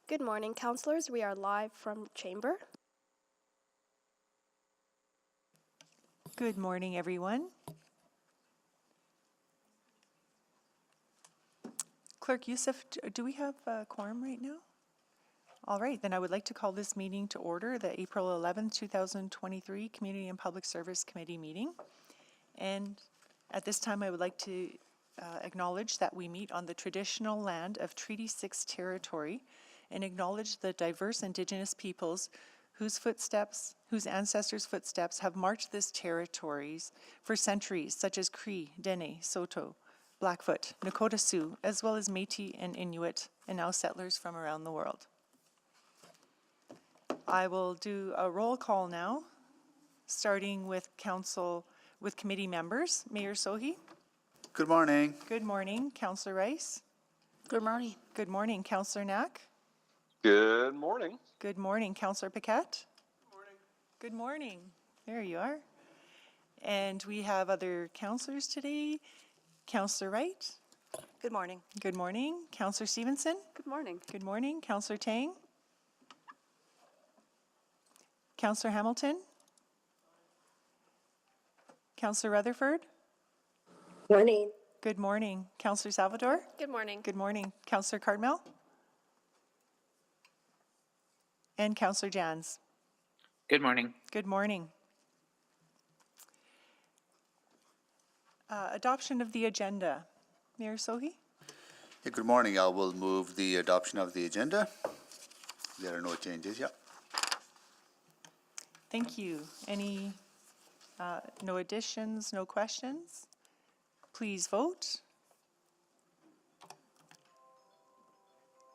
Good morning, councillors. We are live from Chamber. Good morning, everyone. Clerk Youssef, do we have a quorum right now? All right, then I would like to call this meeting to order, the April 11th, 2023 Community and Public Service Committee meeting. And at this time, I would like to acknowledge that we meet on the traditional land of Treaty 6 territory and acknowledge the diverse Indigenous peoples whose ancestors' footsteps have marked this territories for centuries, such as Cree, Dene, Saulteaux, Blackfoot, Nakota Sioux, as well as Métis and Inuit, and now settlers from around the world. I will do a roll call now, starting with committee members. Mayor Sohi. Good morning. Good morning. Councillor Rice. Good morning. Good morning. Councillor Knack. Good morning. Good morning. Councillor Paquette. Good morning. Good morning. There you are. And we have other councillors today. Councillor Wright. Good morning. Good morning. Councillor Stevenson. Good morning. Good morning. Councillor Tang. Councillor Hamilton. Councillor Rutherford. Morning. Good morning. Councillor Salvador. Good morning. Good morning. Councillor Cardmell. And Councillor Jans. Good morning. Good morning. Adoption of the agenda. Mayor Sohi? Yeah, good morning. I will move the adoption of the agenda. There are no changes. Yeah. Thank you. Any, no additions, no questions? Please vote.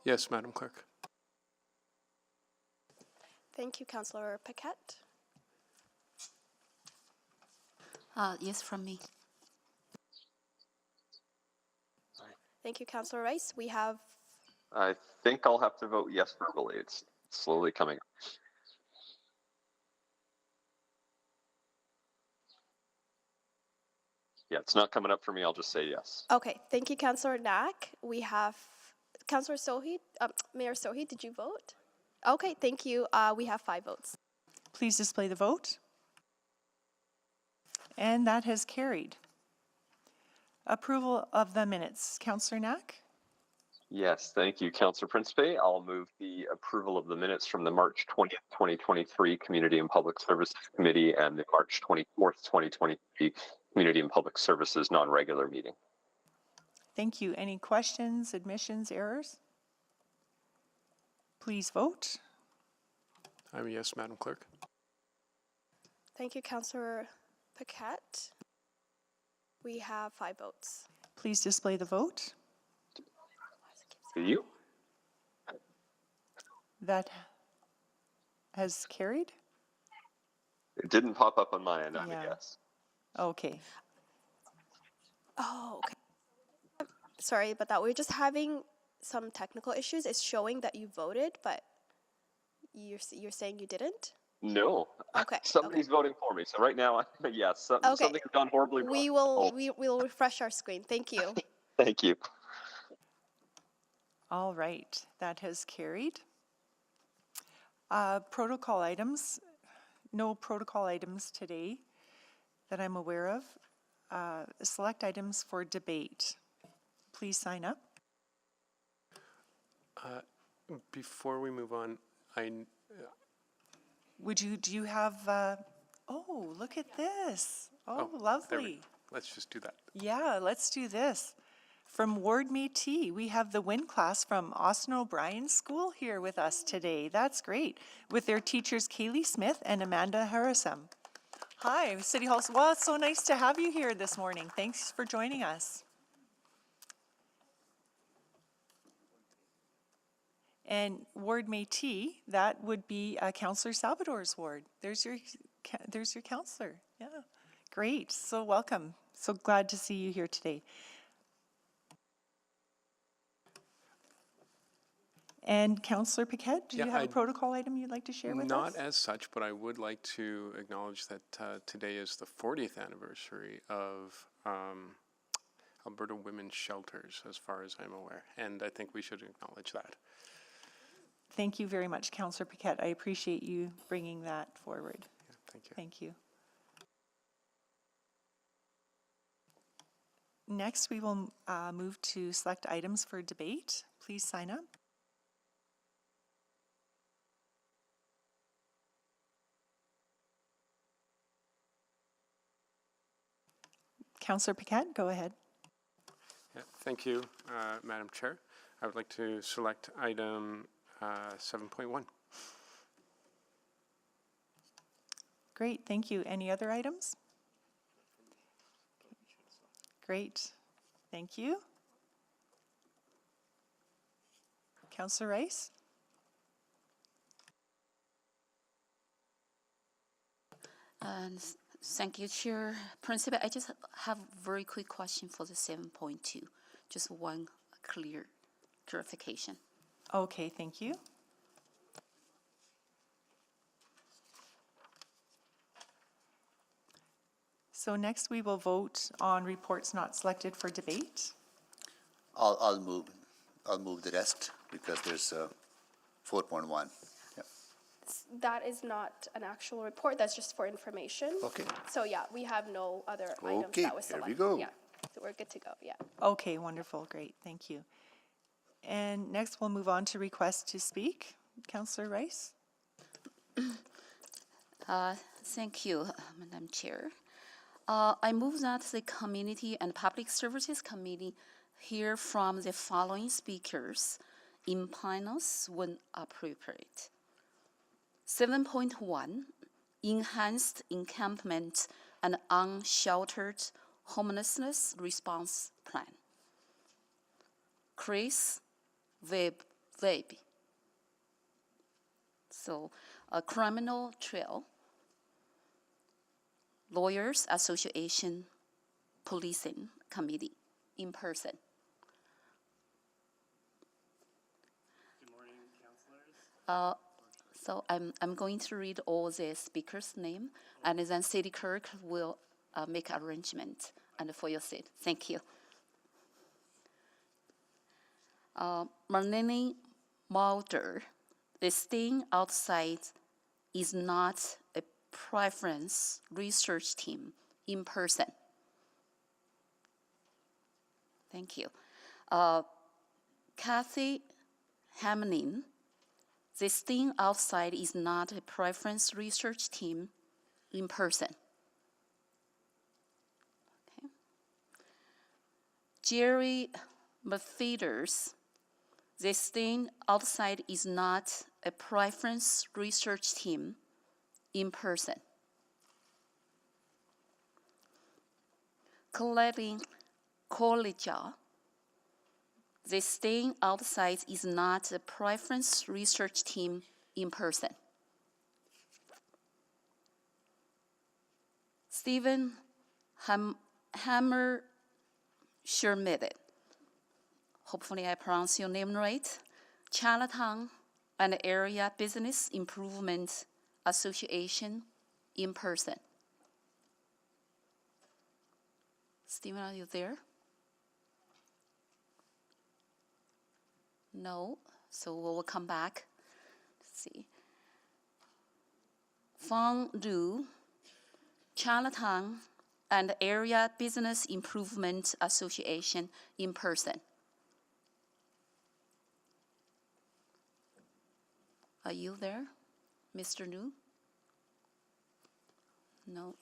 Yes, Madam Clerk. Thank you, Councillor Paquette. Yes, from me. Thank you, Councillor Rice. We have, I think I'll have to vote yes verbally. It's slowly coming up. Yeah, it's not coming up for me. I'll just say yes. okay, thank you, Councillor Knack. We have Councillor Sohi, Mayor Sohi, did you vote? Okay, thank you. We have 5 votes. Please display the vote. And that has carried. Approval of the minutes. Councillor Knack? Yes, thank you, Councillor Principe. I'll move the approval of the minutes from the March 20th, 2023 Community and Public Services Committee and the March 24th, 2023 Community and Public Services non-regular meeting. Thank you. Any questions, admissions, errors? Please vote. I'm a yes, Madam Clerk. Thank you, Councillor Paquette. We have 5 votes. Please display the vote. Do you? That has carried? It didn't pop up on my end. I'm Yeah. a yes. Okay. Oh, okay. Sorry about that. We're just having some technical issues. It's showing that you voted, but you're saying you didn't? No. Okay. Somebody's voting for me. So right now, I'm a yes. Something's gone horribly wrong. We will refresh our screen. Thank you. Thank you. All right. That has carried. Protocol items. No protocol items today that I'm aware of. Select items for debate. Please sign up. Before we move on, Do you have, oh, look at this. Oh, lovely. let's just do that. Yeah, let's do this. From Ward Métis, we have the WIN class from Austin O'Brien School here with us today. That's great. With their teachers Kaylee Smith and Amanda Harrison. Hi, City Hall. Well, it's so nice to have you here this morning. Thanks for joining us. And Ward Métis, that would be Councillor Salvador's ward. There's your councillor. Yeah, great. So welcome. So glad to see you here today. And Councillor Paquette, do you have a protocol item you'd like to share with us? Not as such, but I would like to acknowledge that today is the 40th anniversary of Alberta Women's Shelters, as far as I'm aware. And I think we should acknowledge that. Thank you very much, Councillor Paquette. I appreciate you bringing that forward. Yeah, thank you. Thank you. Next, we will move to select items for debate. Please sign up. Councillor Paquette, go ahead. Yeah, thank you, Madam Chair. I would like to select item 7.1. Great, thank you. Any other items? Great, thank you. Councillor Rice? Thank you, Chair. Principal, I just have a very quick question for the 7.2. Just one clarification. Okay, thank you. So next we will vote on reports not selected for debate. I'll move the rest because there's 4.1. Yeah. That is not an actual report, that's just for information. Okay. So yeah, we have no other items Okay, that was here we selected. go. Yeah, so we're good to go, yeah. Okay, wonderful, great, thank you. And next we'll move on to request to speak. Councillor Rice? Thank you, Madam Chair. I move that the Community and Public Services Committee hear from the following speakers in panels when appropriate. 7.1, Enhanced Encampment and Unsheltered Homelessness Response Plan. Chris Webb. So, a criminal trial, Lawyers Association Policing Committee in person. Good morning, councillors. So I'm going to read all the speakers' name, and then City Clerk will make arrangement and for your seat. Thank you. Marlene Mulder, the staying outside is not a preference research team in person. Thank you. Kathy Hamlin, the staying outside is not a preference research team in person. Okay. Jerry Matheders, the staying outside is not a preference research team in person. Colleen Collegia, the staying outside is not a preference research team in person. Stephen Hammer Shermid, hopefully I pronounce your name right, Chinatown and Area Business Improvement Association in person. Stephen, are you there? No, so we'll come back. Let's see. Fang Du, Chinatown and Area Business Improvement Association in person. Are you there, Mr. New? No.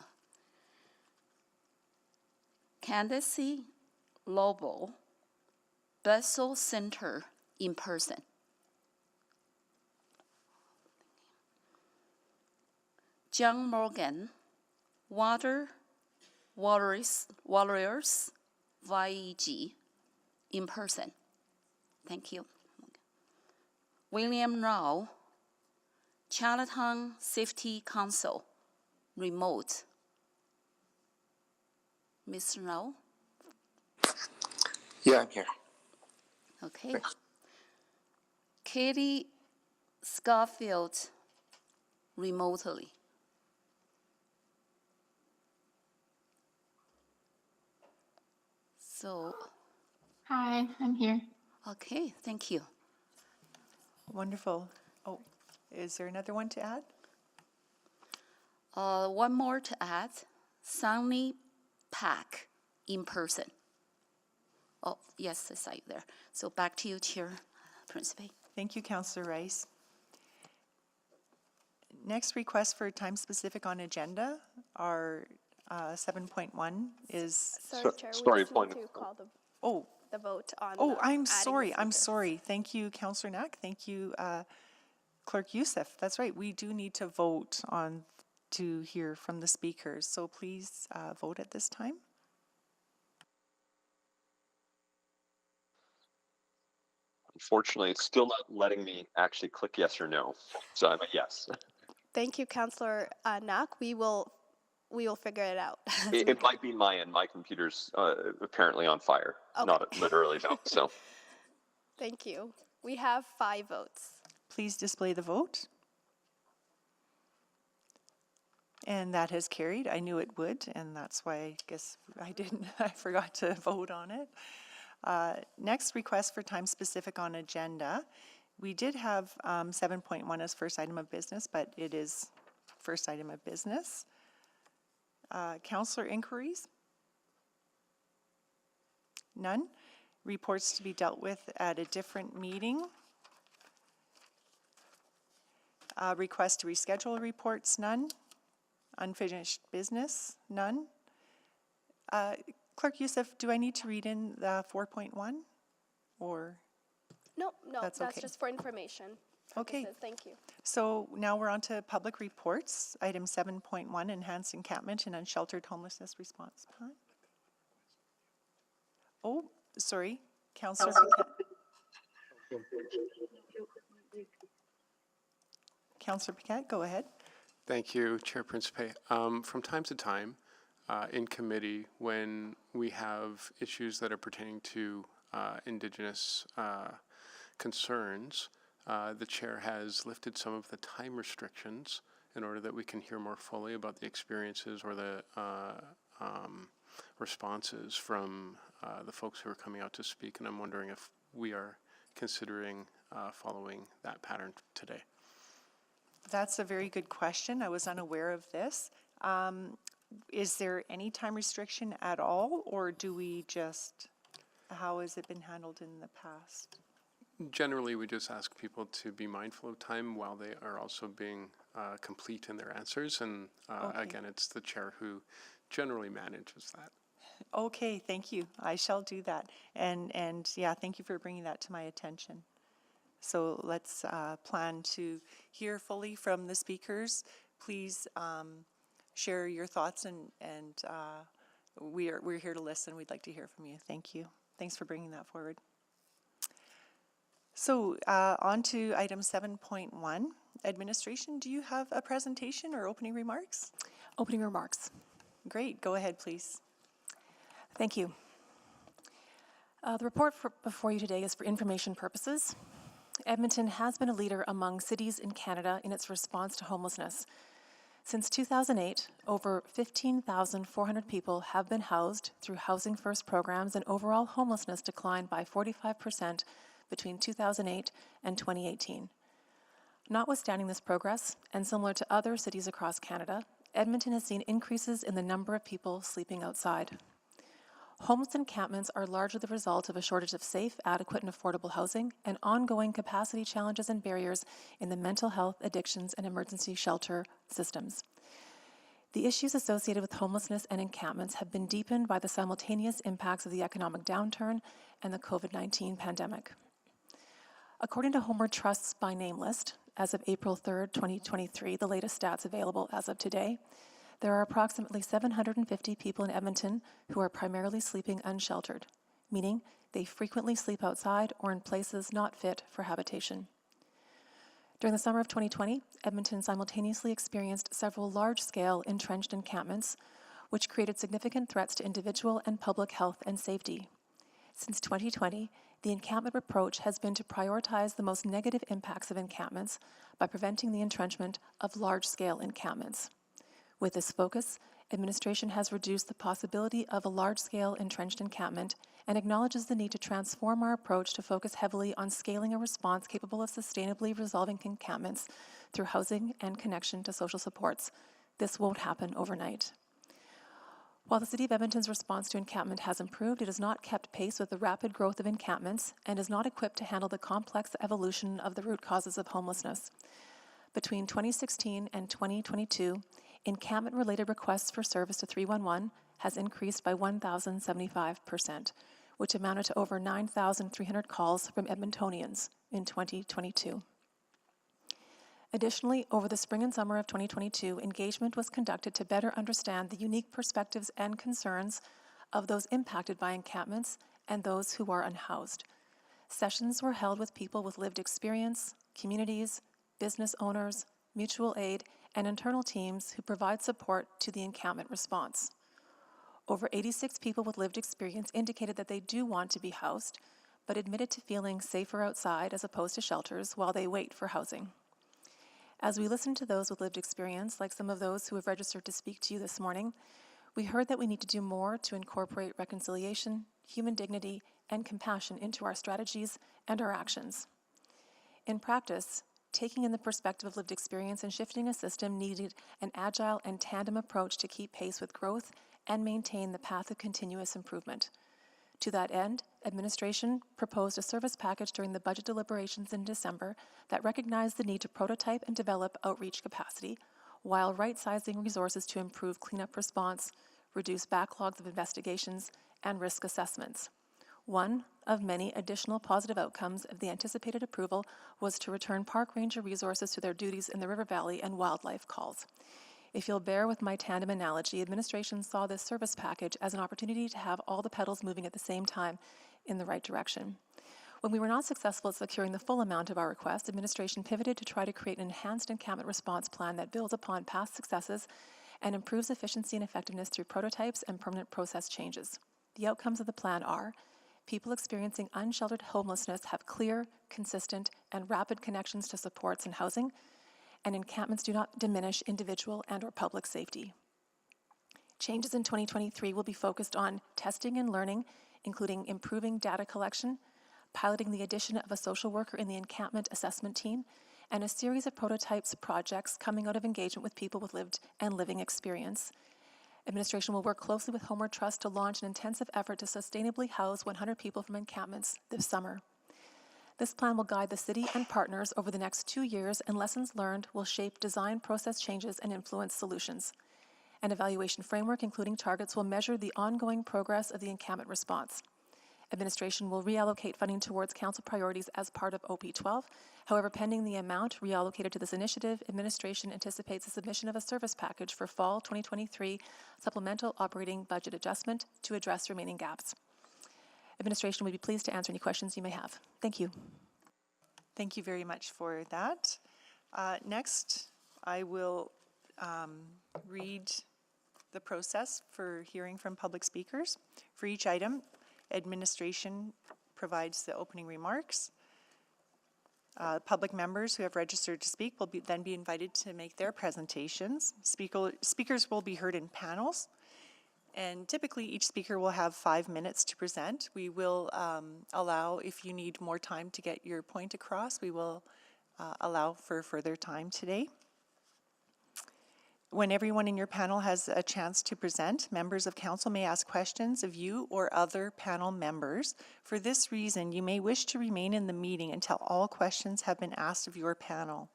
Candace Lobo, Bessel Center in person. John Morgan, Warriors, YEG, in person. Thank you. William Rao, Chinatown Safety Council, remote. Mr. Rao? Yeah, I'm here. Okay. Thanks. Katie Scarfield, remotely. So, Hi, I'm here. okay, thank you. Wonderful. Oh, is there another one to add? One more to add, Sunny Pack in person. Oh, yes, I saw you there. So back to you, Chair Principe. Thank you, Councillor Rice. Next request for time specific on agenda, our 7.1 is, Sorry, Chair, we sorry, just point need of- to call oh, the vote on oh, the I'm adding the sorry, I'm speakers. sorry. Thank you, Councillor Knack. Thank you, Clerk Youssef. That's right, we do need to vote on to hear from the speakers. So please vote at this time. Unfortunately, it's still not letting me actually click yes or no. So I'm a yes. Thank you, Councillor Knack. We will figure it out. It might be my end. My computer's apparently on fire. Okay. Not literally though. So Thank you. We have 5 votes. Please display the vote. And that has carried. I knew it would, and that's why I guess I didn't, I forgot to vote on it. Next request for time specific on agenda. We did have 7.1 as first item of business, but it is first item of business. Councillor inquiries? None. Reports to be dealt with at a different meeting. Request to reschedule reports? None. Unfinished business? None. Clerk Youssef, do I need to read in the 4.1 or? No, That's that's okay. just for information Okay. purposes. Thank you. So now we're on to public reports. Item 7.1, enhanced encampment and unsheltered homelessness response plan. Oh, sorry, Councillor Paquette. Councillor Paquette, go ahead. Thank you, Chair Principe. From time to time, in committee, when we have issues that are pertaining to Indigenous concerns, the chair has lifted some of the time restrictions in order that we can hear more fully about the experiences or the responses from the folks who are coming out to speak. And I'm wondering if we are considering following that pattern today. That's a very good question. I was unaware of this. Is there any time restriction at all, or do we just, how has it been handled in the past? Generally, we just ask people to be mindful of time while they are also being complete in their answers. And Okay. again, it's the chair who generally manages that. Okay, thank you. I shall do that. And yeah, thank you for bringing that to my attention. So let's plan to hear fully from the speakers. Please share your thoughts, and we're here to listen. We'd like to hear from you. Thank you. Thanks for bringing that forward. So on to item 7.1. Administration, do you have a presentation or opening remarks? Opening remarks. Great, go ahead, please. Thank you. The report before you today is for information purposes. Edmonton has been a leader among cities in Canada in its response to homelessness. Since 2008, over 15,400 people have been housed through Housing First programs, and overall homelessness declined by 45% between 2008 and 2018. Notwithstanding this progress, and similar to other cities across Canada, Edmonton has seen increases in the number of people sleeping outside. Homeless encampments are largely the result of a shortage of safe, adequate, and affordable housing, and ongoing capacity challenges and barriers in the mental health, addictions, and emergency shelter systems. The issues associated with homelessness and encampments have been deepened by the simultaneous impacts of the economic downturn and the COVID-19 pandemic. According to Homeward Trust's by name list, as of April 3rd, 2023, the latest stats available as of today, there are approximately 750 people in Edmonton who are primarily sleeping unsheltered, meaning they frequently sleep outside or in places not fit for habitation. During the summer of 2020, Edmonton simultaneously experienced several large-scale entrenched encampments, which created significant threats to individual and public health and safety. Since 2020, the encampment approach has been to prioritize the most negative impacts of encampments by preventing the entrenchment of large-scale encampments. With this focus, Administration has reduced the possibility of a large-scale entrenched encampment and acknowledges the need to transform our approach to focus heavily on scaling a response capable of sustainably resolving encampments through housing and connection to social supports. This won't happen overnight. While the City of Edmonton's response to encampment has improved, it has not kept pace with the rapid growth of encampments and is not equipped to handle the complex evolution of the root causes of homelessness. Between 2016 and 2022, encampment-related requests for service to 311 has increased by 1,075%, which amounted to over 9,300 calls from Edmontonians in 2022. Additionally, over the spring and summer of 2022, engagement was conducted to better understand the unique perspectives and concerns of those impacted by encampments and those who are unhoused. Sessions were held with people with lived experience, communities, business owners, mutual aid, and internal teams who provide support to the encampment response. Over 86 people with lived experience indicated that they do want to be housed, but admitted to feeling safer outside as opposed to shelters while they wait for housing. As we listen to those with lived experience, like some of those who have registered to speak to you this morning, we heard that we need to do more to incorporate reconciliation, human dignity, and compassion into our strategies and our actions. In practice, taking in the perspective of lived experience and shifting a system needed an agile and tandem approach to keep pace with growth and maintain the path of continuous improvement. To that end, administration proposed a service package during the budget deliberations in December that recognized the need to prototype and develop outreach capacity while right-sizing resources to improve cleanup response, reduce backlogs of investigations, and risk assessments. One of many additional positive outcomes of the anticipated approval was to return park ranger resources to their duties in the River Valley and wildlife calls. If you'll bear with my tandem analogy, administration saw this service package as an opportunity to have all the pedals moving at the same time in the right direction. When we were not successful at securing the full amount of our request, administration pivoted to try to create an enhanced encampment response plan that builds upon past successes and improves efficiency and effectiveness through prototypes and permanent process changes. The outcomes of the plan are: people experiencing unsheltered homelessness have clear, consistent, and rapid connections to supports and housing, and encampments do not diminish individual and/or public safety. Changes in 2023 will be focused on testing and learning, including improving data collection, piloting the addition of a social worker in the encampment assessment team, and a series of prototypes projects coming out of engagement with people with lived and living experience. Administration will work closely with Homeward Trust to launch an intensive effort to sustainably house 100 people from encampments this summer. This plan will guide the city and partners over the next 2 years, and lessons learned will shape design process changes and influence solutions. An evaluation framework, including targets, will measure the ongoing progress of the encampment response. Administration will reallocate funding towards council priorities as part of OP12. However, pending the amount reallocated to this initiative, administration anticipates the submission of a service package for fall 2023 supplemental operating budget adjustment to address remaining gaps. Administration would be pleased to answer any questions you may have. Thank you. Thank you very much for that. Next, I will read the process for hearing from public speakers. For each item, administration provides the opening remarks. Public members who have registered to speak will then be invited to make their presentations. Speakers will be heard in panels, and typically each speaker will have 5 minutes to present. We will allow, if you need more time to get your point across, we will allow for further time today. When everyone in your panel has a chance to present, members of council may ask questions of you or other panel members. For this reason, you may wish to remain in the meeting until all questions have been asked of your panel.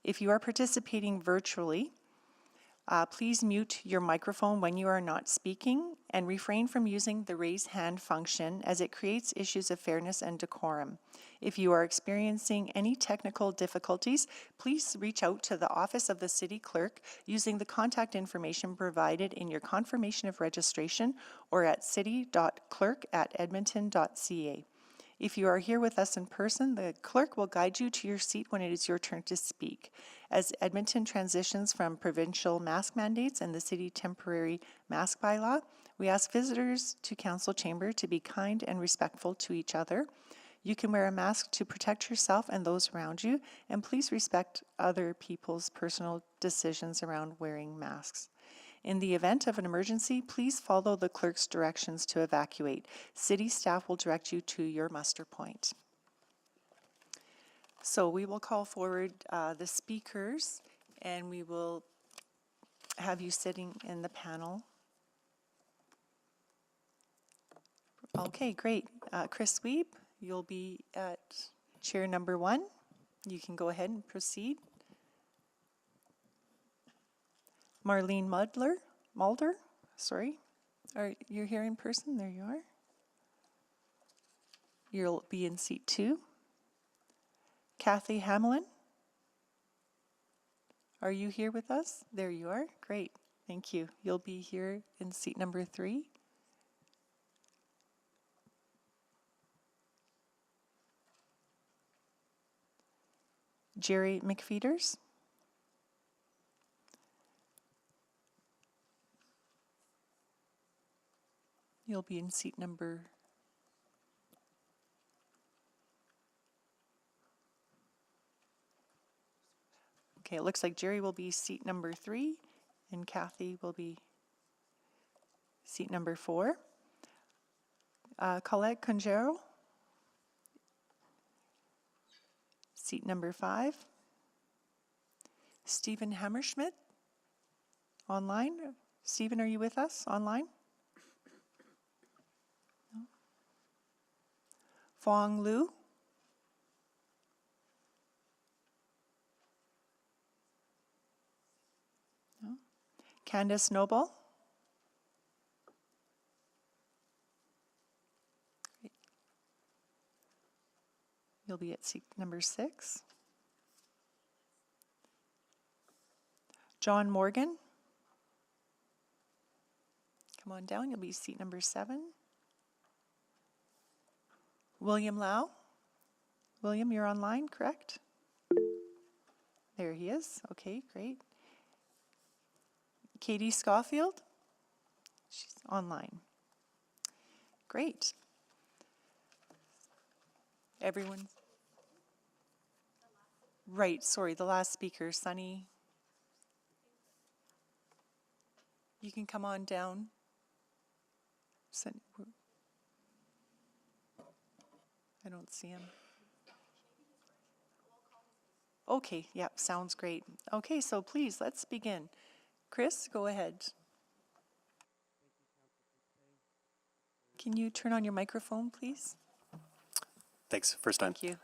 If you are participating virtually, please mute your microphone when you are not speaking and refrain from using the raise hand function, as it creates issues of fairness and decorum. If you are experiencing any technical difficulties, please reach out to the office of the city clerk using the contact information provided in your confirmation of registration or at city.clerk@edmonton.ca. If you are here with us in person, the clerk will guide you to your seat when it is your turn to speak. As Edmonton transitions from provincial mask mandates and the city temporary mask bylaw, we ask visitors to council chamber to be kind and respectful to each other. You can wear a mask to protect yourself and those around you, and please respect other people's personal decisions around wearing masks. In the event of an emergency, please follow the clerk's directions to evacuate. City staff will direct you to your muster point. So we will call forward the speakers, and we will have you sitting in the panel. Okay, great. Chris Wiebe, you'll be at chair number 1. You can go ahead and proceed. Marlene Mulder, sorry. You're here in person? There you are. You'll be in seat 2. Kathy Hamelin, are you here with us? There you are. Great. Thank you. You'll be here in seat number 3. Jerry McFeeters. You'll be in seat number. Okay, it looks like Jerry will be seat number 3 and Kathy will be seat number 4. Colette Conjero, seat number 5. Stephen Hammerschmidt, online. Stephen, are you with us online? No. Fong Lu. No. Candace Noble. Great. You'll be at seat number 6. John Morgan. Come on down, you'll be seat number 7. William Lau. William, you're online, correct? There he is. Okay, great. Katie Schofield. She's online. Great. Everyone. Right, sorry, the last speaker, Sunny. You can come on down. I don't see him. Okay, yep, sounds great. Okay, so please, let's begin. Chris, go ahead. Can you turn on your microphone, please? Thanks, first time. Thank you.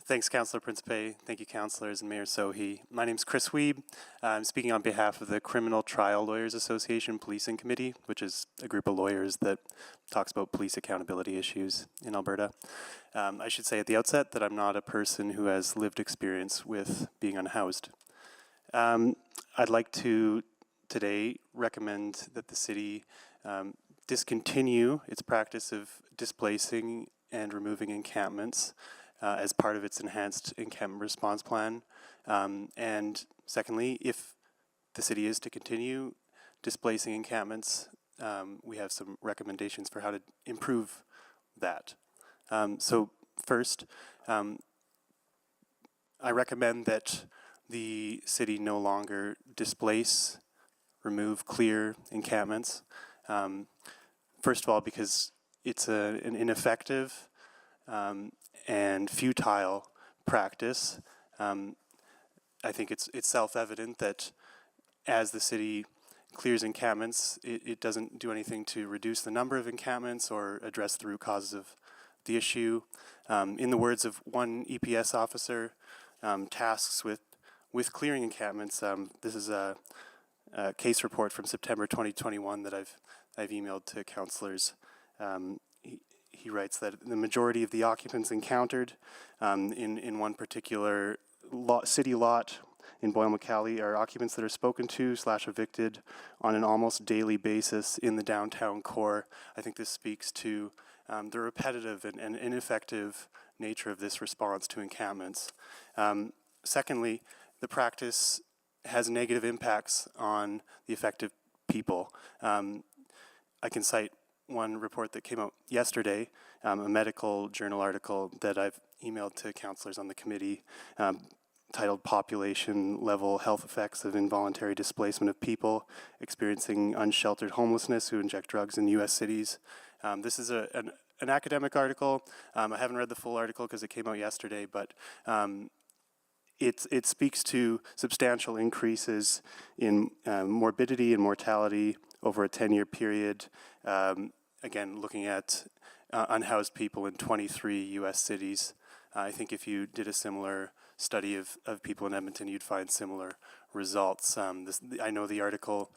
Thanks, Councillor Principe. Thank you, councillors and Mayor Sohi. My name's Chris Wiebe. I'm speaking on behalf of the Criminal Trial Lawyers Association Policing Committee, which is a group of lawyers that talks about police accountability issues in Alberta. I should say at the outset that I'm not a person who has lived experience with being unhoused. I'd like to today recommend that the city discontinue its practice of displacing and removing encampments as part of its enhanced encampment response plan. And secondly, if the city is to continue displacing encampments, we have some recommendations for how to improve that. So first, I recommend that the city no longer displace, remove, clear encampments. First of all, because it's an ineffective and futile practice. I think it's self-evident that as the city clears encampments, it doesn't do anything to reduce the number of encampments or address the root causes of the issue. In the words of one EPS officer, tasks with clearing encampments, this is a case report from September 2021 that I've emailed to councillors. He writes that the majority of the occupants encountered in one particular city lot in Boyle-McCallie are occupants that are spoken to / evicted on an almost daily basis in the downtown core. I think this speaks to the repetitive and ineffective nature of this response to encampments. Secondly, the practice has negative impacts on the affected people. I can cite one report that came out yesterday, a medical journal article that I've emailed to councillors on the committee, titled Population Level Health Effects of Involuntary Displacement of People Experiencing Unsheltered Homelessness Who Inject Drugs in U.S. Cities. This is an academic article. I haven't read the full article because it came out yesterday, but it speaks to substantial increases in morbidity and mortality over a 10-year period. Again, looking at unhoused people in 23 U.S. cities. I think if you did a similar study of people in Edmonton, you'd find similar results. I know the article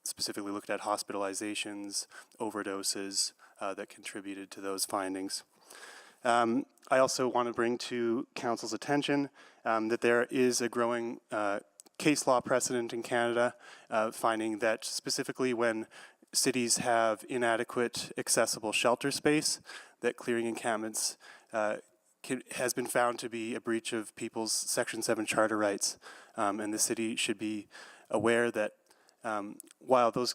specifically looked at hospitalizations, overdoses that contributed to those findings. I also want to bring to Council's attention that there is a growing case law precedent in Canada finding that specifically when cities have inadequate accessible shelter space, that clearing encampments has been found to be a breach of people's Section 7 charter rights. And the city should be aware that while those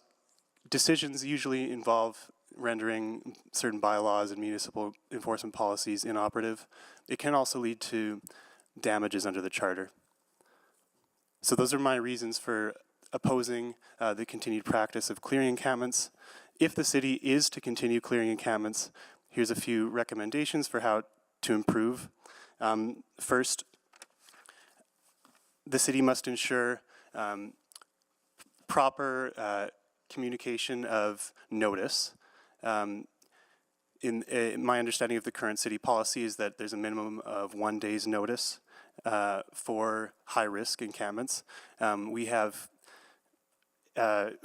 decisions usually involve rendering certain bylaws and municipal enforcement policies inoperative, it can also lead to damages under the charter. So those are my reasons for opposing the continued practice of clearing encampments. If the city is to continue clearing encampments, here's a few recommendations for how to improve. First, the city must ensure proper communication of notice. My understanding of the current city policy is that there's a minimum of 1 day's notice for high-risk encampments. We have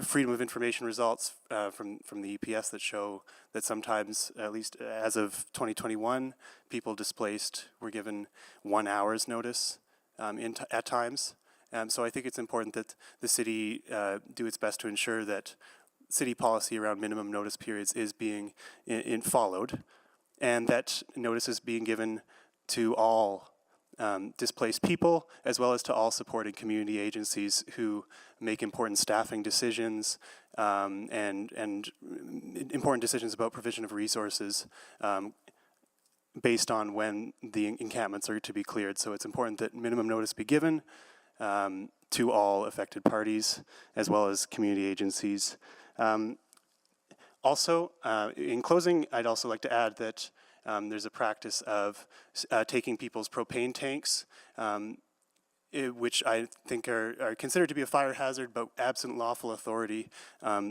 Freedom of Information results from the EPS that show that sometimes, at least as of 2021, people displaced were given 1 hour's notice at times. So I think it's important that the city do its best to ensure that city policy around minimum notice periods is being followed, and that notice is being given to all displaced people, as well as to all supporting community agencies who make important staffing decisions and important decisions about provision of resources based on when the encampments are to be cleared. So it's important that minimum notice be given to all affected parties, as well as community agencies. Also, in closing, I'd also like to add that there's a practice of taking people's propane tanks, which I think are considered to be a fire hazard, but absent lawful authority,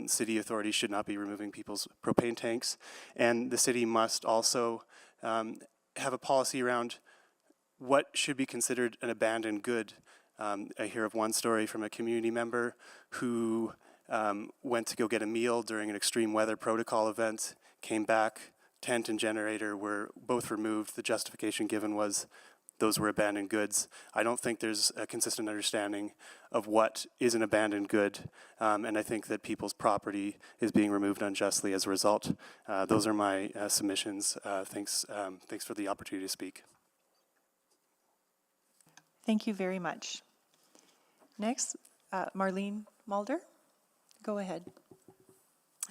city authorities should not be removing people's propane tanks. And the city must also have a policy around what should be considered an abandoned good. I hear of one story from a community member who went to go get a meal during an extreme weather protocol event, came back, tent and generator were both removed. The justification given was those were abandoned goods. I don't think there's a consistent understanding of what is an abandoned good, and I think that people's property is being removed unjustly as a result. Those are my submissions. Thanks for the opportunity to speak. Thank you very much. Next, Marlene Mulder, go ahead.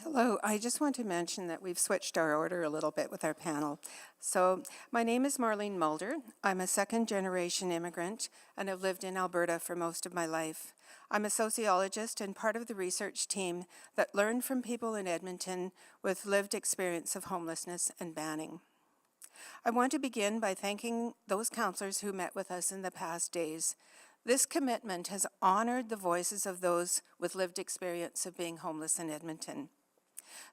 Hello, I just want to mention that we've switched our order a little bit with our panel. So my name is Marlene Mulder. I'm a second-generation immigrant and have lived in Alberta for most of my life. I'm a sociologist and part of the research team that learned from people in Edmonton with lived experience of homelessness and banning. I want to begin by thanking those councillors who met with us in the past days. This commitment has honored the voices of those with lived experience of being homeless in Edmonton.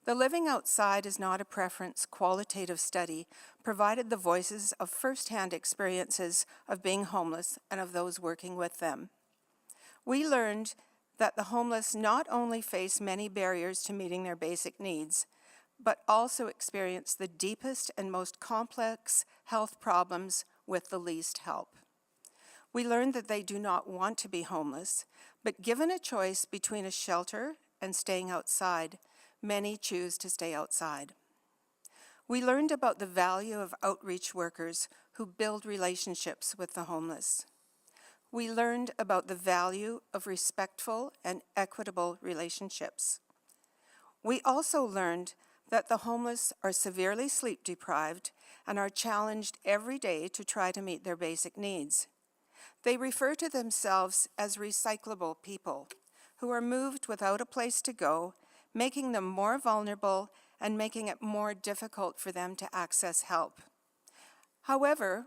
The Living Outside is not a preference qualitative study, provided the voices of first-hand experiences of being homeless and of those working with them. We learned that the homeless not only face many barriers to meeting their basic needs, but also experience the deepest and most complex health problems with the least help. We learned that they do not want to be homeless, but given a choice between a shelter and staying outside, many choose to stay outside. We learned about the value of outreach workers who build relationships with the homeless. We learned about the value of respectful and equitable relationships. We also learned that the homeless are severely sleep deprived and are challenged every day to try to meet their basic needs. They refer to themselves as recyclable people who are moved without a place to go, making them more vulnerable and making it more difficult for them to access help. However,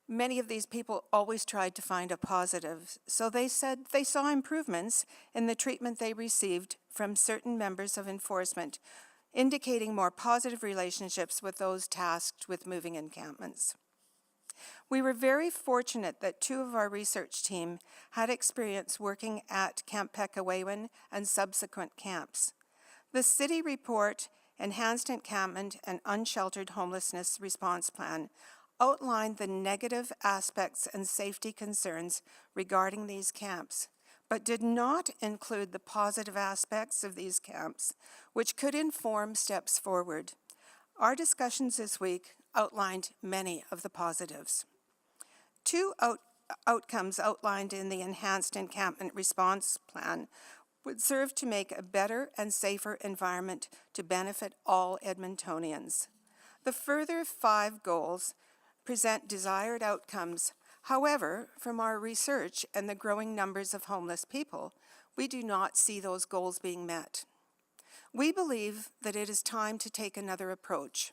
many of these people always tried to find a positive, so they said they saw improvements in the treatment they received from certain members of enforcement, indicating more positive relationships with those tasked with moving encampments. We were very fortunate that 2 of our research team had experience working at Camp Pekawaywin and subsequent camps. The city report, Enhanced Encampment and Unsheltered Homelessness Response Plan, outlined the negative aspects and safety concerns regarding these camps, but did not include the positive aspects of these camps, which could inform steps forward. Our discussions this week outlined many of the positives. 2 outcomes outlined in the Enhanced Encampment Response Plan would serve to make a better and safer environment to benefit all Edmontonians. The further 5 goals present desired outcomes. However, from our research and the growing numbers of homeless people, we do not see those goals being met. We believe that it is time to take another approach.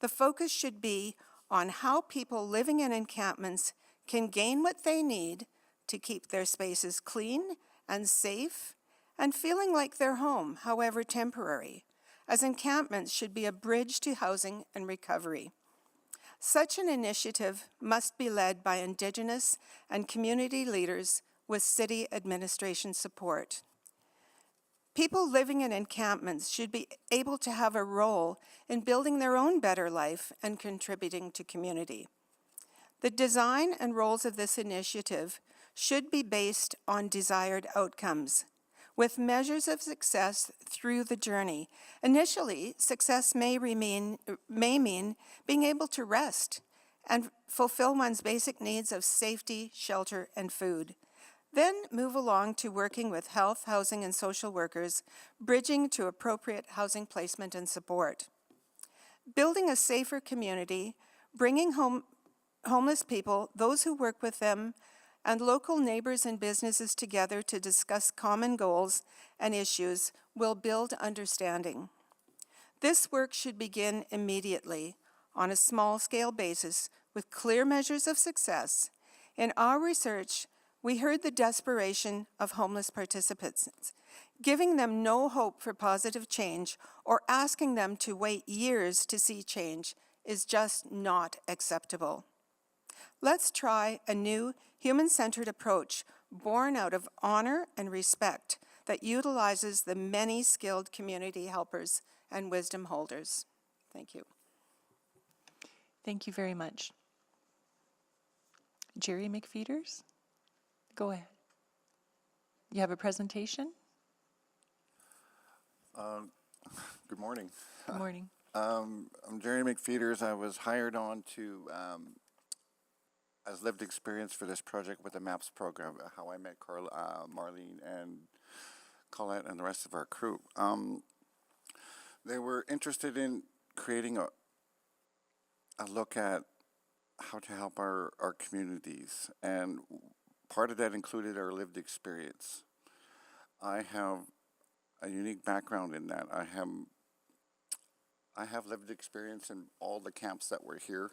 The focus should be on how people living in encampments can gain what they need to keep their spaces clean and safe and feeling like their home, however temporary, as encampments should be a bridge to housing and recovery. Such an initiative must be led by Indigenous and community leaders with city administration support. People living in encampments should be able to have a role in building their own better life and contributing to community. The design and roles of this initiative should be based on desired outcomes, with measures of success through the journey. Initially, success may mean being able to rest and fulfill one's basic needs of safety, shelter, and food. Then move along to working with health, housing, and social workers, bridging to appropriate housing placement and support. Building a safer community, bringing homeless people, those who work with them, and local neighbors and businesses together to discuss common goals and issues will build understanding. This work should begin immediately on a small-scale basis with clear measures of success. In our research, we heard the desperation of homeless participants, giving them no hope for positive change or asking them to wait years to see change is just not acceptable. Let's try a new human-centered approach born out of honor and respect that utilizes the many skilled community helpers and wisdom holders. Thank you. Thank you very much. Jerry McFeeters, go ahead. You have a presentation? Good morning. Good morning. I'm Jerry McFeeters. I was hired on to as lived experience for this project with the MAPS program, how I met Marlene and Colette and the rest of our crew. They were interested in creating a look at how to help our communities, and part of that included our lived experience. I have a unique background in that. I have lived experience in all the camps that were here,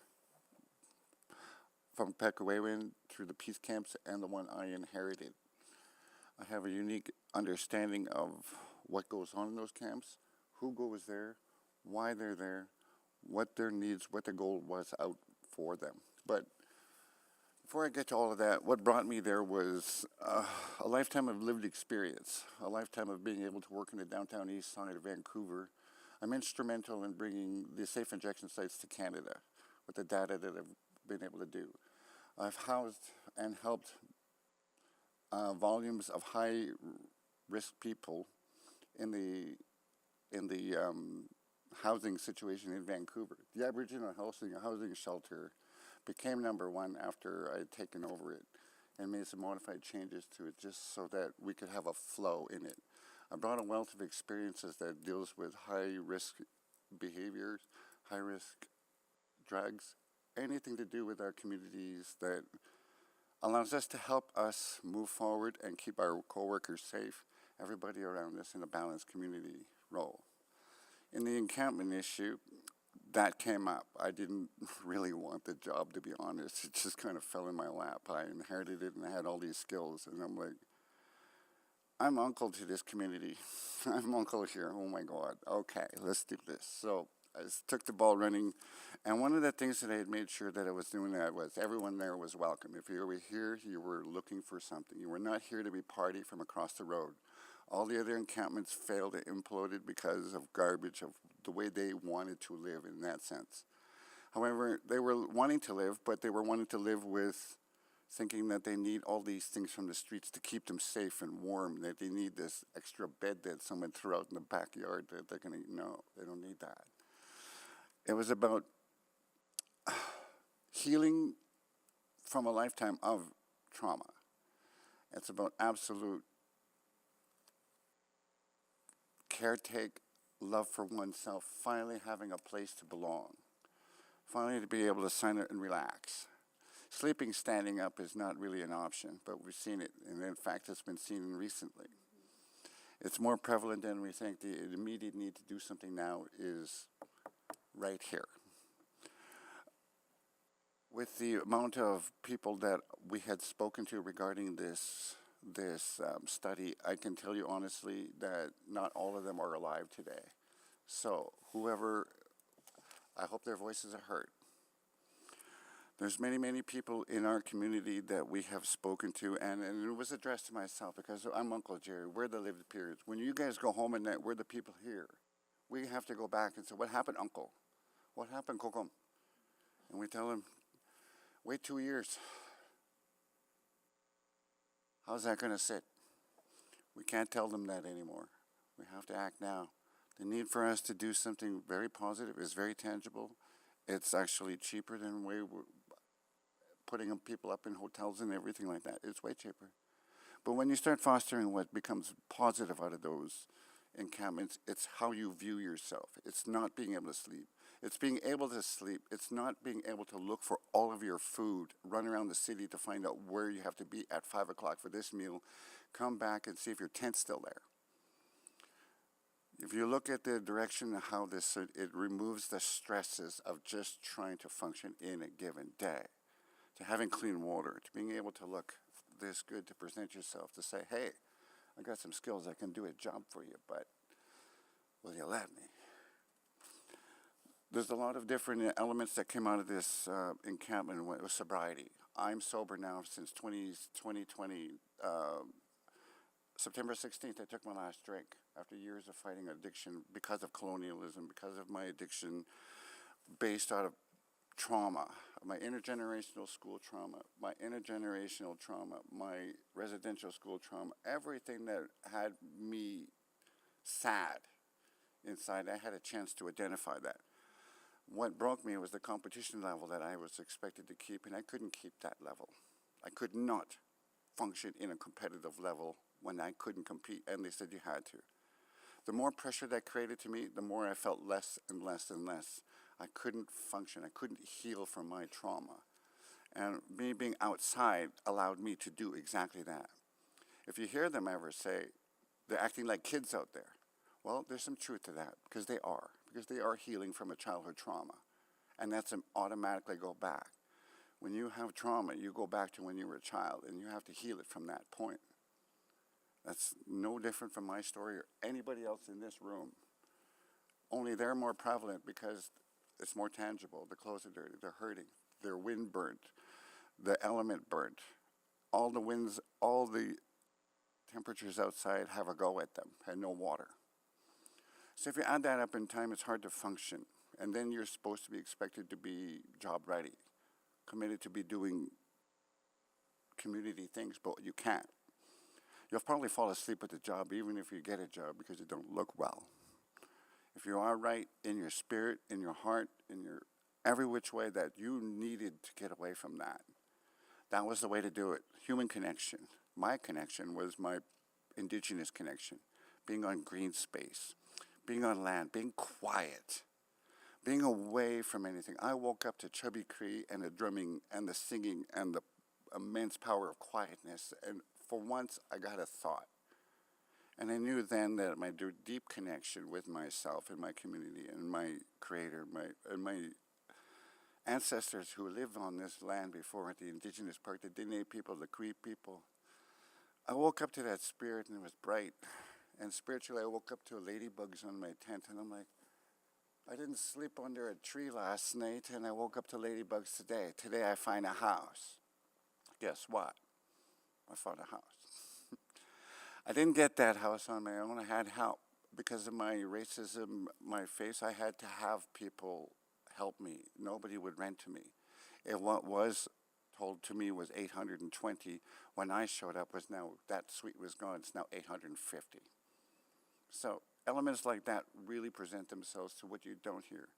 from Pekawaywin through the peace camps and the one I inherited. I have a unique understanding of what goes on in those camps, who goes there, why they're there, what their needs, what the goal was out for them. But before I get to all of that, what brought me there was a lifetime of lived experience, a lifetime of being able to work in the downtown east side of Vancouver. I'm instrumental in bringing the safe injection sites to Canada with the data that I've been able to do. I've housed and helped volumes of high-risk people in the housing situation in Vancouver. The Aboriginal housing shelter became #1 after I had taken over it and made some modified changes to it just so that we could have a flow in it. I brought a wealth of experiences that deals with high-risk behaviors, high-risk drugs, anything to do with our communities that allows us to help us move forward and keep our coworkers safe, everybody around us in a balanced community role. In the encampment issue, that came up. I didn't really want the job, to be honest. It just kind of fell in my lap. I inherited it and I had all these skills, and I'm like, I'm uncle to this community. I'm uncle here. Oh my God. Okay, let's do this. So I just took the ball running, and one of the things that I had made sure that I was doing that was everyone there was welcome. If you were here, you were looking for something. You were not here to be party from across the road. All the other encampments failed and imploded because of garbage, of the way they wanted to live in that sense. However, they were wanting to live, but they were wanting to live with thinking that they need all these things from the streets to keep them safe and warm, that they need this extra bed that someone threw out in the backyard that they're going to, no, they don't need that. It was about healing from a lifetime of trauma. It's about absolute caretake, love for oneself, finally having a place to belong, finally to be able to sign it and relax. Sleeping standing up is not really an option, but we've seen it, and in fact it's been seen recently. It's more prevalent than we think. The immediate need to do something now is right here. With the amount of people that we had spoken to regarding this study, I can tell you honestly that not all of them are alive today. So whoever, I hope their voices are heard. There's many, many people in our community that we have spoken to, and it was addressed to myself because I'm Uncle Jerry. We're the lived periods. When you guys go home at night, we're the people here. We have to go back and say, what happened, Uncle? What happened, Kokom? And we tell him, wait 2 years. How's that going to sit? We can't tell them that anymore. We have to act now. The need for us to do something very positive is very tangible. It's actually cheaper than we were putting people up in hotels and everything like that. It's way cheaper. But when you start fostering what becomes positive out of those encampments, it's how you view yourself. It's not being able to sleep. It's being able to sleep. It's not being able to look for all of your food, run around the city to find out where you have to be at 5 o'clock for this meal, come back and see if your tent's still there. If you look at the direction of how this, it removes the stresses of just trying to function in a given day, to having clean water, to being able to look this good, to present yourself, to say, hey, I got some skills, I can do a job for you, but will you let me? There's a lot of different elements that came out of this encampment with sobriety. I'm sober now since 2020. September 16th, I took my last drink after years of fighting addiction because of colonialism, because of my addiction based out of trauma, my intergenerational school trauma, my intergenerational trauma, my residential school trauma, everything that had me sad inside, I had a chance to identify that. What broke me was the competition level that I was expected to keep, and I couldn't keep that level. I could not function in a competitive level when I couldn't compete, and they said you had to. The more pressure that created to me, the more I felt less and less and less. I couldn't function. I couldn't heal from my trauma. And me being outside allowed me to do exactly that. If you hear them ever say, they're acting like kids out there, well, there's some truth to that, because they are healing from a childhood trauma. And that's automatically go back. When you have trauma, you go back to when you were a child, and you have to heal it from that point. That's no different from my story or anybody else in this room. Only they're more prevalent because it's more tangible. The clothes are dirty, they're hurting, their wind burnt, the element burnt. All the winds, all the temperatures outside have a go at them and no water. So if you add that up in time, it's hard to function. And then you're supposed to be expected to be job ready, committed to be doing community things, but you can't. You'll probably fall asleep at the job even if you get a job because you don't look well. If you are right in your spirit, in your heart, in your every which way that you needed to get away from that, that was the way to do it. Human connection. My connection was my indigenous connection. Being on green space, being on land, being quiet, being away from anything. I woke up to Chubby Cree and the drumming and the singing and the immense power of quietness. And for once, I got a thought. And I knew then that my deep connection with myself and my community and my creator, my ancestors who lived on this land before, the indigenous part, the Dene people, the Cree people. I woke up to that spirit and it was bright. And spiritually, I woke up to ladybugs on my tent, and I'm like, I didn't sleep under a tree last night, and I woke up to ladybugs today. Today I find a house. Guess what? I found a house. I didn't get that house on my own. I had help. Because of my racism, my face, I had to have people help me. Nobody would rent to me. And what was told to me was 820. When I showed up, was now, that suite was gone. It's now 850. So elements like that really present themselves to what you don't hear.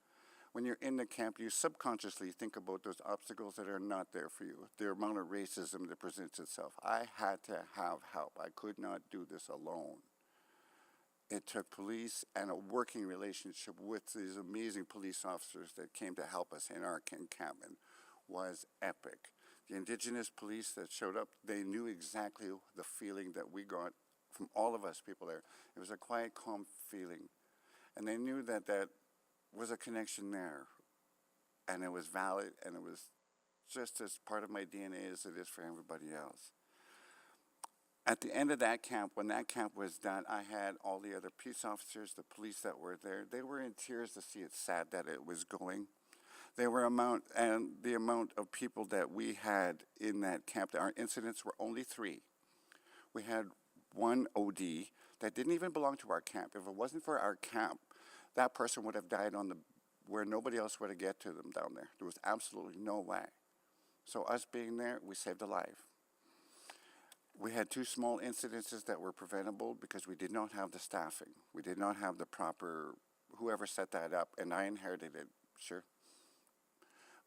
When you're in the camp, you subconsciously think about those obstacles that are not there for you, the amount of racism that presents itself. I had to have help. I could not do this alone. It took police and a working relationship with these amazing police officers that came to help us in our encampment was epic. The indigenous police that showed up, they knew exactly the feeling that we got from all of us people there. It was a quiet, calm feeling. And they knew that that was a connection there. And it was valid, and it was just as part of my DNA as it is for everybody else. At the end of that camp, when that camp was done, I had all the other peace officers, the police that were there. They were in tears to see it sad that it was going. The amount of people that we had in that camp, our incidents were only 3. We had one OD that didn't even belong to our camp. If it wasn't for our camp, that person would have died on where nobody else would have get to them down there. There was absolutely no way. So us being there, we saved a life. We had 2 small incidences that were preventable because we did not have the staffing. We did not have the proper, whoever set that up, and I inherited it, sure.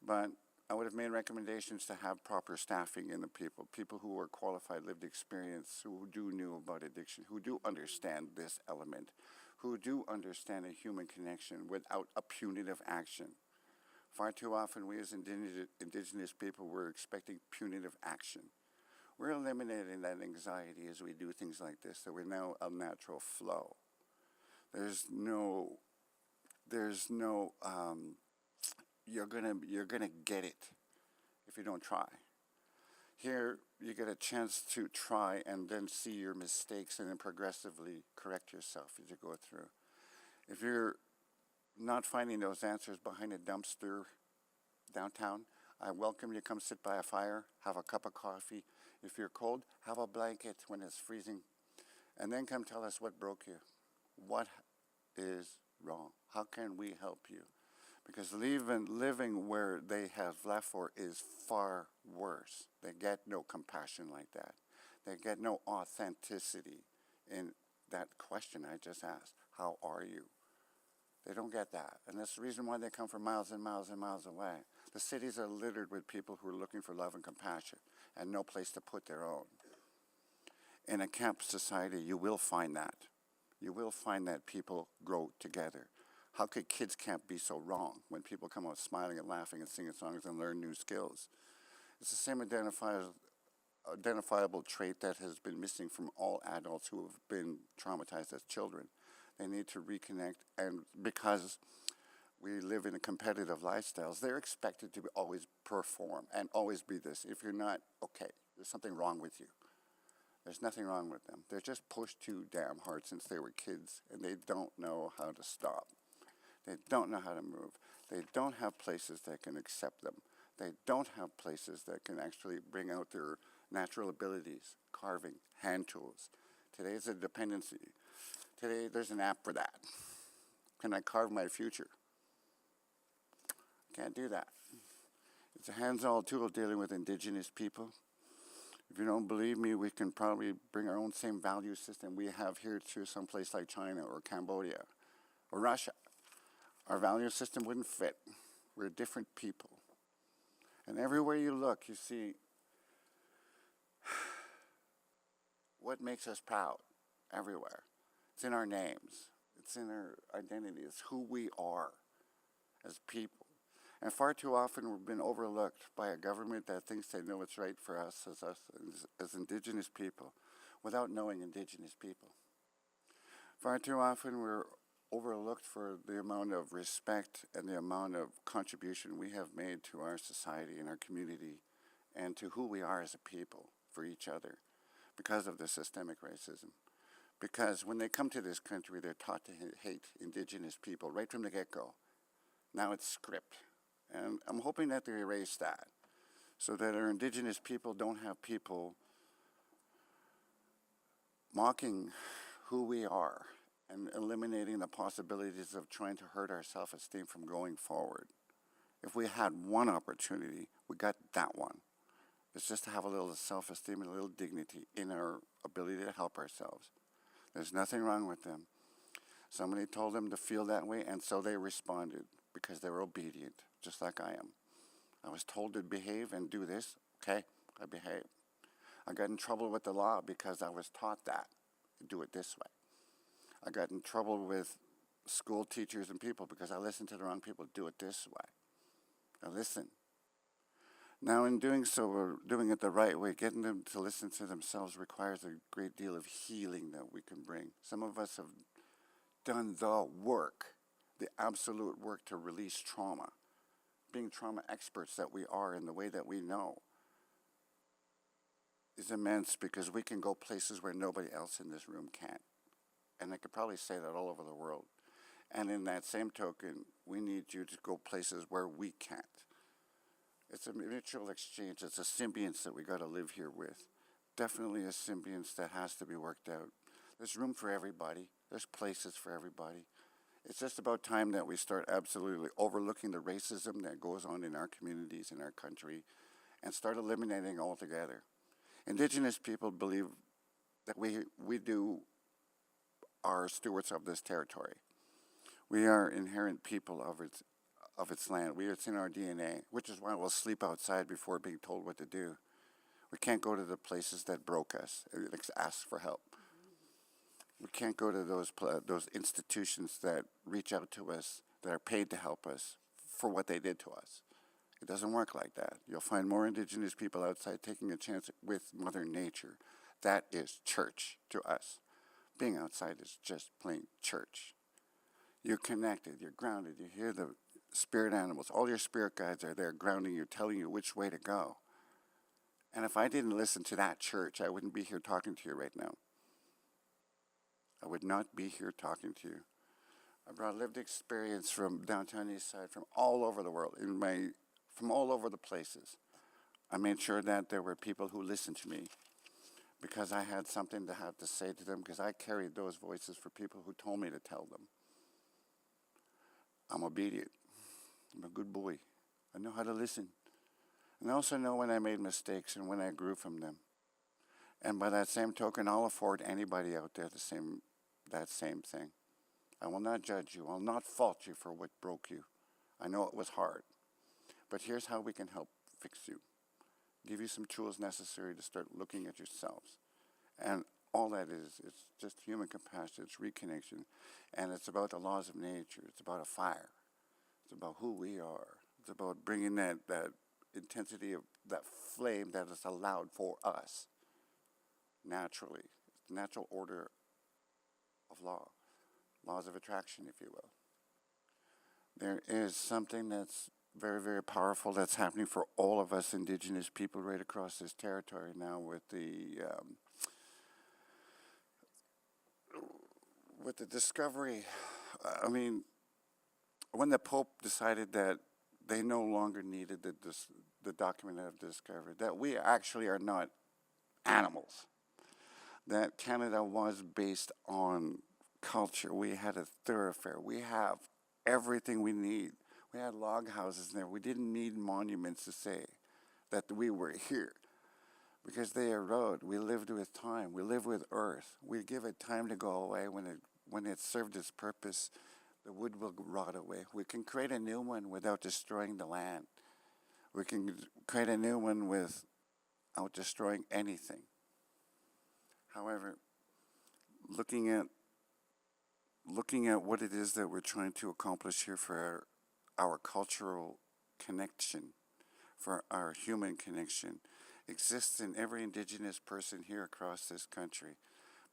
But I would have made recommendations to have proper staffing in the people who were qualified, lived experience, who knew about addiction, who do understand this element, who do understand a human connection without a punitive action. Far too often, we as indigenous people were expecting punitive action. We're eliminating that anxiety as we do things like this, so we're now a natural flow. There's no you're gonna get it if you don't try. Here, you get a chance to try and then see your mistakes and then progressively correct yourself as you go through. If you're not finding those answers behind a dumpster downtown, I welcome you to come sit by a fire, have a cup of coffee. If you're cold, have a blanket when it's freezing, and then come tell us what broke you. What is wrong? How can we help you? Because living where they have left for is far worse. They get no compassion like that. They get no authenticity in that question I just asked. How are you? They don't get that. And that's the reason why they come from miles and miles and miles away. The cities are littered with people who are looking for love and compassion and no place to put their own. In a camp society, you will find that. You will find that people grow together. How could kids camp be so wrong when people come out smiling and laughing and singing songs and learn new skills? It's the same identifiable trait that has been missing from all adults who have been traumatized as children. They need to reconnect, and because we live in a competitive lifestyles, they're expected to always perform and always be this. If you're not, okay, there's something wrong with you. There's nothing wrong with them. They're just pushed too damn hard since they were kids, and they don't know how to stop. They don't know how to move. They don't have places that can accept them. They don't have places that can actually bring out their natural abilities, carving, hand tools. Today is a dependency. Today there's an app for that. Can I carve my future? Can't do that. It's a hands-on tool dealing with indigenous people. If you don't believe me, we can probably bring our own same value system we have here to some place like China or Cambodia or Russia. Our value system wouldn't fit. We're different people. And everywhere you look, you see what makes us proud everywhere. It's in our names. It's in our identity. It's who we are as people. And far too often we've been overlooked by a government that thinks they know what's right for us as Indigenous people without knowing Indigenous people. Far too often we're overlooked for the amount of respect and the amount of contribution we have made to our society and our community and to who we are as a people for each other because of the systemic racism. Because when they come to this country, they're taught to hate Indigenous people right from the get-go. Now it's script. And I'm hoping that they erase that so that our Indigenous people don't have people mocking who we are and eliminating the possibilities of trying to hurt our self-esteem from going forward. If we had one opportunity, we got that one. It's just to have a little self-esteem and a little dignity in our ability to help ourselves. There's nothing wrong with them. Somebody told them to feel that way, and so they responded because they were obedient, just like I am. I was told to behave and do this. Okay, I behaved. I got in trouble with the law because I was taught that. Do it this way. I got in trouble with school teachers and people because I listened to the wrong people. Do it this way. Now listen. Now in doing so, we're doing it the right way. Getting them to listen to themselves requires a great deal of healing that we can bring. Some of us have done the work, the absolute work to release trauma. Being trauma experts that we are in the way that we know is immense because we can go places where nobody else in this room can. And I could probably say that all over the world. And in that same token, we need you to go places where we can't. It's a mutual exchange. It's a symbiance that we got to live here with. Definitely a symbiance that has to be worked out. There's room for everybody. There's places for everybody. It's just about time that we start absolutely overlooking the racism that goes on in our communities, in our country, and start eliminating altogether. Indigenous people believe that we are stewards of this territory. We are inherent people of its land. It's in our DNA, which is why we'll sleep outside before being told what to do. We can't go to the places that broke us, ask for help. We can't go to those institutions that reach out to us, that are paid to help us for what they did to us. It doesn't work like that. You'll find more Indigenous people outside taking a chance with Mother Nature. That is church to us. Being outside is just plain church. You're connected, you're grounded, you hear the spirit animals. All your spirit guides are there grounding you, telling you which way to go. And if I didn't listen to that church, I wouldn't be here talking to you right now. I would not be here talking to you. I brought lived experience from downtown East Side, from all over the world, from all over the places. I made sure that there were people who listened to me because I had something to have to say to them, because I carried those voices for people who told me to tell them. I'm obedient. I'm a good boy. I know how to listen. And I also know when I made mistakes and when I grew from them. And by that same token, I'll afford anybody out there that same thing. I will not judge you. I'll not fault you for what broke you. I know it was hard. But here's how we can help fix you. Give you some tools necessary to start looking at yourselves. And all that is, it's just human compassion, it's reconnection. And it's about the laws of nature. It's about a fire. It's about who we are. It's about bringing that intensity of that flame that is allowed for us naturally. It's the natural order of law. Laws of attraction, if you will. There is something that's very, very powerful that's happening for all of us Indigenous people right across this territory now with the discovery. I mean, when the Pope decided that they no longer needed the document of discovery, that we actually are not animals, that Canada was based on culture. We had a thoroughfare. We have everything we need. We had log houses there. We didn't need monuments to say that we were here because they erode. We lived with time. We live with earth. We give it time to go away. When it served its purpose, the wood will rot away. We can create a new one without destroying the land. We can create a new one without destroying anything. However, looking at what it is that we're trying to accomplish here for our cultural connection, for our human connection, exists in every Indigenous person here across this country,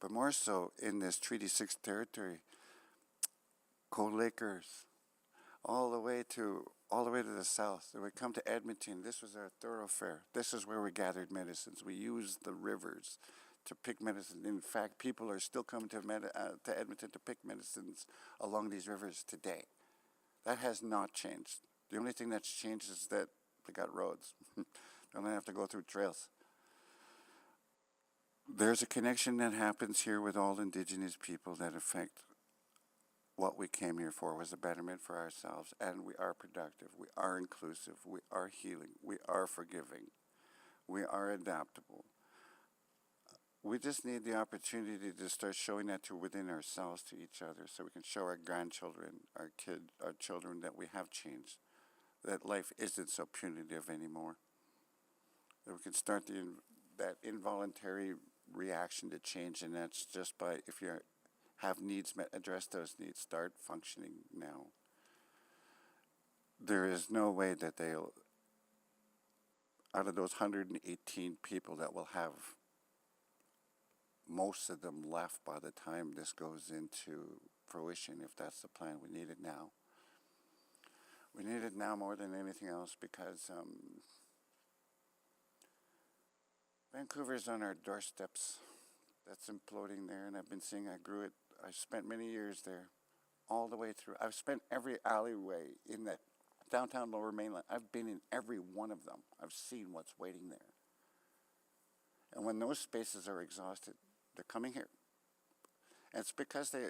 but more so in this Treaty 6 territory. Cold Lakers, all the way to the south. We come to Edmonton. This was our thoroughfare. This is where we gathered medicines. We used the rivers to pick medicine. In fact, people are still coming to Edmonton to pick medicines along these rivers today. That has not changed. The only thing that's changed is that they got roads. They don't have to go through trails. There's a connection that happens here with all Indigenous people that affect what we came here for, was a betterment for ourselves, and we are productive, we are inclusive, we are healing, we are forgiving, we are adaptable. We just need the opportunity to start showing that to within ourselves to each other, so we can show our grandchildren, our kids, our children, that we have changed, that life isn't so punitive anymore, that we can start that involuntary reaction to change, and that's just by, if you have needs met, address those needs, start functioning now. There is no way that they'll, out of those 118 people that will have most of them left by the time this goes into fruition, if that's the plan. We need it now. We need it now more than anything else, because Vancouver's on our doorsteps. That's imploding there, and I've been seeing, I spent many years there, all the way through. I've spent every alleyway in that downtown Lower Mainland. I've been in every one of them. I've seen what's waiting there. And when those spaces are exhausted, they're coming here. And it's because they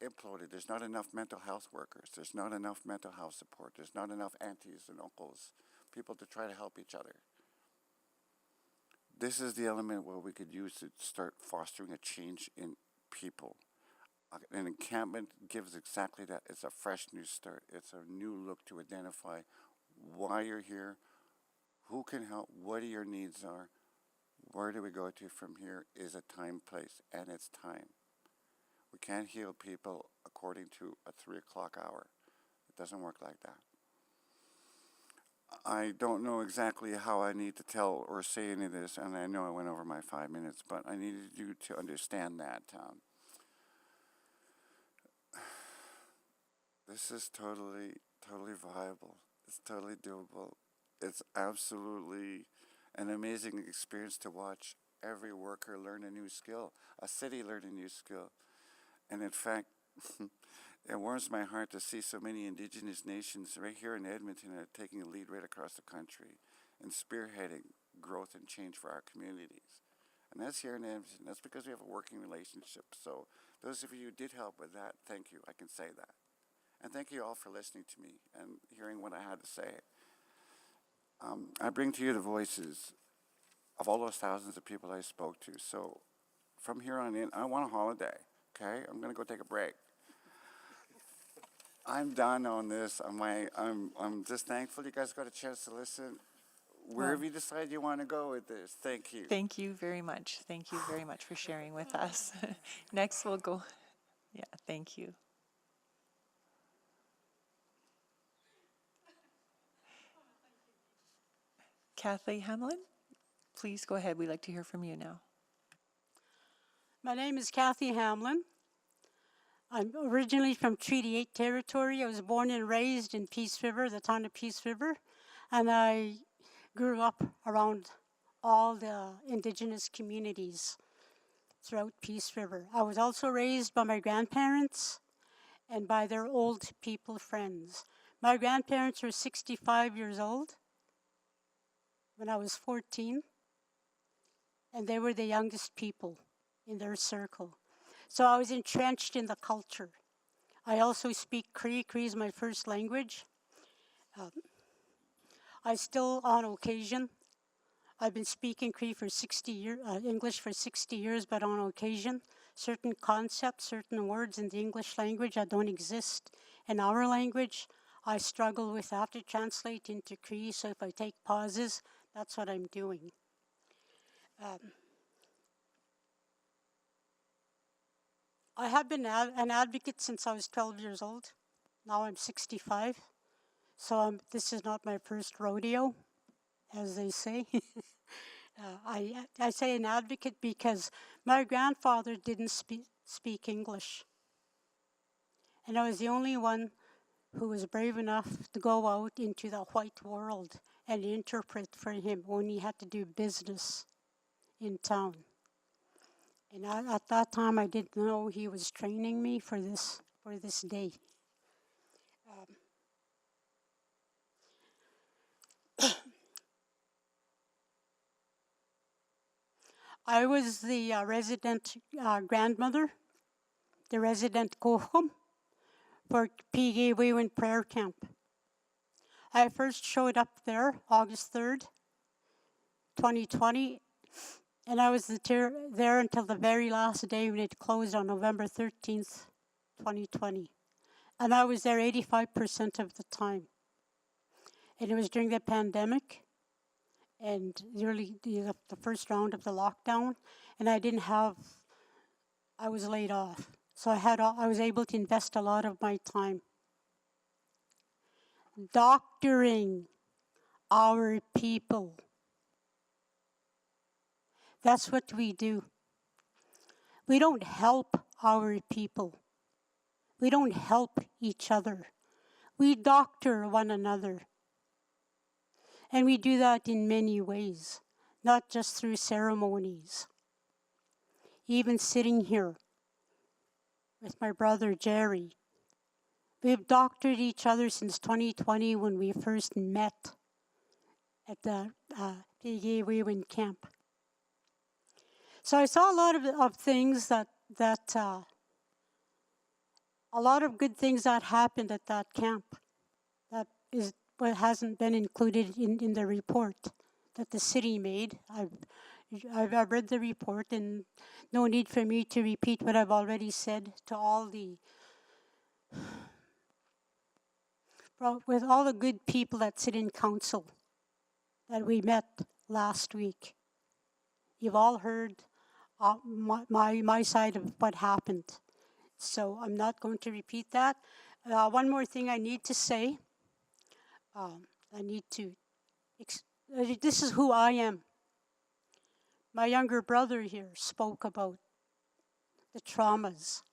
imploded. There's not enough mental health workers. There's not enough mental health support. There's not enough aunties and uncles, people to try to help each other. This is the element where we could use to start fostering a change in people. An encampment gives exactly that. It's a fresh new start. It's a new look to identify why you're here, who can help, what your needs are, where do we go to from here is a time, place, and it's time. We can't heal people according to a 3 o'clock hour. It doesn't work like that. I don't know exactly how I need to tell or say any of this, and I know I went over my 5 minutes, but I needed you to understand that. This is totally viable. It's totally doable. It's absolutely an amazing experience to watch every worker learn a new skill, a city learn a new skill. And in fact, it warms my heart to see so many Indigenous nations right here in Edmonton are taking a lead right across the country and spearheading growth and change for our communities. And that's here in Edmonton. That's because we have a working relationship. So those of you who did help with that, thank you. I can say that. And thank you all for listening to me and hearing what I had to say. I bring to you the voices of all those thousands of people I spoke to. So from here on in, I want a holiday, okay? I'm going to go take a break. I'm done on this. I'm just thankful you guys got a chance to listen. Wherever you decide you want to go with this, thank you. Thank you very much. Thank you very much for sharing with us. Next we'll go, yeah, thank you. Kathleen Hamlin, please go ahead. We'd like to hear from you now. My name is Kathy Hamlin. I'm originally from Treaty 8 territory. I was born and raised in Peace River, the town of Peace River, and I grew up around all the Indigenous communities throughout Peace River. I was also raised by my grandparents and by their old people friends. My grandparents were 65 years old when I was 14, and they were the youngest people in their circle. So I was entrenched in the culture. I also speak Cree. Cree is my first language. I still, on occasion, I've been speaking Cree for 60 years, English for 60 years, but on occasion, certain concepts, certain words in the English language that don't exist in our language, I struggle with that to translate into Cree. So if I take pauses, that's what I'm doing. I have been an advocate since I was 12 years old. Now I'm 65. So this is not my first rodeo, as they say. I say an advocate because my grandfather didn't speak English. And I was the only one who was brave enough to go out into the white world and interpret for him when he had to do business in town. And at that time, I didn't know he was training me for this day. I was the resident grandmother, the resident kohum for PG Wewin Prayer Camp. I first showed up there August 3rd, 2020, and I was there until the very last day when it closed on November 13th, 2020. And I was there 85% of the time. And it was during the pandemic and the first round of the lockdown, and I was laid off. So I was able to invest a lot of my time doctoring our people. That's what we do. We don't help our people. We don't help each other. We doctor one another. And we do that in many ways, not just through ceremonies. Even sitting here with my brother Jerry, we've doctored each other since 2020 when we first met at the PG Wewin camp. So I saw a lot of things a lot of good things that happened at that camp. That is what hasn't been included in the report that the city made. I've read the report, and no need for me to repeat what I've already said with all the good people that sit in council that we met last week. You've all heard my side of what happened. So I'm not going to repeat that. One more thing I need to say. This is who I am. My younger brother here spoke about the traumas.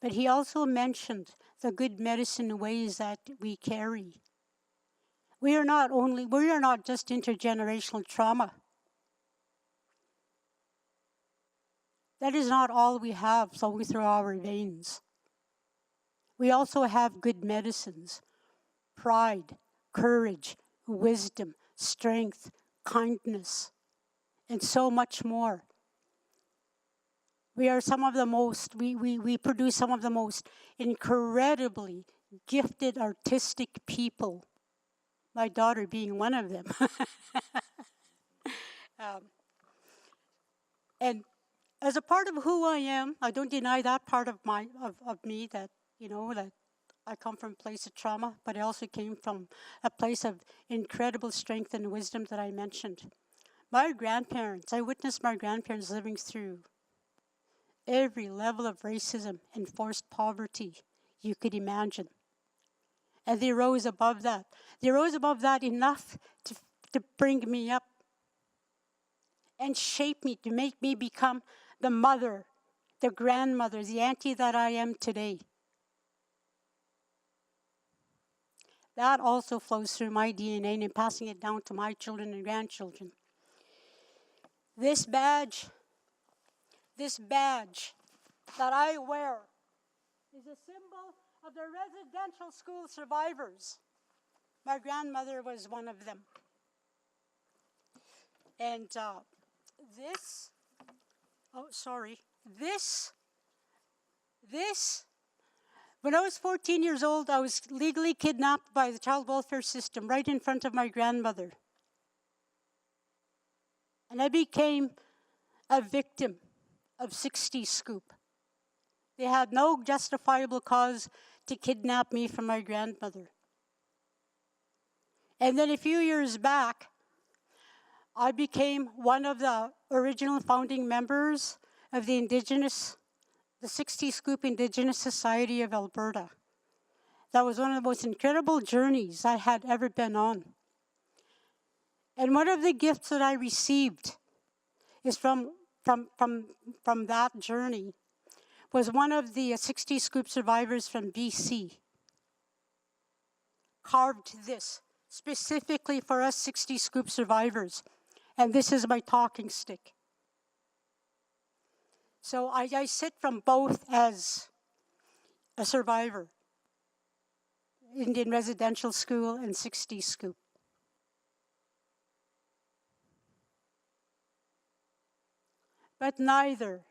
But he also mentioned the good medicine ways that we carry. We are not just intergenerational trauma. That is not all we have flowing through our veins. We also have good medicines: pride, courage, wisdom, strength, kindness, and so much more. We produce some of the most incredibly gifted artistic people, my daughter being one of them. And as a part of who I am, I don't deny that part of me that, that I come from a place of trauma, but I also came from a place of incredible strength and wisdom that I mentioned. I witnessed my grandparents living through every level of racism and forced poverty you could imagine. And they rose above that. They rose above that enough to bring me up and shape me, to make me become the mother, the grandmother, the auntie that I am today. That also flows through my DNA and I'm passing it down to my children and grandchildren. This badge that I wear is a symbol of the residential school survivors. My grandmother was one of them. And when I was 14 years old, I was legally kidnapped by the child welfare system right in front of my grandmother. And I became a victim of 60 Scoop. They had no justifiable cause to kidnap me from my grandmother. And then a few years back, I became one of the original founding members of the 60 Scoop Indigenous Society of Alberta. That was one of the most incredible journeys I had ever been on. And one of the gifts that I received is from that journey was one of the 60 Scoop survivors from BC carved this specifically for us 60 Scoop survivors. And this is my talking stick. So I sit from both as a survivor, Indian Residential School and 60 Scoop. But neither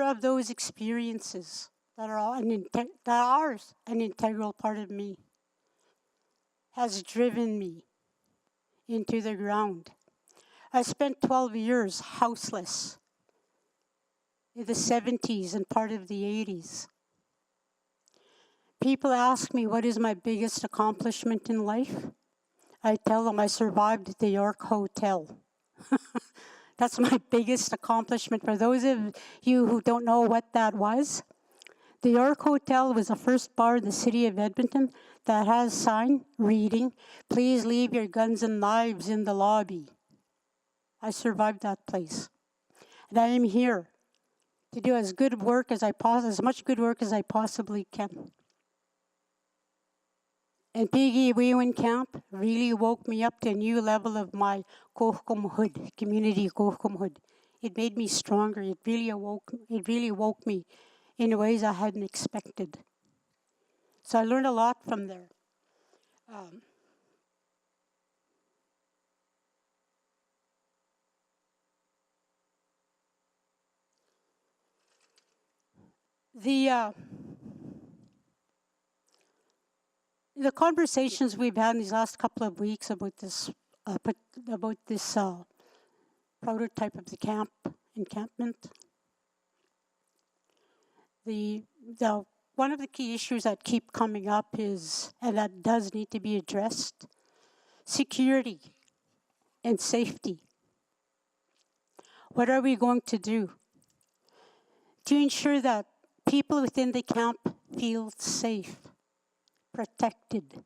of those experiences that are an integral part of me has driven me into the ground. I spent 12 years houseless in the 70s and part of the 80s. People ask me what is my biggest accomplishment in life. I tell them I survived the York Hotel. That's my biggest accomplishment. For those of you who don't know what that was, the York Hotel was the first bar in the city of Edmonton that has a sign reading, "Please leave your guns and knives in the lobby." I survived that place. And I am here to do as much good work as I possibly can. And Piggy Wewin Camp really woke me up to a new level of my kohkumhood, community kohkumhood. It made me stronger. It really woke me in ways I hadn't expected. So I learned a lot from there. The conversations we've had in these last couple of weeks about this prototype of the encampment. One of the key issues that keep coming up is, and that does need to be addressed, security and safety. What are we going to do to ensure that people within the camp feel safe, protected?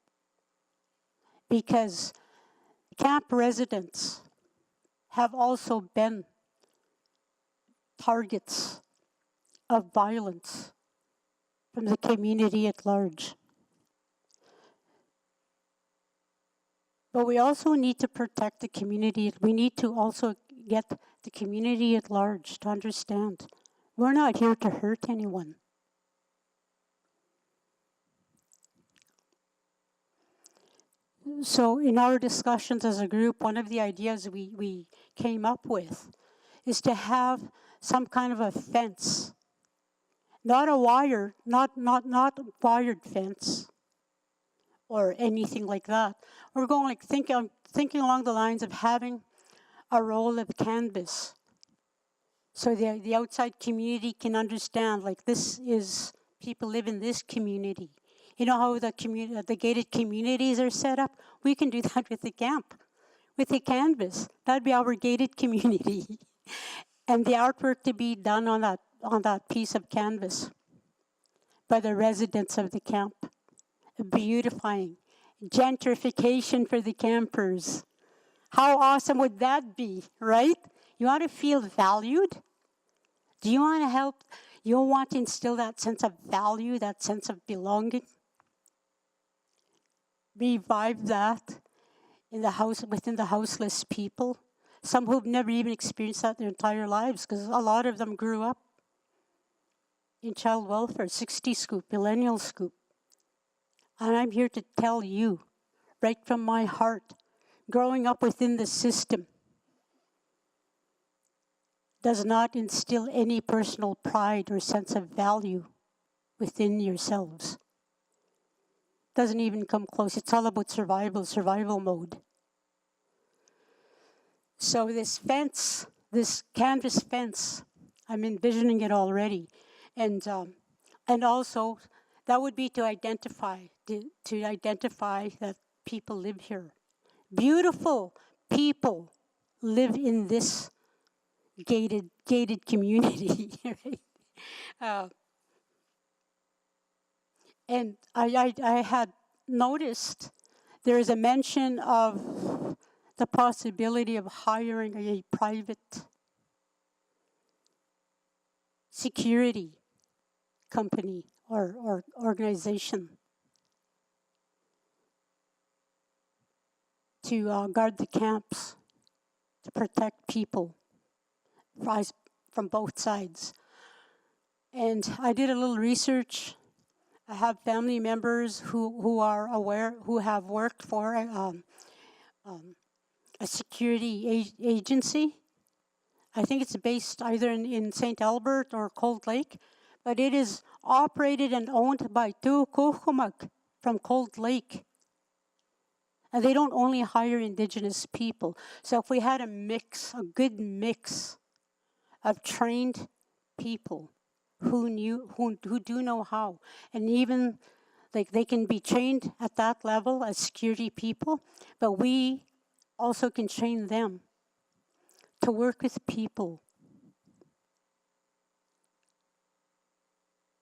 Because camp residents have also been targets of violence from the community at large. But we also need to protect the community. We need to also get the community at large to understand we're not here to hurt anyone. So in our discussions as a group, one of the ideas we came up with is to have some kind of a fence. Not a wire, not wired fence or anything like that. We're going thinking along the lines of having a roll of canvas, so the outside community can understand, like, this is, people live in this community. You know how the gated communities are set up? We can do that with the camp, with the canvas. That'd be our gated community. And the artwork to be done on that piece of canvas by the residents of the camp. Beautifying, gentrification for the campers. How awesome would that be, right? You want to feel valued? Do you want to help? You want to instill that sense of value, that sense of belonging? Revive that in the house, within the houseless people. Some who've never even experienced that their entire lives, because a lot of them grew up in child welfare, 60 Scoop, Millennial Scoop. And I'm here to tell you, right from my heart, growing up within the system does not instill any personal pride or sense of value within yourselves. Doesn't even come close. It's all about survival mode. So this fence, this canvas fence, I'm envisioning it already. And also, that would be to identify that people live here. Beautiful people live in this gated community, right? And I had noticed there is a mention of the possibility of hiring a private security company or organization to guard the camps, to protect people from both sides. And I did a little research. I have family members who are aware, who have worked for a security agency. I think it's based either in St. Albert or Cold Lake, but it is operated and owned by Tukukumak from Cold Lake. And they don't only hire Indigenous people. So if we had a good mix of trained people who do know how, and even like they can be trained at that level as security people, but we also can train them to work with people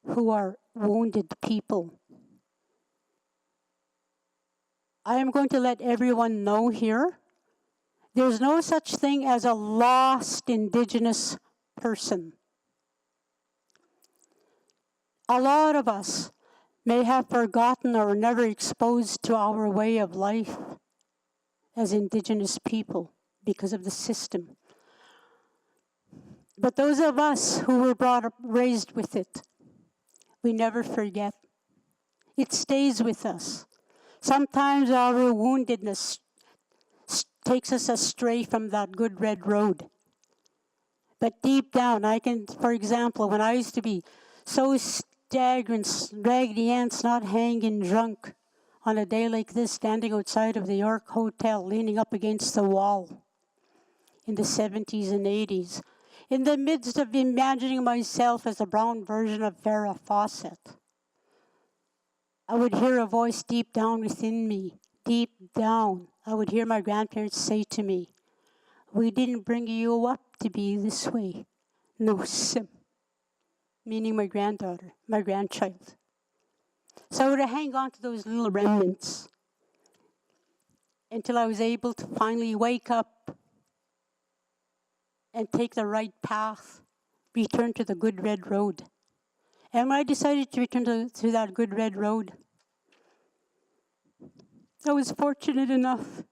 who are wounded people. I am going to let everyone know here, there's no such thing as a lost Indigenous person. A lot of us may have forgotten or never exposed to our way of life as Indigenous people because of the system. But those of us who were raised with it, we never forget. It stays with us. Sometimes our woundedness takes us astray from that good red road. But deep down, for example, when I used to be so staggering, raggedy ants, not hanging drunk on a day like this, standing outside of the York Hotel, leaning up against the wall in the 70s and 80s, in the midst of imagining myself as a brown version of Farrah Fawcett, I would hear a voice deep down within me, deep down. I would hear my grandparents say to me, "We didn't bring you up to be this way." No, Sim. Meaning my granddaughter, my grandchild. So I would hang on to those little remnants until I was able to finally wake up and take the right path, return to the good red road. And when I decided to return to that good red road, I was fortunate enough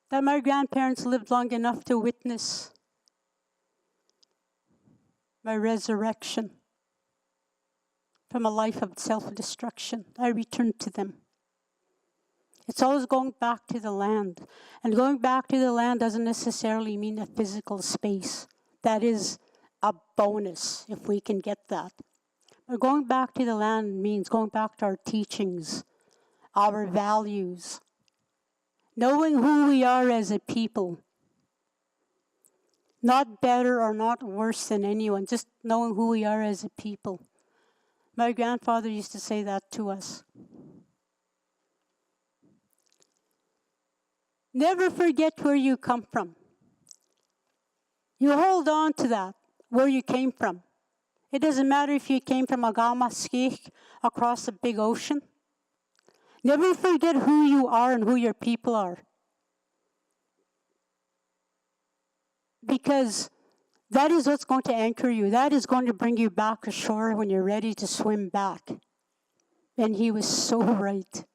that my grandparents lived long enough to witness my resurrection from a life of self-destruction. I returned to them. It's always going back to the land. And going back to the land doesn't necessarily mean a physical space. That is a bonus if we can get that. But going back to the land means going back to our teachings, our values, knowing who we are as a people. Not better or not worse than anyone, just knowing who we are as a people. My grandfather used to say that to us. Never forget where you come from. You hold on to that, where you came from. It doesn't matter if you came from Agamaskik across the big ocean. Never forget who you are and who your people are. Because that is what's going to anchor you. That is going to bring you back ashore when you're ready to swim back. And he was so right.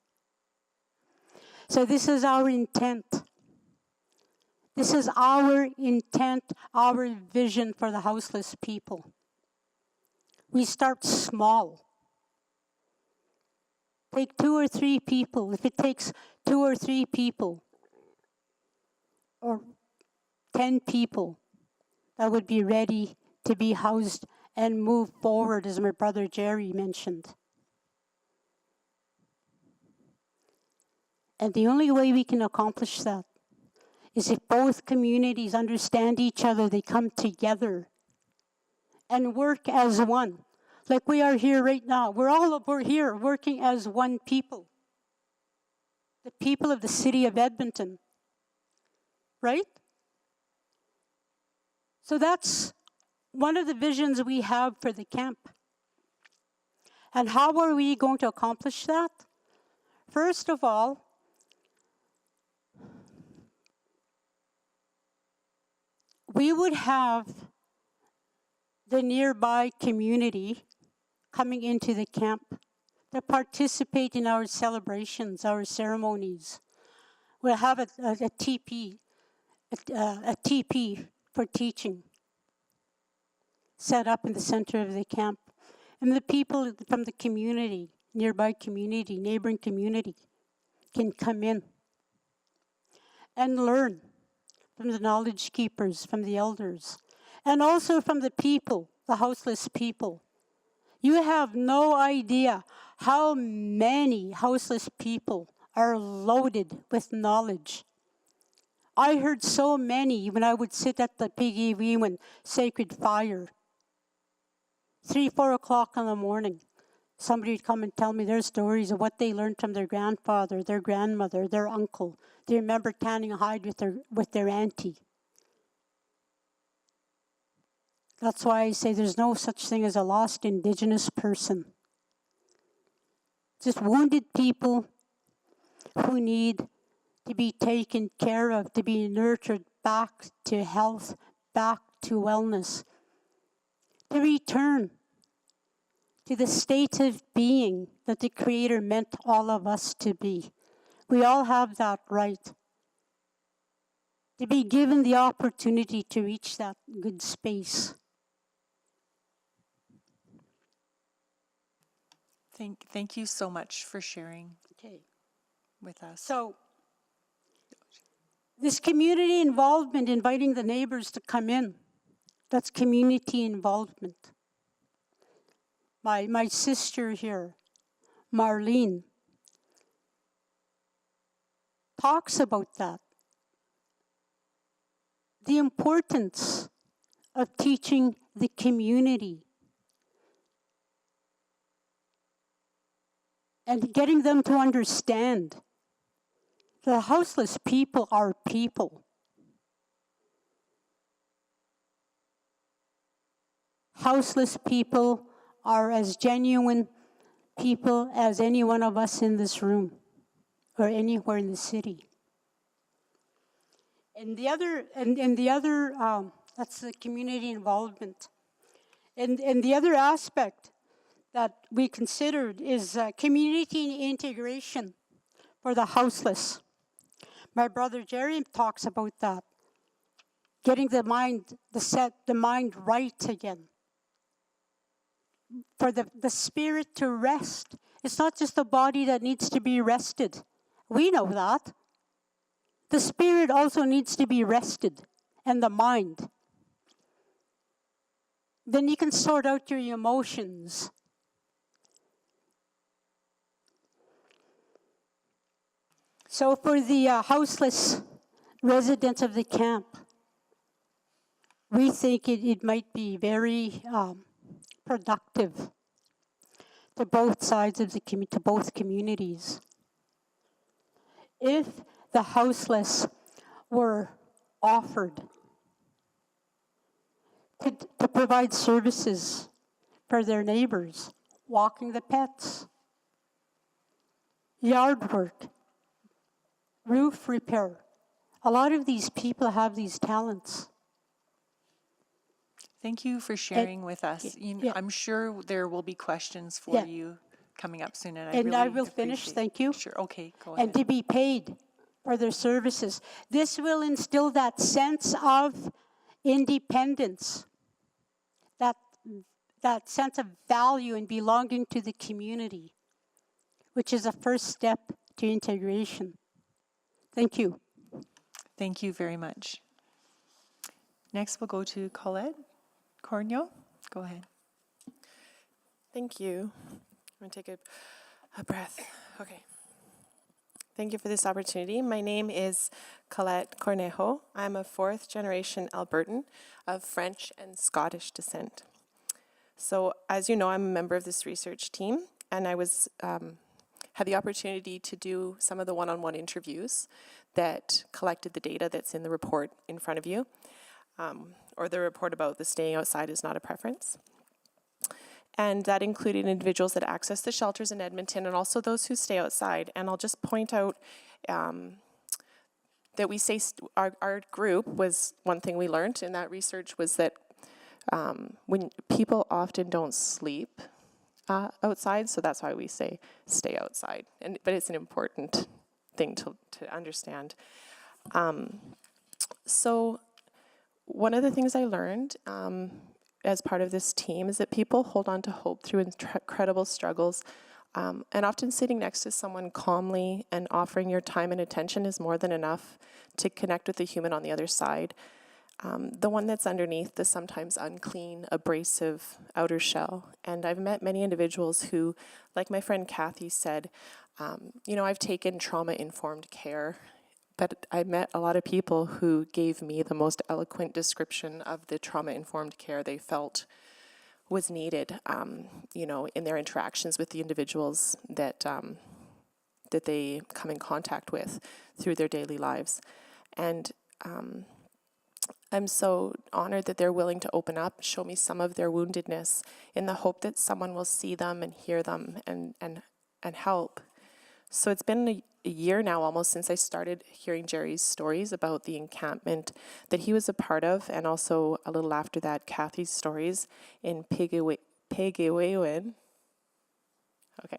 So this is our intent. This is our intent, our vision for the houseless people. We start small. Take 2 or 3 people. If it takes 2 or 3 people, or 10 people that would be ready to be housed and move forward, as my brother Jerry mentioned. And the only way we can accomplish that is if both communities understand each other, they come together and work as one. Like we are here right now. We're here working as one people. The people of the city of Edmonton. Right? So that's one of the visions we have for the camp. And how are we going to accomplish that? First of all, we would have the nearby community coming into the camp to participate in our celebrations, our ceremonies. We'll have a TP for teaching set up in the center of the camp. And the people from the community, nearby community, neighboring community, can come in and learn from the knowledge keepers, from the elders, and also from the people, the houseless people. You have no idea how many houseless people are loaded with knowledge. I heard so many when I would sit at the PGV when Sacred Fire. 3, 4 o'clock in the morning, somebody would come and tell me their stories of what they learned from their grandfather, their grandmother, their uncle. They remember tanning a hide with their auntie. That's why I say there's no such thing as a lost Indigenous person. Just wounded people who need to be taken care of, to be nurtured back to health, back to wellness, to return to the state of being that the Creator meant all of us to be. We all have that right. To be given the opportunity to reach that good space. Thank you so much for sharing Okay. with us. So, this community involvement, inviting the neighbors to come in, that's community involvement. My sister here, Marlene, talks about that. The importance of teaching the community and getting them to understand the houseless people are people. Houseless people are as genuine people as any one of us in this room or anywhere in the city. And the other, that's the community involvement. And the other aspect that we considered is community integration for the houseless. My brother Jerry talks about that. Getting the mind right again. For the spirit to rest. It's not just the body that needs to be rested. We know that. The spirit also needs to be rested, and the mind. Then you can sort out your emotions. So for the houseless residents of the camp, we think it might be very productive to both sides of to both communities. If the houseless were offered to provide services for their neighbors, walking the pets, yard work, roof repair. A lot of these people have these talents. Thank you for sharing with us. I'm sure there will be questions for you coming up soon, and I will finish, thank you. Sure, okay, go ahead. And to be paid for their services. This will instill that sense of independence, that sense of value and belonging to the community, which is a first step to integration. Thank you. Thank you very much. Next, we'll go to Colette Cornio. Go ahead. Thank you. I'm going to take a breath. Okay. Thank you for this opportunity. My name is Colette Cornejo. I'm a 4th generation Albertan of French and Scottish descent. So as you know, I'm a member of this research team, and I was had the opportunity to do some of the one-on-one interviews that collected the data that's in the report in front of you, or the report about the staying outside is not a preference. And that included individuals that access the shelters in Edmonton and also those who stay outside. And I'll just point out that we say our group was one thing we learned in that research was that when people often don't sleep outside, so that's why we say stay outside. But it's an important thing to understand. So one of the things I learned as part of this team is that people hold on to hope through incredible struggles. And often sitting next to someone calmly and offering your time and attention is more than enough to connect with the human on the other side. The one that's underneath the sometimes unclean, abrasive outer shell. And I've met many individuals who, like my friend Kathy said, I've taken trauma-informed care, but I met a lot of people who gave me the most eloquent description of the trauma-informed care they felt was needed, in their interactions with the individuals that they come in contact with through their daily lives. And I'm so honored that they're willing to open up, show me some of their woundedness in the hope that someone will see them and hear them and help. So it's been a year now almost since I started hearing Jerry's stories about the encampment that he was a part of, and also a little after that, Kathy's stories in Pigawewin. Okay.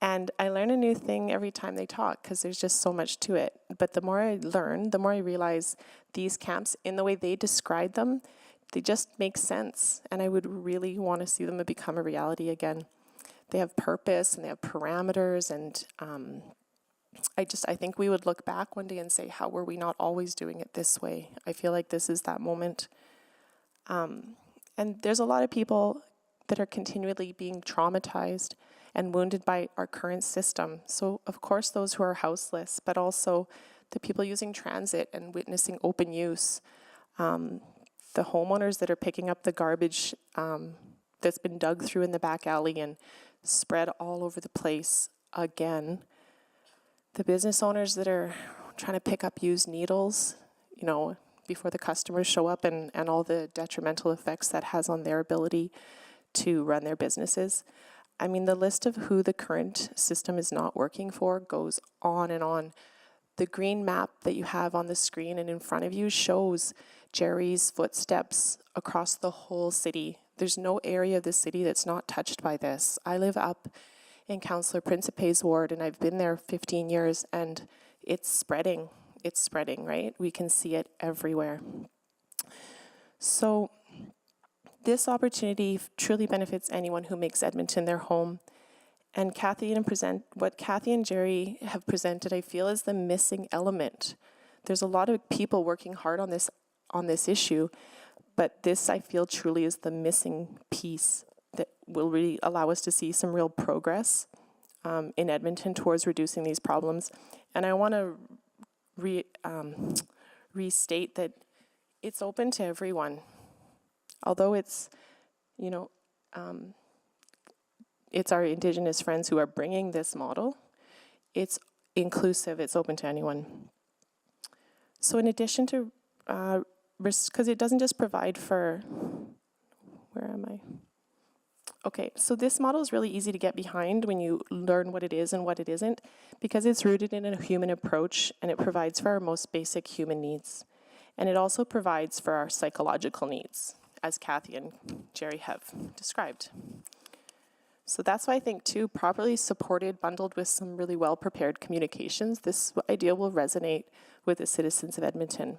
And I learn a new thing every time they talk because there's just so much to it. But the more I learn, the more I realize these camps, in the way they describe them, they just make sense. And I would really want to see them become a reality again. They have purpose and they have parameters, and I think we would look back one day and say, how were we not always doing it this way? I feel like this is that moment. And there's a lot of people that are continually being traumatized and wounded by our current system. So of course those who are houseless, but also the people using transit and witnessing open use, the homeowners that are picking up the garbage that's been dug through in the back alley and spread all over the place again. The business owners that are trying to pick up used needles, before the customers show up, and all the detrimental effects that has on their ability to run their businesses. I mean, the list of who the current system is not working for goes on and on. The green map that you have on the screen and in front of you shows Jerry's footsteps across the whole city. There's no area of the city that's not touched by this. I live up in Councillor Principe's ward, and I've been there 15 years, and it's spreading. It's spreading, right? We can see it everywhere. So this opportunity truly benefits anyone who makes Edmonton their home. And what Kathy and Jerry have presented, I feel, is the missing element. There's a lot of people working hard on this issue, but this, I feel, truly is the missing piece that will really allow us to see some real progress in Edmonton towards reducing these problems. And I want to restate that it's open to everyone. Although it's, it's our Indigenous friends who are bringing this model, it's inclusive, it's open to anyone. So in addition to, because it doesn't just provide for, where am I? Okay, so this model is really easy to get behind when you learn what it is and what it isn't, because it's rooted in a human approach, and it provides for our most basic human needs. And it also provides for our psychological needs, as Kathy and Jerry have described. So that's why I think, too, properly supported, bundled with some really well-prepared communications, this idea will resonate with the citizens of Edmonton.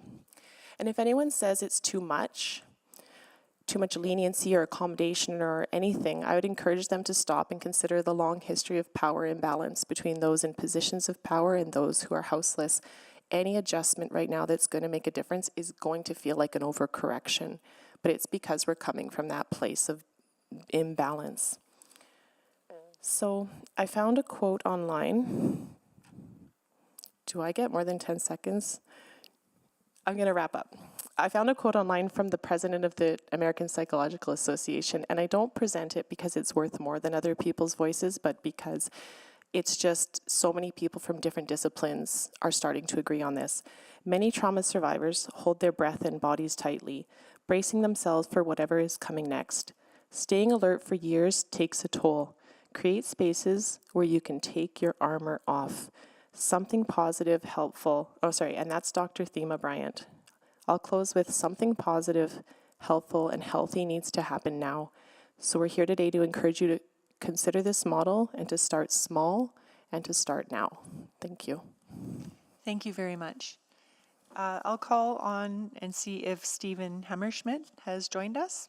And if anyone says it's too much leniency or accommodation or anything, I would encourage them to stop and consider the long history of power imbalance between those in positions of power and those who are houseless. Any adjustment right now that's going to make a difference is going to feel like an overcorrection, but it's because we're coming from that place of imbalance. So I found a quote online. Do I get more than 10 seconds? I'm going to wrap up. I found a quote online from the president of the American Psychological Association, and I don't present it because it's worth more than other people's voices, but because it's just so many people from different disciplines are starting to agree on this. Many trauma survivors hold their breath and bodies tightly, bracing themselves for whatever is coming next. Staying alert for years takes a toll. Create spaces where you can take your armor off. Something positive, helpful. Oh, sorry, and that's Dr. Thema Bryant. I'll close with something positive, helpful, and healthy needs to happen now. So we're here today to encourage you to consider this model and to start small and to start now. Thank you. Thank you very much. I'll call on and see if Stephen Hammerschmidt has joined us.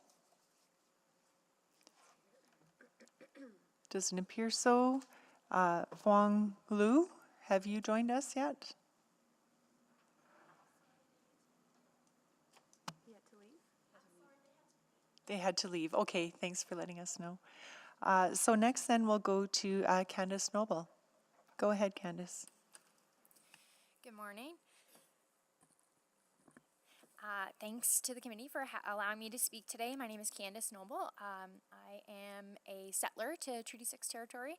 Doesn't appear so. Huang Lu, have you joined us yet? They had to leave. Okay, thanks for letting us know. So next then we'll go to Candace Noble. Go ahead, Candace. Good morning. Thanks to the committee for allowing me to speak today. My name is Candace Noble. I am a settler to Treaty 6 territory,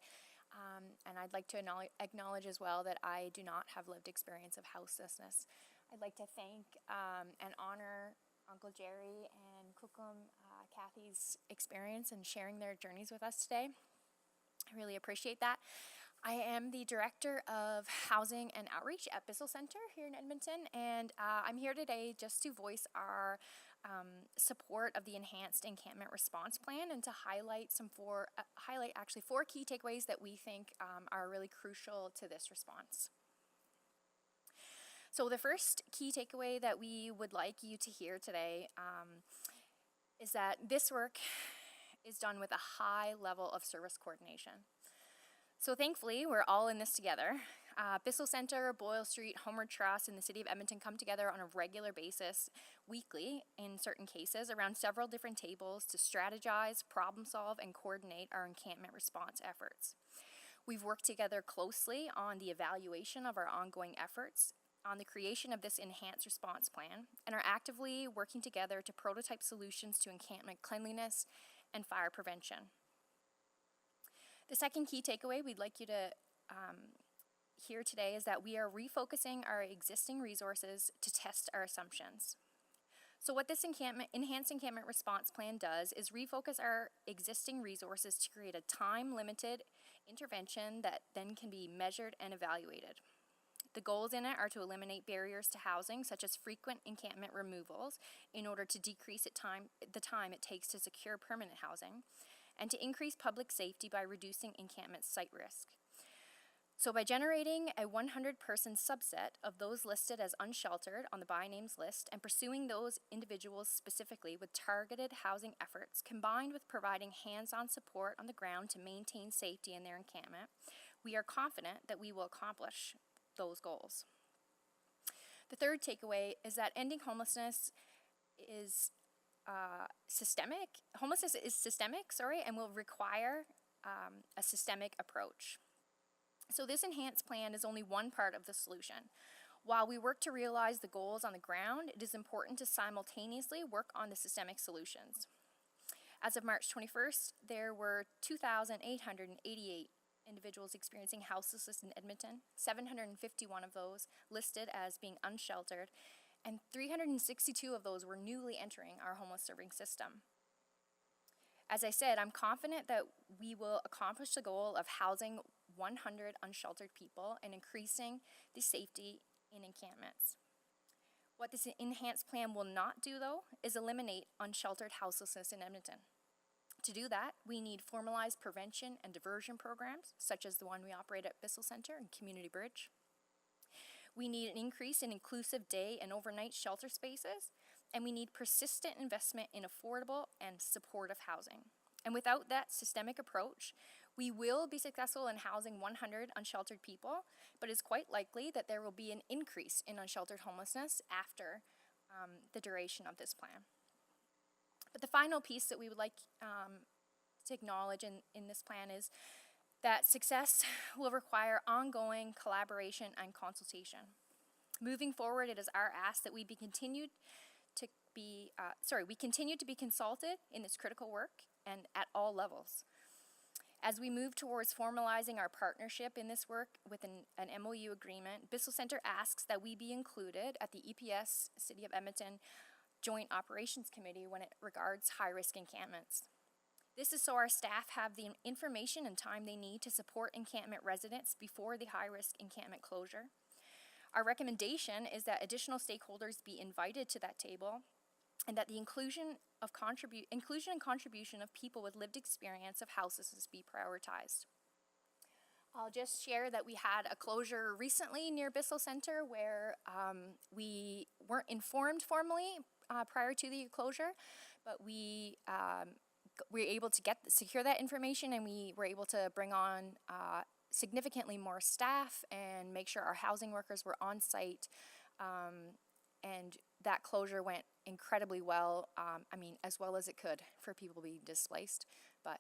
and I'd like to acknowledge as well that I do not have lived experience of houselessness. I'd like to thank and honor Uncle Jerry and Kukum, Kathy's experience and sharing their journeys with us today. I really appreciate that. I am the Director of Housing and Outreach at Bissell Center here in Edmonton, and I'm here today just to voice our support of the Enhanced Encampment Response Plan and to highlight actually four key takeaways that we think are really crucial to this response. So the first key takeaway that we would like you to hear today is that this work is done with a high level of service coordination. So thankfully, we're all in this together. Bissell Center, Boyle Street, Homeward Trust, and the City of Edmonton come together on a regular basis, weekly in certain cases, around several different tables to strategize, problem solve, and coordinate our encampment response efforts. We've worked together closely on the evaluation of our ongoing efforts, on the creation of this enhanced response plan, and are actively working together to prototype solutions to encampment cleanliness and fire prevention. The second key takeaway we'd like you to hear today is that we are refocusing our existing resources to test our assumptions. So what this enhanced encampment response plan does is refocus our existing resources to create a time-limited intervention that then can be measured and evaluated. The goals in it are to eliminate barriers to housing, such as frequent encampment removals, in order to decrease the time it takes to secure permanent housing, and to increase public safety by reducing encampment site risk. So by generating a 100-person subset of those listed as unsheltered on the by names list and pursuing those individuals specifically with targeted housing efforts, combined with providing hands-on support on the ground to maintain safety in their encampment, we are confident that we will accomplish those goals. The third takeaway is that ending homelessness is systemic. Homelessness is systemic, and will require a systemic approach. So this enhanced plan is only one part of the solution. While we work to realize the goals on the ground, it is important to simultaneously work on the systemic solutions. As of March 21st, there were 2,888 individuals experiencing houselessness in Edmonton, 751 of those listed as being unsheltered, and 362 of those were newly entering our homeless serving system. As I said, I'm confident that we will accomplish the goal of housing 100 unsheltered people and increasing the safety in encampments. What this enhanced plan will not do, though, is eliminate unsheltered houselessness in Edmonton. To do that, we need formalized prevention and diversion programs, such as the one we operate at Bissell Center and Community Bridge. We need an increase in inclusive day and overnight shelter spaces, and we need persistent investment in affordable and supportive housing. And without that systemic approach, we will be successful in housing 100 unsheltered people, but it's quite likely that there will be an increase in unsheltered homelessness after the duration of this plan. But the final piece that we would like to acknowledge in this plan is that success will require ongoing collaboration and consultation. Moving forward, it is our ask that we continue to be consulted in this critical work and at all levels. As we move towards formalizing our partnership in this work with an MOU agreement, Bissell Center asks that we be included at the EPS City of Edmonton Joint Operations Committee when it regards high-risk encampments. This is so our staff have the information and time they need to support encampment residents before the high-risk encampment closure. Our recommendation is that additional stakeholders be invited to that table and that the inclusion and contribution of people with lived experience of houselessness be prioritized. I'll just share that we had a closure recently near Bissell Center where we weren't informed formally prior to the closure, but we were able to secure that information, and we were able to bring on significantly more staff and make sure our housing workers were on site, and that closure went incredibly well. I mean, as well as it could for people being displaced, but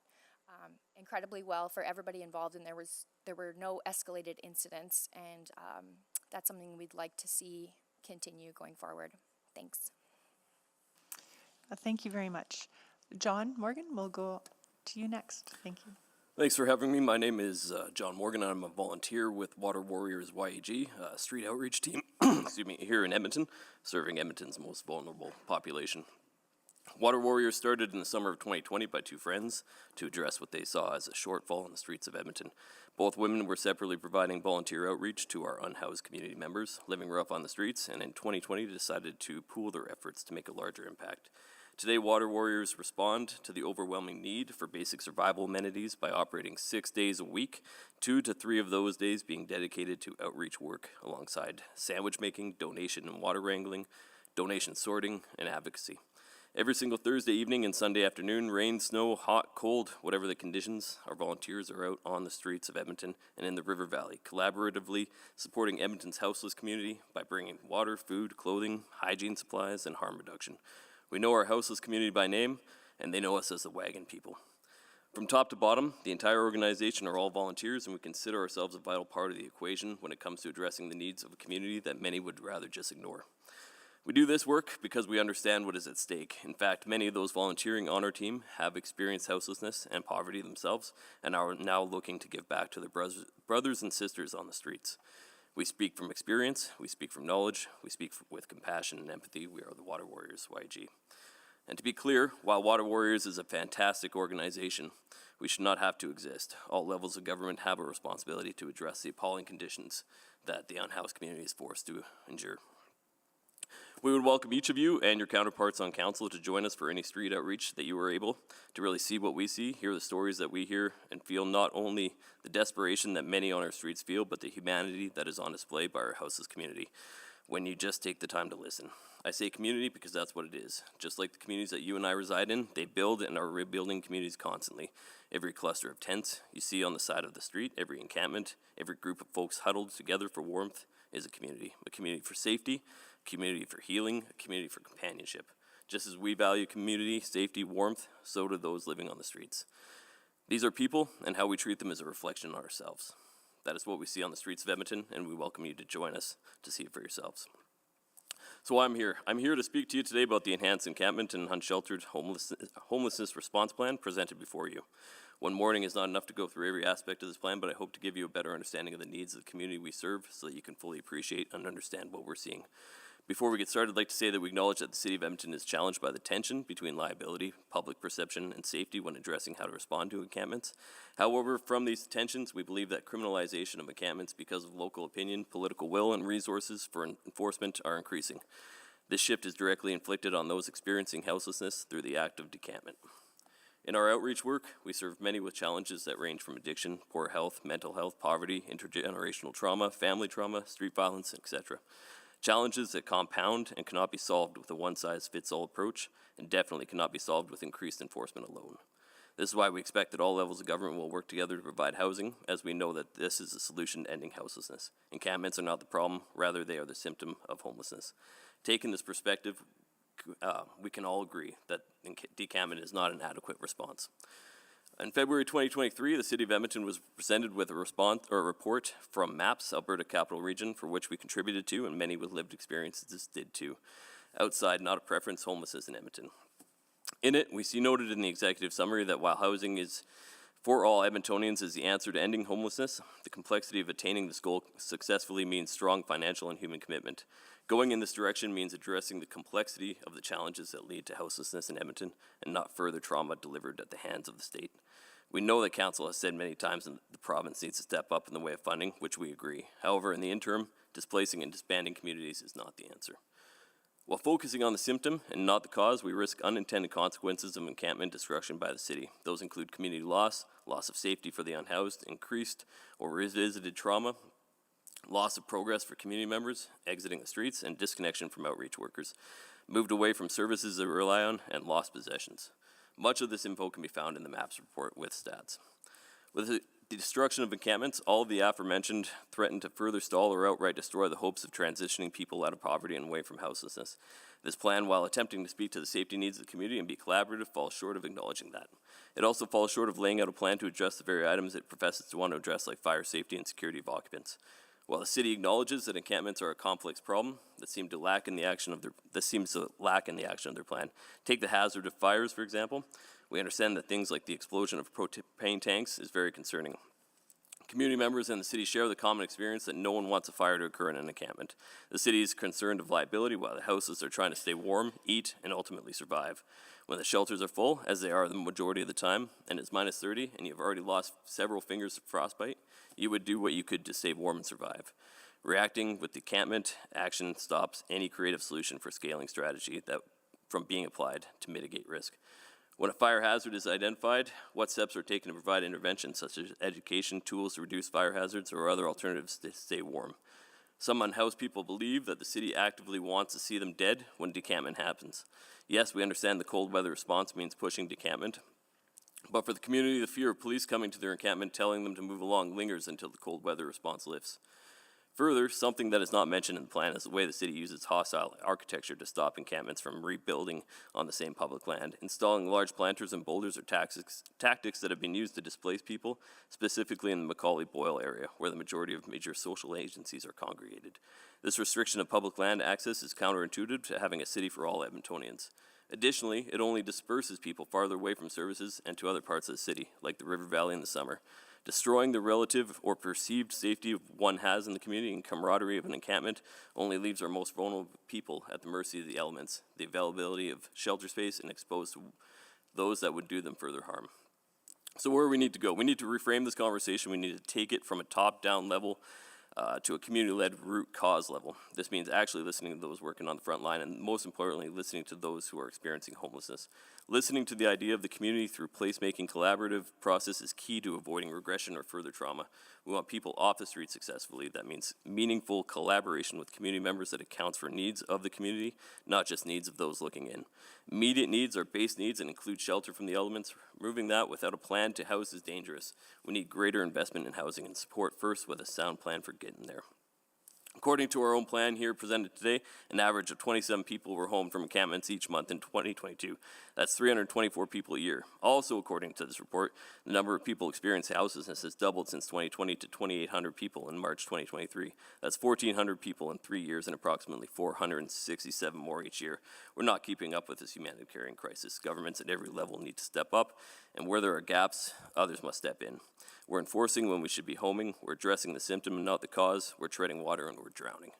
incredibly well for everybody involved, and there were no escalated incidents, and that's something we'd like to see continue going forward. Thanks. Thank you very much. John Morgan, we'll go to you next. Thank you. Thanks for having me. My name is John Morgan. I'm a volunteer with Water Warriors YAG, street outreach team excuse me, here in Edmonton, serving Edmonton's most vulnerable population. Water Warriors started in the summer of 2020 by two friends to address what they saw as a shortfall in the streets of Edmonton. Both women were separately providing volunteer outreach to our unhoused community members living rough on the streets, and in 2020 decided to pool their efforts to make a larger impact. Today, Water Warriors respond to the overwhelming need for basic survival amenities by operating 6 days a week, 2 to 3 of those days being dedicated to outreach work alongside sandwich making, donation and water wrangling, donation sorting, and advocacy. Every single Thursday evening and Sunday afternoon, rain, snow, hot, cold, whatever the conditions, our volunteers are out on the streets of Edmonton and in the River Valley, collaboratively supporting Edmonton's houseless community by bringing water, food, clothing, hygiene supplies, and harm reduction. We know our houseless community by name, and they know us as the Wagon People. From top to bottom, the entire organization are all volunteers, and we consider ourselves a vital part of the equation when it comes to addressing the needs of a community that many would rather just ignore. We do this work because we understand what is at stake. In fact, many of those volunteering on our team have experienced houselessness and poverty themselves and are now looking to give back to their brothers and sisters on the streets. We speak from experience, we speak from knowledge, we speak with compassion and empathy. We are the Water Warriors YG. And to be clear, while Water Warriors is a fantastic organization, we should not have to exist. All levels of government have a responsibility to address the appalling conditions that the unhoused community is forced to endure. We would welcome each of you and your counterparts on council to join us for any street outreach that you are able to really see what we see, hear the stories that we hear, and feel not only the desperation that many on our streets feel, but the humanity that is on display by our houseless community when you just take the time to listen. I say community because that's what it is. Just like the communities that you and I reside in, they build and are rebuilding communities constantly. Every cluster of tents you see on the side of the street, every encampment, every group of folks huddled together for warmth is a community for safety, a community for healing, a community for companionship. Just as we value community, safety, warmth, so do those living on the streets. These are people, and how we treat them is a reflection on ourselves. That is what we see on the streets of Edmonton, and we welcome you to join us to see it for yourselves. So I'm here. I'm here to speak to you today about the Enhanced Encampment and Unsheltered Homelessness Response Plan presented before you. One morning is not enough to go through every aspect of this plan, but I hope to give you a better understanding of the needs of the community we serve so that you can fully appreciate and understand what we're seeing. Before we get started, I'd like to say that we acknowledge that the City of Edmonton is challenged by the tension between liability, public perception, and safety when addressing how to respond to encampments. However, from these tensions, we believe that criminalization of encampments because of local opinion, political will, and resources for enforcement are increasing. This shift is directly inflicted on those experiencing houselessness through the act of decampment. In our outreach work, we serve many with challenges that range from addiction, poor health, mental health, poverty, intergenerational trauma, family trauma, street violence, etc. Challenges that compound and cannot be solved with a one-size-fits-all approach, and definitely cannot be solved with increased enforcement alone. This is why we expect that all levels of government will work together to provide housing, as we know that this is the solution to ending houselessness. Encampments are not the problem, rather they are the symptom of homelessness. Taking this perspective, we can all agree that decampment is not an adequate response. In February 2023, the City of Edmonton was presented with a report from MAPS, Alberta Capital Region, for which we contributed to, and many with lived experiences did too. Outside, not a preference, homelessness in Edmonton. In it, we see noted in the executive summary that while housing is for all Edmontonians is the answer to ending homelessness, the complexity of attaining this goal successfully means strong financial and human commitment. Going in this direction means addressing the complexity of the challenges that lead to houselessness in Edmonton and not further trauma delivered at the hands of the state. We know that Council has said many times that the province needs to step up in the way of funding, which we agree. However, in the interim, displacing and disbanding communities is not the answer. While focusing on the symptom and not the cause, we risk unintended consequences of encampment destruction by the city. Those include community loss, loss of safety for the unhoused, increased or revisited trauma, loss of progress for community members, exiting the streets, and disconnection from outreach workers, moved away from services they rely on, and lost possessions. Much of this info can be found in the MAPS report with stats. With the destruction of encampments, all of the aforementioned threaten to further stall or outright destroy the hopes of transitioning people out of poverty and away from houselessness. This plan, while attempting to speak to the safety needs of the community and be collaborative, falls short of acknowledging that. It also falls short of laying out a plan to address the very items it professes to want to address, like fire safety and security of occupants. While the city acknowledges that encampments are a complex problem that seems to lack in the action of their plan. Take the hazard of fires, for example. We understand that things like the explosion of propane tanks is very concerning. Community members and the city share the common experience that no one wants a fire to occur in an encampment. The city is concerned of liability while the houses are trying to stay warm, eat, and ultimately survive. When the shelters are full, as they are the majority of the time, and it's minus 30 and you've already lost several fingers to frostbite, you would do what you could to stay warm and survive. Reacting with encampment action stops any creative solution for scaling strategy that from being applied to mitigate risk. When a fire hazard is identified, what steps are taken to provide intervention, such as education, tools to reduce fire hazards, or other alternatives to stay warm? Some unhoused people believe that the city actively wants to see them dead when decampment happens. Yes, we understand the cold weather response means pushing decampment, but for the community, the fear of police coming to their encampment telling them to move along lingers until the cold weather response lifts. Further, something that is not mentioned in the plan is the way the city uses hostile architecture to stop encampments from rebuilding on the same public land. Installing large planters and boulders are tactics that have been used to displace people, specifically in the Macaulay-Boyle area, where the majority of major social agencies are congregated. This restriction of public land access is counterintuitive to having a city for all Edmontonians. Additionally, it only disperses people farther away from services and to other parts of the city, like the river valley in the summer. Destroying the relative or perceived safety one has in the community and camaraderie of an encampment only leaves our most vulnerable people at the mercy of the elements, the availability of shelter space, and exposed to those that would do them further harm. So where do we need to go? We need to reframe this conversation. We need to take it from a top-down level to a community-led root cause level. This means actually listening to those working on the front line and, most importantly, listening to those who are experiencing homelessness. Listening to the idea of the community through placemaking collaborative process is key to avoiding regression or further trauma. We want people off the street successfully. That means meaningful collaboration with community members that accounts for needs of the community, not just needs of those looking in. Immediate needs are base needs and include shelter from the elements. Removing that without a plan to house is dangerous. We need greater investment in housing and support first with a sound plan for getting there. According to our own plan here presented today, an average of 27 people were home from encampments each month in 2022. That's 324 people a year. Also, according to this report, the number of people experiencing houselessness has doubled since 2020 to 2,800 people in March 2023. That's 1,400 people in 3 years and approximately 467 more each year. We're not keeping up with this humanitarian crisis. Governments at every level need to step up, and where there are gaps, others must step in. We're enforcing when we should be homing. We're addressing the symptom and not the cause. We're treading water and we're drowning.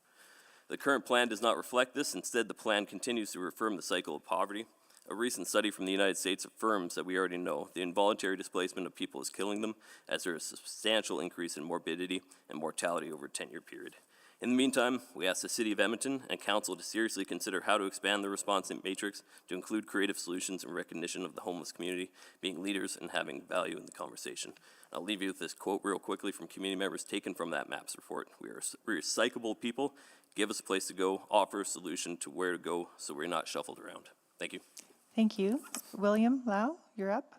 The current plan does not reflect this. Instead, the plan continues to reaffirm the cycle of poverty. A recent study from the United States affirms that we already know the involuntary displacement of people is killing them, as there is a substantial increase in morbidity and mortality over a 10-year period. In the meantime, we ask the City of Edmonton and Council to seriously consider how to expand the response matrix to include creative solutions and recognition of the homeless community, being leaders and having value in the conversation. I'll leave you with this quote real quickly from community members taken from that MAPS report. We're recyclable people. Give us a place to go. Offer a solution to where to go so we're not shuffled around. Thank you. Thank you. William Lau, you're up.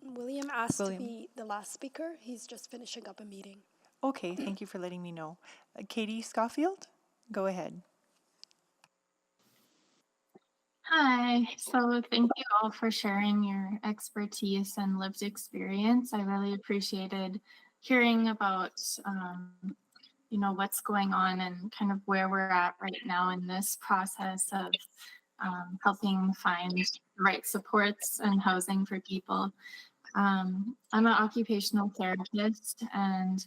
William asked to be the last speaker. He's just finishing up a meeting. Okay, thank you for letting me know. Katie Schofield, go ahead. Hi, so thank you all for sharing your expertise and lived experience. I really appreciated hearing about, what's going on and kind of where we're at right now in this process of helping find the right supports and housing for people. I'm an occupational therapist, and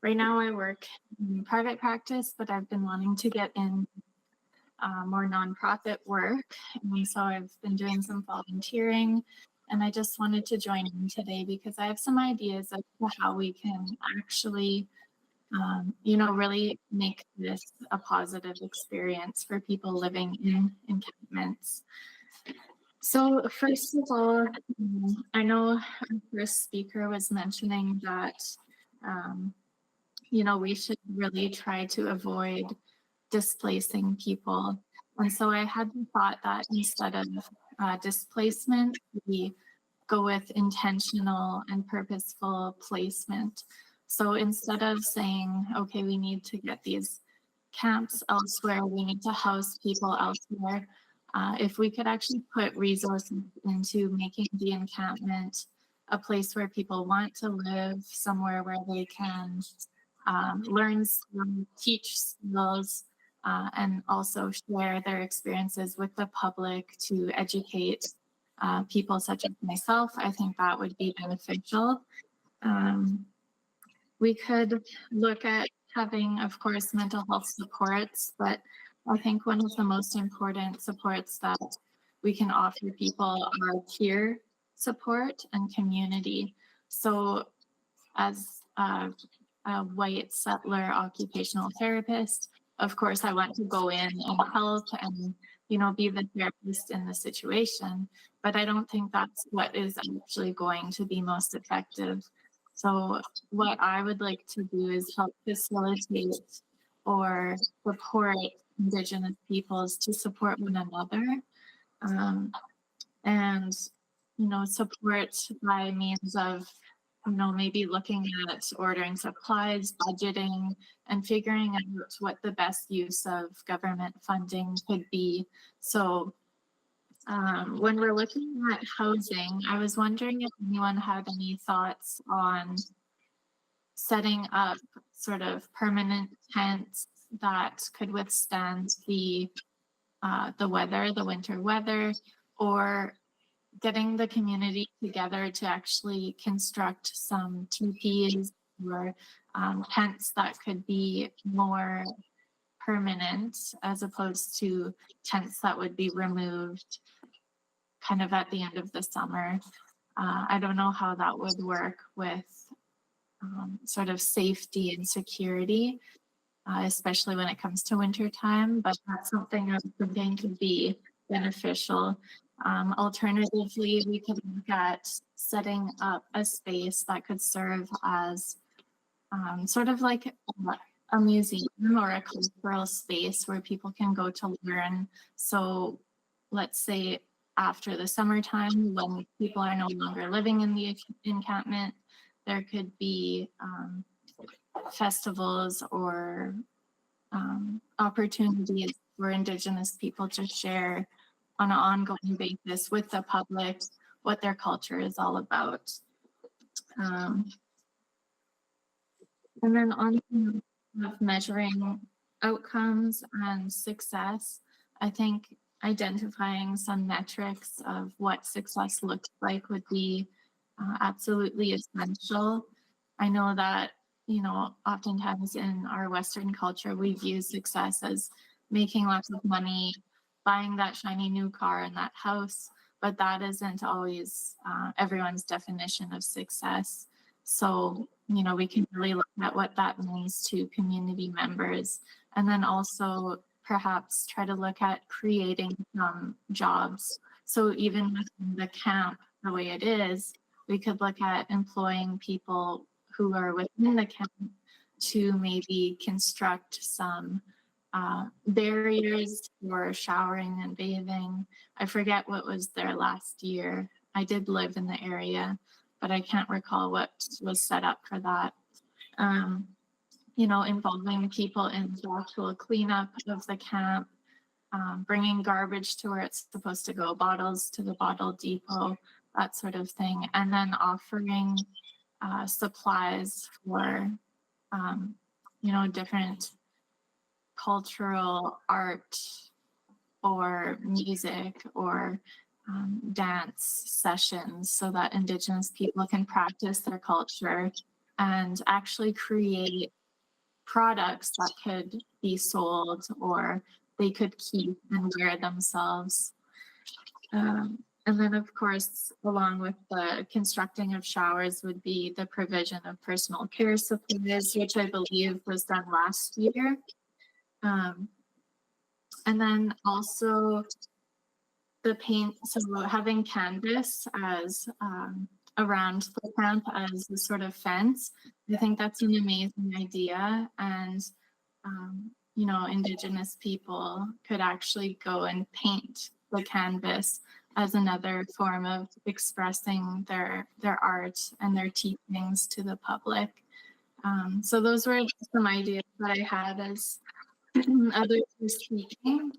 right now I work in private practice, but I've been wanting to get in more nonprofit work. And so I've been doing some volunteering, and I just wanted to join in today because I have some ideas of how we can actually, really make this a positive experience for people living in encampments. So first of all, I know our first speaker was mentioning that, we should really try to avoid displacing people. And so I had the thought that instead of displacement, we go with intentional and purposeful placement. So instead of saying, okay, we need to get these camps elsewhere, we need to house people elsewhere, if we could actually put resources into making the encampment a place where people want to live, somewhere where they can learn, teach skills, and also share their experiences with the public to educate people such as myself, I think that would be beneficial. We could look at having, of course, mental health supports, but I think one of the most important supports that we can offer people are peer support and community. So as a white settler occupational therapist, of course, I want to go in and help and, be the therapist in the situation, but I don't think that's what is actually going to be most effective. So what I would like to do is help facilitate or support Indigenous peoples to support one another. And, support by means of, maybe looking at ordering supplies, budgeting, and figuring out what the best use of government funding could be. So when we're looking at housing, I was wondering if anyone had any thoughts on setting up sort of permanent tents that could withstand the weather, the winter weather, or getting the community together to actually construct some teepees or tents that could be more permanent as opposed to tents that would be removed kind of at the end of the summer. I don't know how that would work with sort of safety and security, especially when it comes to winter time, but that's something I'm thinking could be beneficial. Alternatively, we could look at setting up a space that could serve as sort of like a museum or a cultural space where people can go to learn. So let's say after the summertime, when people are no longer living in the encampment, there could be festivals or opportunities for Indigenous people to share on an ongoing basis with the public what their culture is all about. And then on of measuring outcomes and success, I think identifying some metrics of what success looks like would be absolutely essential. I know that, oftentimes in our Western culture, we view success as making lots of money, buying that shiny new car and that house, but that isn't always everyone's definition of success. So, we can really look at what that means to community members, and then also perhaps try to look at creating some jobs. So even within the camp, the way it is, we could look at employing people who are within the camp to maybe construct some barriers for showering and bathing. I forget what was there last year. I did live in the area, but I can't recall what was set up for that. Involving people in the actual cleanup of the camp, bringing garbage to where it's supposed to go, bottles to the bottle depot, that sort of thing. And then offering supplies for, different cultural art or music or dance sessions so that Indigenous people can practice their culture and actually create products that could be sold or they could keep and wear themselves. And then, of course, along with the constructing of showers would be the provision of personal care supplies, which I believe was done last year. And then also the paint, so having canvas as around the camp as a sort of fence, I think that's an amazing idea. And, you know, Indigenous people could actually go and paint the canvas as another form of expressing their art and their teachings to the public. So those were some ideas that I had as others were speaking.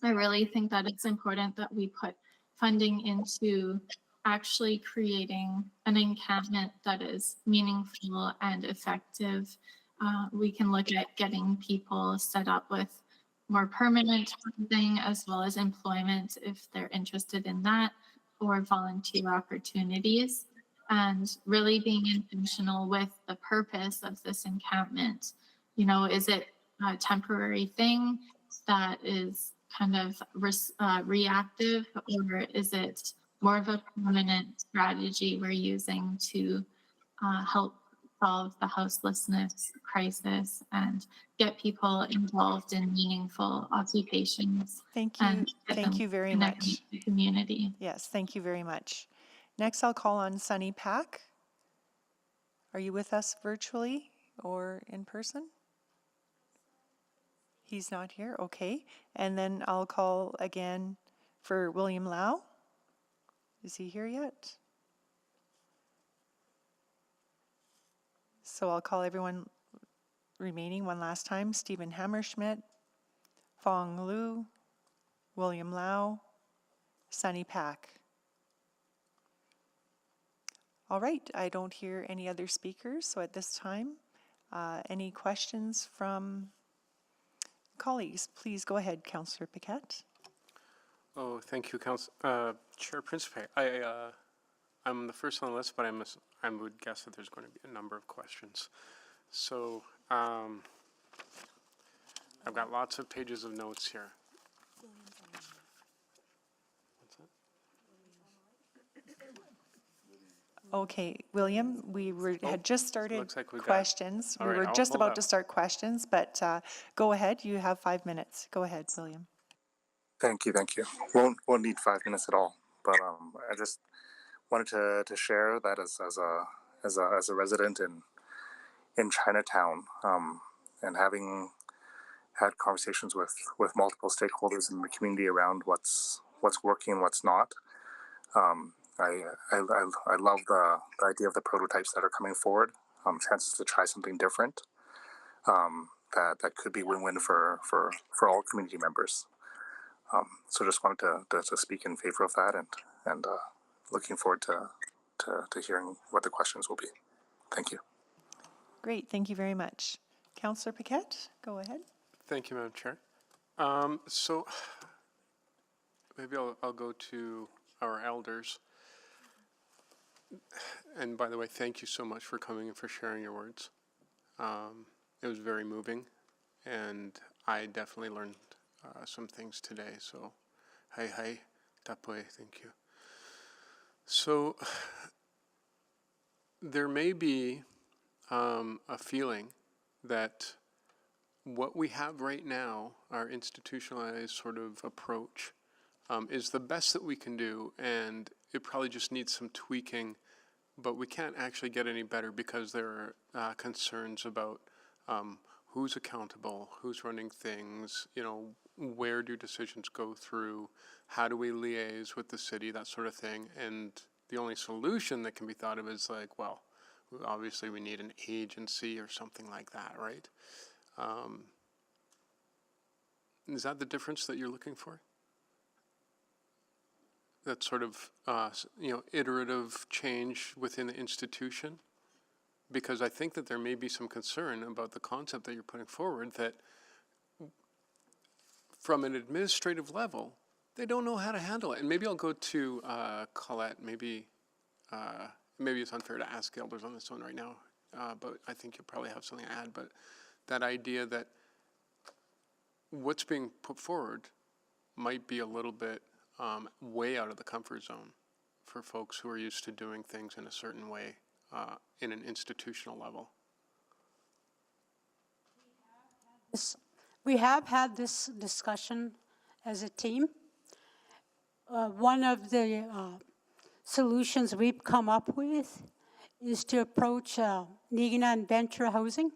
I really think that it's important that we put funding into actually creating an encampment that is meaningful and effective. We can look at getting people set up with more permanent housing as well as employment if they're interested in that, or volunteer opportunities, and really being intentional with the purpose of this encampment. You know, is it a temporary thing that is kind of reactive, or is it more of a permanent strategy we're using to help solve the houselessness crisis and get people involved in meaningful occupations? Thank you. And get Thank them you very connected much. to the community. Yes, thank you very much. Next, I'll call on Sunny Pack. Are you with us virtually or in person? He's not here, okay. And then I'll call again for William Lau. Is he here yet? So I'll call everyone remaining one last time. Stephen Hammerschmidt, Fong Lu, William Lau, Sunny Pack. All right, I don't hear any other speakers, so at this time, any questions from colleagues? Please go ahead, Councillor Paquette. Oh, thank you, Chair Principe. I'm the first on the list, but I would guess that there's going to be a number of questions. So I've got lots of pages of notes here. What's that? Okay, William, had just started looks like we got- questions. all We right, were I'll just hold about up. to start questions, but go ahead. You have 5 minutes. Go ahead, William. Thank you. Won't need 5 minutes at all. But I just wanted to share that as a resident in Chinatown, and having had conversations with multiple stakeholders in the community around what's working and what's not. I love the idea of the prototypes that are coming forward. Chances to try something different. That could be win-win for all community members. So just wanted to speak in favor of that, and looking forward to hearing what the questions will be. Thank you. Great, thank you very much. Councillor Paquette, go ahead. Thank you, Madam Chair. So maybe I'll go to our elders. And by the way, thank you so much for coming and for sharing your words. It was very moving, and I definitely learned some things today. So, hi, tapoe, thank you. So, there may be a feeling that what we have right now, our institutionalized sort of approach, is the best that we can do, and it probably just needs some tweaking, but we can't actually get any better because there are concerns about who's accountable, who's running things, you know, where do decisions go through, how do we liaise with the city, that sort of thing. And the only solution that can be thought of is like, well, obviously we need an agency or something like that, right? Is that the difference that you're looking for? That sort of, iterative change within the institution? Because I think that there may be some concern about the concept that you're putting forward, that from an administrative level, they don't know how to handle it. And maybe I'll go to Colette. Maybe it's unfair to ask elders on this one right now. but I think you'll probably have something to add, but that idea that what's being put forward might be a little bit way out of the comfort zone for folks who are used to doing things in a certain way in an institutional level. We have had this discussion as a team. One of the solutions we've come up with is to approach Niganan Venture Housing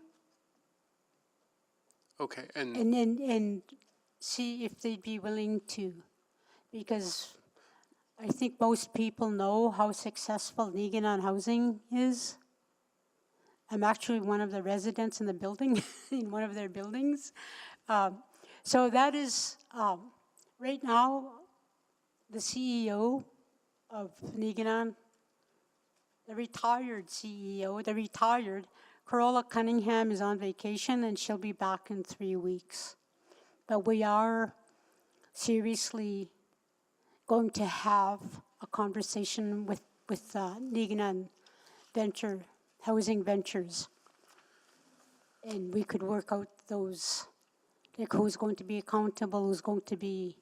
Okay, and see if they'd be willing to, because I think most people know how successful Niganan Housing is. I'm actually one of the residents in the building, in one of their buildings. So that is, right now, the CEO of Niganan, the retired CEO, Corolla Cunningham is on vacation and she'll be back in 3 weeks. But we are seriously going to have a conversation with Niganan Housing Ventures. And we could work out those, like who's going to be accountable, who's going to be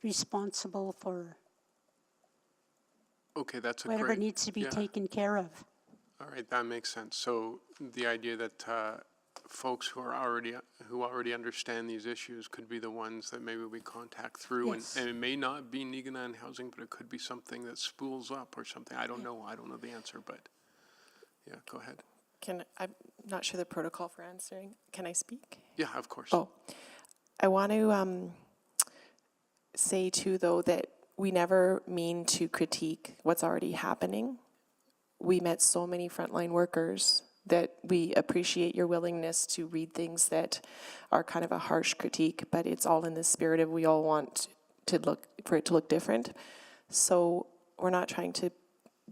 responsible for okay, that's a whatever great, needs to be yeah. taken care of. All right, that makes sense. So the idea that folks who already understand these issues could be the ones that maybe we contact through, Yes. and it may not be Niganan Housing, but it could be something that spools up or something. I don't know. I don't know the answer, but yeah, go ahead. I'm not sure the protocol for answering. Can I speak? Yeah, of course. Oh, I want to say too, though, that we never mean to critique what's already happening. We met so many frontline workers that we appreciate your willingness to read things that are kind of a harsh critique, but it's all in the spirit of we all want for it to look different. So we're not trying to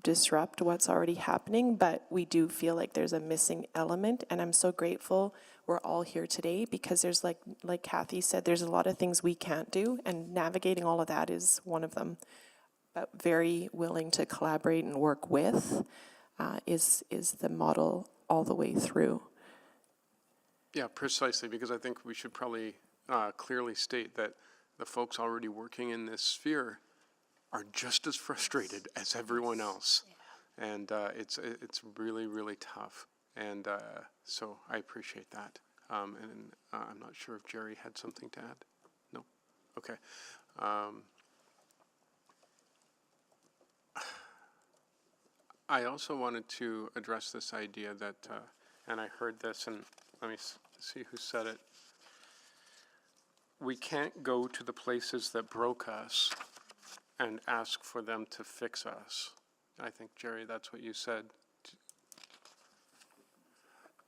disrupt what's already happening, but we do feel like there's a missing element, and I'm so grateful we're all here today because there's like Kathy said, there's a lot of things we can't do, and navigating all of that is one of them. But very willing to collaborate and work with is the model all the way through. Yeah, precisely, because I think we should probably clearly state that the folks already working in this sphere are just as frustrated as everyone else. Yeah. And it's really, really tough. And so I appreciate that. And I'm not sure if Jerry had something to add. No? Okay. I also wanted to address this idea that, and I heard this, and let me see who said it. We can't go to the places that broke us and ask for them to fix us. I think, Jerry, that's what you said.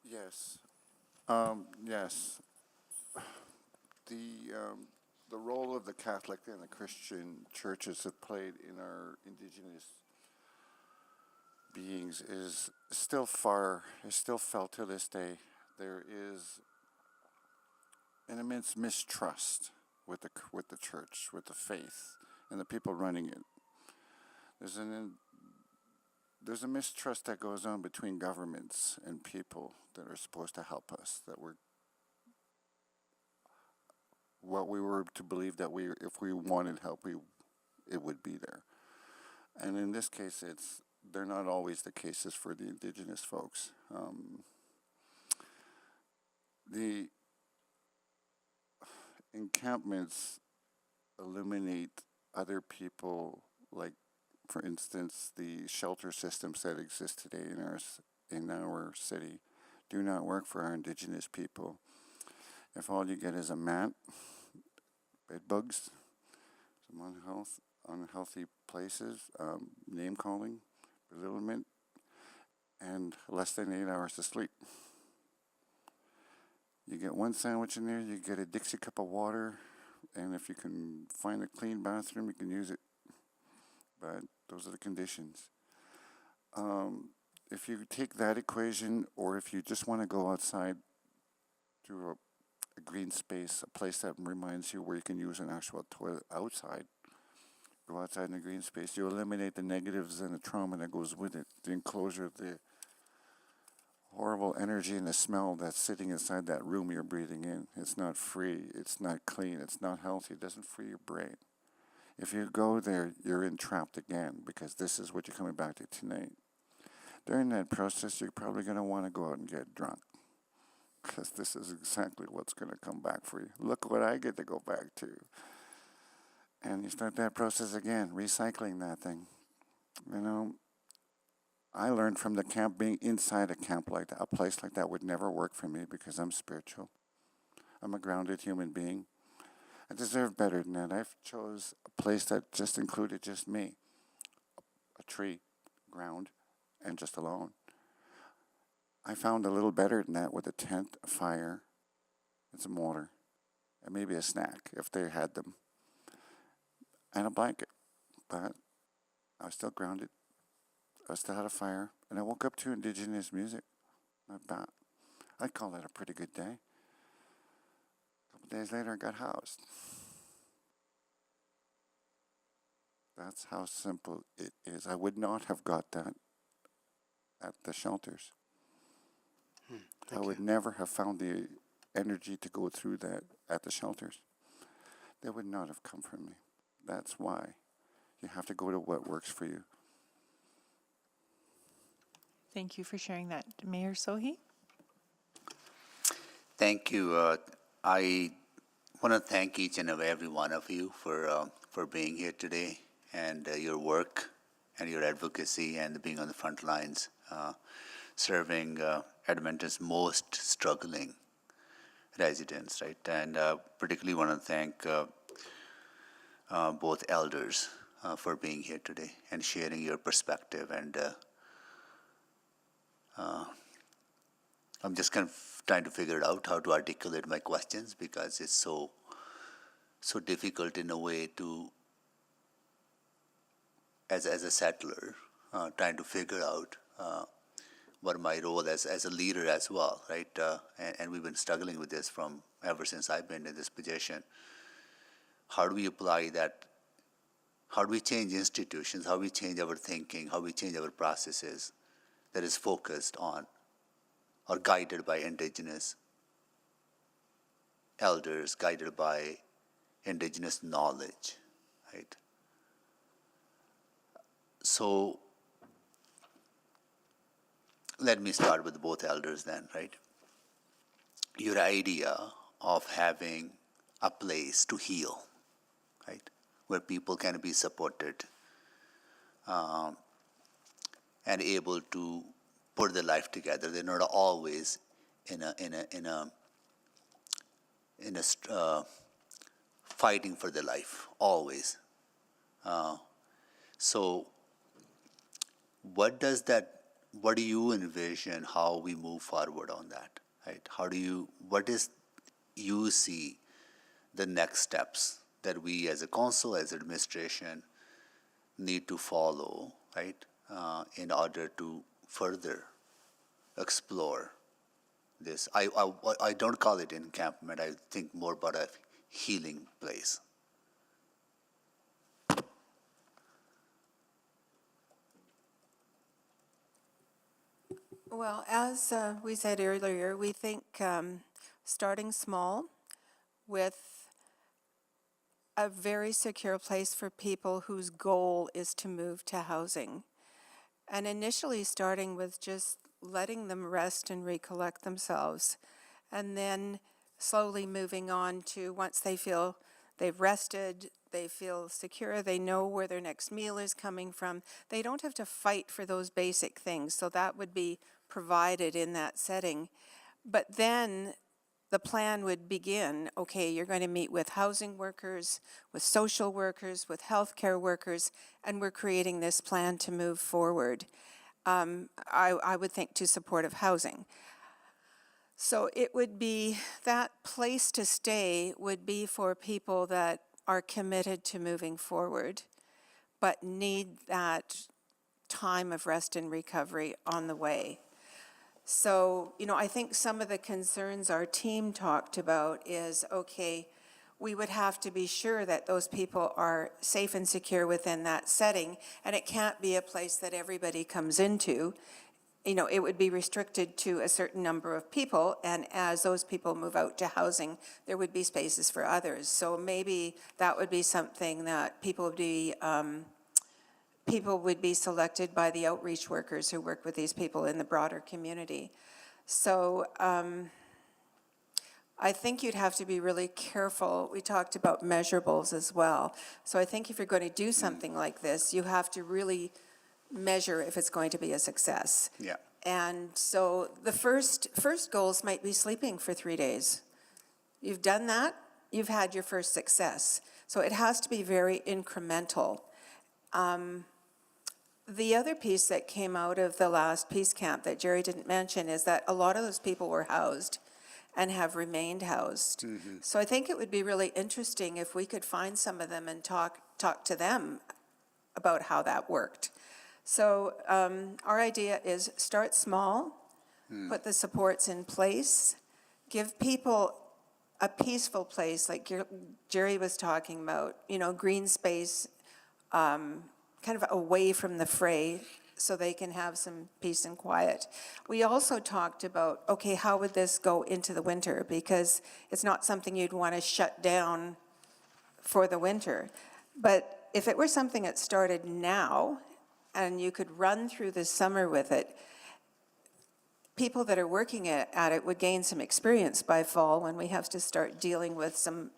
Yes. Yes. The role of the Catholic and the Christian churches have played in our Indigenous beings is still felt to this day. There is an immense mistrust with the church, with the faith, and the people running it. There's a mistrust that goes on between governments and people that are supposed to help us, that what we were to believe that if we wanted help, it would be there. And in this case, they're not always the cases for the Indigenous folks. The encampments eliminate other people, like, for instance, the shelter systems that exist today in our city do not work for our Indigenous people. If all you get is a mat, bed bugs, some unhealthy places, name calling, belittlement, and less than 8 hours to sleep. You get one sandwich in there, you get a Dixie cup of water, and if you can find a clean bathroom, you can use it. But those are the conditions. If you take that equation, or if you just want to go outside to a green space, a place that reminds you where you can use an actual toilet outside, go outside in a green space, you eliminate the negatives and the trauma that goes with it, the enclosure of the horrible energy and the smell that's sitting inside that room you're breathing in. It's not free, it's not clean, it's not healthy, it doesn't free your brain. If you go there, you're entrapped again, because this is what you're coming back to tonight. During that process, you're probably going to want to go out and get drunk, because this is exactly what's going to come back for you. Look what I get to go back to. And you start that process again, recycling that thing. You know, I learned from the camp, being inside a camp like that, a place like that would never work for me, because I'm spiritual. I'm a grounded human being. I deserve better than that. I've chose a place that just included just me, a tree, ground, and just alone. I found a little better than that with a tent, a fire, and some water, and maybe a snack if they had them, and a blanket. But I was still grounded. I still had a fire, and I woke up to Indigenous music. Not bad. I'd call that a pretty good day. A couple days later, I got housed. That's how simple it is. I would not have got that at the shelters. I would never have found the energy to go through that at the shelters. They would not have come from me. That's why you have to go to what works for you. Thank you for sharing that. Mayor Sohi? Thank you. I want to thank each and every one of you for being here today, and your work and your advocacy and being on the front lines, serving Edmonton's most struggling residents, right? And particularly want to thank both elders for being here today and sharing your perspective. And I'm just kind of trying to figure out how to articulate my questions, because it's so difficult in a way to, as a settler, trying to figure out what my role as a leader as well, right? And we've been struggling with this from ever since I've been in this position. How do we apply that? How do we change institutions? How do we change our thinking? How do we change our processes that is focused on or guided by Indigenous elders, guided by Indigenous knowledge, right? So let me start with both elders then, right? Your idea of having a place to heal, right, where people can be supported and able to put their life together. They're not always in a fighting for their life, always. So what do you envision how we move forward on that, right? What is you see the next steps that we as a council, as administration, need to follow, right, in order to further explore this? I don't call it encampment. I think more about a healing place. Well, as we said earlier, we think starting small with a very secure place for people whose goal is to move to housing. And initially starting with just letting them rest and recollect themselves, and then slowly moving on to, once they feel they've rested, they feel secure, they know where their next meal is coming from, they don't have to fight for those basic things. So that would be provided in that setting. But then the plan would begin, okay, you're going to meet with housing workers, with social workers, with healthcare workers, and we're creating this plan to move forward. I would think to supportive housing. So it would be, that place to stay would be for people that are committed to moving forward, but need that time of rest and recovery on the way. So, I think some of the concerns our team talked about is, okay, we would have to be sure that those people are safe and secure within that setting, and it can't be a place that everybody comes into. it would be restricted to a certain number of people, and as those people move out to housing, there would be spaces for others. So maybe that would be something that people would be selected by the outreach workers who work with these people in the broader community. So I think you'd have to be really careful. We talked about measurables as well. So I think if you're going to do something like this, you have to really measure if it's going to be a success. Yeah. And so the first goals might be sleeping for 3 days. You've done that, you've had your first success. So it has to be very incremental. The other piece that came out of the last peace camp that Jerry didn't mention is that a lot of those people were housed and have remained housed. So I think it would be really interesting if we could find some of them and talk to them about how that worked. So our idea is start small, put the supports in place, give people a peaceful place, like Jerry was talking about, green space, kind of away from the fray, so they can have some peace and quiet. We also talked about, okay, how would this go into the winter? Because it's not something you'd want to shut down for the winter. But if it were something that started now, and you could run through the summer with it, people that are working at it would gain some experience by fall when we have to start dealing with some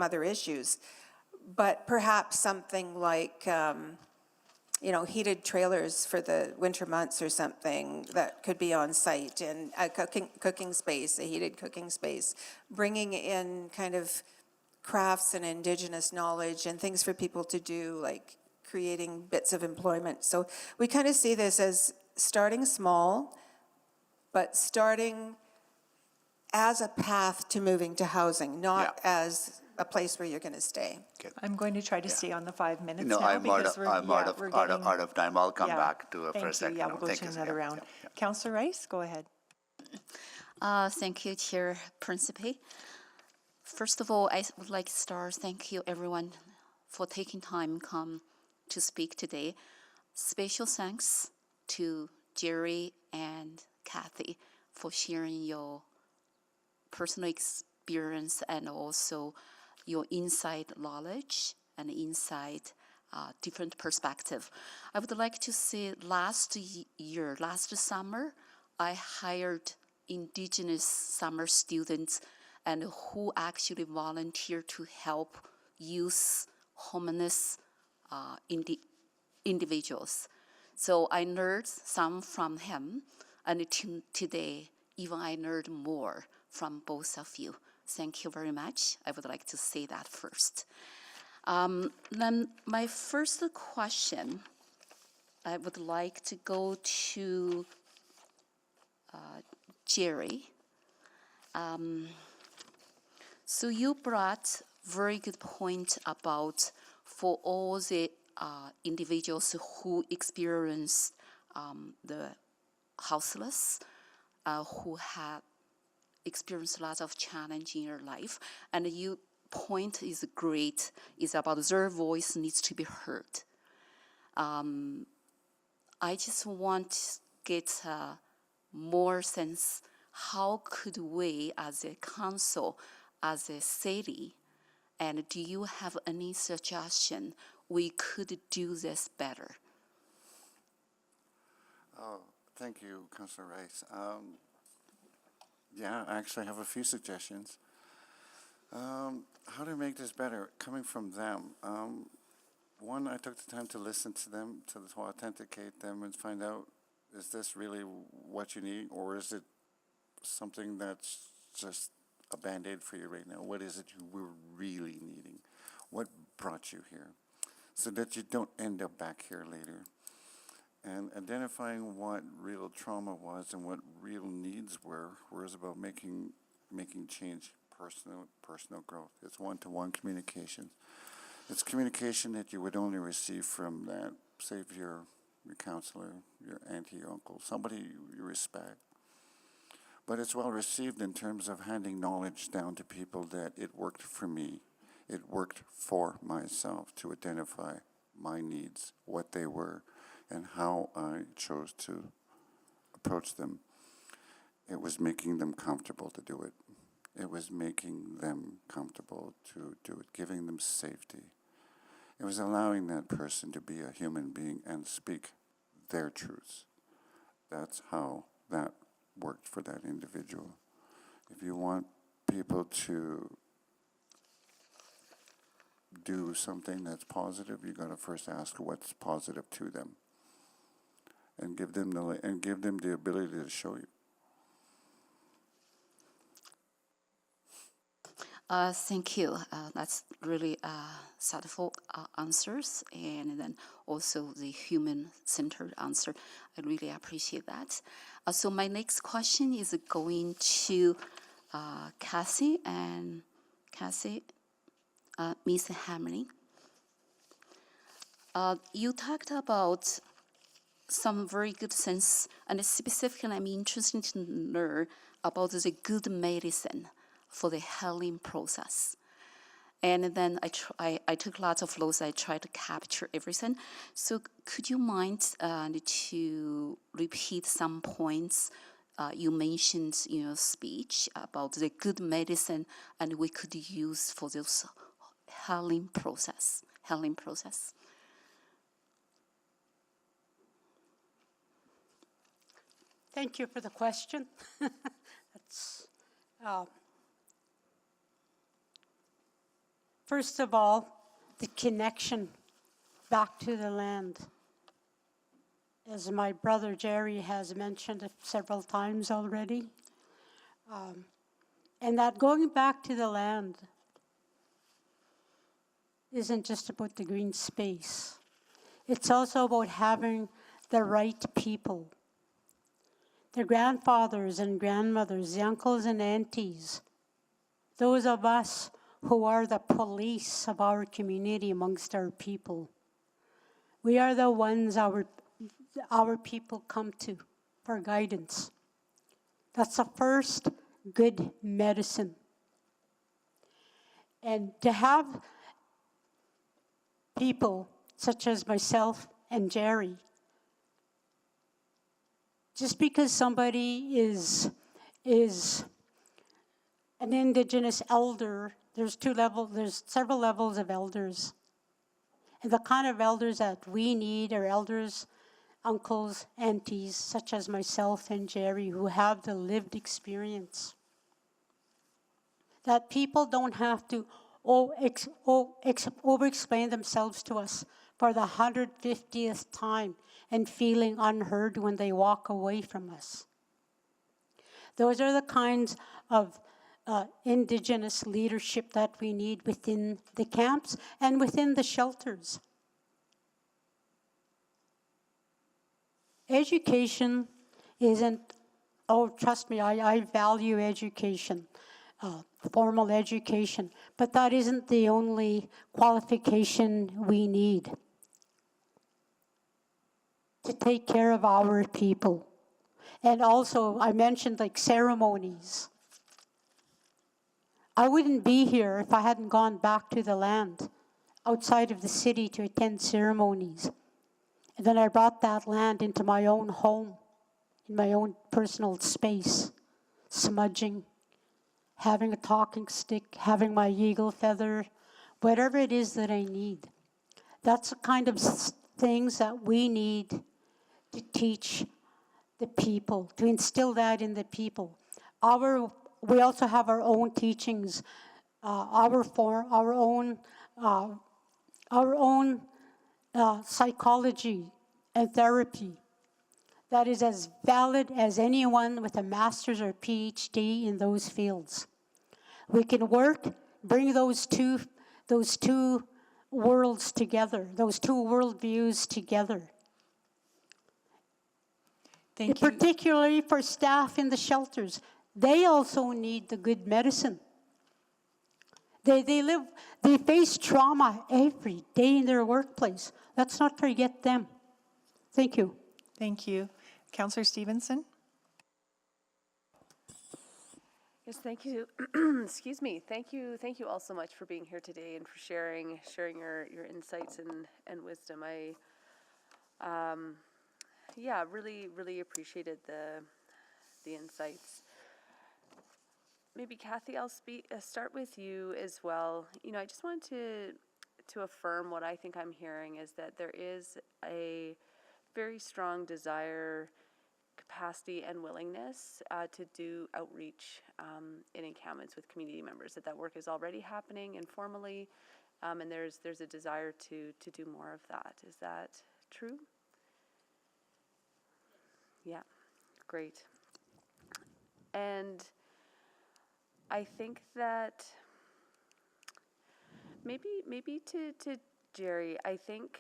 other issues. But perhaps something like, heated trailers for the winter months or something that could be on site, and a cooking space, a heated cooking space, bringing in kind of crafts and Indigenous knowledge and things for people to do, like creating bits of employment. So we kind of see this as starting small, but starting as a path to moving to housing, not as a place where you're going to stay. I'm going to try to stay on the 5 minutes No, now I'm because we're getting out of time. I'll come back to it for a Thank second. you. Yeah, we'll go Thank to you. another round. Councillor Rice, go ahead. Thank you, Chair Principe. First of all, I would like to start thank you everyone for taking time come to speak today. Special thanks to Jerry and Kathy for sharing your personal experience and also your inside knowledge and inside different perspective. I would like to say last summer, I hired Indigenous summer students and who actually volunteer to help youth homeless individuals. So I learned some from him, and today even I learned more from both of you. Thank you very much. I would like to say that first. Then my first question, I would like to go to Jerry. So you brought very good point about for all the individuals who experience the houseless, who have experienced a lot of challenge in your life, and your point is great, is about their voice needs to be heard. I just want to get more sense, how could we as a council, as a city, and do you have any suggestion we could do this better? Oh, thank you, Councillor Rice. Yeah, I actually have a few suggestions. How to make this better, coming from them. One, I took the time to listen to them, to authenticate them and find out, is this really what you need, or is it something that's just a Band-Aid for you right now? What is it you were really needing? What brought you here? So that you don't end up back here later. And identifying what real trauma was and what real needs were was about making change, personal growth. It's one-to-one communication. It's communication that you would only receive from that, say, your counselor, your auntie, your uncle, somebody you respect. But it's well received in terms of handing knowledge down to people that it worked for me. It worked for myself to identify my needs, what they were, and how I chose to approach them, it was making them comfortable to do it. It was making them comfortable to do it, giving them safety. It was allowing that person to be a human being and speak their truths. That's how that worked for that individual. If you want people to do something that's positive, you got to first ask what's positive to them, and give them the ability to show you. Thank you. That's really thoughtful answers, and then also the human-centered answer. I really appreciate that. So my next question is going to Cassie and Ms. Hamlin. You talked about some very good sense, and specifically I'm interested to learn about the good medicine for the healing process. And then I took lots of notes. I tried to capture everything. So could you mind to repeat some points you mentioned in your speech about the good medicine and we could use for this healing process? Thank you for the question. That's, first of all, the connection back to the land. As my brother Jerry has mentioned it several times already. And that going back to the land isn't just about the green space. It's also about having the right people. The grandfathers and grandmothers, the uncles and aunties, those of us who are the police of our community amongst our people. We are the ones our people come to for guidance. That's the first good medicine. And to have people such as myself and Jerry, just because somebody is an Indigenous elder, there's several levels of elders. And the kind of elders that we need are elders, uncles, aunties, such as myself and Jerry, who have the lived experience. That people don't have to over-explain themselves to us for the 150th time and feeling unheard when they walk away from us. Those are the kinds of Indigenous leadership that we need within the camps and within the shelters. Education isn't, trust me, I value education, formal education, but that isn't the only qualification we need to take care of our people. And also, I mentioned like ceremonies. I wouldn't be here if I hadn't gone back to the land outside of the city to attend ceremonies. And then I brought that land into my own home, in my own personal space, smudging, having a talking stick, having my eagle feather, whatever it is that I need. That's the kind of things that we need to teach the people, to instill that in the people. We also have our own teachings, our own psychology and therapy that is as valid as anyone with a master's or PhD in those fields. We can bring those two worlds together, those two worldviews together. Thank you. Particularly for staff in the shelters. They also need the good medicine. They face trauma every day in their workplace. Let's not forget them. Thank you. Thank you. Councillor Stevenson? Yes, thank you. Excuse me. Thank you all so much for being here today and for sharing your insights and wisdom. yeah, really appreciated the insights. Maybe Kathy, I'll start with you as well. You know, I just wanted to affirm what I think I'm hearing is that there is a very strong desire, capacity, and willingness to do outreach in encampments with community members. That work is already happening informally, and there's a desire to do more of that. Is that true? Yeah, great. And I think that maybe to Jerry, I think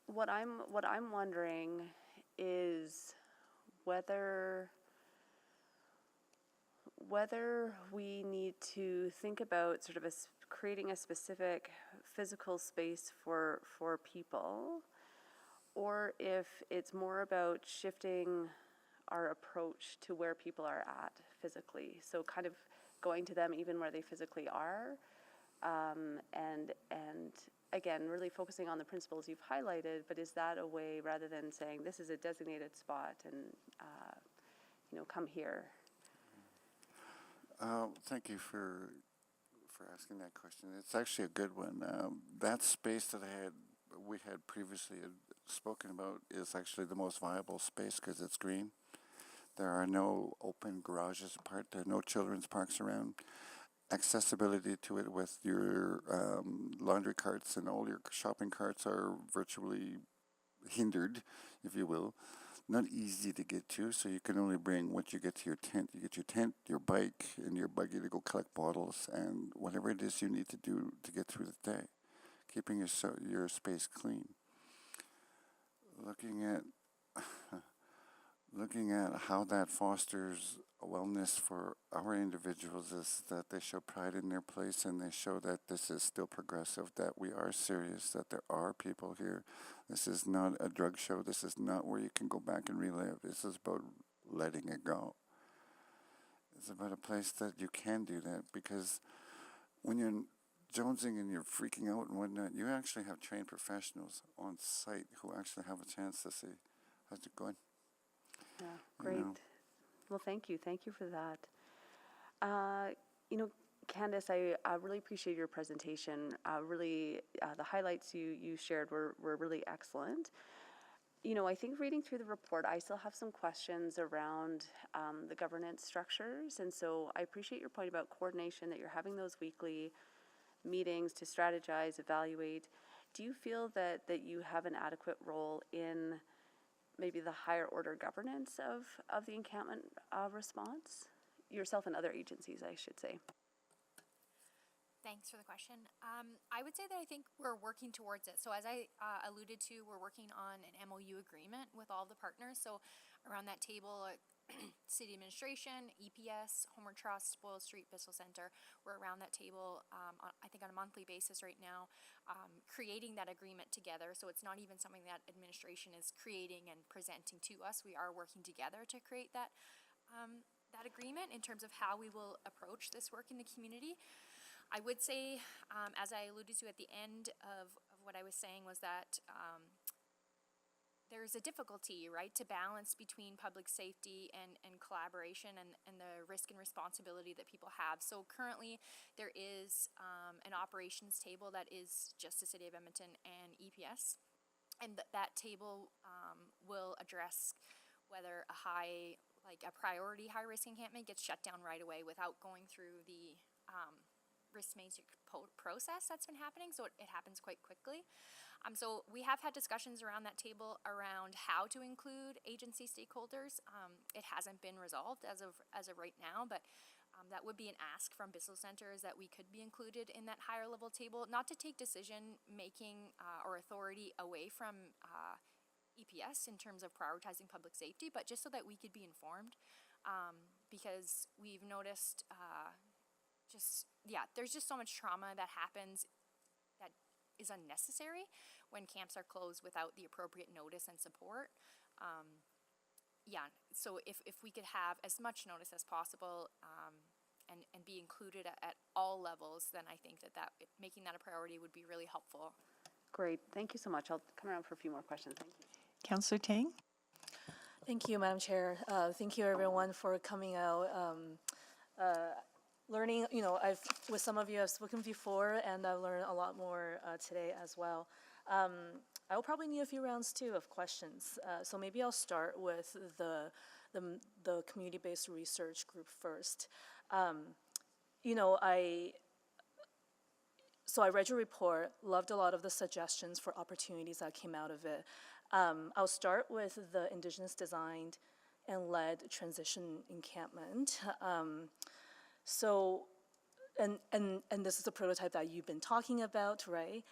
what I'm wondering is whether we need to think about sort of creating a specific physical space for people, or if it's more about shifting our approach to where people are at physically. So kind of going to them even where they physically are, and again, really focusing on the principles you've highlighted, but is that a way, rather than saying this is a designated spot and, come here? Thank you for asking that question. It's actually a good one. That space that we had previously spoken about is actually the most viable space because it's green. There are no open garages apart. There are no children's parks around. Accessibility to it with your laundry carts and all your shopping carts are virtually hindered, if you will. Not easy to get to, so you can only bring what you get to your tent. You get your tent, your bike, and your buggy to go collect bottles and whatever it is you need to do to get through the day. Keeping your space clean. Looking at how that fosters wellness for our individuals is that they show pride in their place and they show that this is still progressive, that we are serious, that there are people here. This is not a drug show. This is not where you can go back and relive. This is about letting it go. It's about a place that you can do that, because when you're jonesing and you're freaking out and whatnot, you actually have trained professionals on site who actually have a chance to see how's it going. Yeah, great. Well, thank you. Thank you for that. Candace, I really appreciate your presentation. The highlights you shared were really excellent. I think reading through the report, I still have some questions around the governance structures. And so I appreciate your point about coordination, that you're having those weekly meetings to strategize, evaluate. Do you feel that you have an adequate role in maybe the higher order governance of the encampment response? Yourself and other agencies, I should say. Thanks for the question. I would say that I think we're working towards it. So as I alluded to, we're working on an MOU agreement with all the partners. So around that table, City Administration, EPS, Homer Trust, Boyle Street, Bissell Center, we're around that table, I think on a monthly basis right now, creating that agreement together. So it's not even something that administration is creating and presenting to us. We are working together to create that agreement in terms of how we will approach this work in the community. I would say, as I alluded to at the end of what I was saying, was that there's a difficulty, right, to balance between public safety and collaboration and the risk and responsibility that people have. So currently there is an operations table that is just the City of Edmonton and EPS. And that table will address whether a priority high-risk encampment gets shut down right away without going through the risk matrix process that's been happening, so it happens quite quickly. So we have had discussions around that table around how to include agency stakeholders. It hasn't been resolved as of right now, but that would be an ask from Bissell Center, is that we could be included in that higher level table, not to take decision making or authority away from EPS in terms of prioritizing public safety, but just so that we could be informed, because we've noticed there's just so much trauma that happens that is unnecessary when camps are closed without the appropriate notice and support. So if we could have as much notice as possible and be included at all levels, then I think that making that a priority would be really helpful Great, thank you so much. I'll come around for a few more questions. Thank you. Councillor Tang? Thank you, Madam Chair. Thank you, everyone, for coming out. Learning, with some of you I've spoken before, and I've learned a lot more today as well. I'll probably need a few rounds too of questions. So maybe I'll start with the community-based research group first. So I read your report, loved a lot of the suggestions for opportunities that came out of it. I'll start with the Indigenous designed and led transition encampment. And this is a prototype that you've been talking about, right?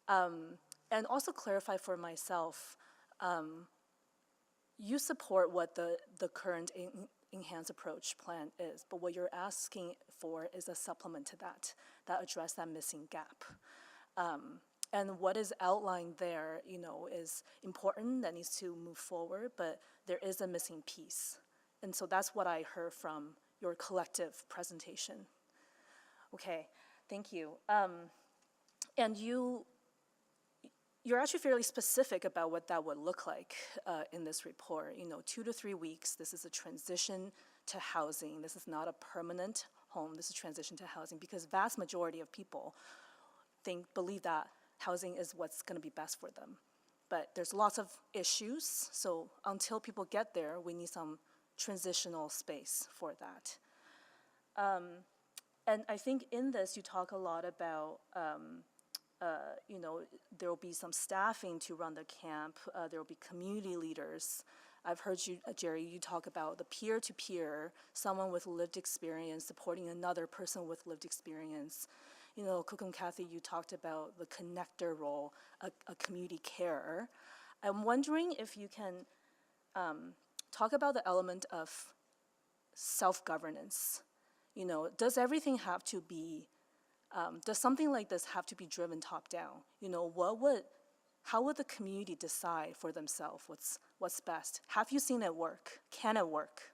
And also clarify for myself, you support what the current enhanced approach plan is, but what you're asking for is a supplement to that address that missing gap. And what is outlined there, is important, that needs to move forward, but there is a missing piece. And so that's what I heard from your collective presentation. Okay, thank you. And you're actually fairly specific about what that would look like in this report. 2 to 3 weeks, this is a transition to housing. This is not a permanent home, this is transition to housing, because vast majority of people believe that housing is what's gonna be best for them. But there's lots of issues, so until people get there, we need some transitional space for that. And I think in this, you talk a lot about, there will be some staffing to run the camp. There will be community leaders. I've heard you, Jerry, you talk about the peer-to-peer, someone with lived experience supporting another person with lived experience. Cook and Kathy, you talked about the connector role, a community carer. I'm wondering if you can talk about the element of self-governance. Does everything have to be, does something like this have to be driven top down? How would the community decide for themselves what's best? Have you seen it work? Can it work?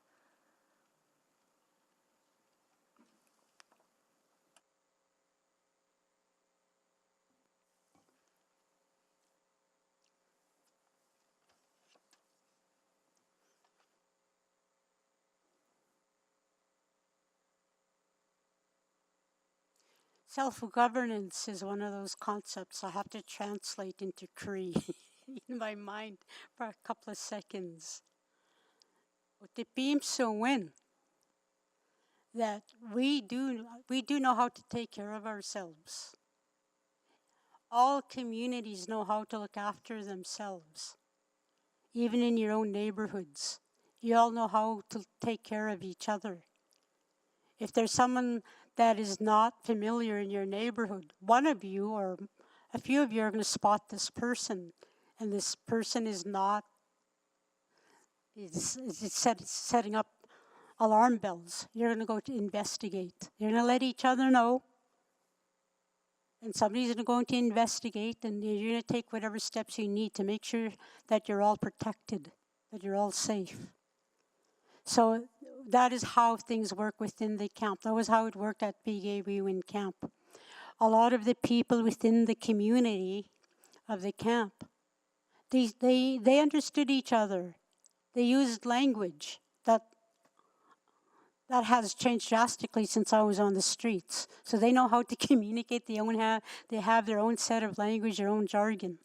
Self-governance is one of those concepts I have to translate into Cree in my mind for a couple of seconds. That we do know how to take care of ourselves. All communities know how to look after themselves. Even in your own neighborhoods, you all know how to take care of each other. If there's someone that is not familiar in your neighborhood, one of you or a few of you are going to spot this person, and this person is setting up alarm bells. You're going to go to investigate. You're going to let each other know, and somebody's going to investigate, and you're going to take whatever steps you need to make sure that you're all protected, that you're all safe. So that is how things work within the camp. That was how it worked at Big Camp. A lot of the people within the community of the camp, they understood each other. They used language that has changed drastically since I was on the streets. So they know how to communicate. They have their own set of language, their own jargon,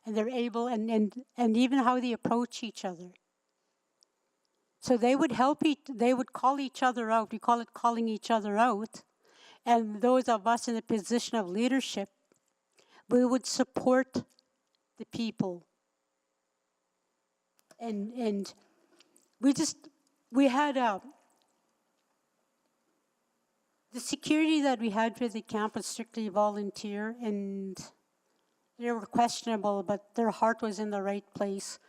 and they're able and even how they approach each other. So they would they would call each other out. We call it calling each other out. And those of us in the position of leadership, we would support the people. And we had the security that we had for the camp was strictly volunteer, and they were questionable, but their heart was in the right place,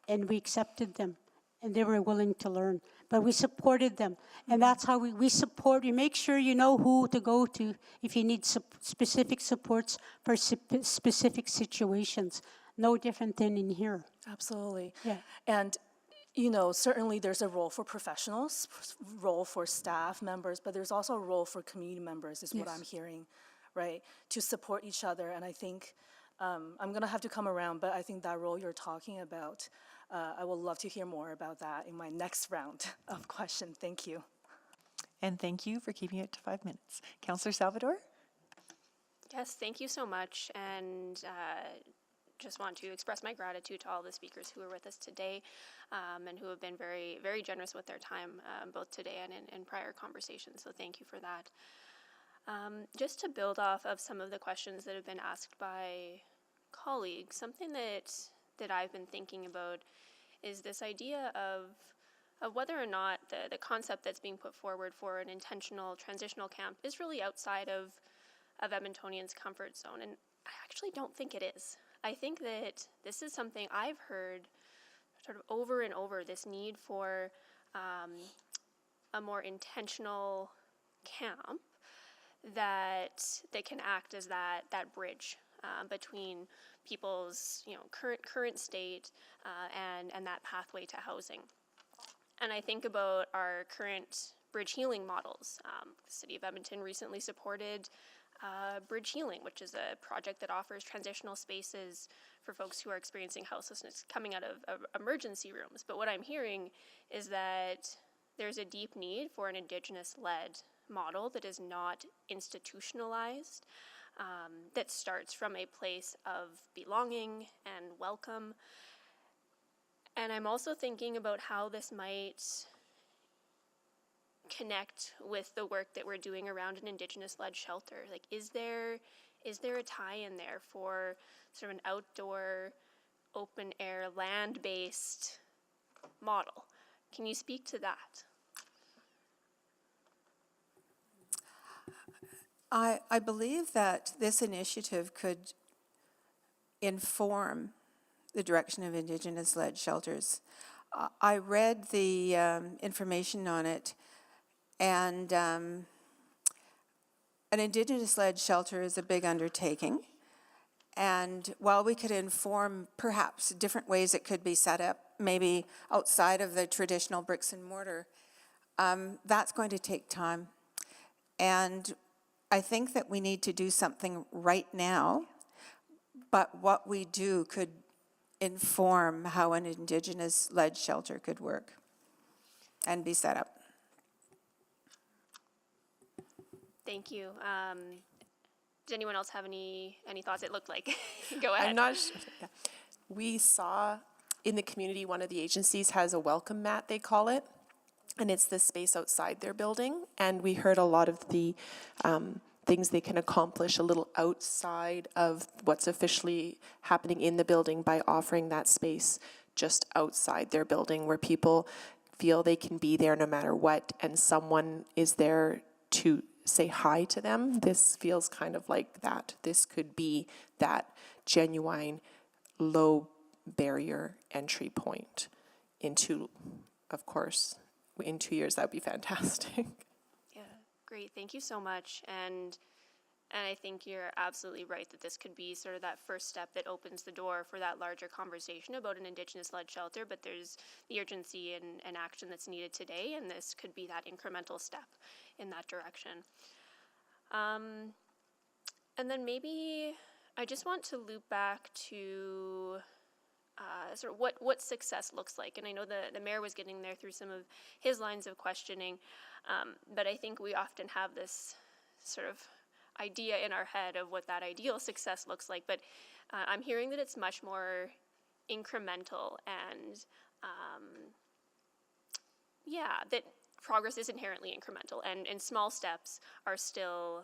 and we accepted them. And they were willing to learn. But we supported them. And that's how we support. You make sure you know who to go to if you need specific supports for specific situations. No different than in here. Absolutely. Yeah. And, certainly there's a role for professionals, role for staff members, but there's also a role for community members is what I'm hearing, right? To support each other. And I think I'm going to have to come around, but I think that role you're talking about, I would love to hear more about that in my next round of questions. Thank you. And thank you for keeping it to 5 minutes. Councillor Salvador? Yes, thank you so much. And just want to express my gratitude to all the speakers who are with us today and who have been very, very generous with their time, both today and in prior conversations. So thank you for that. Just to build off of some of the questions that have been asked by colleagues, something that I've been thinking about is this idea of whether or not the concept that's being put forward for an intentional transitional camp is really outside of Edmontonians' comfort zone. And I actually don't think it is. I think that this is something I've heard sort of over and over, this need for a more intentional camp that can act as that bridge between people's current state and that pathway to housing. And I think about our current bridge healing models. The City of Edmonton recently supported Bridge Healing, which is a project that offers transitional spaces for folks who are experiencing houselessness coming out of emergency rooms. But what I'm hearing is that there's a deep need for an Indigenous-led model that is not institutionalized, that starts from a place of belonging and welcome. And I'm also thinking about how this might connect with the work that we're doing around an Indigenous-led shelter. Like, is there a tie-in there for sort of an outdoor, open-air, land-based model? Can you speak to that? I believe that this initiative could inform the direction of Indigenous-led shelters. I read the information on it, and an Indigenous-led shelter is a big undertaking. And while we could inform perhaps different ways it could be set up, maybe outside of the traditional bricks and mortar, that's going to take time. And I think that we need to do something right now, but what we do could inform how an Indigenous-led shelter could work and be set up. Thank you. Does anyone else have any thoughts? It looked like. Go ahead. I'm not sure. Yeah. We saw in the community, one of the agencies has a welcome mat, they call it, and it's the space outside their building. And we heard a lot of the things they can accomplish a little outside of what's officially happening in the building by offering that space just outside their building where people feel they can be there no matter what, and someone is there to say hi to them. This feels kind of like that. This could be that genuine low barrier entry point into, of course, in 2 years, that would be fantastic. Yeah, great. Thank you so much. And I think you're absolutely right that this could be sort of that first step that opens the door for that larger conversation about an Indigenous-led shelter, but there's the urgency and action that's needed today, and this could be that incremental step in that direction. And then maybe I just want to loop back to sort of what success looks like. And I know the mayor was getting there through some of his lines of questioning, but I think we often have this sort of idea in our head of what that ideal success looks like. But I'm hearing that it's much more incremental and that progress is inherently incremental, and small steps are still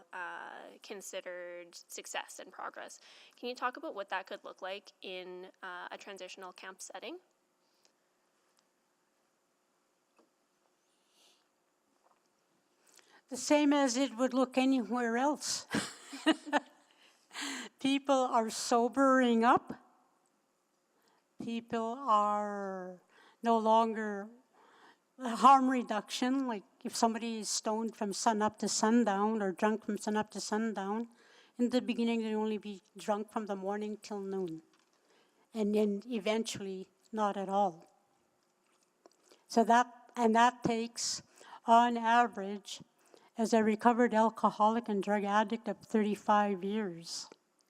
considered success and progress. Can you talk about what that could look like in a transitional camp setting? The same as it would look anywhere else. People are sobering up. People are no longer harm reduction, like if somebody is stoned from sun up to sundown or drunk from sun up to sundown, in the beginning they'd only be drunk from the morning till noon, and then eventually not at all. So that takes, on average, as a recovered alcoholic and drug addict, of 35 years.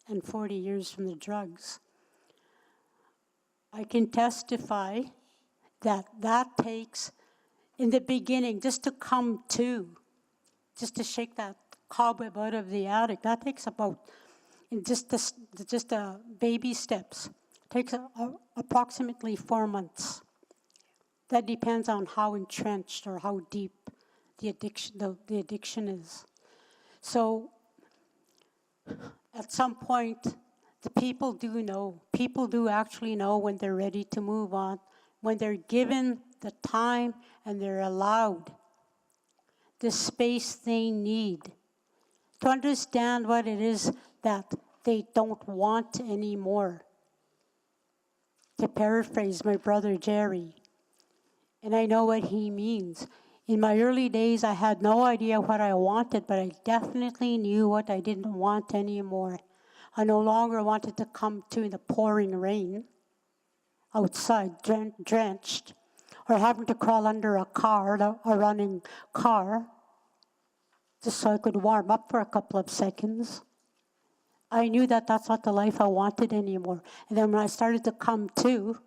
and 40 years from the drugs. I can testify that that takes, in the beginning, just to come to, just to shake that cobweb out of the attic, that takes about, in just baby steps, takes approximately 4 months. That depends on how entrenched or how deep the addiction is. So at some point, the people do know. People do actually know when they're ready to move on, when they're given the time and they're allowed the space they need to understand what it is that they don't want anymore. To paraphrase my brother Jerry, and I know what he means. In my early days, I had no idea what I wanted, but I definitely knew what I didn't want anymore. I no longer wanted to come to in the pouring rain, outside, drenched, or having to crawl under a running car, just so I could warm up for a couple of seconds. I knew that that's not the life I wanted anymore. And then when I started to come to,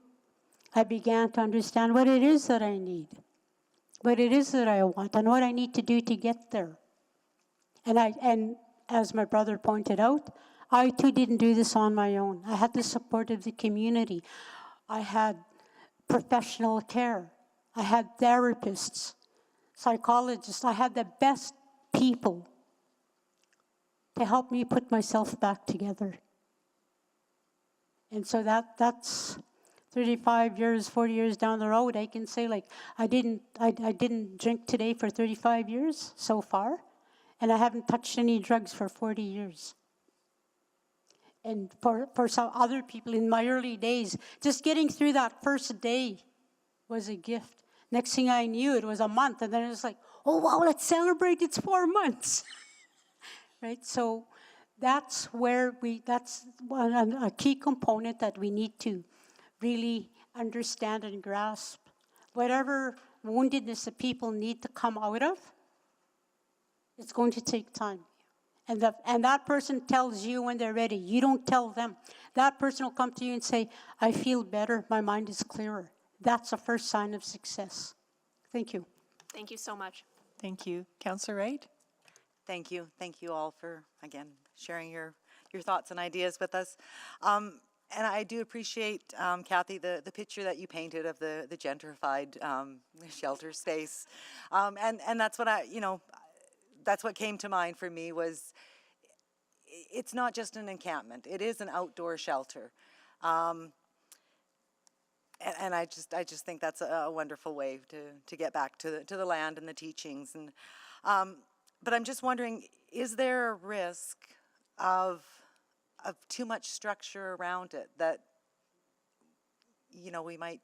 I began to understand what it is that I need, what it is that I want, and what I need to do to get there. And as my brother pointed out, I too didn't do this on my own. I had the support of the community. I had professional care. I had therapists, psychologists. I had the best people to help me put myself back together. And so that's 35 years, 40 years down the road, I can say, like, I didn't drink today for 35 years so far, and I haven't touched any drugs for 40 years. And for some other people in my early days, just getting through that first day was a gift. Next thing I knew, it was a month, and then it was like, oh wow, let's celebrate, it's 4 months. Right, so that's a key component that we need to really understand and grasp. Whatever woundedness that people need to come out of, it's going to take time. And that person tells you when they're ready. You don't tell them. That person will come to you and say, I feel better, my mind is clearer. That's the first sign of success. Thank you. Thank you so much. Thank you. Councillor Wright? Thank you. Thank you all for, again, sharing your thoughts and ideas with us. And I do appreciate, Kathy, the picture that you painted of the gentrified shelter space. And that's what that's what came to mind for me was it's not just an encampment. It is an outdoor shelter. And I just think that's a wonderful way to get back to the land and the teachings. And but I'm just wondering, is there a risk of too much structure around it that, we might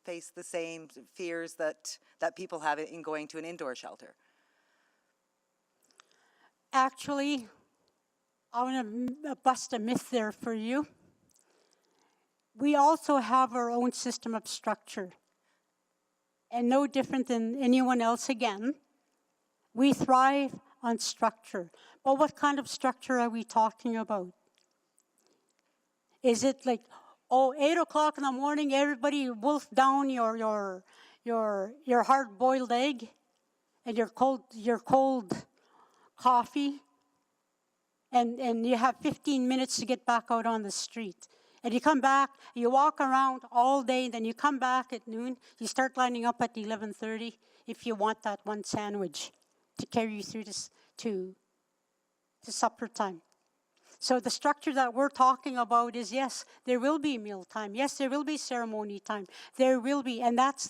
face the same fears that people have in going to an indoor shelter? Actually, I want to bust a myth there for you. We also have our own system of structure. And no different than anyone else again, we thrive on structure. But what kind of structure are we talking about? Is it like, 8 o'clock in the morning, everybody wolf down your hard-boiled egg and your cold coffee, and you have 15 minutes to get back out on the street. And you come back, you walk around all day, then you come back at noon, you start lining up at 11:30 if you want that one sandwich to carry you through to supper time. So the structure that we're talking about is, yes, there will be meal time. Yes, there will be ceremony time. There will be, and that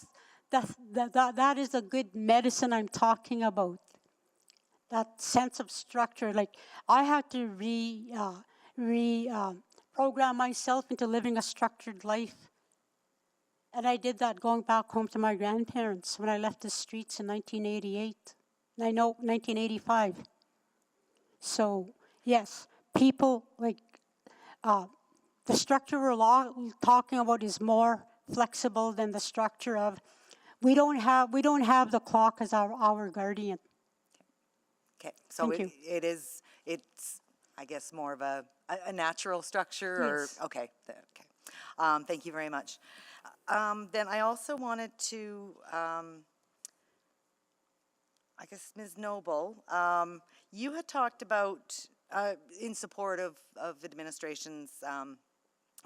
is the good medicine I'm talking about. That sense of structure. Like, I had to program myself into living a structured life. And I did that going back home to my grandparents when I left the streets in 1988. 1985. So, yes, people, like, the structure we're talking about is more flexible than the structure of, we don't have the clock as our guardian. Okay, so it's I guess, more of a natural structure? Yes. Or, okay, okay. Thank you very much. Then I also wanted to, I guess, Ms. Noble, you had talked about, in support of administration's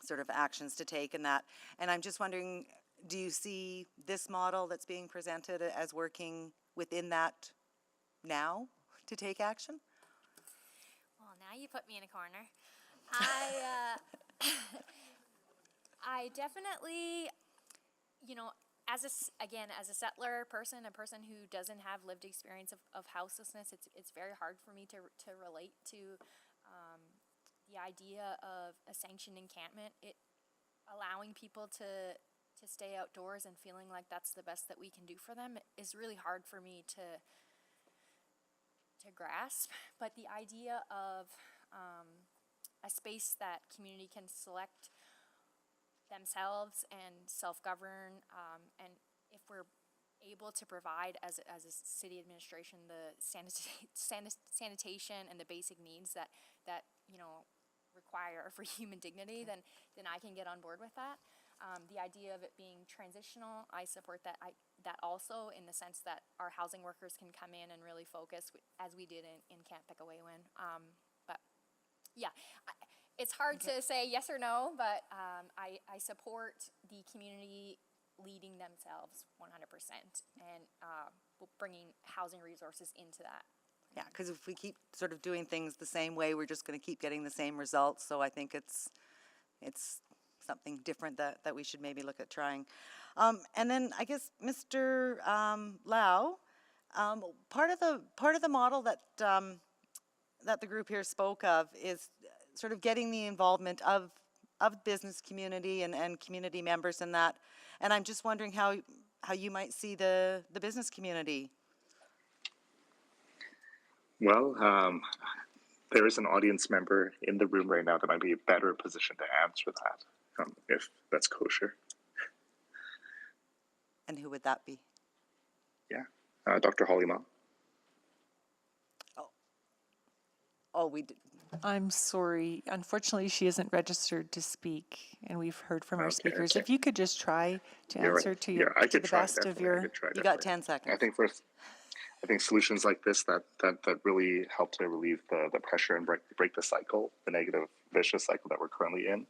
sort of actions to take and that, and I'm just wondering, do you see this model that's being presented as working within that now to take action? Well, now you put me in a corner. I I definitely, as as a settler person, a person who doesn't have lived experience of houselessness, it's very hard for me to relate to the idea of a sanctioned encampment. It allowing people to stay outdoors and feeling like that's the best that we can do for them is really hard for me to grasp. But the idea of a space that community can select themselves and self-govern, and if we're able to provide as a city administration the sanitation and the basic needs that require for human dignity, then I can get on board with that. The idea of it being transitional, I support that. That also, in the sense that our housing workers can come in and really focus, as we did in Camp Pickaway-Win. But yeah, it's hard to say yes or no, but I support the community leading themselves 100% and bringing housing resources into that. Yeah, because if we keep sort of doing things the same way, we're just going to keep getting the same results. So I think it's something different that we should maybe look at trying. And then I guess Mr. Lau, part of the model that that the group here spoke of is sort of getting the involvement of business community and community members in that. And I'm just wondering how you might see the business community. Well, there is an audience member in the room right now that might be better positioned to answer that, if that's kosher. And who would that be? Yeah, Dr. Holly Ma. Oh, we did. I'm sorry. Unfortunately, she isn't registered to speak, and we've heard from our speakers. Okay. If you could just try to You're answer right. to Yeah, I to could the try, best of definitely. your. I could try, You got definitely. 10 seconds. I think solutions like this that really help to relieve the pressure and break the cycle, the negative vicious cycle that we're currently in.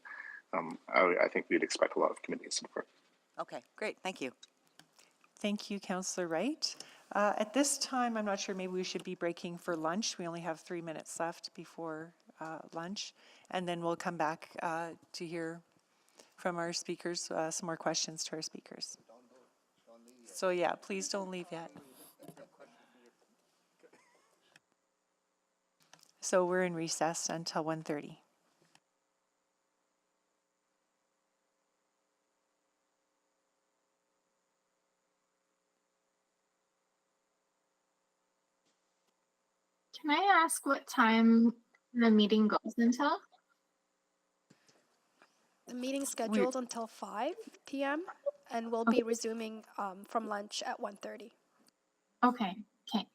I think we'd expect a lot of community support. Okay, great. Thank you. Thank you, Councillor Wright. At this time, I'm not sure, maybe we should be breaking for lunch. We only have 3 minutes left before lunch, and then we'll come back to hear from our speakers, some more questions to our speakers. So yeah, please don't leave yet. So we're in recess until 1:30. Can I ask what time the meeting goes until? The meeting's scheduled until 5 p.m. and we'll be resuming from lunch at 1:30. Okay, okay.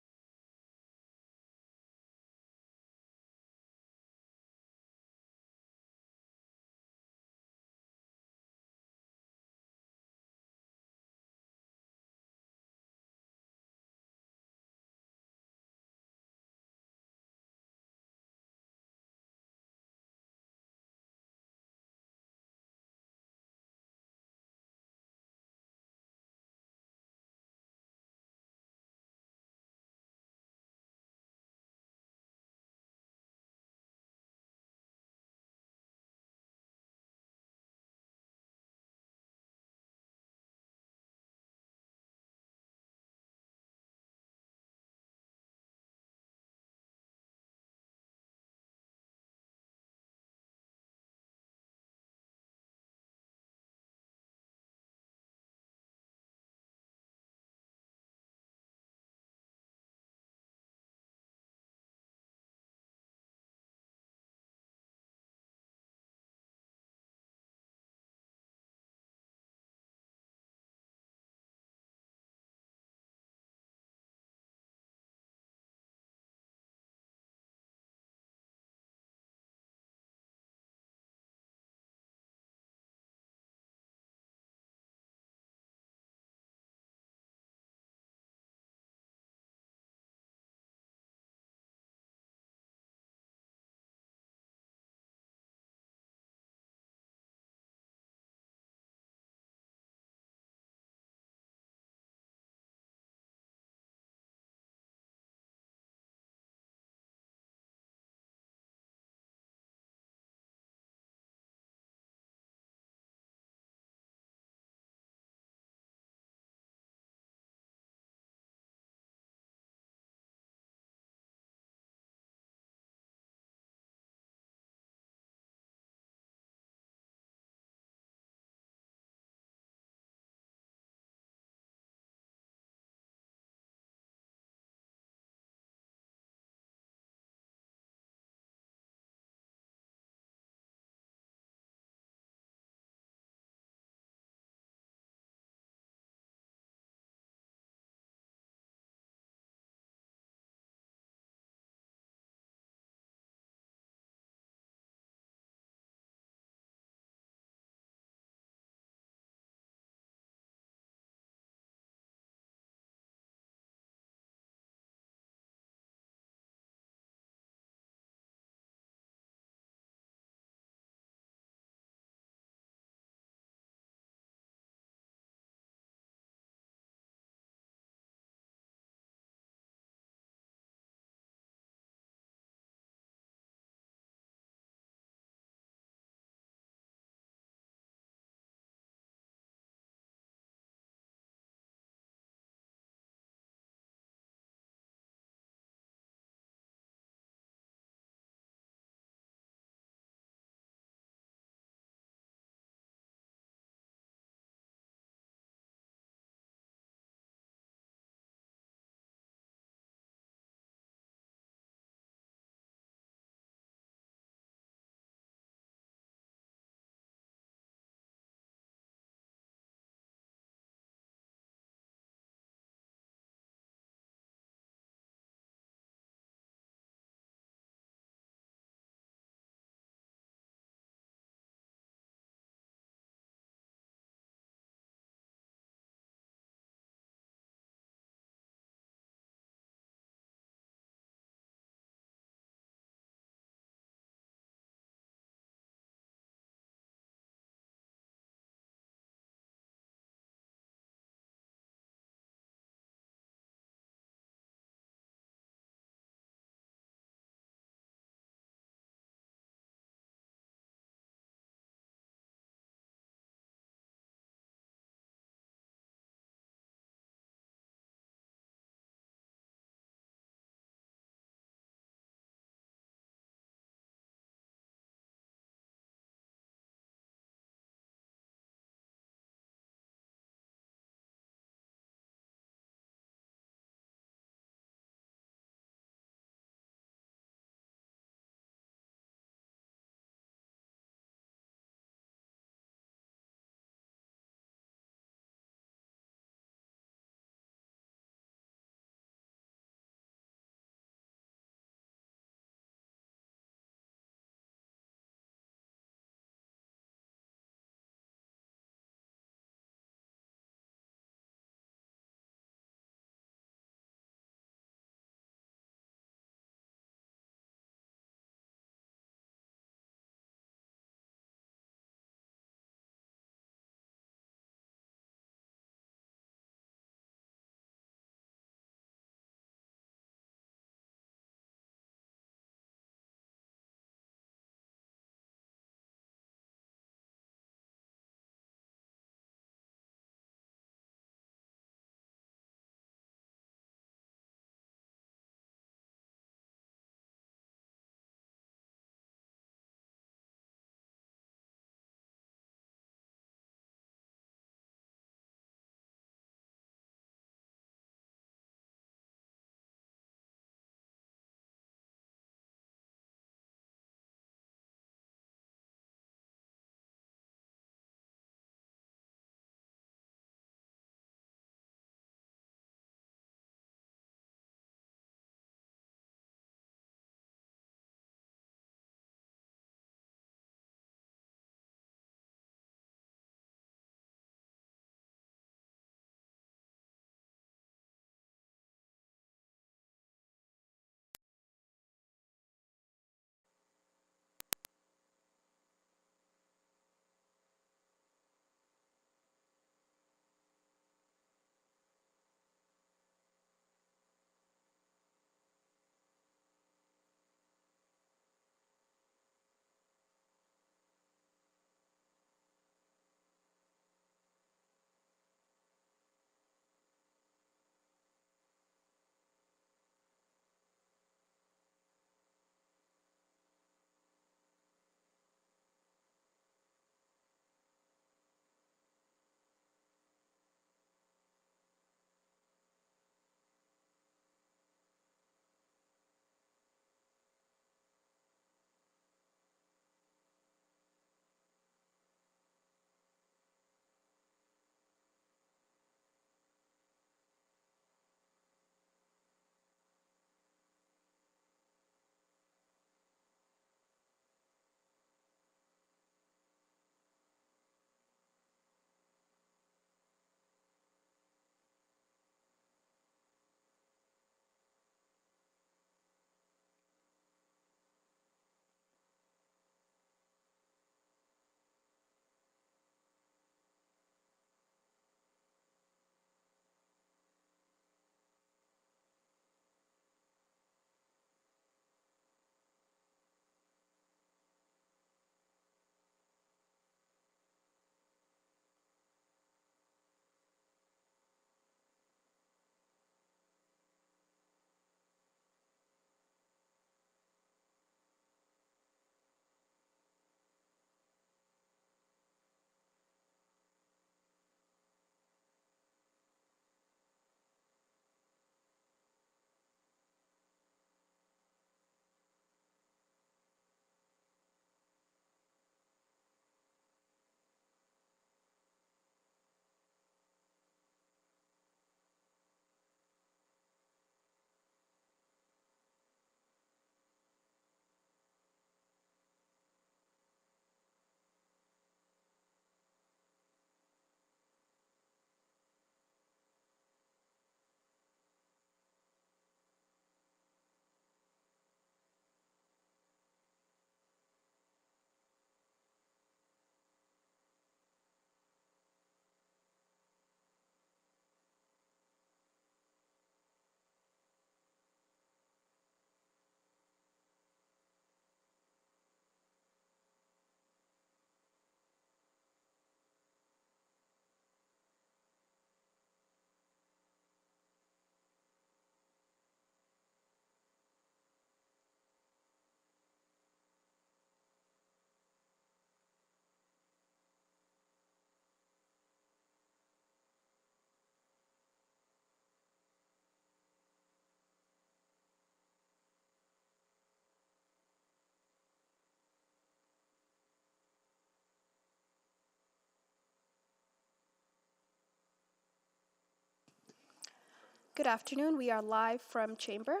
Good afternoon. We are live from Chamber.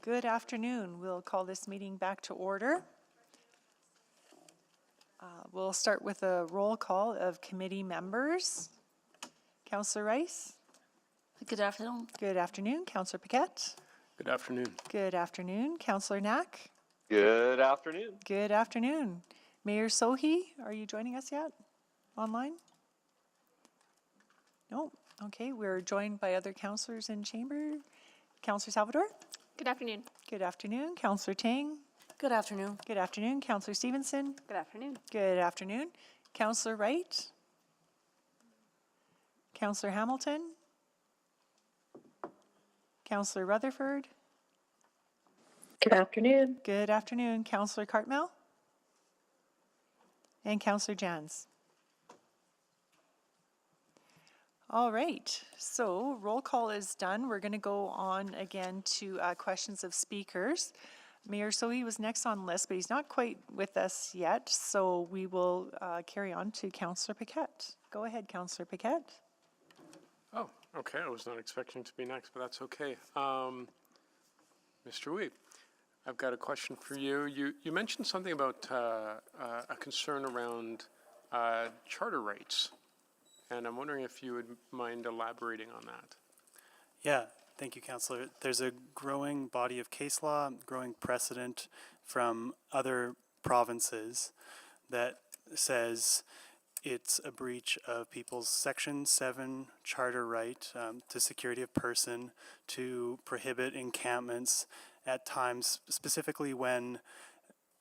Good afternoon. We'll call this meeting back to order. We'll start with a roll call of committee members. Councillor Rice. Good afternoon. Good afternoon. Councillor Paquette. Good afternoon. Good afternoon. Councillor Knack. Good afternoon. Good afternoon. Mayor Sohi, are you joining us yet online? No. Okay, we're joined by other councillors in chamber. Councillor Salvador. Good afternoon. Good afternoon. Councillor Tang. Good afternoon. Good afternoon. Councillor Stevenson. Good afternoon. Good afternoon. Councillor Wright. Councillor Hamilton. Councillor Rutherford. Good afternoon. Good afternoon. Councillor Cartmel. And Councillor Jans. All right, so roll call is done. We're going to go on again to questions of speakers. Mayor Sohi was next on list, but he's not quite with us yet, so we will carry on to Councillor Paquette. Go ahead, Councillor Paquette. Oh, okay. I was not expecting to be next, but that's okay. Mr. Wee, I've got a question for you. You mentioned something about a concern around charter rights, and I'm wondering if you would mind elaborating on that. Yeah, thank you, Councillor. There's a growing body of case law, growing precedent from other provinces that says it's a breach of people's Section 7 charter right to security of person to prohibit encampments at times, specifically when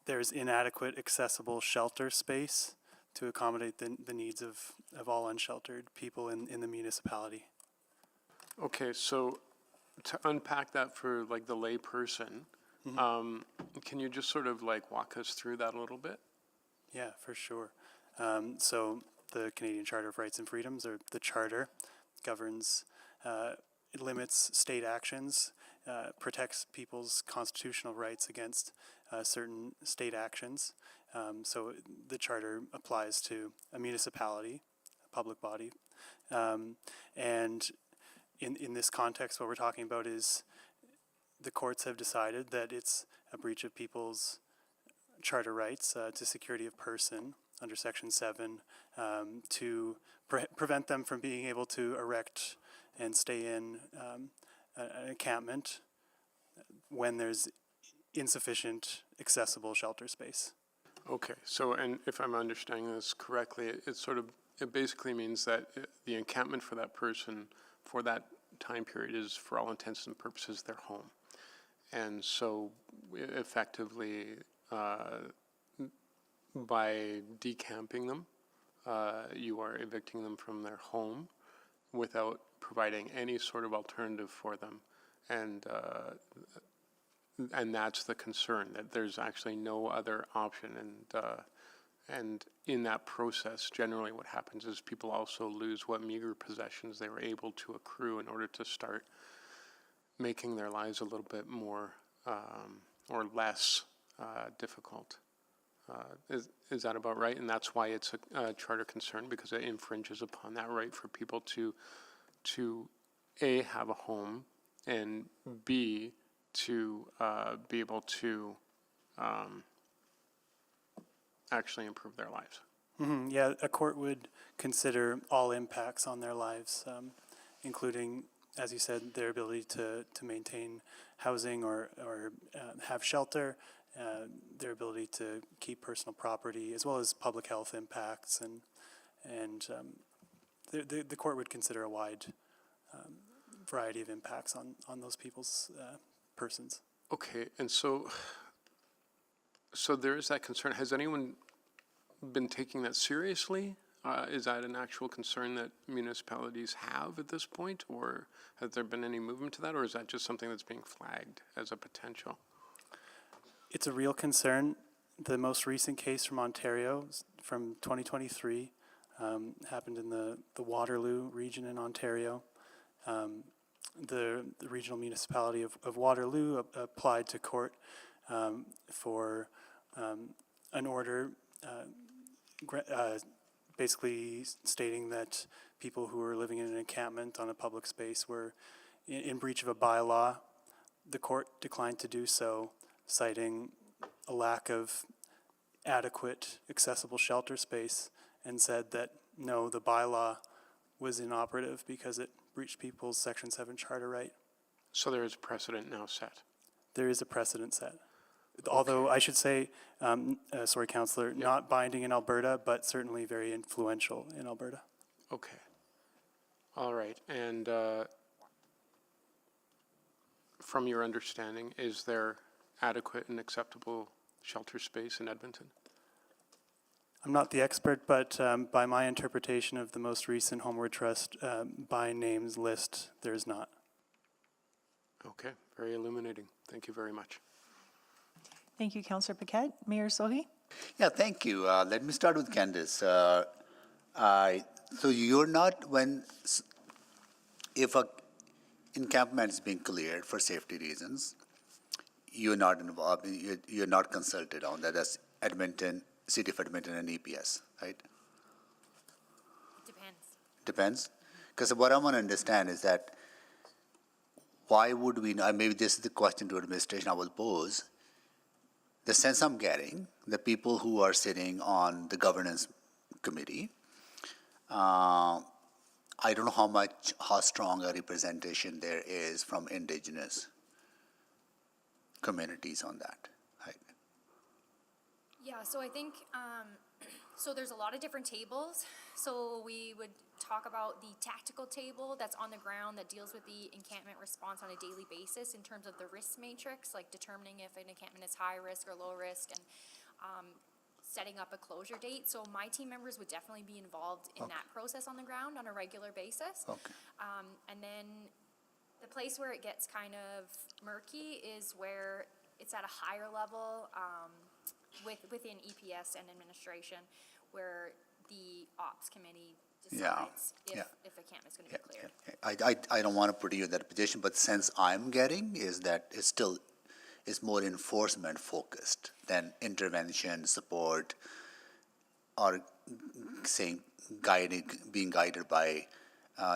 there's inadequate accessible shelter space to accommodate the needs of all unsheltered people in the municipality. Okay, so to unpack that for like the lay person, can you just sort of like walk us through that a little bit? Yeah, for sure. So the Canadian Charter of Rights and Freedoms, or the Charter, governs, it limits state actions, protects people's constitutional rights against certain state actions. So the Charter applies to a municipality, a public body. And in this context, what we're talking about is the courts have decided that it's a breach of people's charter rights to security of person under Section 7 to prevent them from being able to erect and stay in an encampment when there's insufficient accessible shelter space. Okay, so, and if I'm understanding this correctly, it basically means that the encampment for that person for that time period is, for all intents and purposes, their home. And so effectively, by decamping them, you are evicting them from their home without providing any sort of alternative for them. And that's the concern, that there's actually no other option. And in that process, generally what happens is people also lose what meager possessions they were able to accrue in order to start making their lives a little bit more or less difficult. Is that about right? And that's why it's a charter concern, because it infringes upon that right for people to A, have a home, and B, to be able to actually improve their lives. Mm-hmm. Yeah, a court would consider all impacts on their lives, including, as you said, their ability to maintain housing or have shelter, their ability to keep personal property, as well as public health impacts, and the court would consider a wide variety of impacts on those people's persons. Okay, and so there is that concern. Has anyone been taking that seriously? Is that an actual concern that municipalities have at this point, or has there been any movement to that, or is that just something that's being flagged as a potential? It's a real concern. The most recent case from Ontario, from 2023, happened in the Waterloo region in Ontario. The regional municipality of Waterloo applied to court for an order basically stating that people who were living in an encampment on a public space were in breach of a bylaw. The court declined to do so, citing a lack of adequate accessible shelter space, and said that no, the bylaw was inoperative because it breached people's Section 7 charter right. So there is precedent now set. There is a precedent set. Although I should say, sorry, Councillor, not binding in Alberta, but certainly very influential in Alberta. Okay. All right. And from your understanding, is there adequate and acceptable shelter space in Edmonton? I'm not the expert, but by my interpretation of the most recent Homeward Trust by names list, there is not. Okay. Very illuminating. Thank you very much. Thank you, Councillor Paquette. Mayor Sohi? Yeah, thank you. Let me start with Candice. So you're not, if a encampment is being cleared for safety reasons, you're not involved, you're not consulted on that. That's Edmonton, City of Edmonton and EPS, right? Depends. Because what I want to understand is that why would we not, maybe this is the question to administration I will pose. The sense I'm getting, the people who are sitting on the governance committee, I don't know how strong a representation there is from Indigenous communities on that. Right? Yeah, so I think, so there's a lot of different tables. So we would talk about the tactical table that's on the ground that deals with the encampment response on a daily basis in terms of the risk matrix, like determining if an encampment is high risk or low risk, and setting up a closure date. So my team members would definitely be involved in that process on the ground on a regular basis. Okay. And then the place where it gets kind of murky is where it's at a higher level within EPS and administration, where the ops committee decides if a camp is going to be cleared. I don't want to put you in that position, but the sense I'm getting is that it's more enforcement focused than intervention, support, or saying being guided by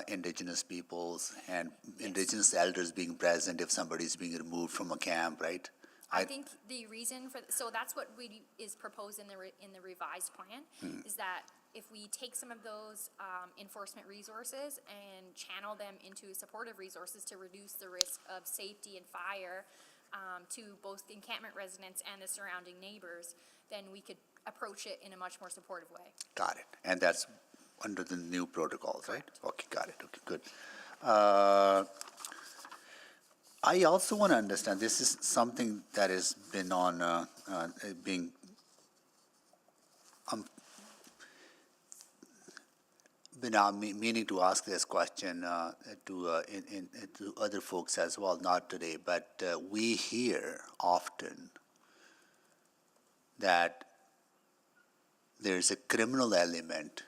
Indigenous peoples and Indigenous elders being present if somebody is being removed from a camp, right? I think the reason so that's what is proposed in the revised plan, is that if we take some of those enforcement resources and channel them into supportive resources to reduce the risk of safety and fire to both the encampment residents and the surrounding neighbors, then we could approach it in a much more supportive way. Got it. And that's under the new protocols, right? Okay, got it. Okay, good. I also want to understand, this is something that has been on, meaning to ask this question to other folks as well, not today, but we hear often that there's a criminal element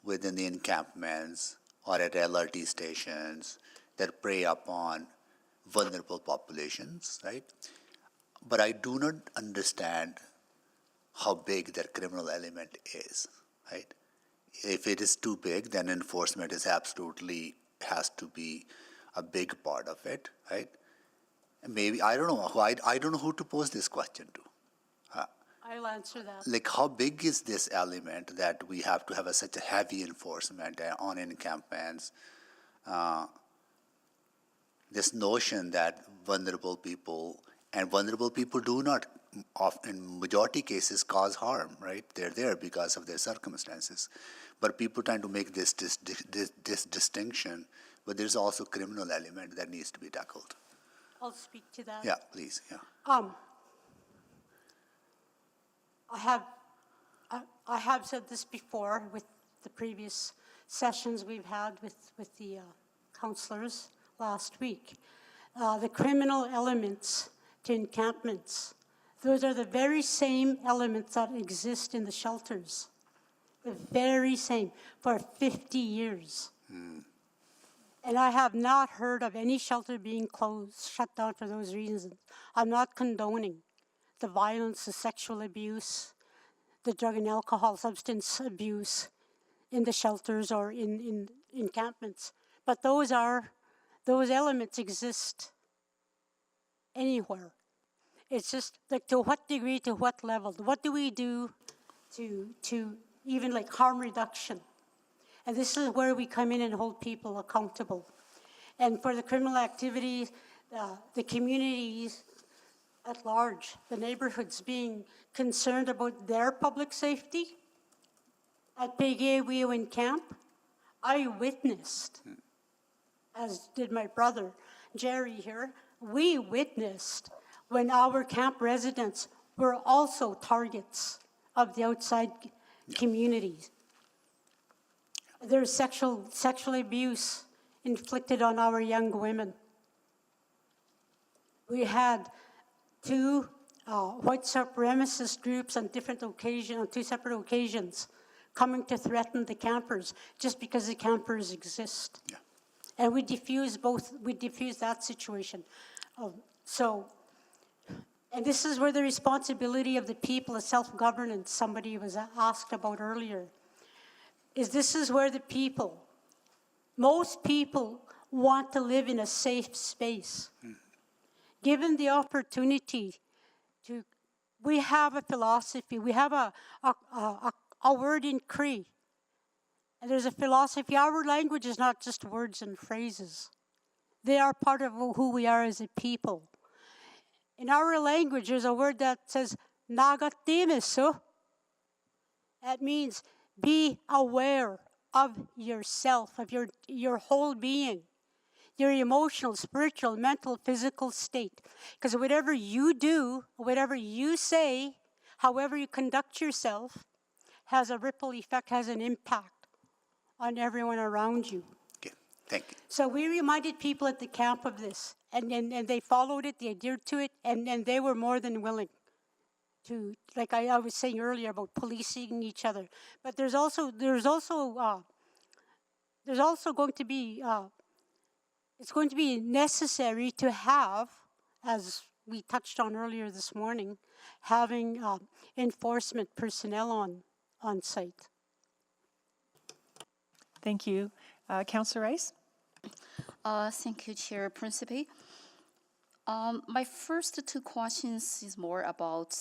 within the encampments or at LRT stations that prey upon vulnerable populations, right? But I do not understand how big that criminal element is, right? If it is too big, then enforcement is absolutely has to be a big part of it, right? And maybe, I don't know, I don't know who to pose this question to. I'll answer that. Like, how big is this element that we have to have such a heavy enforcement on encampments? This notion that vulnerable people do not, in majority cases, cause harm, right? They're there because of their circumstances. But people trying to make this distinction, but there's also criminal element that needs to be tackled. I'll speak to that. Yeah, please, yeah. I have said this before with the previous sessions we've had with the councillors last week. The criminal elements to encampments, those are the very same elements that exist in the shelters. The very same for 50 years. And I have not heard of any shelter being closed, shut down for those reasons. I'm not condoning the violence, the sexual abuse, the drug and alcohol substance abuse in the shelters or in encampments. But those elements exist anywhere. It's just like to what degree, to what level. What do we do to even like harm reduction? And this is where we come in and hold people accountable. And for the criminal activities, the communities at large, the neighborhoods being concerned about their public safety. At Pegay-Weo Camp, I witnessed, as did my brother Jerry here, we witnessed when our camp residents were also targets of the outside communities. There's sexual abuse inflicted on our young women. We had two white supremacist groups on two separate occasions coming to threaten the campers just because the campers exist. Yeah. And we diffuse that situation. And this is where the responsibility of the people of self-governance, somebody was asked about earlier, this is where the people, most people want to live in a safe space. Given the opportunity we have a philosophy, we have a word in Cree, and there's a philosophy. Our language is not just words and phrases. They are part of who we are as a people. In our language, there's a word that says, nagatimeso. That means be aware of yourself, of your whole being, your emotional, spiritual, mental, physical state. Because whatever you do, whatever you say, however you conduct yourself, has a ripple effect, has an impact on everyone around you. Okay, thank you. So we reminded people at the camp of this, and they followed it, they adhered to it, and they were more than willing to, like I was saying earlier about policing each other. But there's also going to be it's going to be necessary to have, as we touched on earlier this morning, having enforcement personnel on site. Thank you. Councillor Rice? Thank you, Chair Principe. My first two questions is more about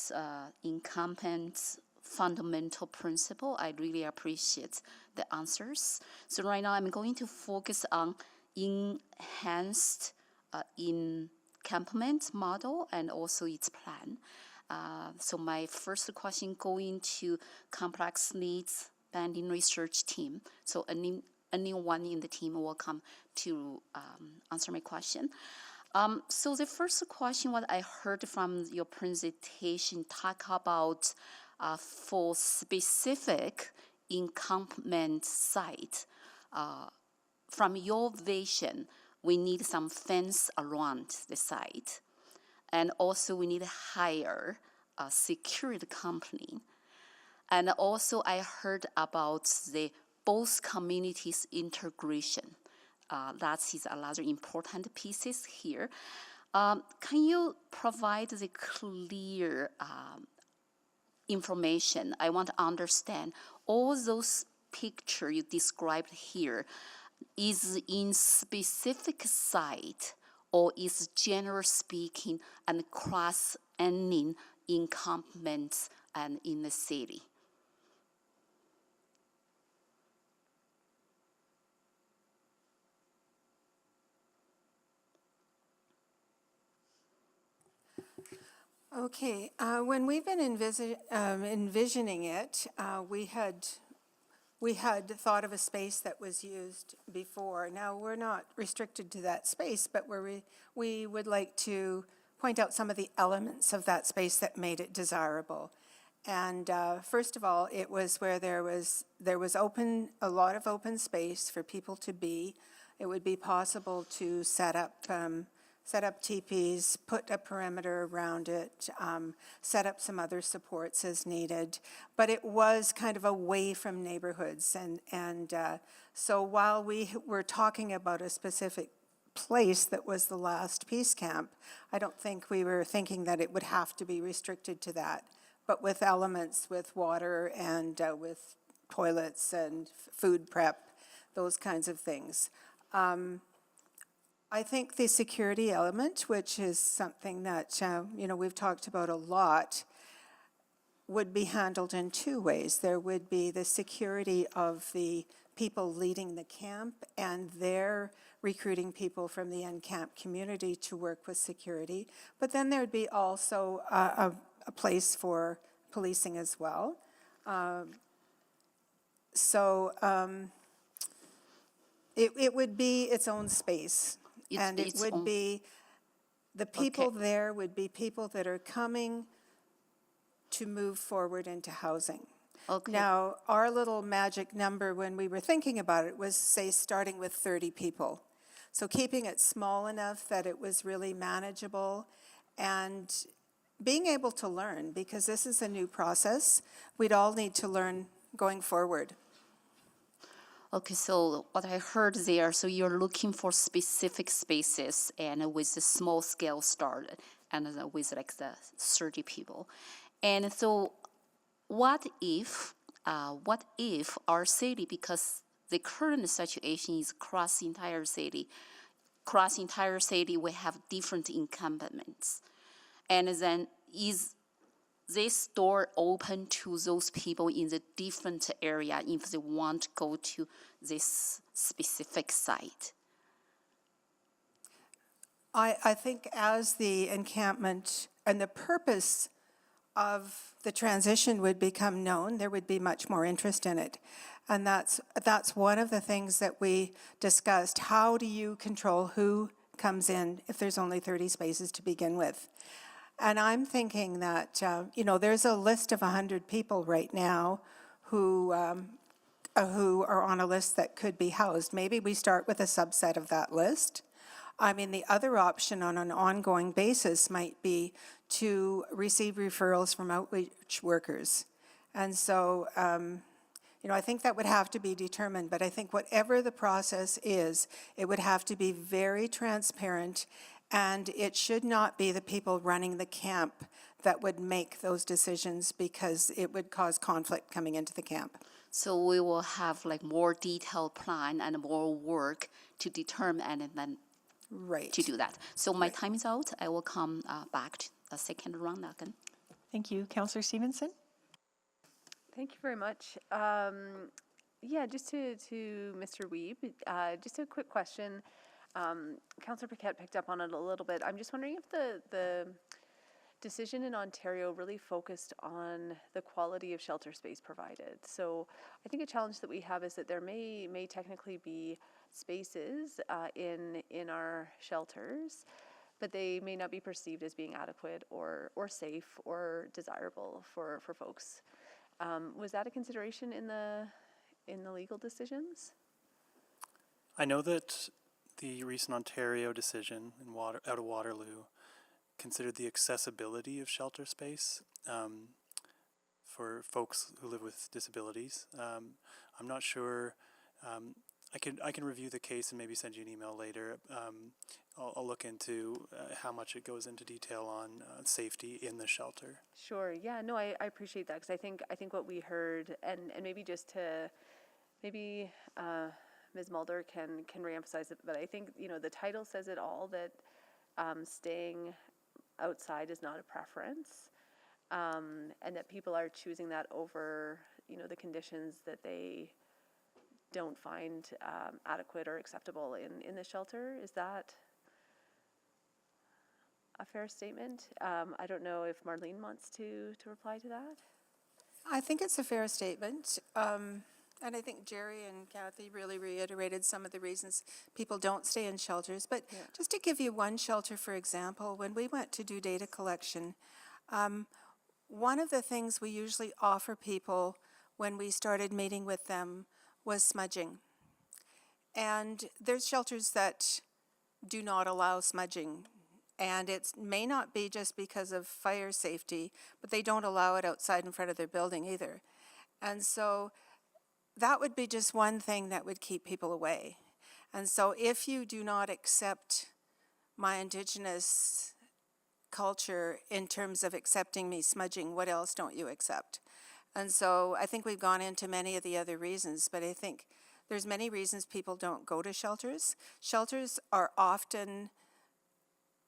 incumbent fundamental principle. I really appreciate the answers. So right now I'm going to focus on enhanced encampment model and also its plan. So my first question going to complex needs banding research team. So anyone in the team will come to answer my question. So the first question, what I heard from your presentation, talk about for specific encampment site. From your vision, we need some fence around the site. And also we need to hire a security company. And also I heard about the both communities integration. That is another important pieces here. Can you provide the clear information? I want to understand all those pictures you described here is in specific site or is general speaking and cross any encampments and in the city? Okay, when we've been envisioning it, we had thought of a space that was used before. Now, we're not restricted to that space, but we would like to point out some of the elements of that space that made it desirable. And first of all, it was where there was a lot of open space for people to be. It would be possible to set up teepees, put a perimeter around it, set up some other supports as needed. But it was kind of away from neighborhoods. And so while we were talking about a specific place that was the last peace camp, I don't think we were thinking that it would have to be restricted to that. But with elements, with water and with toilets and food prep, those kinds of things. I think the security element, which is something that, we've talked about a lot, would be handled in two ways. There would be the security of the people leading the camp, and they're recruiting people from the in-camp community to work with security. But then there'd be also a place for policing as well. It would be its own space. And it would be, the people there would be people that are coming to move forward into housing. Okay. Now, our little magic number when we were thinking about it was, say, starting with 30 people. So keeping it small enough that it was really manageable and being able to learn, because this is a new process. We'd all need to learn going forward. Okay, so what I heard there, so you're looking for specific spaces and with a small scale start and with like the 30 people. And so what if our city, because the current situation is across the entire city we have different encampments. And then is this door open to those people in the different area if they want to go to this specific site? I think as the encampment and the purpose of the transition would become known, there would be much more interest in it. And that's one of the things that we discussed. How do you control who comes in if there's only 30 spaces to begin with? And I'm thinking that, there's a list of 100 people right now who are on a list that could be housed. Maybe we start with a subset of that list. I mean, the other option on an ongoing basis might be to receive referrals from outreach workers. And so, I think that would have to be determined, but I think whatever the process is, it would have to be very transparent, and it should not be the people running the camp that would make those decisions, because it would cause conflict coming into the camp. So we will have like more detailed plan and more work to determine and then to do that. So my time is out. I will come back to the second round again. Thank you. Councillor Stevenson? Thank you very much. Just to Mr. Wiebe, just a quick question. Councillor Paquette picked up on it a little bit. I'm just wondering if the decision in Ontario really focused on the quality of shelter space provided. So I think a challenge that we have is that there may technically be spaces in our shelters, but they may not be perceived as being adequate or safe or desirable for folks. Was that a consideration in the legal decisions? I know that the recent Ontario decision out of Waterloo considered the accessibility of shelter space for folks who live with disabilities. I'm not sure. I can review the case and maybe send you an email later. I'll look into how much it goes into detail on safety in the shelter. Sure. Yeah. No, I appreciate that, because I think what we heard, and maybe just to Ms. Mulder can reemphasize it, but I think the title says it all, that staying outside is not a preference, and that people are choosing that over the conditions that they don't find adequate or acceptable in the shelter. Is that a fair statement? I don't know if Marlene wants to reply to that. I think it's a fair statement. And I think Jerry and Kathy really reiterated some of the reasons people don't stay in shelters. But just to give you one shelter, for example, when we went to do data collection, one of the things we usually offer people when we started meeting with them was smudging. And there's shelters that do not allow smudging. And it may not be just because of fire safety, but they don't allow it outside in front of their building either. And so that would be just one thing that would keep people away. And so if you do not accept my Indigenous culture in terms of accepting me smudging, what else don't you accept? And so I think we've gone into many of the other reasons, but I think there's many reasons people don't go to shelters. Shelters are often,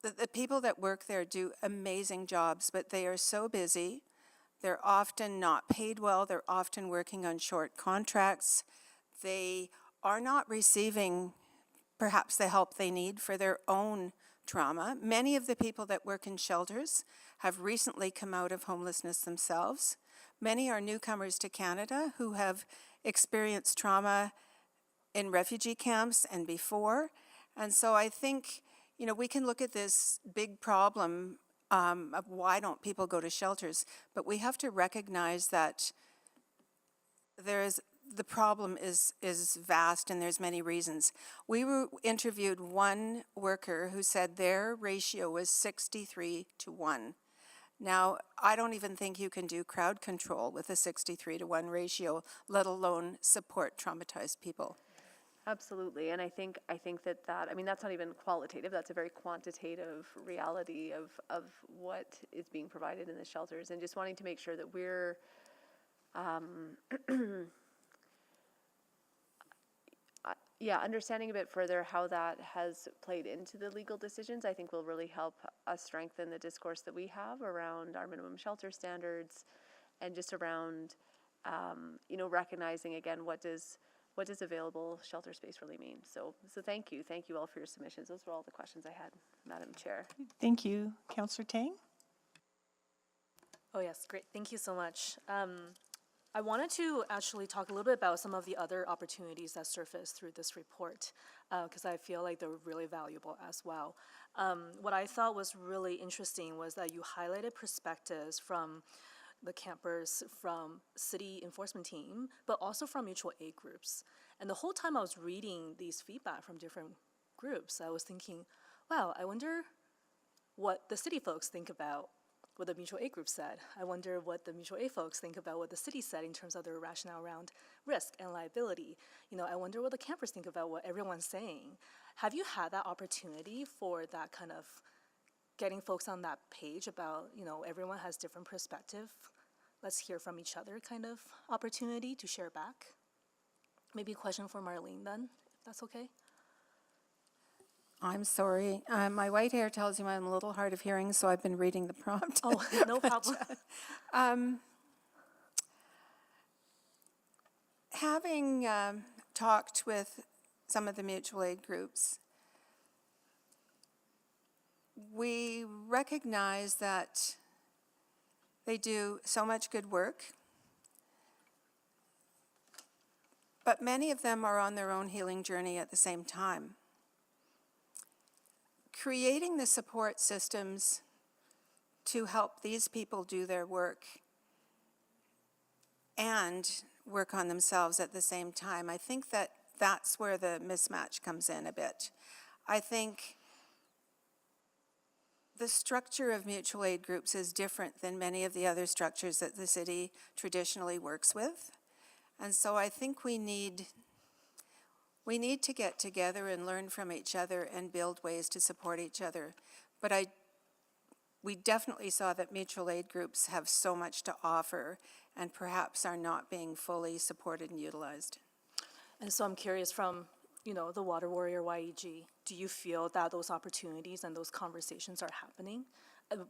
the people that work there do amazing jobs, but they are so busy. They're often not paid well. They're often working on short contracts. They are not receiving perhaps the help they need for their own trauma. Many of the people that work in shelters have recently come out of homelessness themselves. Many are newcomers to Canada who have experienced trauma in refugee camps and before. And so I think, you know, we can look at this big problem of why don't people go to shelters, but we have to recognize that the problem is vast and there's many reasons. We interviewed one worker who said their ratio was 63-1. Now, I don't even think you can do crowd control with a 63-1 ratio, let alone support traumatized people. Absolutely, and I think that I mean, that's not even qualitative, that's a very quantitative reality of what is being provided in the shelters, and just wanting to make sure that we're understanding a bit further how that has played into the legal decisions, I think will really help us strengthen the discourse that we have around our minimum shelter standards, and just around you know, recognizing again what does available shelter space really mean. So thank you all for your submissions. Those were all the questions I had, Madam Chair. Thank you. Councillor Tang? Oh yes, great. Thank you so much. I wanted to actually talk a little bit about some of the other opportunities that surfaced through this report, because I feel like they're really valuable as well. What I thought was really interesting was that you highlighted perspectives from the campers, from city enforcement team, but also from mutual aid groups. And the whole time I was reading these feedback from different groups, I was thinking, wow, I wonder what the city folks think about what the mutual aid group said. I wonder what the mutual aid folks think about what the city said in terms of their rationale around risk and liability. You know, I wonder what the campers think about what everyone's saying. Have you had that opportunity for that kind of getting folks on that page about, you know, everyone has different perspective, let's hear from each other kind of opportunity to share back? Maybe a question for Marlene then, if that's okay. I'm sorry. My white hair tells you I'm a little hard of hearing, so I've been reading the prompt. Oh, no problem. Having talked with some of the mutual aid groups, we recognize that they do so much good work, but many of them are on their own healing journey at the same time. Creating the support systems to help these people do their work and work on themselves at the same time, I think that that's where the mismatch comes in a bit. I think the structure of mutual aid groups is different than many of the other structures that the city traditionally works with. And so I think we need to get together and learn from each other and build ways to support each other. But we definitely saw that mutual aid groups have so much to offer and perhaps are not being fully supported and utilized. And so I'm curious, from, you know, the Water Warrior YEG, do you feel that those opportunities and those conversations are happening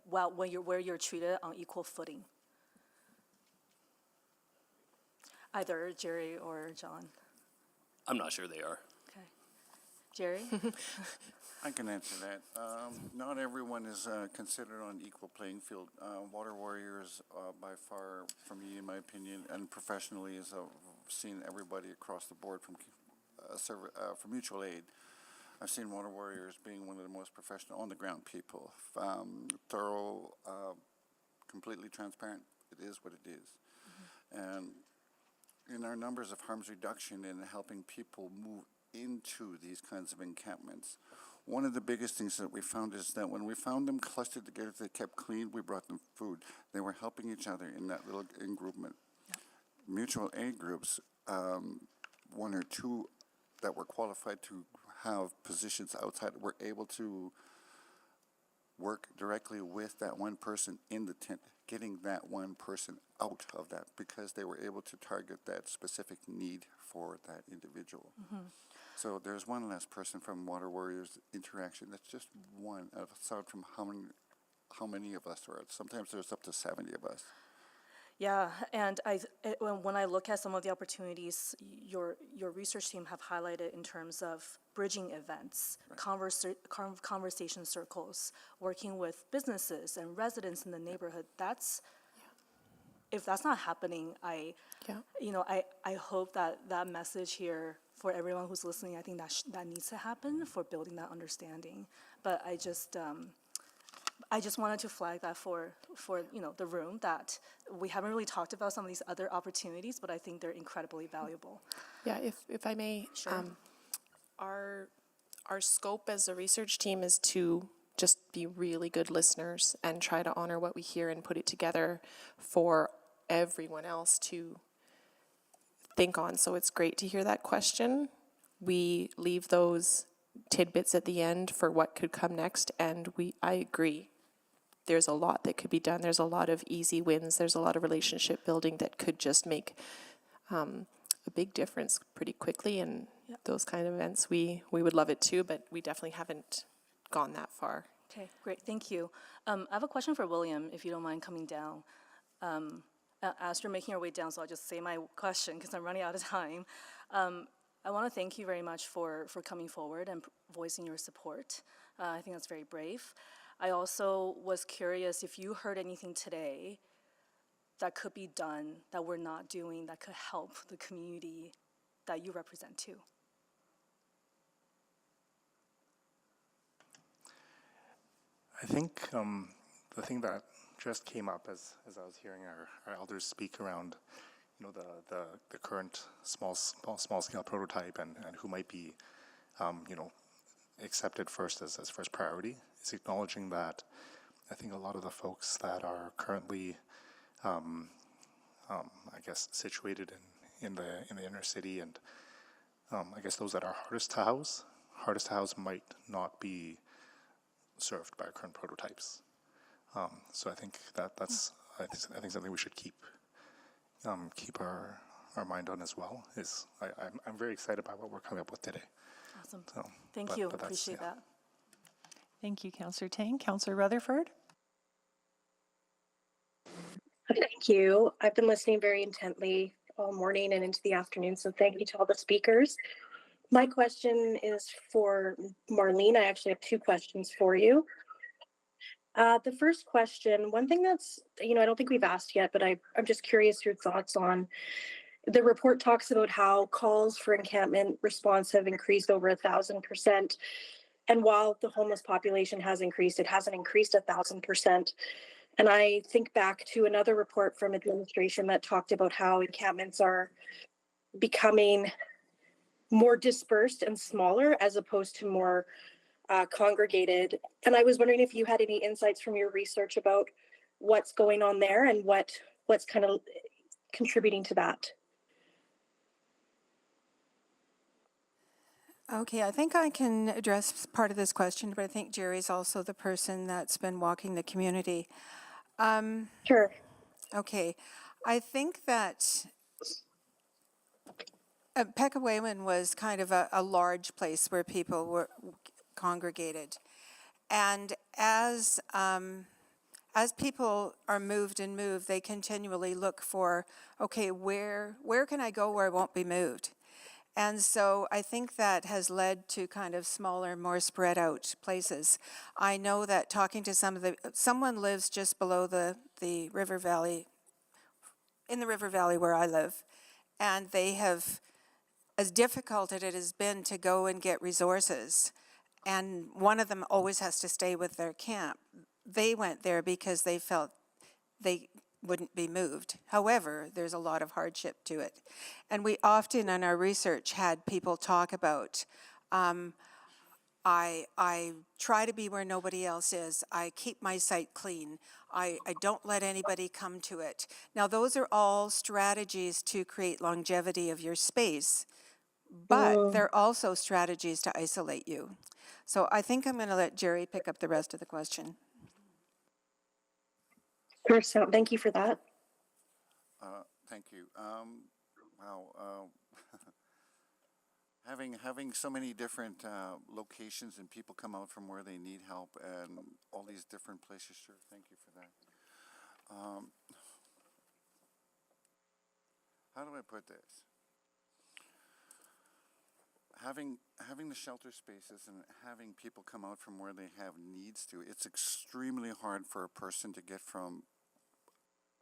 where you're treated on equal footing? Either Jerry or John. I'm not sure they are. Okay. Jerry? I can answer that. Not everyone is considered on equal playing field. Water Warriors, by far, for me, in my opinion, and professionally, is seen everybody across the board from mutual aid. I've seen Water Warriors being one of the most professional on-the-ground people, thorough, completely transparent. It is what it is. Mm-hmm. And in our numbers of harms reduction and helping people move into these kinds of encampments, one of the biggest things that we found is that when we found them clustered together, they kept clean, we brought them food. They were helping each other in that little in-groupment. Yep. Mutual aid groups, one or two that were qualified to have positions outside, were able to work directly with that one person in the tent, getting that one person out of that because they were able to target that specific need for that individual. So there's one less person from Water Warriors interaction. That's just one aside from how many of us are. Sometimes there's up to 70 of us. Yeah, and when I look at some of the opportunities your research team have highlighted in terms of bridging events, conversation circles, working with businesses and residents in the neighborhood, if that's not happening, I hope that message here for everyone who's listening, I think that needs to happen for building that understanding. But I just wanted to flag that for the room, that we haven't really talked about some of these other opportunities, but I think they're incredibly valuable. Yeah, if I may, Sure. Our scope as a research team is to just be really good listeners and try to honor what we hear and put it together for everyone else to think on. So it's great to hear that question. We leave those tidbits at the end for what could come next, and I agree. There's a lot that could be done. There's a lot of easy wins. There's a lot of relationship building that could just make a big difference pretty quickly, and those kind of events, we would love it too, but we definitely haven't gone that far. Okay, great, thank you. I have a question for William, if you don't mind coming down. As you're making your way down, so I'll just say my question because I'm running out of time. I want to thank you very much for coming forward and voicing your support. I think that's very brave. I also was curious if you heard anything today that could be done, that we're not doing, that could help the community that you represent too. I think the thing that just came up as I was hearing our elders speak around, the current small scale prototype and who might be, accepted first as first priority, is acknowledging that I think a lot of the folks that are currently, I guess, situated in the inner city, and I guess those that are hardest to house might not be served by our current prototypes. So I think that's something we should keep our mind on as well. Is I'm very excited about what we're coming up with today. Awesome. So, Thank you. Appreciate that. Thank you, Councillor Tang. Councillor Rutherford? Thank you. I've been listening very intently all morning and into the afternoon, so thank you to all the speakers. My question is for Marlene. I actually have two questions for you. The first question, one thing that's, I don't think we've asked yet, but I'm just curious your thoughts on. The report talks about how calls for encampment response have increased over 1,000%. And while the homeless population has increased, it hasn't increased 1,000%. And I think back to another report from administration that talked about how encampments are becoming more dispersed and smaller as opposed to more congregated. And I was wondering if you had any insights from your research about what's going on there and what's kind of contributing to that. Okay, I think I can address part of this question, but I think Jerry's also the person that's been walking the community. Sure. Okay, I think that Pekawayman was kind of a large place where people were congregated. And as people are moved, they continually look for, okay, where can I go where I won't be moved? And so I think that has led to kind of smaller, more spread out places. I know that talking to someone lives just below the river valley, in the river valley where I live, and they have, as difficult as it has been to go and get resources, and one of them always has to stay with their camp. They went there because they felt they wouldn't be moved. However, there's a lot of hardship to it. And we often in our research had people talk about, I try to be where nobody else is. I keep my site clean. I don't let anybody come to it. Now, those are all strategies to create longevity of your space, but they're also strategies to isolate you. So I think I'm going to let Jerry pick up the rest of the question. Sure, so thank you for that. Thank you. Wow. Having so many different locations and people come out from where they need help and all these different places. Sure, thank you for that. How do I put this? Having the shelter spaces and having people come out from where they have needs to, it's extremely hard for a person to get from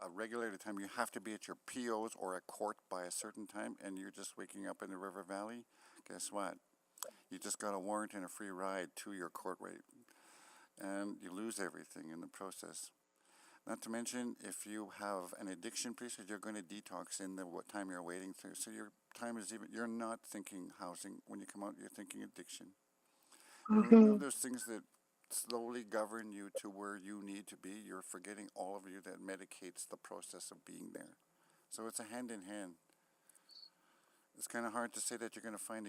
a regulated time. You have to be at your POs or at court by a certain time, and you're just waking up in the River Valley. Guess what? You just got a warrant and a free ride to your court rate, and you lose everything in the process. Not to mention, if you have an addiction procedure, you're going to detox in the what time you're waiting through. So your time is you're not thinking housing. When you come out, you're thinking addiction. You know those things that slowly govern you to where you need to be. You're forgetting all of you that medicates the process of being there. So it's a hand in hand. It's kind of hard to say that you're going to find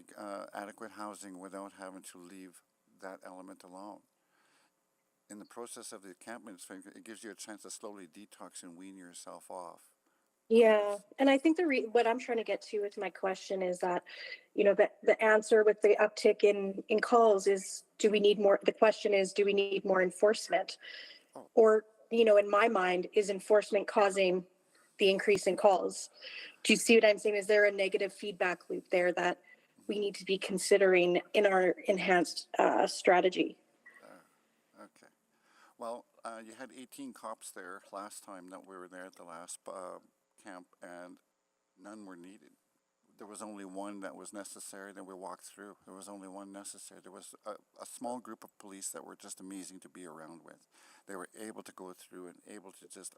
adequate housing without having to leave that element alone. In the process of the encampment, it gives you a chance to slowly detox and wean yourself off. Yeah, and I think what I'm trying to get to with my question is that, the answer with the uptick in calls is, do we need more? The question is, do we need more enforcement? Or, in my mind, is enforcement causing the increase in calls? Do you see what I'm saying? Is there a negative feedback loop there that we need to be considering in our enhanced strategy? Okay. Well, you had 18 cops there last time that we were there at the last camp, and none were needed. There was only one that was necessary that we walked through. There was only one necessary. There was a small group of police that were just amazing to be around with. They were able to go through and able to just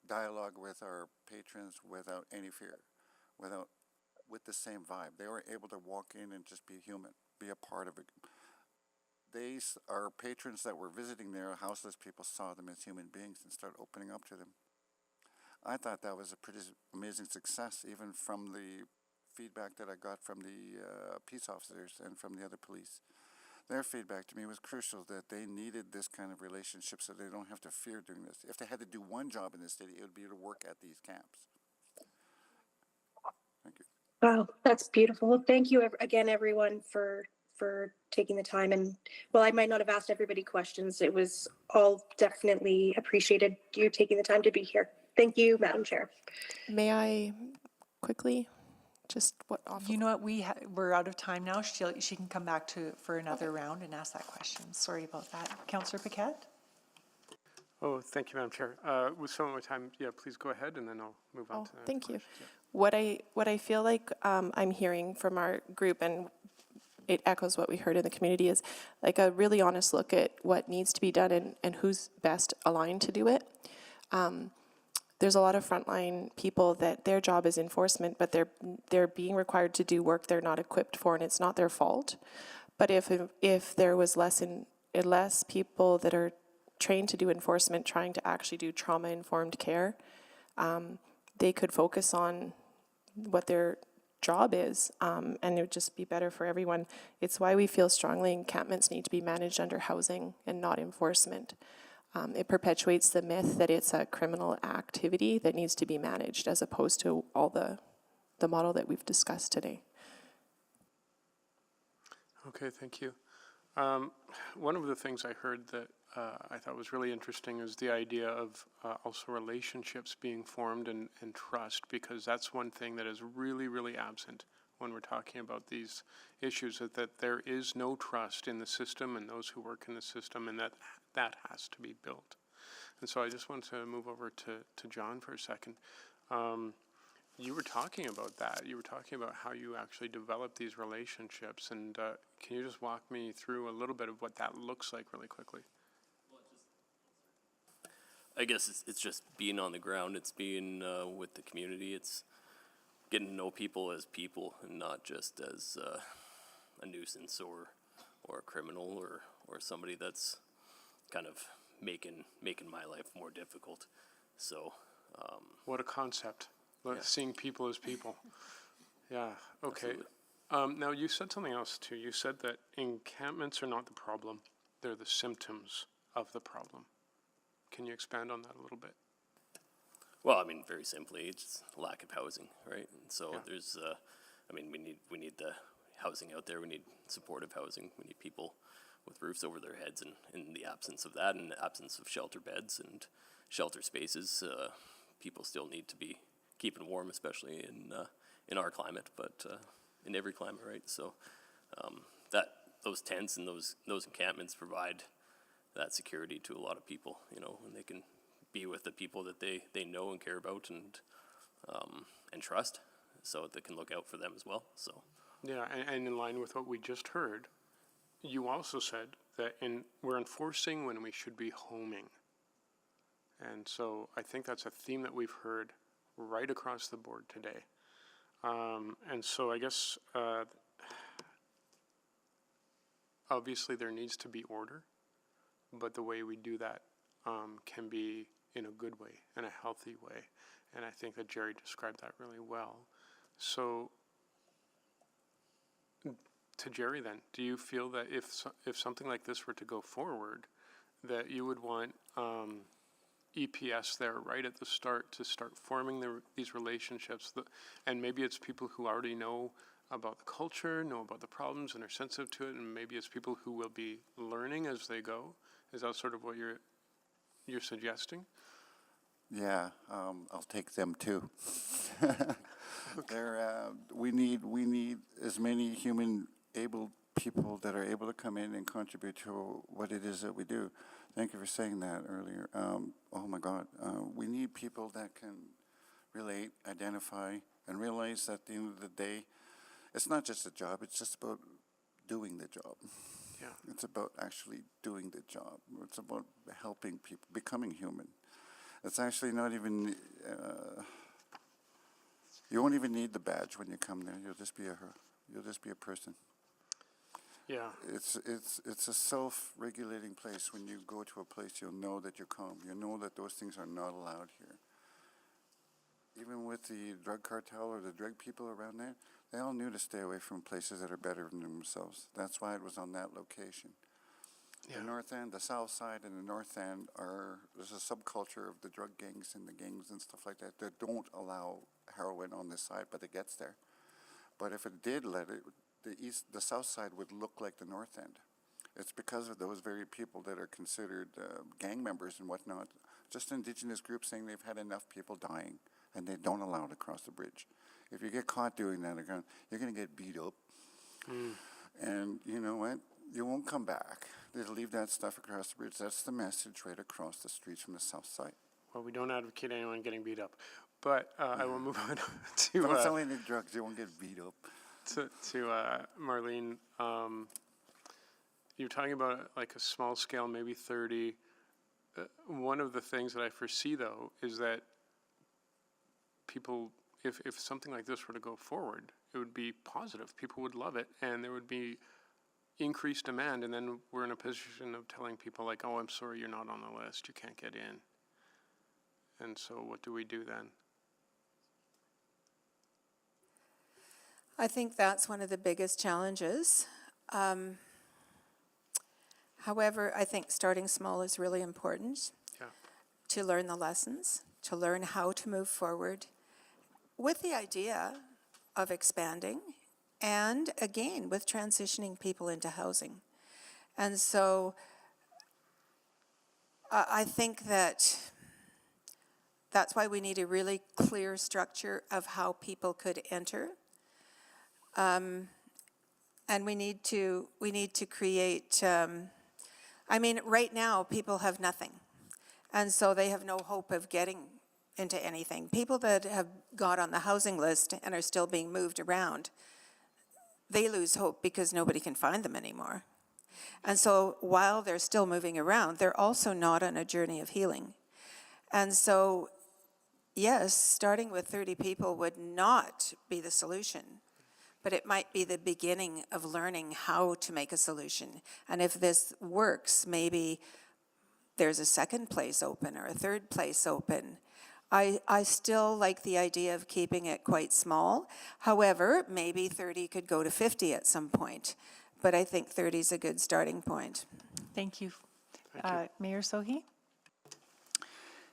dialogue with our patrons without any fear, with the same vibe. They were able to walk in and just be human, be a part of it. Our patrons that were visiting there, houseless people, saw them as human beings and started opening up to them. I thought that was a pretty amazing success, even from the feedback that I got from the peace officers and from the other police. Their feedback to me was crucial, that they needed this kind of relationship so they don't have to fear doing this. If they had to do one job in the city, it would be to work at these camps. Thank you. Wow, that's beautiful. Thank you again, everyone, for taking the time. And I might not have asked everybody questions. It was all definitely appreciated, you taking the time to be here. Thank you, Madam Chair. May I quickly just You know what, we're out of time now. She can come back for another round and ask that question. Sorry about that. Councillor Paquette? Oh, thank you, Madam Chair. With some of my time, yeah, please go ahead, and then I'll move on to that. Thank you. Yeah. What I feel like I'm hearing from our group, and it echoes what we heard in the community, is like a really honest look at what needs to be done and who's best aligned to do it. There's a lot of frontline people that their job is enforcement, but they're being required to do work they're not equipped for, and it's not their fault. But if there was less people that are trained to do enforcement, trying to actually do trauma-informed care, they could focus on what their job is, and it would just be better for everyone. It's why we feel strongly encampments need to be managed under housing and not enforcement. It perpetuates the myth that it's a criminal activity that needs to be managed, as opposed to all the model that we've discussed today. Okay, thank you. One of the things I heard that I thought was really interesting is the idea of also relationships being formed and trust, because that's one thing that is really, really absent when we're talking about these issues, that there is no trust in the system and those who work in the system, and that has to be built. And so I just want to move over to John for a second. You were talking about that. You were talking about how you actually develop these relationships, and can you just walk me through a little bit of what that looks like really quickly? I guess it's just being on the ground. It's being with the community. It's getting to know people as people and not just as a nuisance or a criminal or somebody that's kind of making my life more difficult. So what a concept. Yeah. Seeing people as people. Yeah, okay. Absolutely. Now, you said something else too. You said that encampments are not the problem, they're the symptoms of the problem. Can you expand on that a little bit? Well, I mean, very simply, it's lack of housing, right? And so there's, I mean, we need the housing out there. We need supportive housing. We need people with roofs over their heads, and in the absence of that, in the absence of shelter beds and shelter spaces, people still need to be keeping warm, especially in our climate, but in every climate, right? So that those tents and those encampments provide that security to a lot of people, you know, and they can be with the people that they know and care about and trust, so they can look out for them as well. So Yeah, and in line with what we just heard, you also said that we're enforcing when we should be homing. And so I think that's a theme that we've heard right across the board today. And so I guess obviously there needs to be order, but the way we do that can be in a good way, in a healthy way. And I think that Jerry described that really well. So to Jerry then, do you feel that if something like this were to go forward, that you would want EPS there right at the start to start forming these relationships, and maybe it's people who already know about the culture, know about the problems, and are sensitive to it, and maybe it's people who will be learning as they go? Is that sort of what you're suggesting? Yeah, I'll take them too. We need as many able people that are able to come in and contribute to what it is that we do. Thank you for saying that earlier. Oh my God, we need people that can relate, identify, and realize that at the end of the day, it's not just a job, it's just about doing the job. Yeah. It's about actually doing the job. It's about helping people, becoming human. It's actually not even, you won't even need the badge when you come there. You'll just be a person. Yeah. It's a self-regulating place. When you go to a place, you'll know that you're calm. You know that those things are not allowed here. Even with the drug cartel or the drug people around there, they all knew to stay away from places that are better than themselves. That's why it was on that location. Yeah. The north end, the south side, and the north end there's a subculture of the drug gangs and the gangs and stuff like that that don't allow heroin on this side, but it gets there. But if it did let it, the south side would look like the north end. It's because of those very people that are considered gang members and whatnot, just indigenous groups saying they've had enough people dying and they don't allow it across the bridge. If you get caught doing that, you're going to get beat up. And you know what? You won't come back. They'll leave that stuff across the bridge. That's the message right across the streets from the south side. Well, we don't advocate anyone getting beat up, but I will move on to... Don't sell any drugs, you won't get beat up. To Marlene, you're talking about like a small scale, maybe 30. One of the things that I foresee, though, is that people, if something like this were to go forward, it would be positive. People would love it, and there would be increased demand, and then we're in a position of telling people like, oh, I'm sorry, you're not on the list, you can't get in. And so what do we do then? I think that's one of the biggest challenges. However, I think starting small is really important. Yeah. To learn the lessons, to learn how to move forward with the idea of expanding and, again, with transitioning people into housing. And so I think that's why we need a really clear structure of how people could enter. And we need to create, I mean, right now people have nothing. And so they have no hope of getting into anything. People that have got on the housing list and are still being moved around, they lose hope because nobody can find them anymore. And so while they're still moving around, they're also not on a journey of healing. And so, yes, starting with 30 people would not be the solution, but it might be the beginning of learning how to make a solution. And if this works, maybe there's a second place open or a third place open. I still like the idea of keeping it quite small. However, maybe 30 could go to 50 at some point. But I think 30 is a good starting point. Thank you. Mayor Sohi?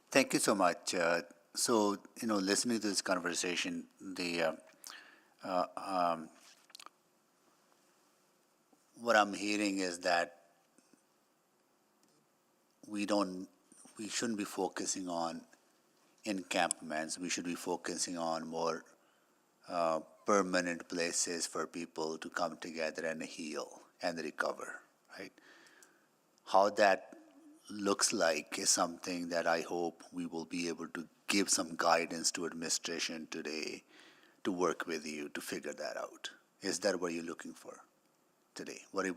Thank you so much. So, listening to this conversation, what I'm hearing is that we shouldn't be focusing on encampments. We should be focusing on more permanent places for people to come together and heal and recover, right? How that looks like is something that I hope we will be able to give some guidance to administration today to work with you to figure that out. Is that what you're looking for today? What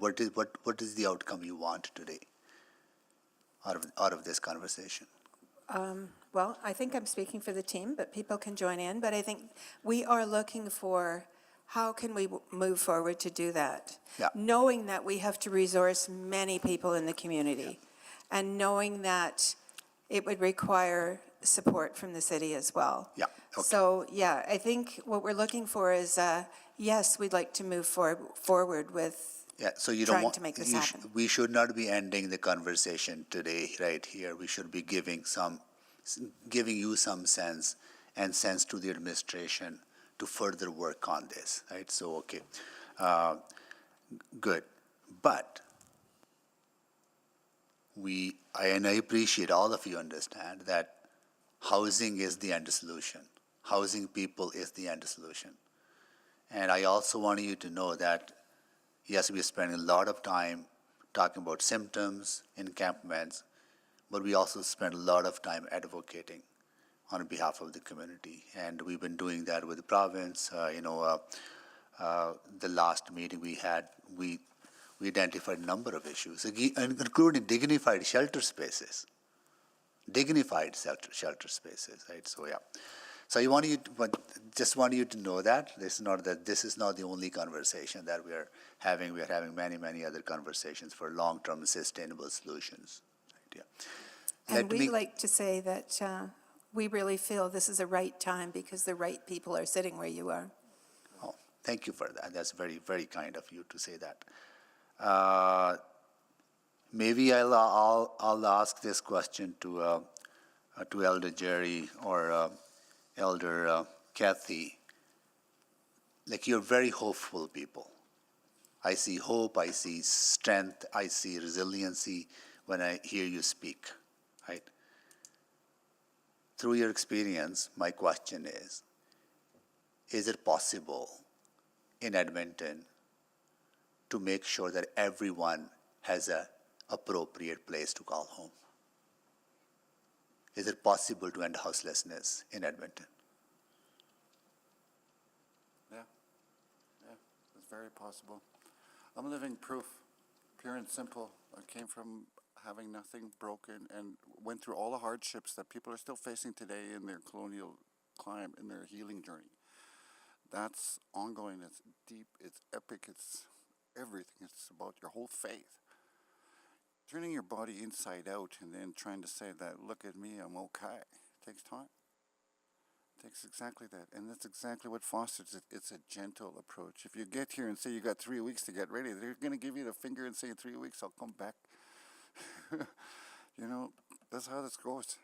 is the outcome you want today out of this conversation? Well, I think I'm speaking for the team, but people can join in. But I think we are looking for how can we move forward to do that? Yeah. Knowing that we have to resource many people in the community and knowing that it would require support from the city as well. Yeah. Okay. So, yeah, I think what we're looking for is, yes, we'd like to move forward with So you don't trying want to make this happen. We should not be ending the conversation today right here. We should be giving you some sense to the administration to further work on this, right? So okay, good, but I appreciate all of you understand that housing is the end solution. Housing people is the end solution, and I also want you to know that. Yes, we're spending a lot of time talking about symptoms, encampments, but we also spend a lot of time advocating on behalf of the community. And we've been doing that with the province. The last meeting we had, we identified a number of issues, including dignified shelter spaces. Dignified shelter spaces, right? So, yeah. So I just want you to know that this is not the only conversation that we are having. We are having many, many other conversations for long-term sustainable solutions. Right? Yeah. And we'd like to say that we really feel this is a right time because the right people are sitting where you are. Oh, thank you for that. That's very, very kind of you to say that. Maybe I'll ask this question to Elder Jerry or Elder Kathy. Like, you're very hopeful people. I see hope, I see strength, I see resiliency when I hear you speak, right? Through your experience, my question is it possible in Edmonton to make sure that everyone has an appropriate place to call home? Is it possible to end houselessness in Edmonton? Yeah, it's very possible. I'm living proof, pure and simple. I came from having nothing, broken, and went through all the hardships that people are still facing today in their colonial climb, in their healing journey. That's ongoing, it's deep, it's epic, it's everything. It's about your whole faith. Turning your body inside out and then trying to say that, look at me, I'm okay, takes time. It takes exactly that. And that's exactly what fosters it. It's a gentle approach. If you get here and say you got 3 weeks to get ready, they're going to give you the finger and say in 3 weeks, I'll come back. That's how this goes.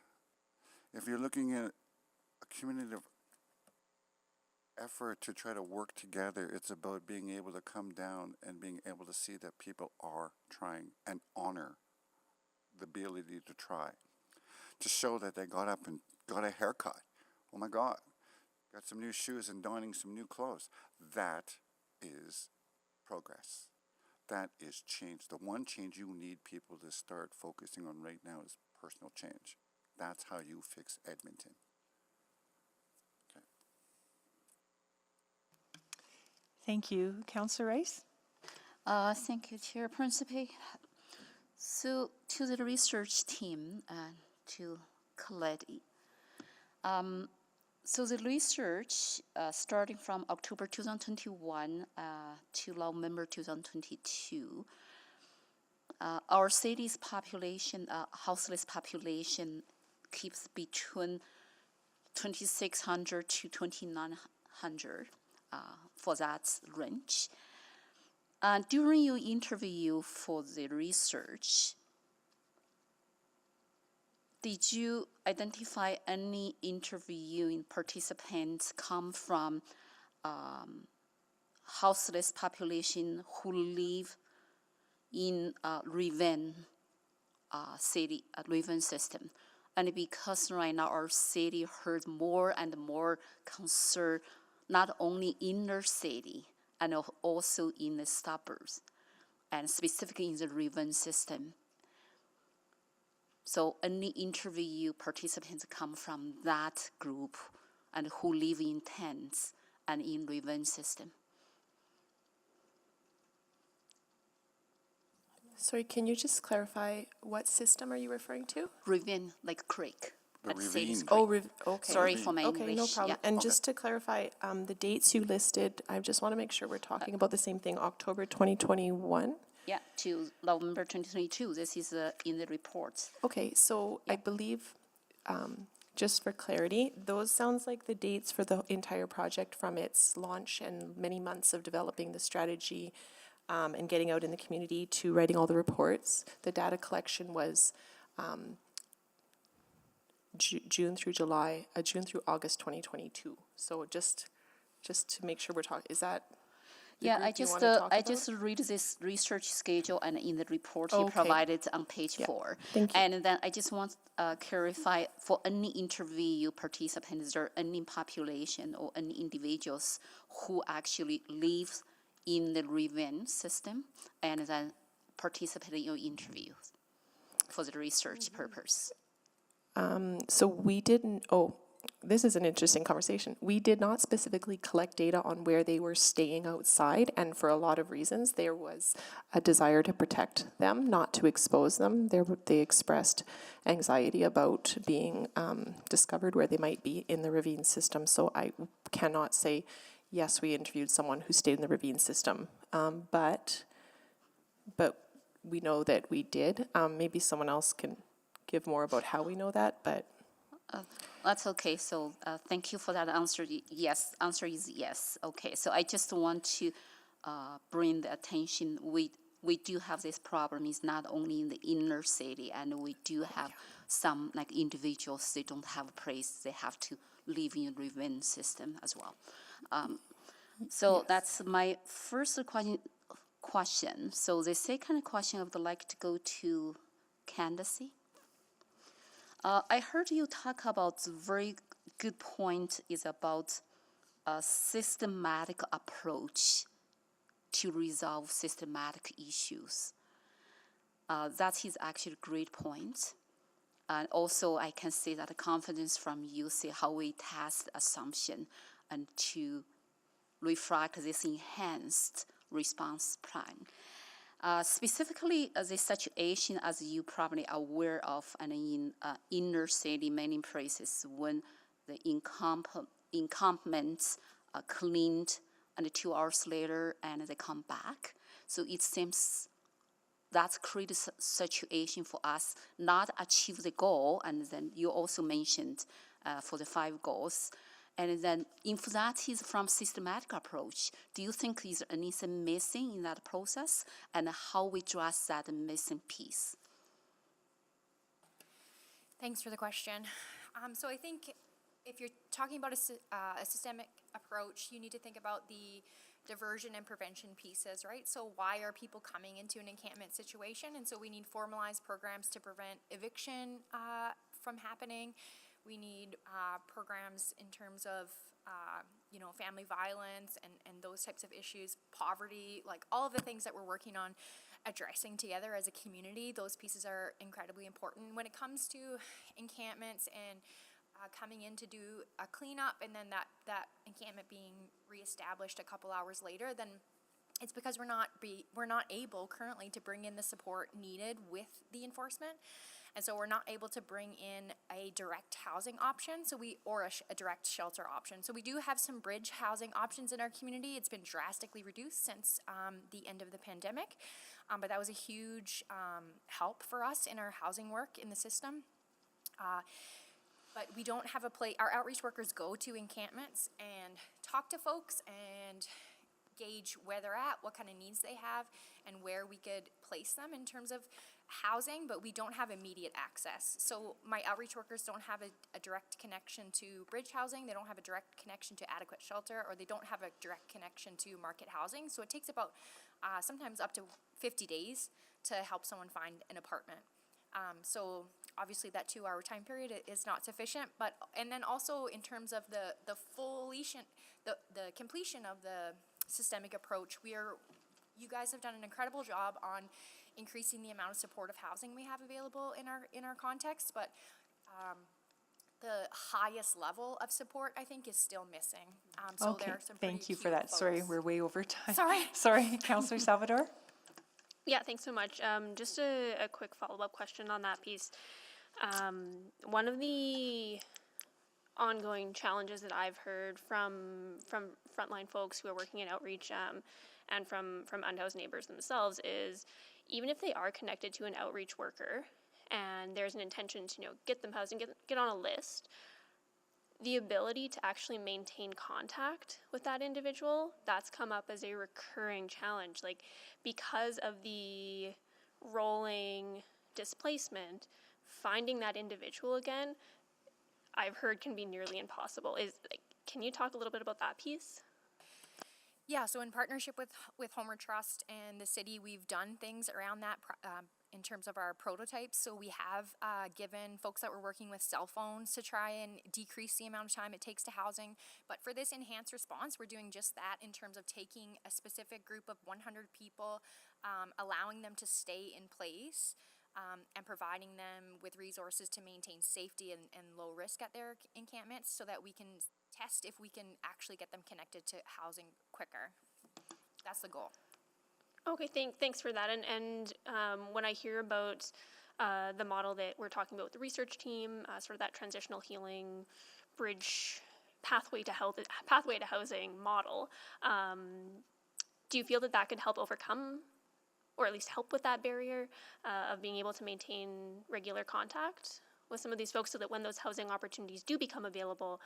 If you're looking at a cumulative effort to try to work together, it's about being able to come down and being able to see that people are trying and honor the ability to try. To show that they got up and got a haircut. Oh my God, got some new shoes and donning some new clothes. That is progress. That is change. The one change you need people to start focusing on right now is personal change. That's how you fix Edmonton. Okay. Thank you. Councillor Rice? Thank you, Chair Principe. So, to the research team and to Colette. So the research starting from October 2021 to November 2022, our city's population, houseless population, keeps between 2,600 to 2,900 for that range. During your interview for the research, did you identify any interviewing participants come from houseless population who live in Riven city, Riven system? And because right now our city heard more and more concern, not only inner city, and also in the suburbs, and specifically in the Riven system. So any interview participants come from that group and who live in tents and in Riven system. Sorry, can you just clarify what system are you referring to? Riven, like creek. The ravine. Oh, okay. Sorry for my Okay, English. no problem. Yeah. And just to clarify, the dates you listed, I just want to make sure we're talking about the same thing, October 2021? Yeah, to November 2022. This is in the report. Okay, so I believe, just for clarity, those sounds like the dates for the entire project from its launch and many months of developing the strategy and getting out in the community to writing all the reports. The data collection was June through August 2022. So just to make sure we're talking, is that the Yeah, group I you just wanna talk I about? just read this research schedule and in the report you Okay. provided on page 4. Thank you. And then I just want clarify for any interview participants, is there any population or any individuals who actually live in the Riven system and then participate in your interviews for the research purpose? So we didn't, this is an interesting conversation. We did not specifically collect data on where they were staying outside, and for a lot of reasons. There was a desire to protect them, not to expose them. They expressed anxiety about being discovered where they might be in the ravine system. So I cannot say, yes, we interviewed someone who stayed in the ravine system, but we know that we did. Maybe someone else can give more about how we know that, but That's okay. So thank you for that answer. Yes, answer is yes. Okay. So I just want to bring the attention. We do have this problem. It's not only in the inner city, and we do have some like individuals. They don't have a place. They have to live in a Riven system as well. So that's my first question. So the second question I would like to go to Candace. I heard you talk about the very good point is about a systematic approach to resolve systematic issues. That is actually a great point. And also I can say that the confidence from you, see how we test assumption and to reflect this enhanced response plan. Specifically, the situation, as you probably are aware of, and in inner city, many places, when the encampments are cleaned, and 2 hours later, and they come back. So it seems that's created a situation for us not achieve the goal, and then you also mentioned for the 5 goals. And then if that is from systematic approach, do you think is anything missing in that process, and how we address that missing piece? Thanks for the question. So I think if you're talking about a systemic approach, you need to think about the diversion and prevention pieces, right? So why are people coming into an encampment situation? And so we need formalized programs to prevent eviction from happening. We need programs in terms of, family violence and those types of issues, poverty, like all of the things that we're working on addressing together as a community. Those pieces are incredibly important. When it comes to encampments and coming in to do a cleanup and then that encampment being reestablished a couple hours later, then it's because we're not able currently to bring in the support needed with the enforcement. And so we're not able to bring in a direct housing option, or a direct shelter option. So we do have some bridge housing options in our community. It's been drastically reduced since the end of the pandemic, but that was a huge help for us in our housing work in the system. but we don't have a place. Our outreach workers go to encampments and talk to folks and gauge where they're at, what kind of needs they have, and where we could place them in terms of housing, but we don't have immediate access. So my outreach workers don't have a direct connection to bridge housing, they don't have a direct connection to adequate shelter, or they don't have a direct connection to market housing. So it takes about sometimes up to 50 days to help someone find an apartment. So obviously that 2-hour time period is not sufficient, but, and then also in terms of the completion of the systemic approach, you guys have done an incredible job on increasing the amount of supportive housing we have available in our context, but the highest level of support, I think, is still missing. So Okay, there are some pretty thank you for acute that. Sorry, folks. we're way over time. Sorry. Sorry, Councillor Salvador. Yeah, thanks so much. Just a quick follow-up question on that piece. One of the ongoing challenges that I've heard from frontline folks who are working in outreach and from unhoused neighbors themselves is, even if they are connected to an outreach worker and there's an intention to get them housed and get on a list, the ability to actually maintain contact with that individual, that's come up as a recurring challenge. Like, because of the rolling displacement, finding that individual again, I've heard can be nearly impossible. Can you talk a little bit about that piece? Yeah, so in partnership with Homer Trust and the city, we've done things around that in terms of our prototypes. So we have given folks that were working with cell phones to try and decrease the amount of time it takes to housing. But for this enhanced response, we're doing just that in terms of taking a specific group of 100 people, allowing them to stay in place, and providing them with resources to maintain safety and low risk at their encampments, so that we can test if we can actually get them connected to housing quicker. That's the goal. Okay, thanks for that. And when I hear about the model that we're talking about with the research team, sort of that transitional healing bridge pathway to housing model, do you feel that could help overcome, or at least help with that barrier of being able to maintain regular contact with some of these folks, so that when those housing opportunities do become available,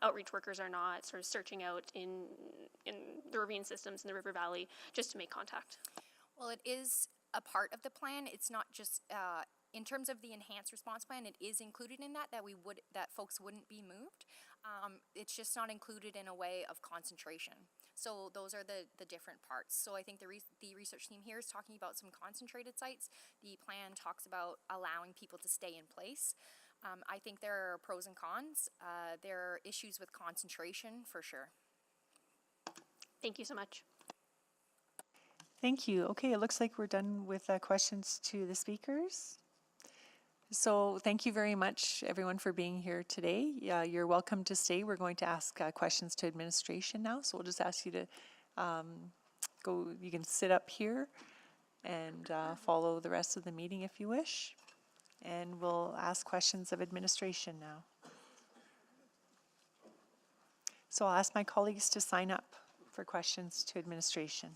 outreach workers are not sort of searching out in the ravine systems in the river valley just to make contact? Well, it is a part of the plan. It's not just in terms of the enhanced response plan. It is included in that folks wouldn't be moved. It's just not included in a way of concentration. So those are the different parts. So I think the research team here is talking about some concentrated sites. The plan talks about allowing people to stay in place. I think there are pros and cons. There are issues with concentration for sure. Thank you so much. Thank you. Okay, it looks like we're done with questions to the speakers. So thank you very much, everyone, for being here today. You're welcome to stay. We're going to ask questions to administration now. So we'll just ask you to you can sit up here and follow the rest of the meeting if you wish. And we'll ask questions of administration now. So I'll ask my colleagues to sign up for questions to administration.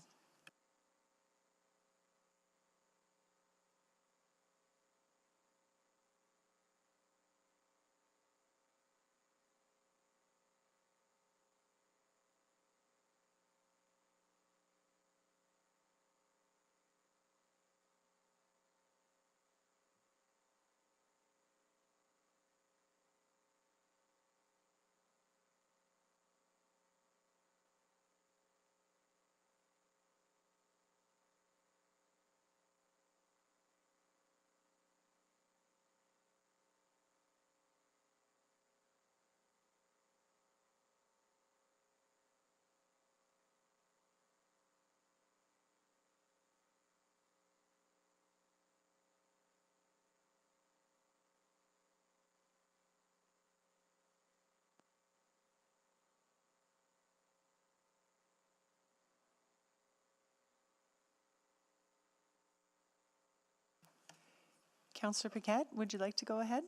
Councillor Paquette, would you like to go ahead?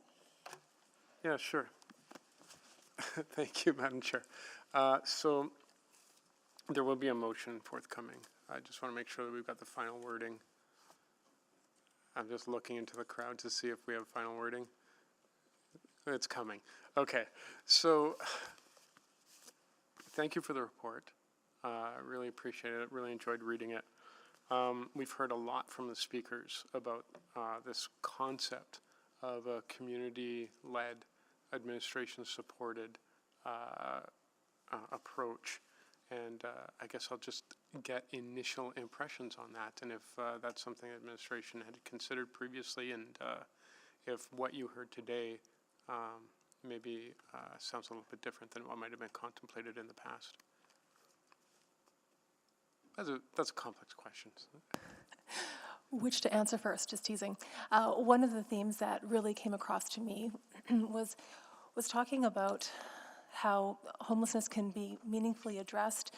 Yeah, sure. Thank you, Madam Chair. So there will be a motion forthcoming. I just want to make sure that we've got the final wording. I'm just looking into the crowd to see if we have final wording. It's coming. Okay, so thank you for the report. I really appreciate it. Really enjoyed reading it. We've heard a lot from the speakers about this concept of a community-led, administration-supported approach. And I guess I'll just get initial impressions on that, and if that's something administration had considered previously, and if what you heard today maybe sounds a little bit different than what might have been contemplated in the past. That's a complex question. Which to answer first, just teasing. One of the themes that really came across to me was talking about how homelessness can be meaningfully addressed,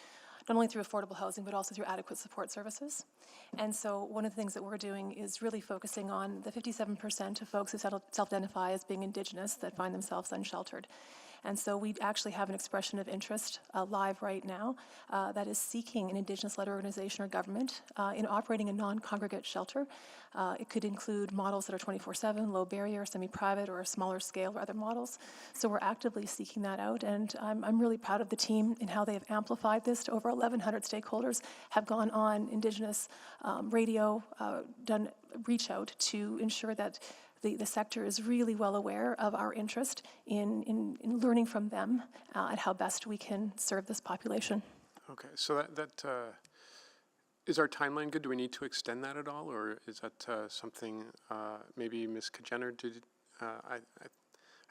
not only through affordable housing, but also through adequate support services. And so one of the things that we're doing is really focusing on the 57% of folks who self-identify as being Indigenous that find themselves unsheltered. And so we actually have an expression of interest live right now that is seeking an Indigenous-led organization or government in operating a non-congregate shelter. It could include models that are 24/7, low barrier, semi-private, or a smaller scale or other models. So we're actively seeking that out, and I'm really proud of the team in how they have amplified this to over 1,100 stakeholders, have gone on Indigenous radio, done reach out to ensure that the sector is really well aware of our interest in learning from them and how best we can serve this population. Okay, so that is our timeline good? Do we need to extend that at all, or is that something maybe Ms. Kajener did? I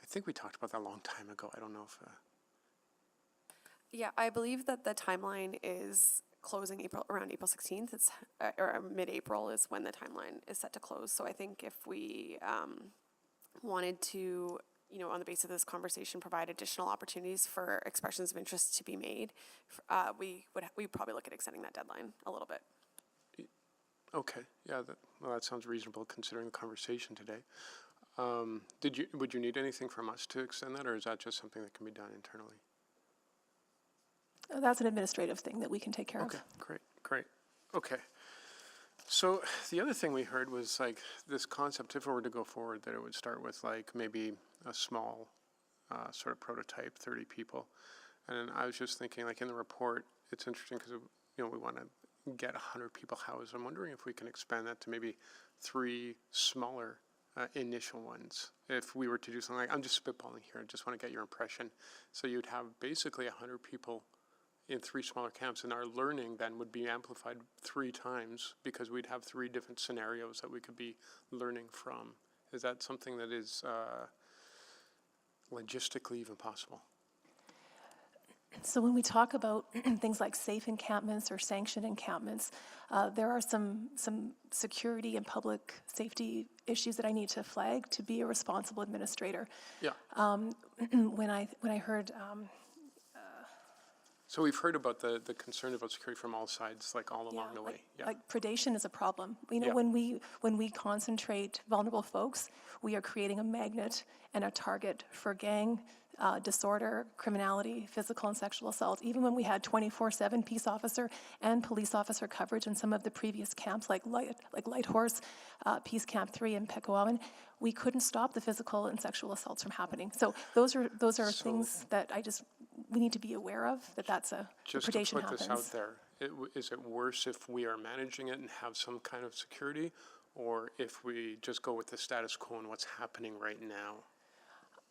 think we talked about that a long time ago. I don't know if. Yeah, I believe that the timeline is closing around April 16th. It's or mid-April is when the timeline is set to close. So I think if we wanted to, on the basis of this conversation, provide additional opportunities for expressions of interest to be made, we'd probably look at extending that deadline a little bit. Okay, yeah, that sounds reasonable considering the conversation today. Would you need anything from us to extend that, or is that just something that can be done internally? That's an administrative thing that we can take care of. Okay, great. Okay. So the other thing we heard was like this concept, if it were to go forward, that it would start with like maybe a small sort of prototype, 30 people. And I was just thinking, like in the report, it's interesting because, we want to get 100 people housed. I'm wondering if we can expand that to maybe 3 smaller initial ones. If we were to do something like, I'm just spitballing here, I just want to get your impression. So you'd have basically 100 people in 3 smaller camps, and our learning then would be amplified 3 times because we'd have 3 different scenarios that we could be learning from. Is that something that is logistically even possible? So when we talk about things like safe encampments or sanctioned encampments, there are some security and public safety issues that I need to flag to be a responsible administrator. Yeah. When I heard. So we've heard about the concern about security from all sides, like all along the way. Yeah. Like predation is a problem. When we concentrate vulnerable folks, we are creating a magnet and a target for gang disorder, criminality, physical and sexual assault. Even when we had 24/7 peace officer and police officer coverage in some of the previous camps, like Light Horse, Peace Camp 3 in Pequawaman, we couldn't stop the physical and sexual assaults from happening. So those are things that we need to be aware of, that's a just predation to put happens. this out there, is it worse if we are managing it and have some kind of security, or if we just go with the status quo and what's happening right now?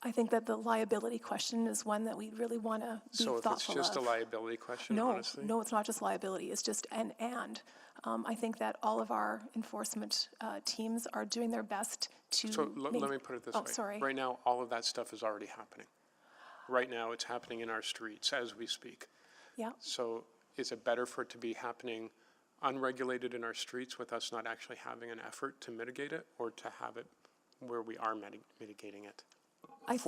I think that the liability question is one that we really want to be thoughtful of. So if it's just a liability question, honestly? No, it's not just liability. It's just and. I think that all of our enforcement teams are doing their best to. So let me put it this way. Sorry. Right now, all of that stuff is already happening. Right now, it's happening in our streets as we speak. Yeah. So is it better for it to be happening unregulated in our streets with us not actually having an effort to mitigate it, or to have it where we are mitigating it? As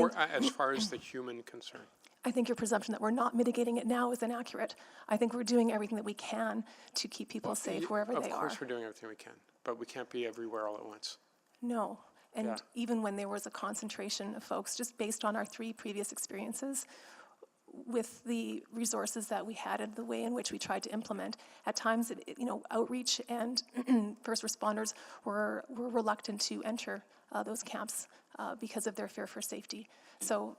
far as the human concern. I think your presumption that we're not mitigating it now is inaccurate. I think we're doing everything that we can to keep people safe wherever they are. Of course we're doing everything we can, but we can't be everywhere all at once. No. And even when there was a concentration of folks, just based on our 3 previous experiences, with the resources that we had and the way in which we tried to implement, at times, outreach and first responders were reluctant to enter those camps because of their fear for safety. So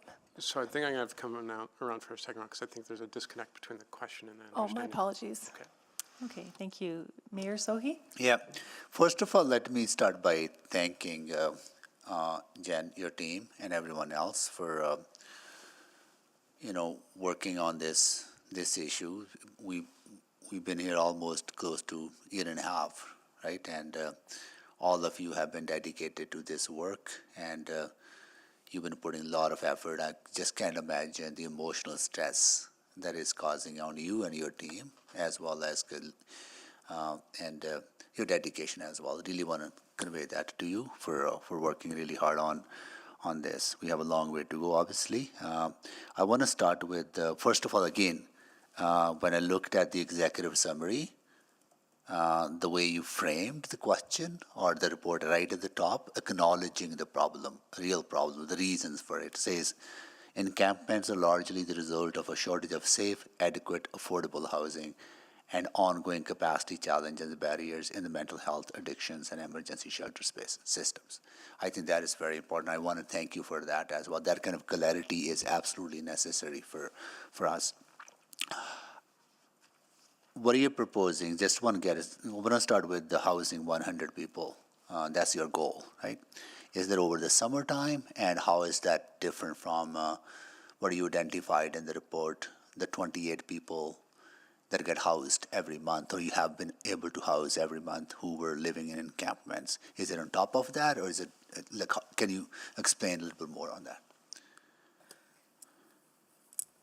I think I'm going to have to come around for a second because I think there's a disconnect between the question and the oh, understanding. my apologies. Okay. Okay, thank you. Mayor Sohi? Yeah. First of all, let me start by thanking Jen, your team, and everyone else for working on this issue. We've been here almost close to a year and a half, right? And all of you have been dedicated to this work, and you've been putting a lot of effort. I just can't imagine the emotional stress that is causing on you and your team, as well as your dedication as well. I really want to convey that to you for working really hard on this. We have a long way to go, obviously. I want to start with, first of all, again, when I looked at the executive summary, the way you framed the question or the report right at the top, acknowledging the problem, real problem, the reasons for it, says, encampments are largely the result of a shortage of safe, adequate, affordable housing and ongoing capacity challenges and barriers in the mental health, addictions, and emergency shelter space systems. I think that is very important. I want to thank you for that as well. That kind of clarity is absolutely necessary for us. What are you proposing? Just want to get it. We're going to start with the housing 100 people. That's your goal, right? Is that over the summertime? And how is that different from what you identified in the report, the 28 people that get housed every month, or you have been able to house every month who were living in encampments? Is it on top of that, or is it like? Can you explain a little bit more on that?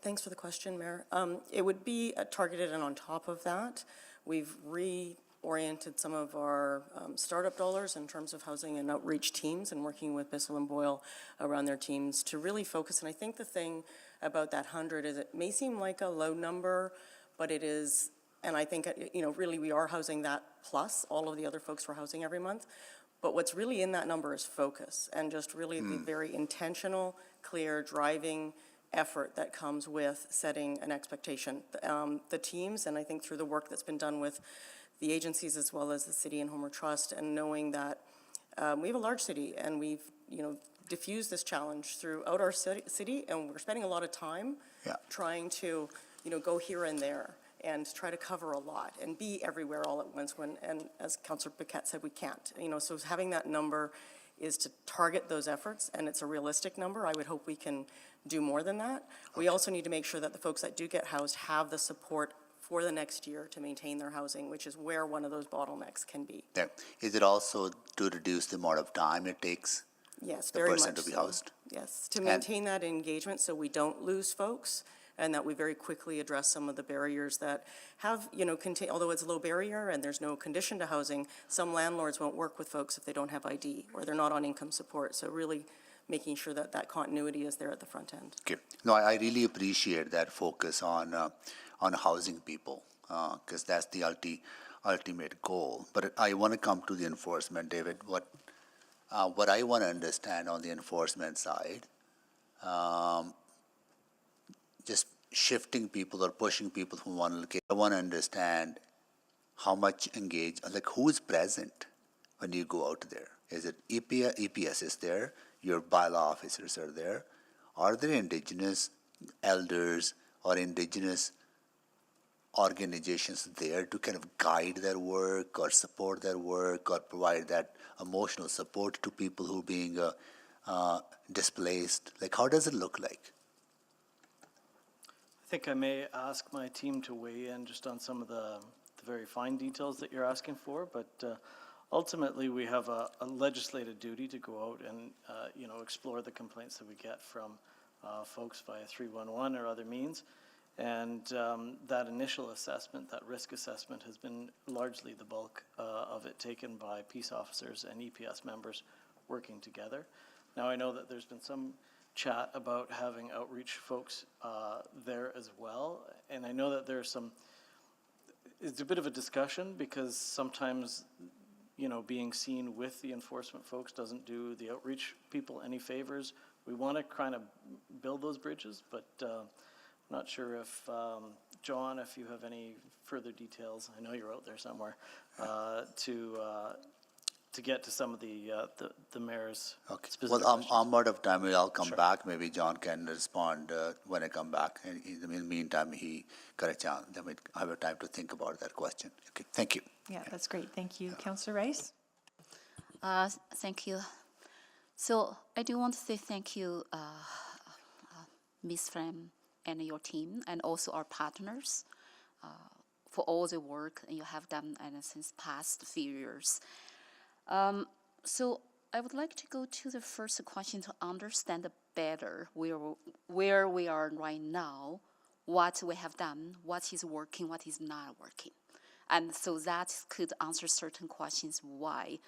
Thanks for the question, Mayor. It would be targeted and on top of that. We've reoriented some of our startup dollars in terms of housing and outreach teams and working with Bissell and Boyle around their teams to really focus. And I think the thing about that 100 is it may seem like a low number, but it is, and I think, really we are housing that plus all of the other folks we're housing every month. But what's really in that number is focus and just really the very intentional, clear, driving effort that comes with setting an expectation. The teams, and I think through the work that's been done with the agencies as well as the City and Homer Trust, and knowing that we have a large city and we've, diffused this challenge throughout our city, and we're spending a lot of time trying to, go here and there and try to cover a lot and be everywhere all at once and as Councillor Paquette said, we can't. So having that number is to target those efforts, and it's a realistic number. I would hope we can do more than that. We also need to make sure that the folks that do get housed have the support for the next year to maintain their housing, which is where one of those bottlenecks can be. Yeah. Is it also to reduce the amount of time it takes? Yes, the very person much to be so. housed? Yes, to maintain that engagement so we don't lose folks, and that we very quickly address some of the barriers that have, although it's low barrier and there's no condition to housing, some landlords won't work with folks if they don't have ID or they're not on income support. So really making sure that that continuity is there at the front end. Okay. No, I really appreciate that focus on housing people, because that's the ultimate goal. But I want to come to the enforcement, David. What I want to understand on the enforcement side, just shifting people or pushing people who want to locate. I want to understand how much who is present when you go out there. Is it EPS is there? Your bylaw officers are there. Are there Indigenous elders or Indigenous organizations there to kind of guide their work or support their work or provide that emotional support to people who are being displaced? Like, how does it look like? I think I may ask my team to weigh in just on some of the very fine details that you're asking for, but ultimately we have a legislated duty to go out and explore the complaints that we get from folks via 311 or other means, and that initial assessment, that risk assessment, has been largely the bulk of it taken by peace officers and EPS members working together. Now I know that there's been some chat about having outreach folks there as well, and I know that there's it's a bit of a discussion because sometimes being seen with the enforcement folks doesn't do the outreach people any favors. We want to kind of build those bridges, but I'm not sure if John, if you have any further details, I know you're out there somewhere, to to get to some of the mayor's Okay. specific Well, questions. I'm out of time. I'll come Sure. back. Maybe John can respond when I come back. And in the meantime, he got a chance. I have time to think about that question. Okay. Thank you. Yeah, that's great. Thank you. Councillor Rice? Thank you. So I do want to say thank you, Ms. Pham and your team, and also our partners for all the work you have done and since past few years. So I would like to go to the first question to understand better where we are right now, what we have done, what is working, what is not working. And so that could answer certain questions why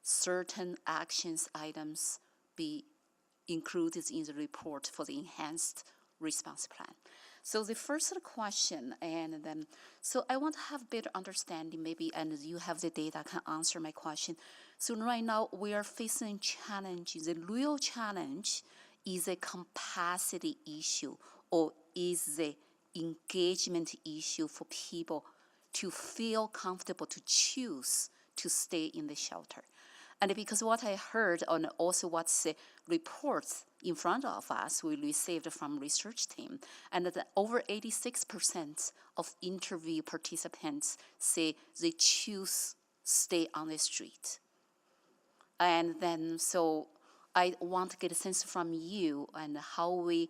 certain actions items be included in the report for the enhanced response plan. So the first question, and then, so I want to have better understanding maybe, and you have the data can answer my question. So right now we are facing challenges. The real challenge is a capacity issue or is the engagement issue for people to feel comfortable to choose to stay in the shelter. And because what I heard and also what's the reports in front of us we received from research team, and that over 86% of interview participants say they choose stay on the street. And then so I want to get a sense from you and how we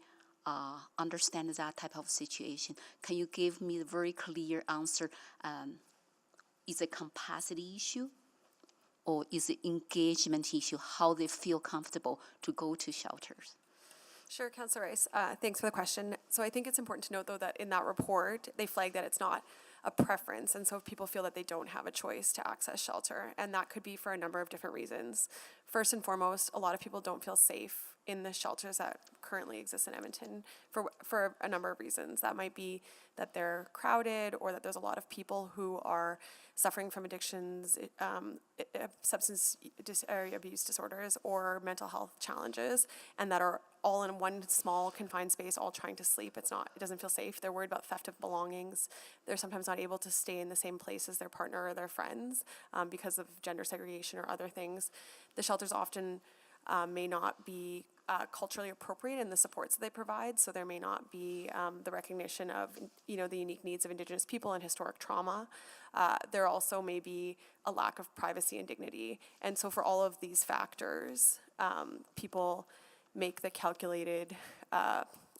understand that type of situation. Can you give me a very clear answer? Is it a capacity issue? Or is it engagement issue, how they feel comfortable to go to shelters? Sure, Councillor Rice. Thanks for the question. So I think it's important to note, though, that in that report, they flag that it's not a preference. And so if people feel that they don't have a choice to access shelter, and that could be for a number of different reasons. First and foremost, a lot of people don't feel safe in the shelters that currently exist in Edmonton for a number of reasons. That might be that they're crowded or that there's a lot of people who are suffering from addictions, substance abuse disorders, or mental health challenges, and that are all in one small confined space, all trying to sleep. It doesn't feel safe. They're worried about theft of belongings. They're sometimes not able to stay in the same place as their partner or their friends because of gender segregation or other things. The shelters often may not be culturally appropriate in the supports that they provide, so there may not be the recognition of the unique needs of Indigenous people and historic trauma. There also may be a lack of privacy and dignity, and so for all of these factors, people make the calculated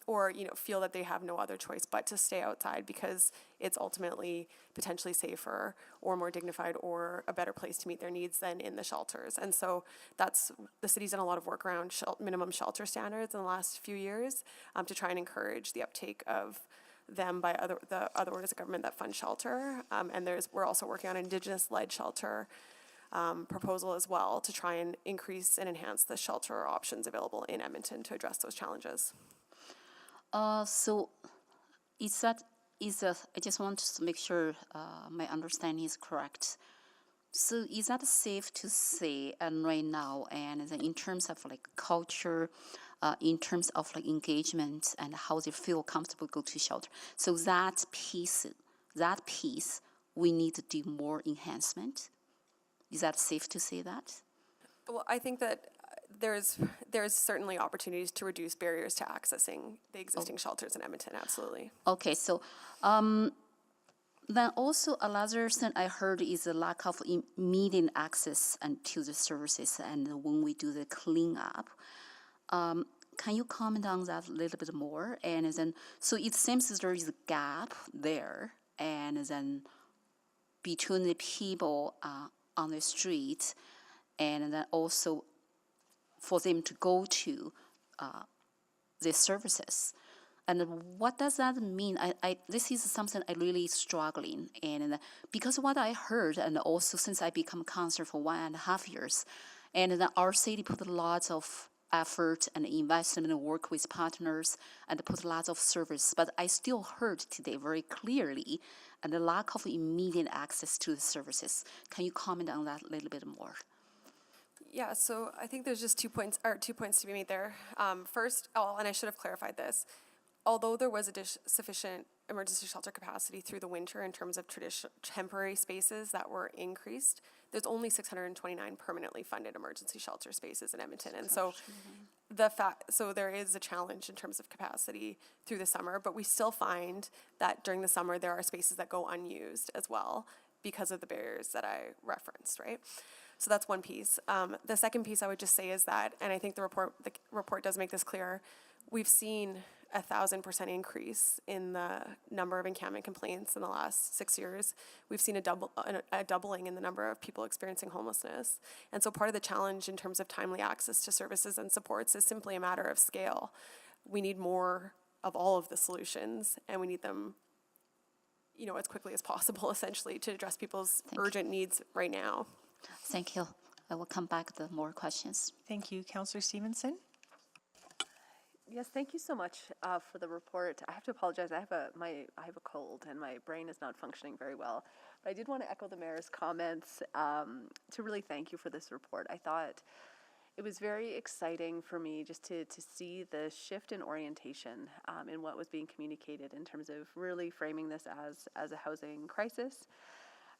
or feel that they have no other choice but to stay outside because it's ultimately potentially safer or more dignified or a better place to meet their needs than in the shelters. And so the city's done a lot of work around minimum shelter standards in the last few years to try and encourage the uptake of them by the other orders of government that fund shelter. And we're also working on Indigenous-led shelter proposal as well to try and increase and enhance the shelter options available in Edmonton to address those challenges. So I just want to make sure my understanding is correct. So is that safe to say, and right now, and then in terms of like culture, in terms of like engagement and how they feel comfortable go to shelter. So that piece, we need to do more enhancement. Is that safe to say that? Well, I think that there's certainly opportunities to reduce barriers to accessing the existing shelters in Edmonton, absolutely. Okay, so then also another thing I heard is the lack of immediate access to the services and when we do the cleanup. Can you comment on that a little bit more? And then, so it seems there is a gap there, and then between the people on the street, and then also for them to go to the services. And what does that mean? This is something I really struggling, and because what I heard, and also since I become councillor for 1.5 years, and then our city put lots of effort and investment and work with partners and put lots of service, but I still heard today very clearly and the lack of immediate access to the services. Can you comment on that a little bit more? Yeah, so I think there's just 2 points to be made there. First, and I should have clarified this, although there was sufficient emergency shelter capacity through the winter in terms of temporary spaces that were increased, there's only 629 permanently funded emergency shelter spaces in Edmonton. And so so there is a challenge in terms of capacity through the summer, but we still find that during the summer there are spaces that go unused as well because of the barriers that I referenced, right? So that's one piece. The second piece I would just say is that, and I think the report does make this clear, we've seen 1,000% increase in the number of encampment complaints in the last 6 years. We've seen a doubling in the number of people experiencing homelessness. And so part of the challenge in terms of timely access to services and supports is simply a matter of scale. We need more of all of the solutions, and we need them, you know, as quickly as possible, essentially, to address people's urgent needs right now. Thank you. I will come back with more questions. Thank you. Councillor Stevenson? Yes, thank you so much for the report. I have to apologize. I have a cold and my brain is not functioning very well. But I did want to echo the mayor's comments to really thank you for this report. I thought it was very exciting for me just to see the shift in orientation in what was being communicated in terms of really framing this as a housing crisis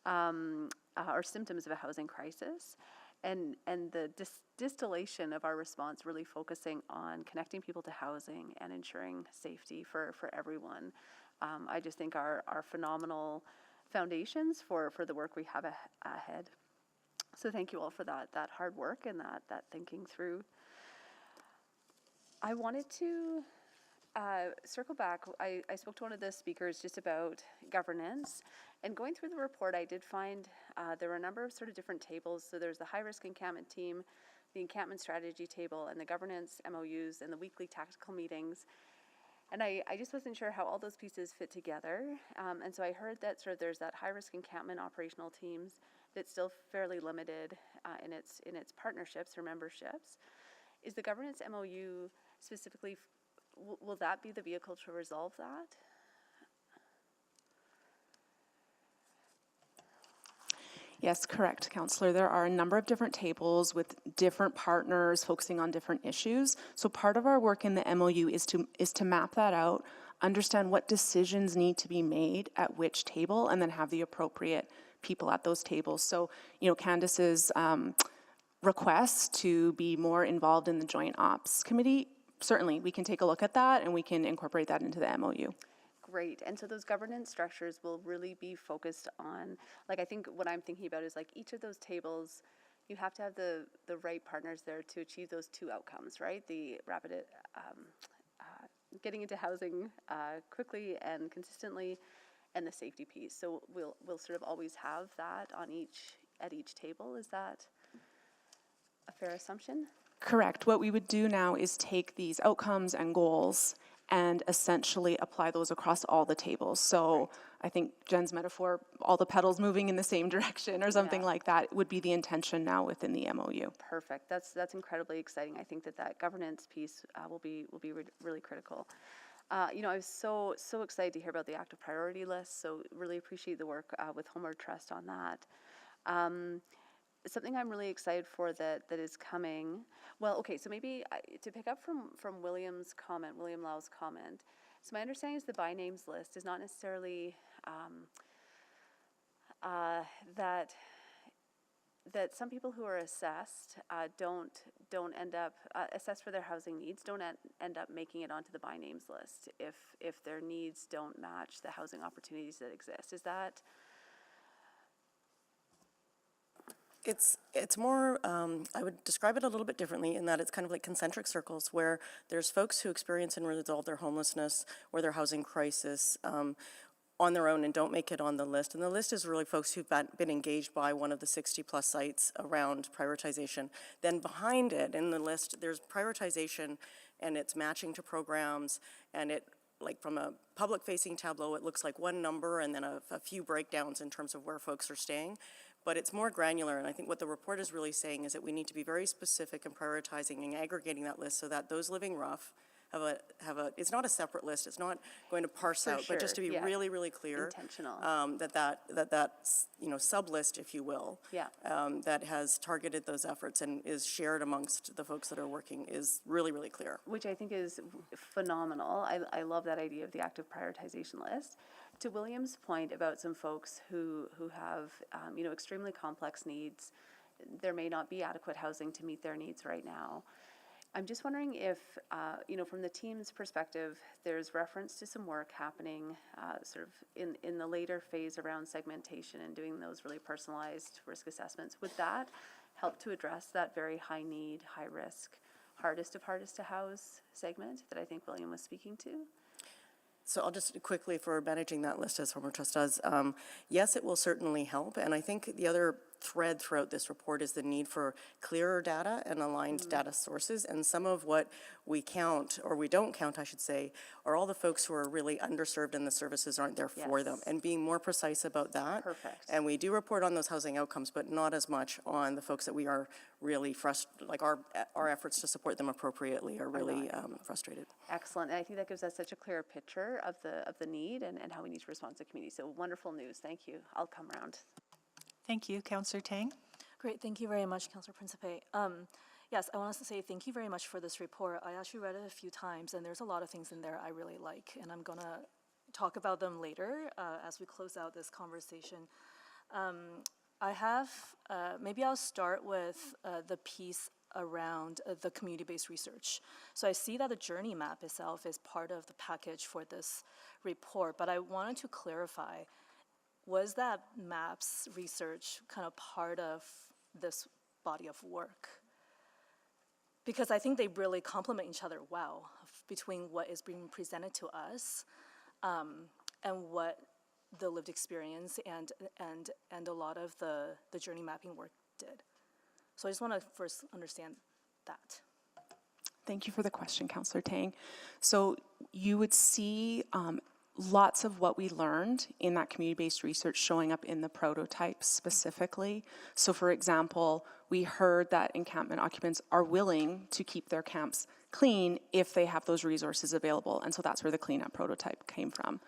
or symptoms of a housing crisis. And the distillation of our response really focusing on connecting people to housing and ensuring safety for everyone. I just think are phenomenal foundations for the work we have ahead. So thank you all for that hard work and that thinking through. I wanted to circle back. I spoke to one of the speakers just about governance. And going through the report, I did find there were a number of sort of different tables. So there's the high-risk encampment team, the encampment strategy table, and the governance MOUs, and the weekly tactical meetings. And I just wasn't sure how all those pieces fit together. And so I heard that sort of there's that high-risk encampment operational teams that's still fairly limited in its partnerships or memberships. Is the governance MOU specifically, will that be the vehicle to resolve that? Yes, correct, Councillor. There are a number of different tables with different partners focusing on different issues. So part of our work in the MOU is to map that out, understand what decisions need to be made at which table, and then have the appropriate people at those tables. So, you know, Candace's request to be more involved in the Joint Ops Committee, certainly we can take a look at that and we can incorporate that into the MOU. Great. And so those governance structures will really be focused on, like, I think what I'm thinking about is like each of those tables, you have to have the right partners there to achieve those two outcomes, right? The rapid getting into housing quickly and consistently, and the safety piece. So we'll sort of always have that at each table. Is that a fair assumption? Correct. What we would do now is take these outcomes and goals and essentially apply those across all the tables. So I think Jen's metaphor, all the petals moving in the same direction or something like that would be the intention now within the MOU. Perfect. That's incredibly exciting. I think that governance piece will be really critical. You know, I was so excited to hear about the active priority list. So really appreciate the work with Homeward Trust on that. Something I'm really excited for that is coming. Well, okay, so maybe to pick up from William Lau's comment. So my understanding is the by names list is not necessarily that some people who are assessed don't end up assessed for their housing needs don't end up making it onto the by names list if their needs don't match the housing opportunities that exist. Is that? It's more, I would describe it a little bit differently in that it's kind of like concentric circles where there's folks who experience and resolve their homelessness or their housing crisis on their own and don't make it on the list. And the list is really folks who've been engaged by one of the 60 plus sites around prioritization. Then behind it in the list, there's prioritization and it's matching to programs, and it, like from a public facing tableau, it looks like one number and then a few breakdowns in terms of where folks are staying. But it's more granular, and I think what the report is really saying is that we need to be very specific in prioritizing and aggregating that list so that those living rough it's not a separate list, it's not going to parse For out, but just to be sure, yeah. really, really clear. Intentional. That's, sub-list, if you will. Yeah. That has targeted those efforts and is shared amongst the folks that are working is really, really clear. Which I think is phenomenal. I love that idea of the active prioritization list. To William's point about some folks who have, extremely complex needs, there may not be adequate housing to meet their needs right now. I'm just wondering if, from the team's perspective, there's reference to some work happening sort of in the later phase around segmentation and doing those really personalized risk assessments. Would that help to address that very high need, high risk, hardest to house segment that I think William was speaking to? So I'll just quickly, for managing that list as former trust does, yes, it will certainly help. And I think the other thread throughout this report is the need for clearer data and aligned data sources. And some of what we count, or we don't count, I should say, are all the folks who are really underserved and the services aren't there for them. And being more precise about that. Perfect. And we do report on those housing outcomes, but not as much on the folks that we are really frustrated, like our efforts to support them appropriately are really frustrated. Excellent. And I think that gives us such a clear picture of the need and how we need to respond to the community. So wonderful news. Thank you. I'll come around. Thank you. Councillor Tang? Great, thank you very much, Councillor Principe. Yes, I want us to say thank you very much for this report. I actually read it a few times, and there's a lot of things in there I really like, and I'm gonna talk about them later as we close out this conversation. I have, maybe I'll start with the piece around the community-based research. So I see that the journey map itself is part of the package for this report, but I wanted to clarify, was that MAPS research kind of part of this body of work? Because I think they really complement each other well between what is being presented to us and what the lived experience and a lot of the journey mapping work did. So I just want to first understand that. Thank you for the question, Councillor Tang. So you would see lots of what we learned in that community-based research showing up in the prototypes specifically. So for example, we heard that encampment occupants are willing to keep their camps clean if they have those resources available. And so that's where the cleanup prototype came from.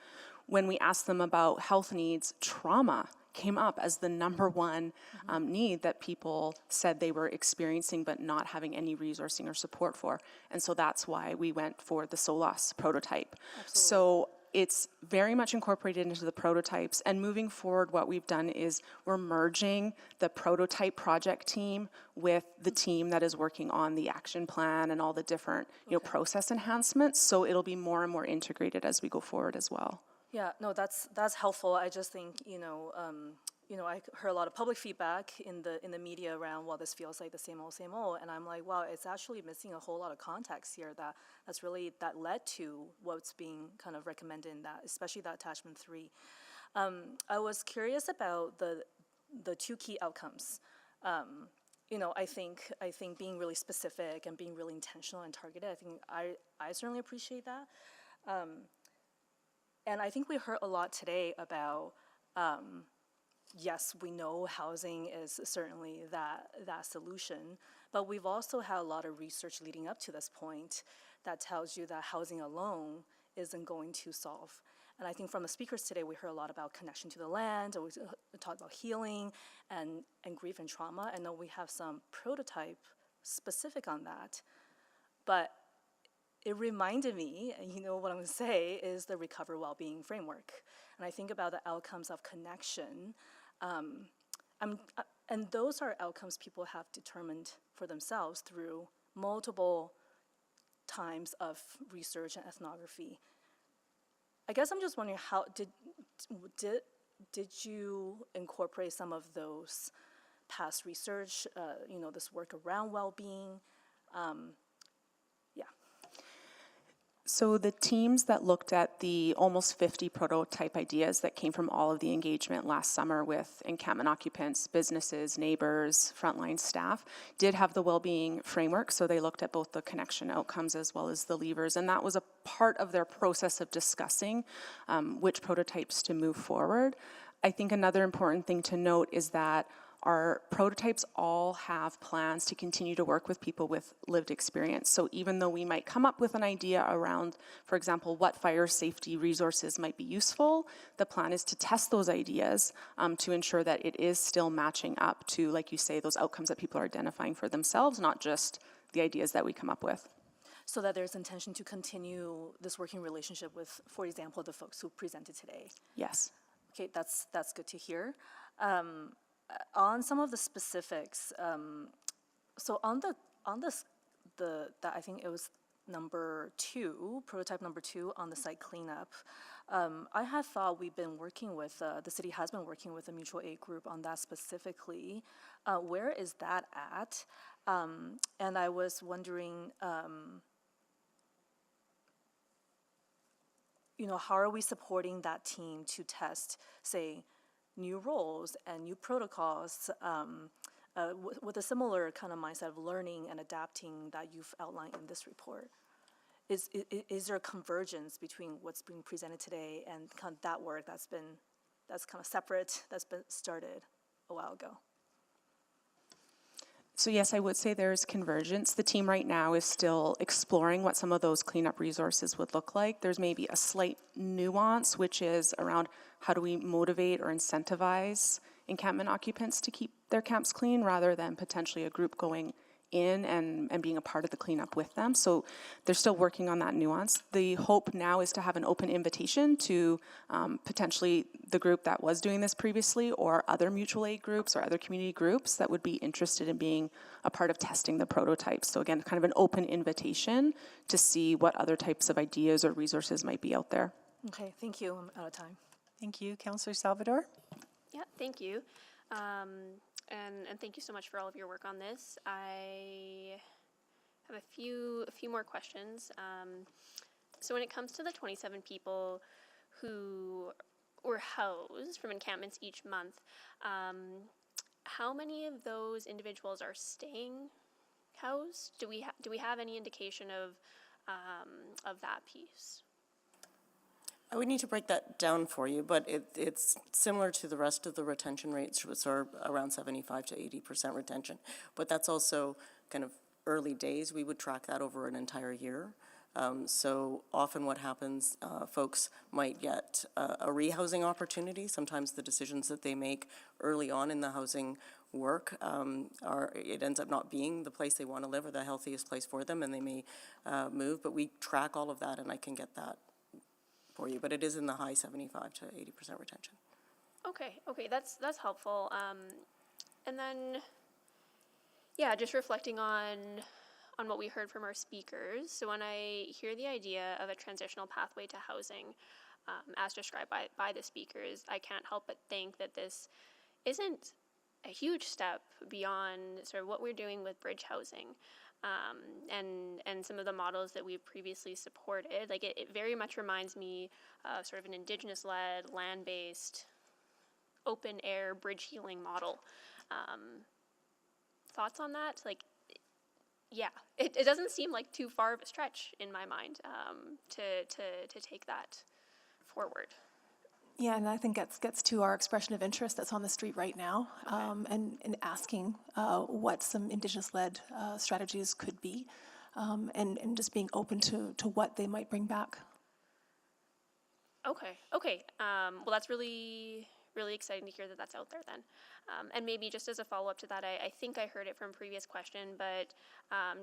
When we asked them about health needs, trauma came up as the number one need that people said they were experiencing but not having any resourcing or support for. And so that's why we went for the SOLAS prototype. Absolutely. So it's very much incorporated into the prototypes, and moving forward what we've done is we're merging the prototype project team with the team that is working on the action plan and all the different process enhancements, so it'll be more and more integrated as we go forward as well. Yeah, no, that's helpful. I just think, I heard a lot of public feedback in the media around, well, this feels like the same old, and I'm like, wow, it's actually missing a whole lot of context here that led to what's being kind of recommended in that, especially that attachment 3. I was curious about the two key outcomes. I think being really specific and being really intentional and targeted, I think I certainly appreciate that. And I think we heard a lot today about, yes, we know housing is certainly that solution, but we've also had a lot of research leading up to this point that tells you that housing alone isn't going to solve. And I think from the speakers today, we heard a lot about connection to the land, and we talked about healing and grief and trauma. I know we have some prototype specific on that, but it reminded me, and what I'm going to say, is the Recover Wellbeing Framework. And I think about the outcomes of connection. And those are outcomes people have determined for themselves through multiple times of research and ethnography. I guess I'm just wondering, how did you incorporate some of those past research, this work around well-being? So the teams that looked at the almost 50 prototype ideas that came from all of the engagement last summer with encampment occupants, businesses, neighbors, frontline staff, did have the well-being framework. So they looked at both the connection outcomes as well as the levers. And that was a part of their process of discussing which prototypes to move forward. I think another important thing to note is that our prototypes all have plans to continue to work with people with lived experience. So even though we might come up with an idea around, for example, what fire safety resources might be useful, the plan is to test those ideas to ensure that it is still matching up to, like you say, those outcomes that people are identifying for themselves, not just the ideas that we come up with. So that there's intention to continue this working relationship with, for example, the folks who presented today. Yes. Okay, that's good to hear. On some of the specifics, so on this I think it was prototype number 2 on the site cleanup. I had thought we've been working with the city has been working with a mutual aid group on that specifically. Where is that at? And I was wondering, how are we supporting that team to test, say, new roles and new protocols with a similar kind of mindset of learning and adapting that you've outlined in this report? Is there a convergence between what's being presented today and kind of that work that's kind of separate, that's been started a while ago? So yes, I would say there's convergence. The team right now is still exploring what some of those cleanup resources would look like. There's maybe a slight nuance, which is around how do we motivate or incentivize encampment occupants to keep their camps clean rather than potentially a group going in and being a part of the cleanup with them. So they're still working on that nuance. The hope now is to have an open invitation to potentially the group that was doing this previously or other mutual aid groups or other community groups that would be interested in being a part of testing the prototypes. So again, kind of an open invitation to see what other types of ideas or resources might be out there. Okay, thank you. I'm out of time. Thank you. Councillor Salvador? Yeah, thank you. And thank you so much for all of your work on this. I have a few more questions. So when it comes to the 27 people who were housed from encampments each month, how many of those individuals are staying housed? Do we have any indication of that piece? I would need to break that down for you, but it's similar to the rest of the retention rates, which are around 75 to 80% retention. But that's also kind of early days. We would track that over an entire year. So often what happens, folks might get a rehousing opportunity. Sometimes the decisions that they make early on in the housing work it ends up not being the place they want to live or the healthiest place for them, and they may move. But we track all of that, and I can get that for you, but it is in the high 75 to 80% retention. Okay, that's helpful. And then, yeah, just reflecting on what we heard from our speakers. So when I hear the idea of a transitional pathway to housing, as described by the speakers, I can't help but think that this isn't a huge step beyond sort of what we're doing with bridge housing. And some of the models that we've previously supported, like it very much reminds me of sort of an Indigenous-led, land-based, open-air bridge healing model. Thoughts on that? Like, yeah, it doesn't seem like too far of a stretch in my mind to take that forward. Yeah, and I think gets to our expression of interest that's on the street right now, and asking what some Indigenous-led strategies could be, and just being open to what they might bring back. Okay. Well, that's really exciting to hear that that's out there then. And maybe just as a follow-up to that, I think I heard it from a previous question, but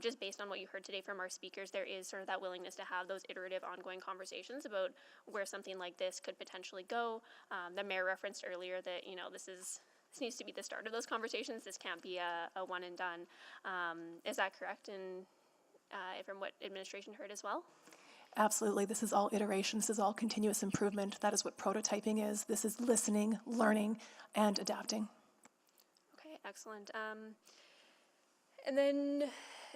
just based on what you heard today from our speakers, there is sort of that willingness to have those iterative, ongoing conversations about where something like this could potentially go. The mayor referenced earlier that, this needs to be the start of those conversations. This can't be a one and done. Is that correct? And from what administration heard as well? Absolutely. This is all iteration. This is all continuous improvement. That is what prototyping is. This is listening, learning, and adapting. Okay, excellent. And then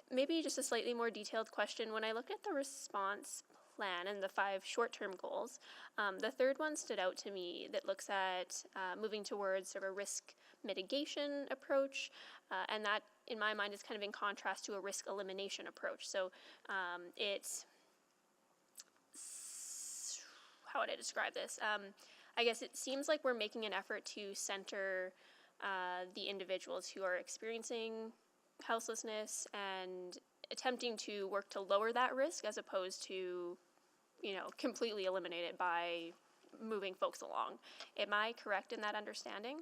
maybe just a slightly more detailed question. When I looked at the response plan and the 5 short-term goals, the third one stood out to me that looks at moving towards sort of a risk mitigation approach, and that, in my mind, is kind of in contrast to a risk elimination approach. So it's... How would I describe this? I guess it seems like we're making an effort to center the individuals who are experiencing houselessness and attempting to work to lower that risk as opposed to, completely eliminate it by moving folks along. Am I correct in that understanding?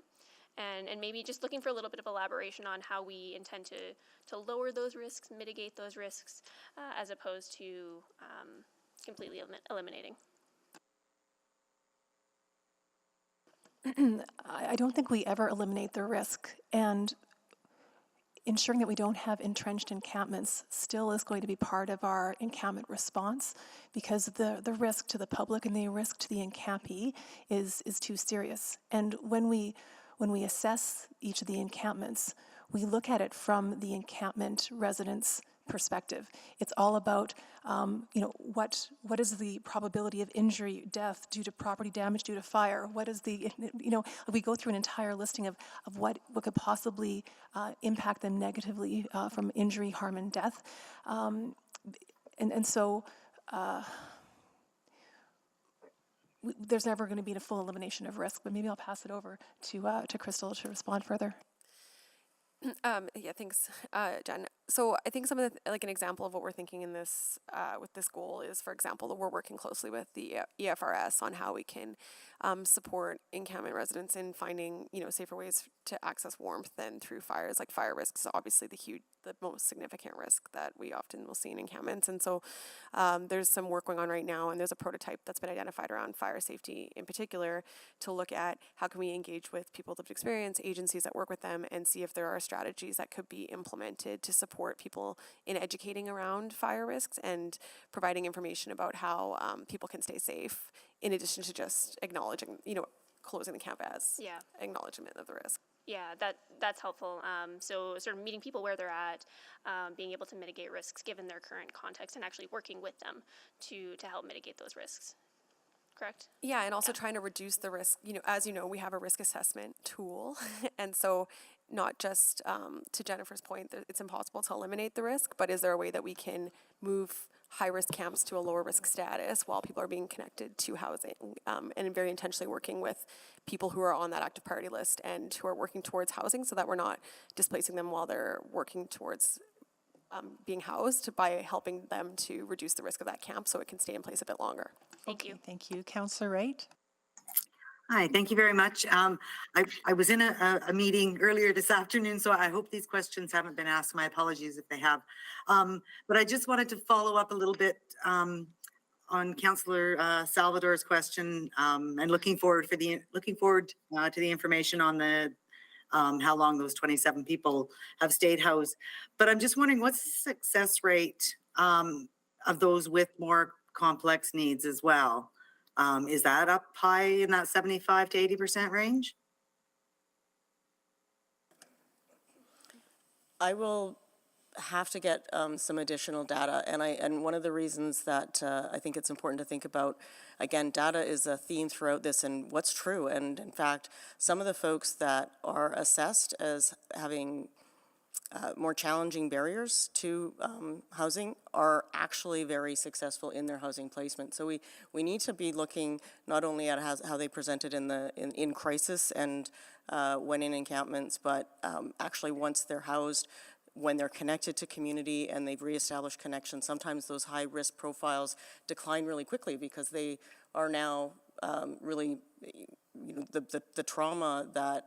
And maybe just looking for a little bit of elaboration on how we intend to lower those risks, mitigate those risks, as opposed to completely eliminating. I don't think we ever eliminate the risk, and ensuring that we don't have entrenched encampments still is going to be part of our encampment response, because the risk to the public and the risk to the encampee is too serious. And when we assess each of the encampments, we look at it from the encampment residents' perspective. It's all about, what is the probability of injury, death due to property damage due to fire? What is we go through an entire listing of what could possibly impact them negatively from injury, harm, and death. So there's never going to be a full elimination of risk, but maybe I'll pass it over to Crystal to respond further. Yeah, thanks, Jen. So I think some of the, like an example of what we're thinking in this, with this goal is, for example, that we're working closely with the EFRS on how we can support encampment residents in finding, safer ways to access warmth than through fires. Like fire risks is obviously the most significant risk that we often will see in encampments. And so there's some work going on right now, and there's a prototype that's been identified around fire safety in particular to look at how can we engage with people with lived experience, agencies that work with them, and see if there are strategies that could be implemented to support people in educating around fire risks and providing information about how people can stay safe, in addition to just acknowledging, closing the camp as acknowledgement of the risk. Yeah, that's helpful. So sort of meeting people where they're at, being able to mitigate risks given their current context, and actually working with them to help mitigate those risks. Correct? Yeah, and also trying to reduce the risk. As you know, we have a risk assessment tool, and so not just to Jennifer's point, it's impossible to eliminate the risk, but is there a way that we can move high-risk camps to a lower risk status while people are being connected to housing, and very intentionally working with people who are on that active priority list and who are working towards housing, so that we're not displacing them while they're working towards being housed, by helping them to reduce the risk of that camp so it can stay in place a bit longer. Thank you. Thank you. Councillor Wright? Hi, thank you very much. I was in a meeting earlier this afternoon, so I hope these questions haven't been asked. My apologies if they have. But I just wanted to follow up a little bit on Councillor Salvador's question, and looking forward to the information on the how long those 27 people have stayed housed. But I'm just wondering, what's the success rate of those with more complex needs as well? Is that up high in that 75 to 80% range? I will have to get some additional data, and one of the reasons that I think it's important to think about, again, data is a theme throughout this, and what's true. And in fact, some of the folks that are assessed as having more challenging barriers to housing are actually very successful in their housing placement. So we need to be looking not only at how they presented in crisis and when in encampments, but actually once they're housed, when they're connected to community and they've reestablished connections. Sometimes those high risk profiles decline really quickly because they are now really, the trauma that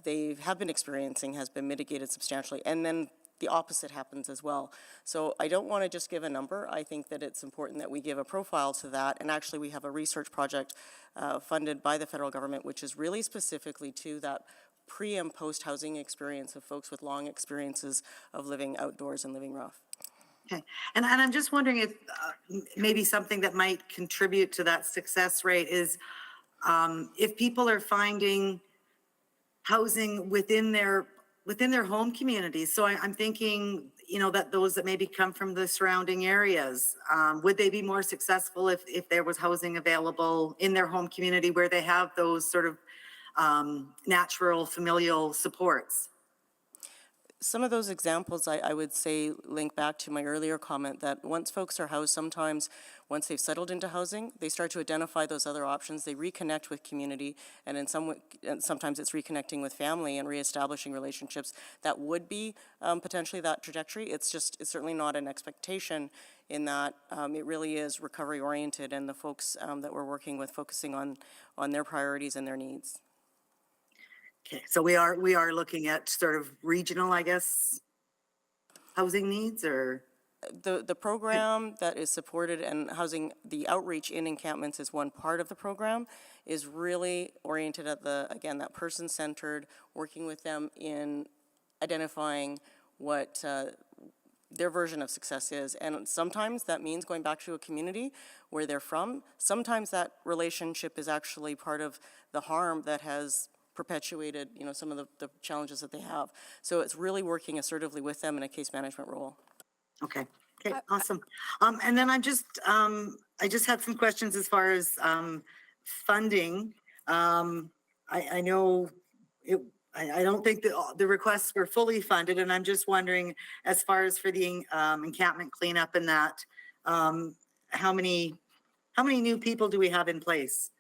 they have been experiencing has been mitigated substantially. And then the opposite happens as well. So I don't want to just give a number. I think that it's important that we give a profile to that. And actually we have a research project funded by the federal government, which is really specifically to that pre and post housing experience of folks with long experiences of living outdoors and living rough. Okay, and I'm just wondering if maybe something that might contribute to that success rate is if people are finding housing within their home communities. So I'm thinking, that those that maybe come from the surrounding areas, would they be more successful if there was housing available in their home community where they have those sort of natural familial supports? some of those examples, I would say, link back to my earlier comment that once folks are housed, sometimes once they've settled into housing, they start to identify those other options. They reconnect with community, and sometimes it's reconnecting with family and reestablishing relationships that would be potentially that trajectory. It's certainly not an expectation in that it really is recovery oriented, and the folks that we're working with focusing on their priorities and their needs. Okay, so we are looking at sort of regional, I guess, housing needs, or? The program that is supported and housing, the outreach in encampments is one part of the program, is really oriented at again, that person-centered, working with them in identifying what their version of success is. And sometimes that means going back to a community where they're from. Sometimes that relationship is actually part of the harm that has perpetuated, some of the challenges that they have. So it's really working assertively with them in a case management role. Okay, awesome. And then I just had some questions as far as funding. I know I don't think the requests were fully funded, and I'm just wondering, as far as for the encampment cleanup and that, how many new people do we have in place?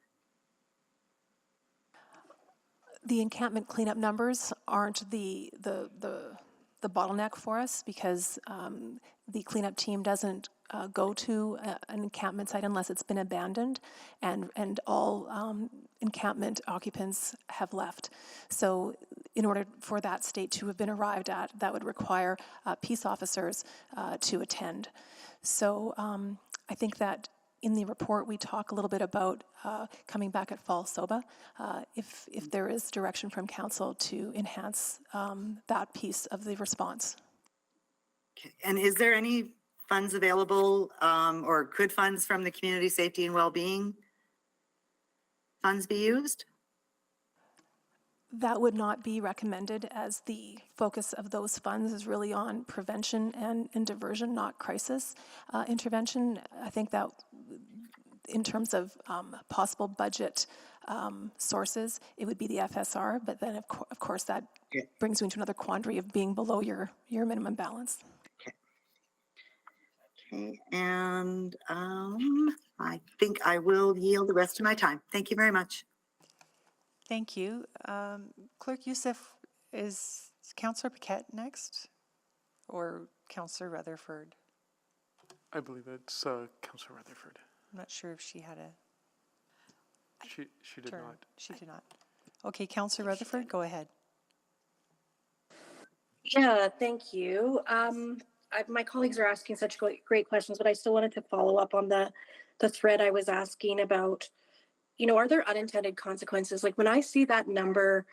The encampment cleanup numbers aren't the bottleneck for us, because the cleanup team doesn't go to an encampment site unless it's been abandoned, and all encampment occupants have left. So in order for that state to have been arrived at, that would require peace officers to attend. So I think that in the report, we talk a little bit about coming back at fall SOBA, if there is direction from council to enhance that piece of the response. Okay. And is there any funds available, or could funds from the community safety and well-being funds be used? That would not be recommended, as the focus of those funds is really on prevention and diversion, not crisis intervention. I think that in terms of possible budget sources, it would be the FSR, but then of course that brings you into another quandary of being below your minimum balance. Okay, and I think I will yield the rest of my time. Thank you very much. Thank you. Clerk Youssef, is Councillor Paquette next, or Councillor Rutherford? I believe it's Councillor Rutherford. I'm not sure if she had a She did turn. not. She did not. Okay, Councillor Rutherford, go ahead. Yeah, thank you. My colleagues are asking such great questions, but I still wanted to follow up on the thread I was asking about. Are there unintended consequences? Like when I see that number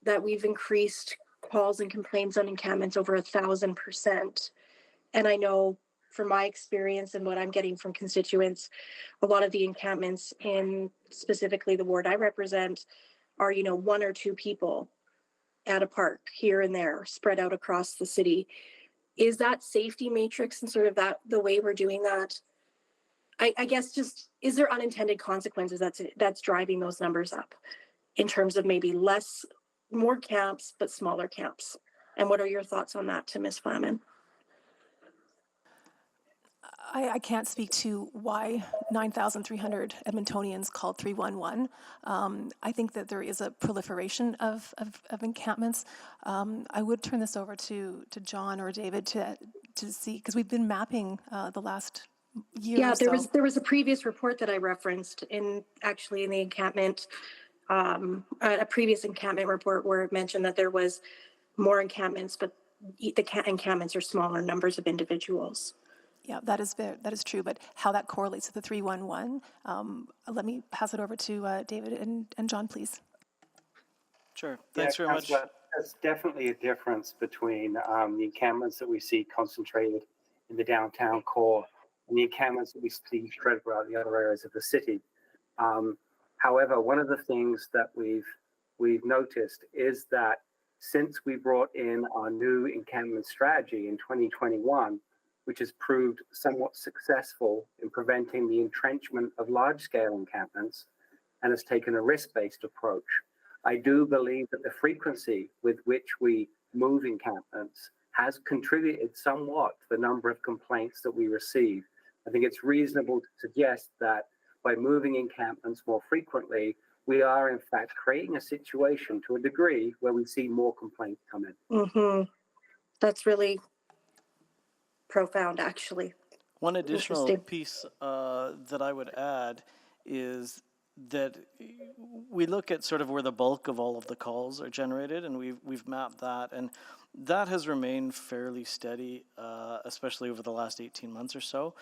that we've increased calls and complaints on encampments over 1,000%, and I know from my experience and what I'm getting from constituents, a lot of the encampments in specifically the ward I represent are, one or two people at a park here and there spread out across the city. Is that safety matrix and sort of that the way we're doing that? I guess just, is there unintended consequences that's driving those numbers up in terms of maybe more camps, but smaller camps? And what are your thoughts on that to Ms. Flaman? I can't speak to why 9,300 Edmontonians called 311. I think that there is a proliferation of encampments. I would turn this over to John or David to see, because we've been mapping the last year. Yeah, or so. there was a previous report that I referenced in the encampment, a previous encampment report where it mentioned that there was more encampments, but the encampments are smaller numbers of individuals. Yeah, that is true, but how that correlates to the 311, let me pass it over to David and John, please. Sure, thanks very much. There's definitely a difference between the encampments that we see concentrated in the downtown core and the encampments that we see spread throughout the other areas of the city. However, one of the things that we've noticed is that since we brought in our new encampment strategy in 2021, which has proved somewhat successful in preventing the entrenchment of large-scale encampments and has taken a risk-based approach, I do believe that the frequency with which we move encampments has contributed somewhat to the number of complaints that we receive. I think it's reasonable to suggest that by moving encampments more frequently, we are in fact creating a situation to a degree where we see more complaints come in. That's really profound, actually. One additional Interesting. piece that I would add is that we look at sort of where the bulk of all of the calls are generated, and we've mapped that, and that has remained fairly steady, especially over the last 18 months or so.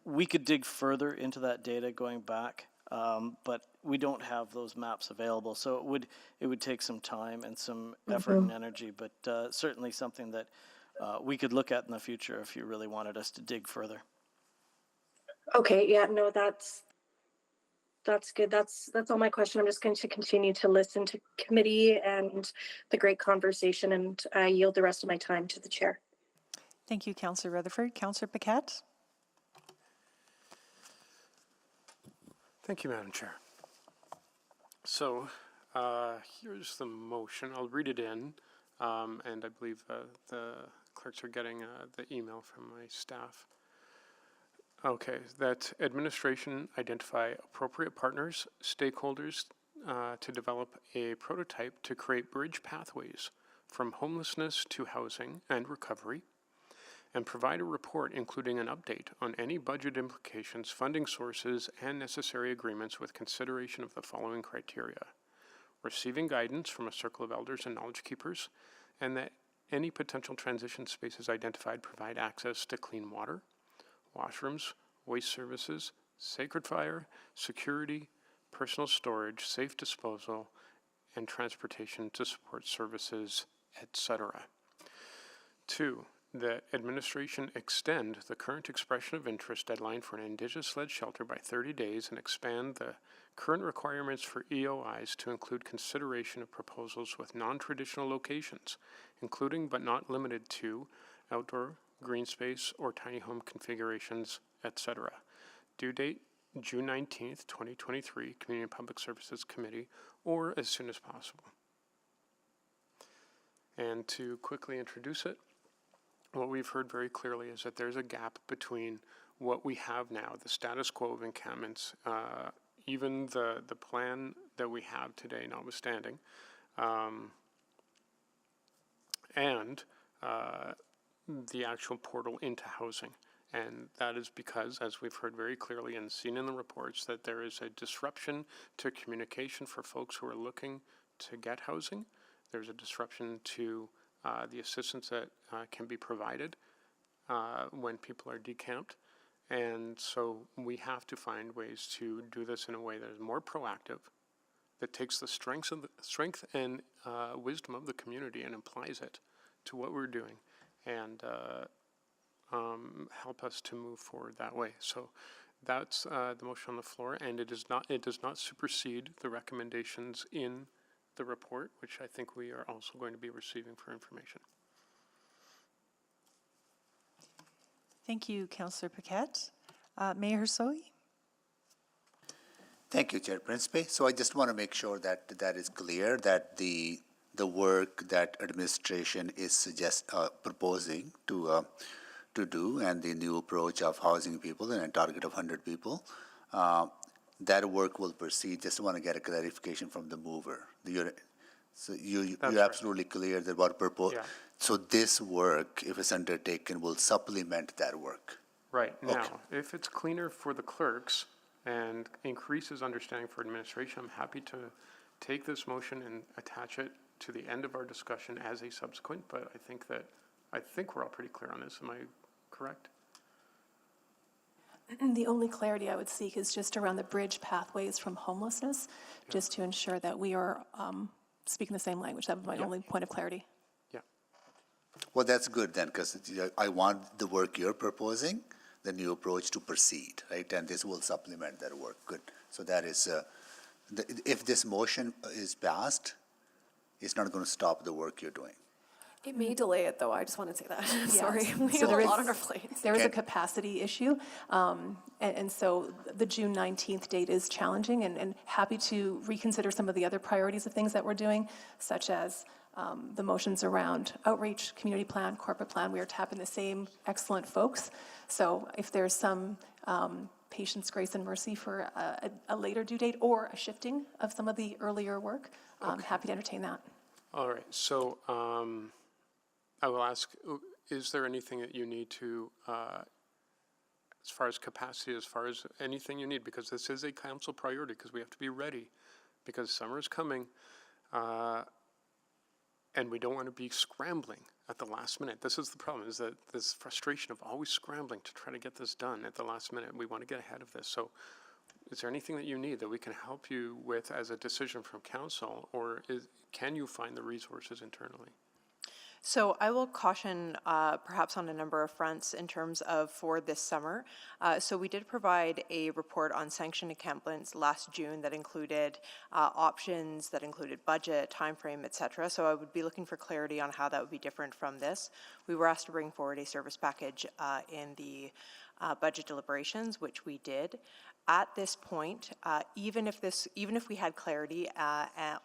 We could dig further into that data going back, but we don't have those maps available, so it would take some time and some effort and energy, but certainly something that we could look at in the future if you really wanted us to dig further. Okay, yeah, no, that's good. That's all my question. I'm just going to continue to listen to committee and the great conversation, and I yield the rest of my time to the chair. Thank you, Councillor Rutherford. Councillor Paquette? Thank you, Madam Chair. So here's the motion. I'll read it in, and I believe the clerks are getting the email from my staff. Okay, that administration identify appropriate partners, stakeholders to develop a prototype to create bridge pathways from homelessness to housing and recovery, and provide a report including an update on any budget implications, funding sources, and necessary agreements with consideration of the following criteria: receiving guidance from a circle of elders and knowledge keepers, and that any potential transition spaces identified provide access to clean water, washrooms, waste services, sacred fire, security, personal storage, safe disposal, and transportation to support services, etc. 2, that administration extend the current expression of interest deadline for an Indigenous-led shelter by 30 days and expand the current requirements for EOIs to include consideration of proposals with non-traditional locations, including but not limited to outdoor, green space, or tiny home configurations, etc. Due date, June 19th, 2023, Community and Public Services Committee, or as soon as possible. And to quickly introduce it, what we've heard very clearly is that there's a gap between what we have now, the status quo of encampments, even the plan that we have today notwithstanding, and the actual portal into housing. And that is because, as we've heard very clearly and seen in the reports, that there is a disruption to communication for folks who are looking to get housing. There's a disruption to the assistance that can be provided when people are decamped. And so we have to find ways to do this in a way that is more proactive, that takes the strength and wisdom of the community and applies it to what we're doing, and help us to move forward that way. So that's the motion on the floor, and it does not supersede the recommendations in the report, which I think we are also going to be receiving for information. Thank you, Councillor Paquette. Mayor Hersoi? Thank you, Chair Principe. So I just want to make sure that that is clear, that the work that administration is proposing to do, and the new approach of housing people and a target of 100 people, that work will proceed. Just want to get a clarification from the mover. You're absolutely clear that what purpose. Yeah. So this work, if it's undertaken, will supplement that work. Right. Now, okay. If it's cleaner for the clerks and increases understanding for administration, I'm happy to take this motion and attach it to the end of our discussion as a subsequent, but I think we're all pretty clear on this. Am I correct? The only clarity I would seek is just around the bridge pathways from homelessness, just to ensure that we are speaking the same language. That would be my only point of clarity. Yeah. Well, that's good then, because I want the work you're proposing, the new approach, to proceed, right? And this will supplement that work. Good. So that is, if this motion is passed, it's not going to stop the work you're doing. It may delay it, though. I just want to say that. Sorry, we So have a lot on our plates. There is a capacity issue, and so the June 19th date is challenging, and happy to reconsider some of the other priorities of things that we're doing, such as the motions around outreach, community plan, corporate plan. We are tapping the same excellent folks. So if there's some patience, grace, and mercy for a later due date or a shifting of some of the earlier work, I'm happy to entertain that. All right, so I will ask, is there anything that you need to, as far as capacity, as far as anything you need, because this is a council priority, because we have to be ready, because summer is coming, and we don't want to be scrambling at the last minute. This is the problem, is that this frustration of always scrambling to try to get this done at the last minute. We want to get ahead of this. So is there anything that you need that we can help you with as a decision from council, or can you find the resources internally? So I will caution perhaps on a number of fronts in terms of for this summer. So we did provide a report on sanctioned encampments last June that included options, that included budget, timeframe, et cetera. So I would be looking for clarity on how that would be different from this. We were asked to bring forward a service package in the budget deliberations, which we did. At this point, even if we had clarity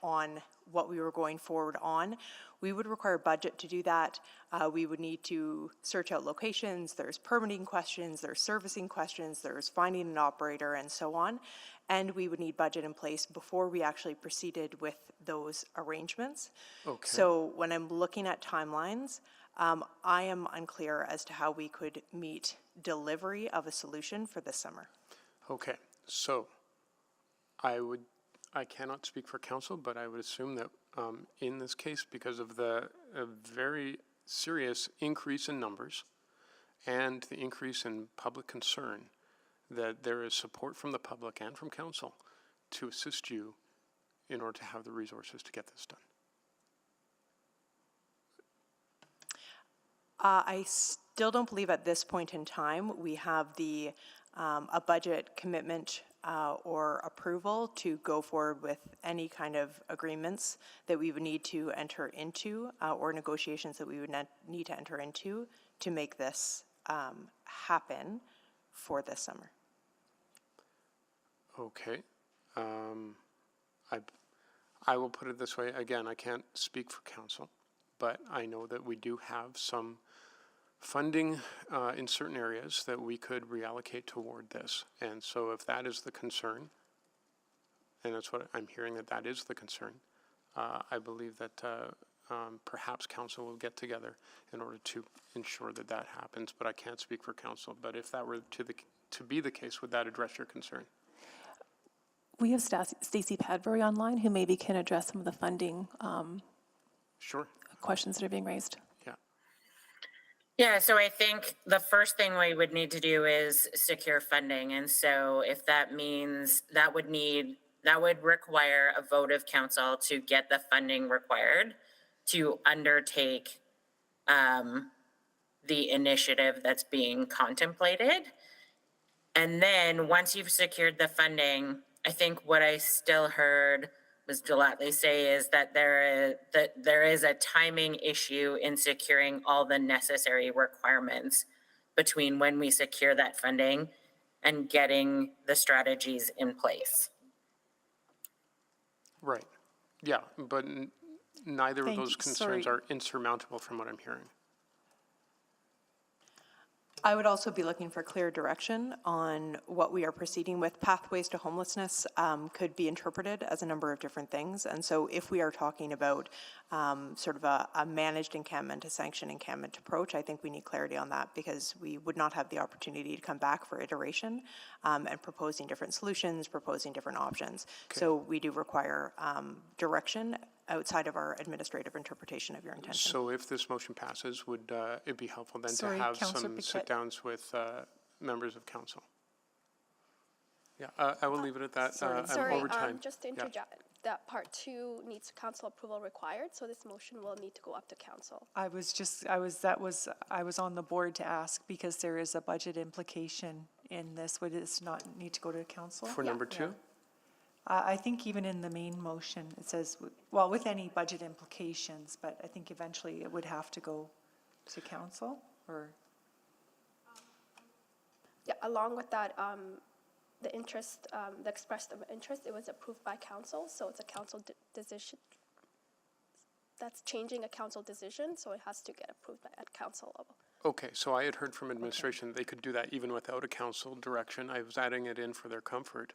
on what we were going forward on, we would require budget to do that. We would need to search out locations. There's permitting questions, there's servicing questions, there's finding an operator, and so on. And we would need budget in place before we actually proceeded with those arrangements. Okay. So when I'm looking at timelines, I am unclear as to how we could meet delivery of a solution for this summer. Okay, so I cannot speak for council, but I would assume that in this case, because of the very serious increase in numbers and the increase in public concern, that there is support from the public and from council to assist you in order to have the resources to get this done. I still don't believe at this point in time we have the a budget commitment or approval to go forward with any kind of agreements that we would need to enter into or negotiations that we would need to enter into to make this happen for this summer. Okay. I will put it this way. Again, I can't speak for council, but I know that we do have some funding in certain areas that we could reallocate toward this. And so if that is the concern, and that's what I'm hearing, that is the concern, I believe that perhaps council will get together in order to ensure that that happens. But I can't speak for council. But if that were to be the case, would that address your concern? We have Stacey Padbury online who maybe can address some of the funding Sure. questions that are being raised. Yeah, so I think the first thing we would need to do is secure funding. And so if that means that would require a vote of council to get the funding required to undertake the initiative that's being contemplated. And then once you've secured the funding, I think what I still heard Ms. Gillette say is that there is a timing issue in securing all the necessary requirements between when we secure that funding and getting the strategies in place. Right. Yeah, but neither of those concerns are insurmountable from what I'm hearing. I would also be looking for clear direction on what we are proceeding with. Pathways to homelessness could be interpreted as a number of different things. And so if we are talking about sort of a managed encampment, a sanctioned encampment approach, I think we need clarity on that because we would not have the opportunity to come back for iteration and proposing different solutions, proposing different options. Okay. So we do require direction outside of our administrative interpretation of your intention. So if this motion passes, would it be helpful then to have some sit-downs with members of council? Yeah, I will leave it at that. Sorry, over time. Just to interject, that part 2 needs council approval required, so this motion will need to go up to council. I was on the board to ask because there is a budget implication in this. Would this not need to go to council? For number 2? I think even in the main motion, it says, well, with any budget implications, but I think eventually it would have to go to council or? Yeah, along with that, the interest, the expressed of interest, it was approved by council, so it's a council decision. that's changing a council decision, so it has to get approved at council level. Okay, so I had heard from administration they could do that even without a council direction. I was adding it in for their comfort.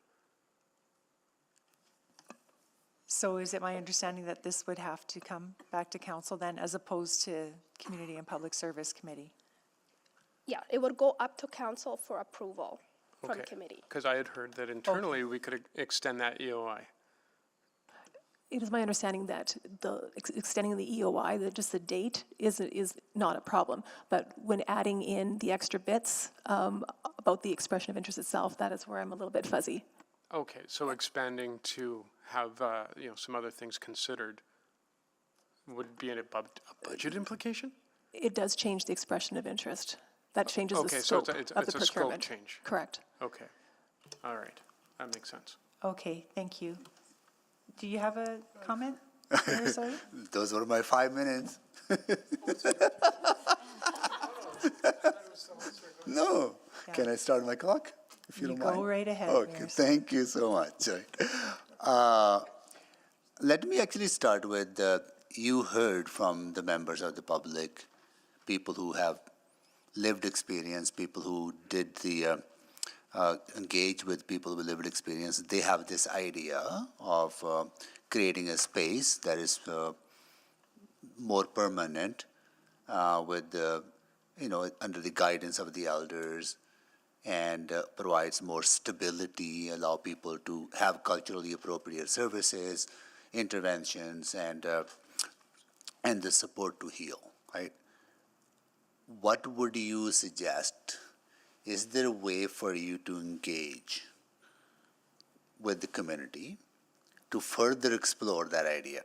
So is it my understanding that this would have to come back to council then, as opposed to Community and Public Service Committee? Yeah, it would go up to council for approval from Okay, committee. because I had heard that internally we could extend that EOI. It is my understanding that the extending the EOI, that just the date is not a problem. But when adding in the extra bits about the expression of interest itself, that is where I'm a little bit fuzzy. Okay, so expanding to have, some other things considered would be a budget implication? It does change the expression of interest. That changes the Okay, scope so of it's the a scope procurement. change. Correct. Okay, all right, that makes sense. Okay, thank you. Do you have a comment, Mayor Sawyer? Those were my 5 minutes. No. Yeah. Can I start my clock, if you don't mind? Go right ahead, Okay, Mayor. thank you so much. Let me actually start with, you heard from the members of the public, people who have lived experience, people who did the, engage with people with lived experience. They have this idea of creating a space that is more permanent with, under the guidance of the elders, and provides more stability, allow people to have culturally appropriate services, interventions, and the support to heal, right? What would you suggest? Is there a way for you to engage with the community to further explore that idea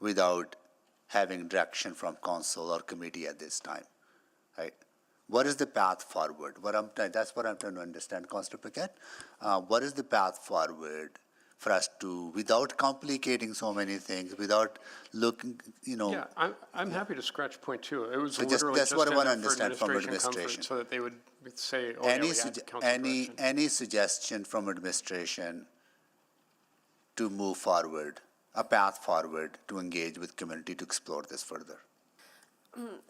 without having direction from council or committee at this time, right? What is the path forward? That's what I'm trying to understand, Councillor Paquette. What is the path forward for us to, without complicating so many things, without looking, Yeah, I'm happy to scratch point two. It was So literally that's just what I wanna enough for understand from administration comfort administration. so that they would say, oh, yeah, we had council direction. any suggestion from administration to move forward, a path forward to engage with community to explore this further?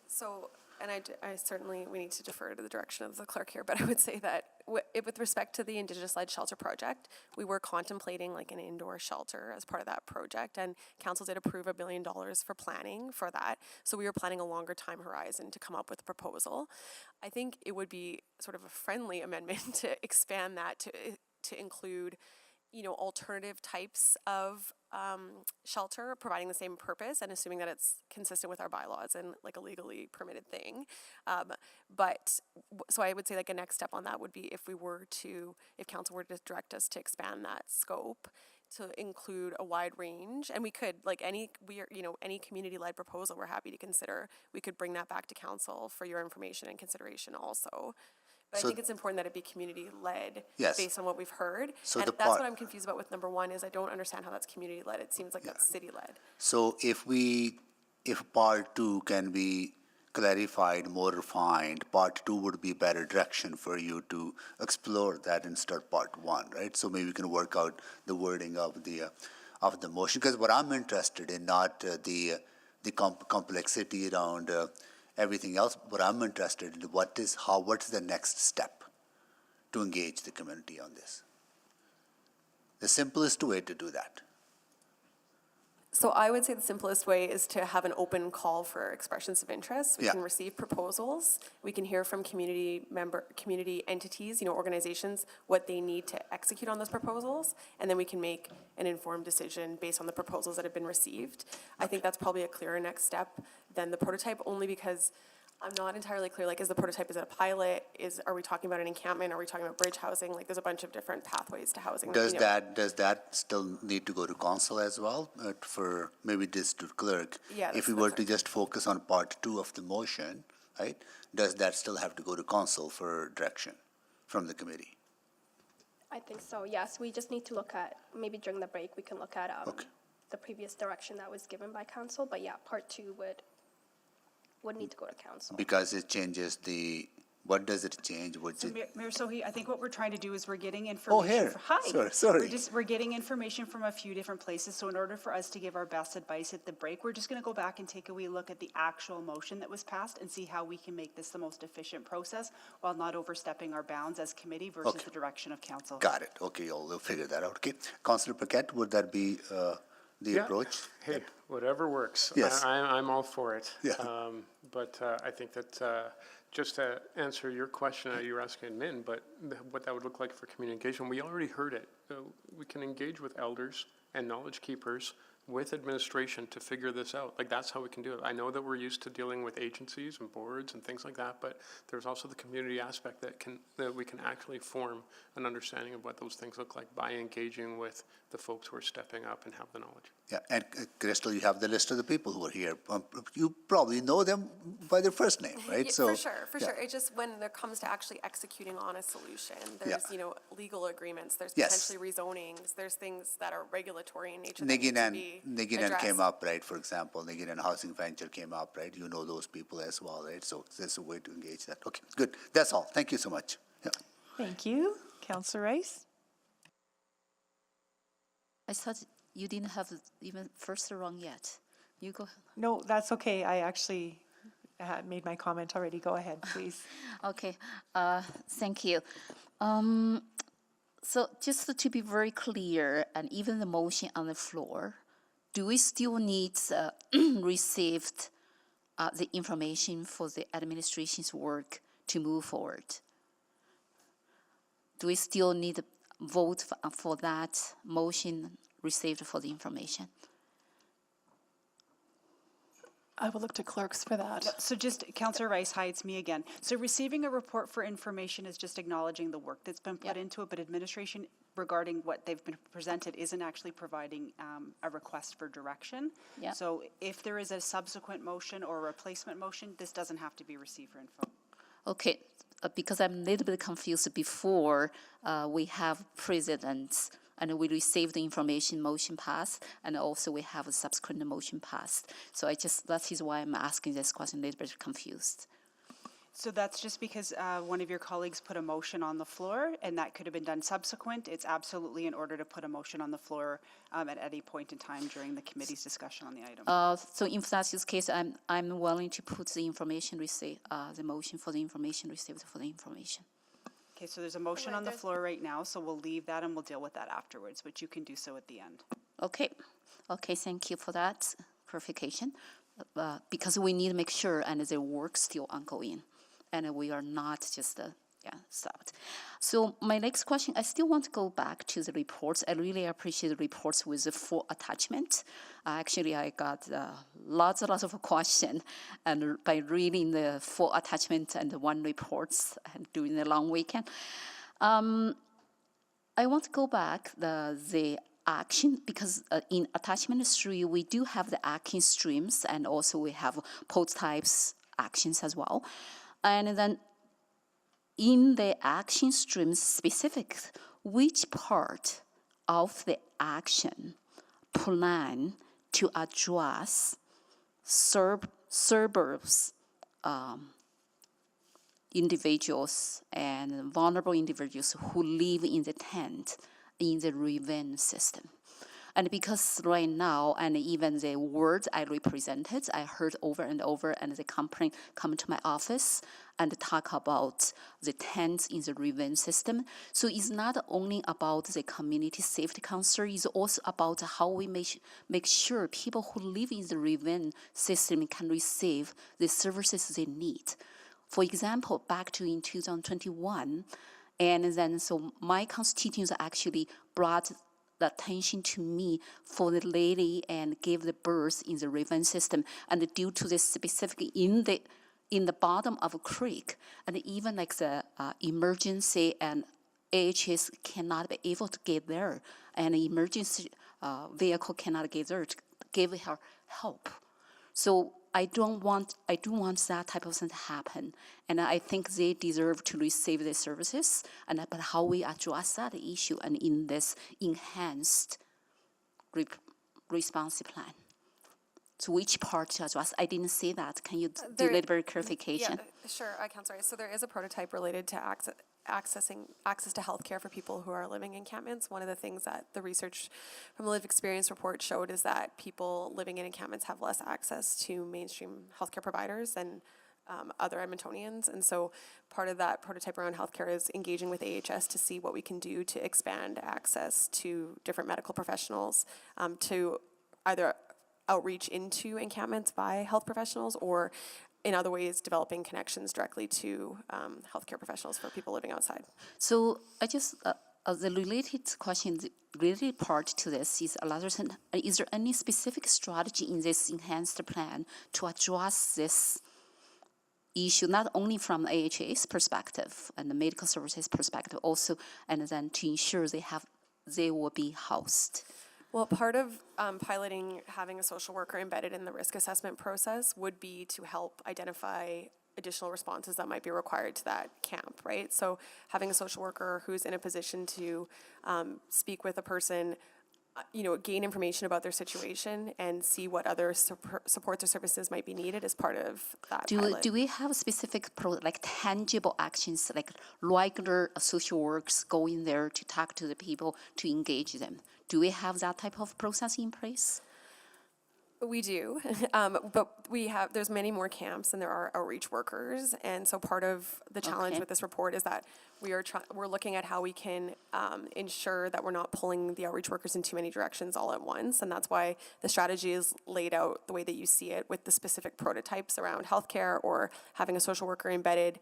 So, and I certainly, we need to defer to the direction of the clerk here, but I would say that with respect to the Indigenous-led shelter project, we were contemplating like an indoor shelter as part of that project, and council did approve $1 million for planning for that. So we were planning a longer time horizon to come up with a proposal. I think it would be sort of a friendly amendment to expand that to include, alternative types of shelter providing the same purpose and assuming that it's consistent with our bylaws and like a legally permitted thing. So I would say like a next step on that would be if council were to direct us to expand that scope to include a wide range, and we could, like any community-led proposal we're happy to consider, we could bring that back to council for your information and consideration also. But I think it's important that it be community-led, Yes. based on what we've heard. So And the that's part- what I'm confused about with number one, is I don't understand how that's community-led. It seems like that's city-led. So if part two can be clarified, more refined, part two would be better direction for you to explore that instead of part one, right? So maybe we can work out the wording of the motion, because what I'm interested in, not the complexity around everything else, but I'm interested in what's the next step to engage the community on this? The simplest way to do that. So I would say the simplest way is to have an open call for expressions of interest. We Yeah. can receive proposals. We can hear from community entities, organizations, what they need to execute on those proposals, and then we can make an informed decision based on the proposals that have been received. I think that's probably a clearer next step than the prototype, only because I'm not entirely clear, like, is the prototype, is it a pilot? Are we talking about an encampment? Are we talking about bridge housing? Like, there's a bunch of different pathways to housing. Does that still need to go to council as well, for maybe district clerk? Yeah, If we were to just focus on part two of the motion, right, does that still have to go to council for direction from the committee? I think so, yes. We just need to look at, maybe during the break, we can look at the previous direction that was given by council. But yeah, part two would need to go to council. Because it changes the What does it change? What So it, Mayor Sohi, I think what we're trying to do is we're getting oh, information. here. Hi. Sorry. We're getting information from a few different places. So in order for us to give our best advice at the break, we're just going to go back and take a wee look at the actual motion that was passed and see how we can make this the most efficient process while not overstepping our bounds as committee versus Okay. the direction of council. Got it. Okay, we'll figure that out. Okay. Councillor Paquette, would that be the approach? Hey, whatever works. Yes. I'm all for it. Yeah. But I think that just to answer your question, you were asking Min, but what that would look like for communication, we already heard it. We can engage with elders and knowledge keepers with administration to figure this out. Like, that's how we can do it. I know that we're used to dealing with agencies and boards and things like that, but there's also the community aspect that we can actually form an understanding of what those things look like by engaging with the folks who are stepping up and have the knowledge. Yeah, and Crystal, you have the list of the people who are here. You probably know them by their first name, right? Yeah, So for sure. It's just when it comes to actually executing on a solution, there's, legal agreements, there's Yes. potentially rezonings, there's things that are regulatory in nature that need to be Nagin came addressed. up, right? For example, Nagin Housing Venture came up, right? You know those people as well, right? So there's a way to engage that. Okay, good. That's all. Thank you so much. Yeah. Thank you. Councillor Rice? I thought you didn't have even first round yet. You go. No, that's okay. I actually made my comment already. Go ahead, please. Okay, thank you. So just to be very clear, and even the motion on the floor, do we still need received the information for the administration's work to move forward? Do we still need a vote for that motion received for the information? I will look to clerks for that. So just, Councillor Rice, hi, it's me again. So receiving a report for information is just acknowledging the work that's been put into it, but administration regarding what they've been presented isn't actually providing a request for direction. Yeah. So if there is a subsequent motion or a replacement motion, this doesn't have to be received for info. Okay, because I'm a little bit confused before we have precedents and we receive the information motion passed, and also we have a subsequent motion passed. So that is why I'm asking this question, a little bit confused. So that's just because one of your colleagues put a motion on the floor, and that could have been done subsequent. It's absolutely in order to put a motion on the floor at any point in time during the committee's discussion on the item. So if that's the case, I'm willing to put the information received, the motion for the information received for the information. Okay, so there's a motion on the floor right now, so we'll leave that and we'll deal with that afterwards, but you can do so at the end. Okay, thank you for that clarification. Because we need to make sure and the work still ongoing, and we are not just stopped. So my next question, I still want to go back to the reports. I really appreciate the reports with the full attachment. Actually, I got lots of questions, and by reading the full attachment and the one reports and during the long weekend, I want to go back the action, because in attachment 3 we do have the action streams, and also we have post types actions as well, and then in the action streams specific, which part of the action plan to address suburbs, individuals and vulnerable individuals who live in the tent in the Riven system. And because right now, and even the words I represented, I heard over and over, and the complaint come to my office and talk about the tents in the Riven system. So it's not only about the community safety concern, it's also about how we make sure people who live in the Riven system can receive the services they need. For example, back to in 2021, and then so my constituents actually brought the attention to me for the lady and gave the birth in the Riven system, and due to this specific in the bottom of a creek, and even like the emergency and AHS cannot be able to get there, and emergency vehicle cannot get there to give her help. So I do want that type of thing to happen, and I think they deserve to receive the services. And but how we address that issue, and in this enhanced response plan. So which part to address? I didn't see that. Can you do a There- little bit of clarification? Yeah, sure, Councillor. So there is a prototype related to access to healthcare for people who are living in encampments. One of the things that the research from the Live Experience report showed is that people living in encampments have less access to mainstream healthcare providers than other Edmontonians. And so part of that prototype around healthcare is engaging with AHS to see what we can do to expand access to different medical professionals, to either outreach into encampments by health professionals or in other ways developing connections directly to healthcare professionals for people living outside. So I just, the related question, the related part to this is is there any specific strategy in this enhanced plan to address this issue, not only from the AHA's perspective and the medical services perspective also, and then to ensure they will be housed? Well, part of piloting having a social worker embedded in the risk assessment process would be to help identify additional responses that might be required to that camp, right? So having a social worker who's in a position to speak with a person, gain information about their situation and see what other supports or services might be needed as part of that pilot. Do we have specific, tangible actions, like regular social works going there to talk to the people, to engage them? Do we have that type of process in place? We do, but there's many more camps than there are outreach workers. And so part of the challenge with this report is that we're looking at how we can ensure that we're not pulling the outreach workers in too many directions all at once. And that's why the strategy is laid out the way that you see it, with the specific prototypes around healthcare or having a social worker embedded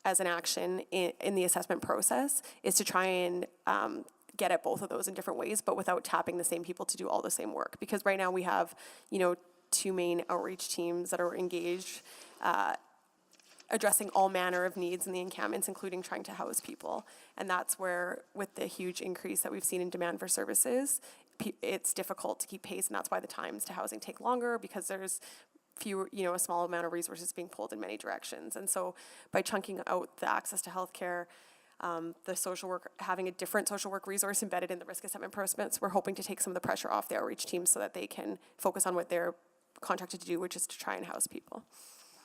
as an action in the assessment process, is to try and get at both of those in different ways, but without tapping the same people to do all the same work. Because right now we have, two main outreach teams that are engaged, addressing all manner of needs in the encampments, including trying to house people. And that's where, with the huge increase that we've seen in demand for services, it's difficult to keep pace, and that's why the times to housing take longer, because there's fewer, a small amount of resources being pulled in many directions. And so by chunking out the access to healthcare, the social work, having a different social work resource embedded in the risk assessment process, we're hoping to take some of the pressure off the outreach team so that they can focus on what they're contracted to do, which is to try and house people.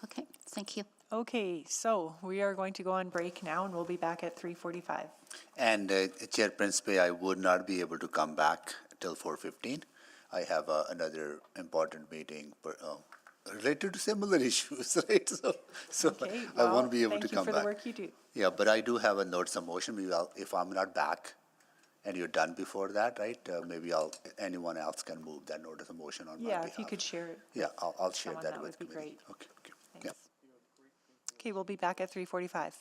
Okay, thank you. Okay, so we are going to go on break now, and we'll be back at 3:45. And Chair Principe, I would not be able to come back till 4:15. I have another important meeting related to similar issues, right? So Okay, I won't be able to thank you come for back. the work you do. Yeah, but I do have a notice of motion. Maybe if I'm not back and you're done before that, right? Maybe anyone else can move that notice of motion on my behalf. Yeah, if you could share it. Yeah, I'll share someone, that that with would be committee. great. Okay. Thanks. Okay, we'll be back at 3:45.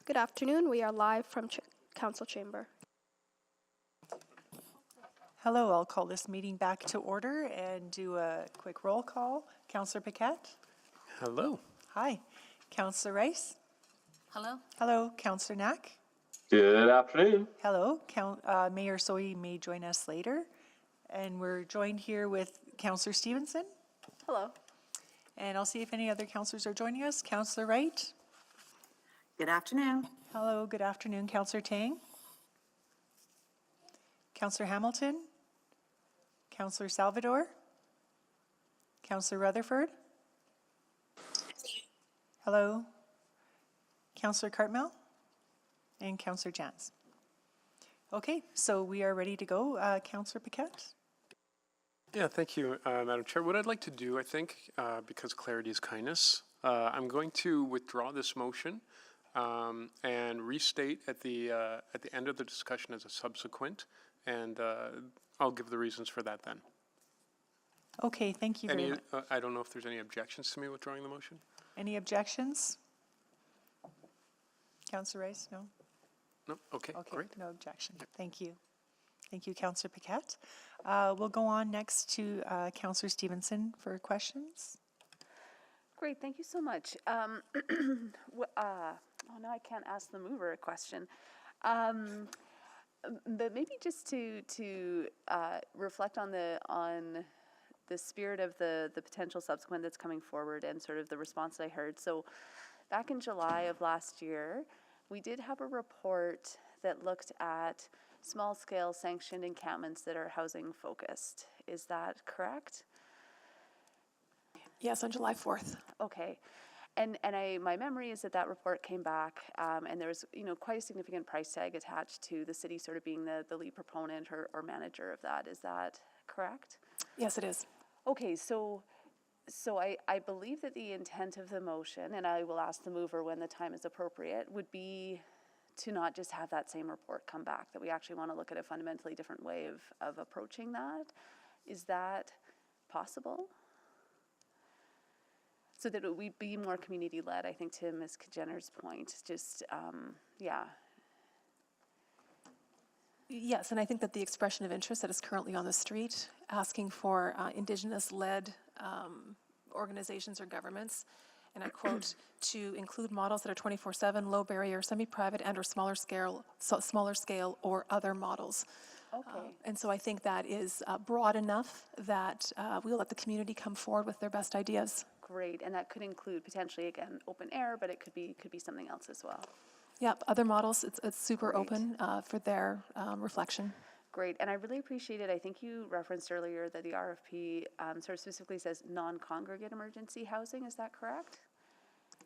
Good afternoon. We are live from Council Chamber. Hello, I'll call this meeting back to order and do a quick roll call. Councillor Paquette? Hello. Hi. Councillor Rice? Hello? Hello. Councillor Knack? Good afternoon. Hello. Mayor Soy may join us later. And we're joined here with Councillor Stevenson. Hello. And I'll see if any other councillors are joining us. Councillor Wright? Good afternoon. Hello, good afternoon. Councillor Tang? Councillor Hamilton? Councillor Salvador? Councillor Rutherford? Hello? Councillor Cartmel? And Councillor Jans. Okay, so we are ready to go. Councillor Paquette? Yeah, thank you, Madam Chair. What I'd like to do, I think, because clarity is kindness, I'm going to withdraw this motion and restate at the end of the discussion as a subsequent, and I'll give the reasons for that then. Okay, thank you very much. I don't know if there's any objections to me withdrawing the motion. Any objections? Councillor Rice, no? No? Okay, great. No objection. Thank you. Thank you, Councillor Paquette. We'll go on next to Councillor Stevenson for questions. Great, thank you so much. Now I can't ask the mover a question. But maybe just to reflect on the spirit of the potential subsequent that's coming forward and sort of the response that I heard. So back in July of last year, we did have a report that looked at small-scale sanctioned encampments that are housing focused. Is that correct? Yes, on July 4th. Okay. And my memory is that report came back, and there was quite a significant price tag attached to the city sort of being the lead proponent or manager of that. Is that correct? Yes, it is. Okay, so I believe that the intent of the motion, and I will ask the mover when the time is appropriate, would be to not just have that same report come back, that we actually want to look at a fundamentally different way of approaching that. Is that possible? So that it would be more community-led, I think, to Ms. Jenner's point. Just, yeah. Yes, and I think that the expression of interest that is currently on the street, asking for Indigenous-led organizations or governments, and I quote, to include models that are 24/7, low barrier, semi-private, and or smaller scale or other models. Okay. And so I think that is broad enough that we'll let the community come forward with their best ideas. Great, and that could include potentially, again, open air, but it could be something else as well. Yep, other models, it's super open for their reflection. Great, and I really appreciate it. I think you referenced earlier that the RFP sort of specifically says non-congregate emergency housing. Is that correct?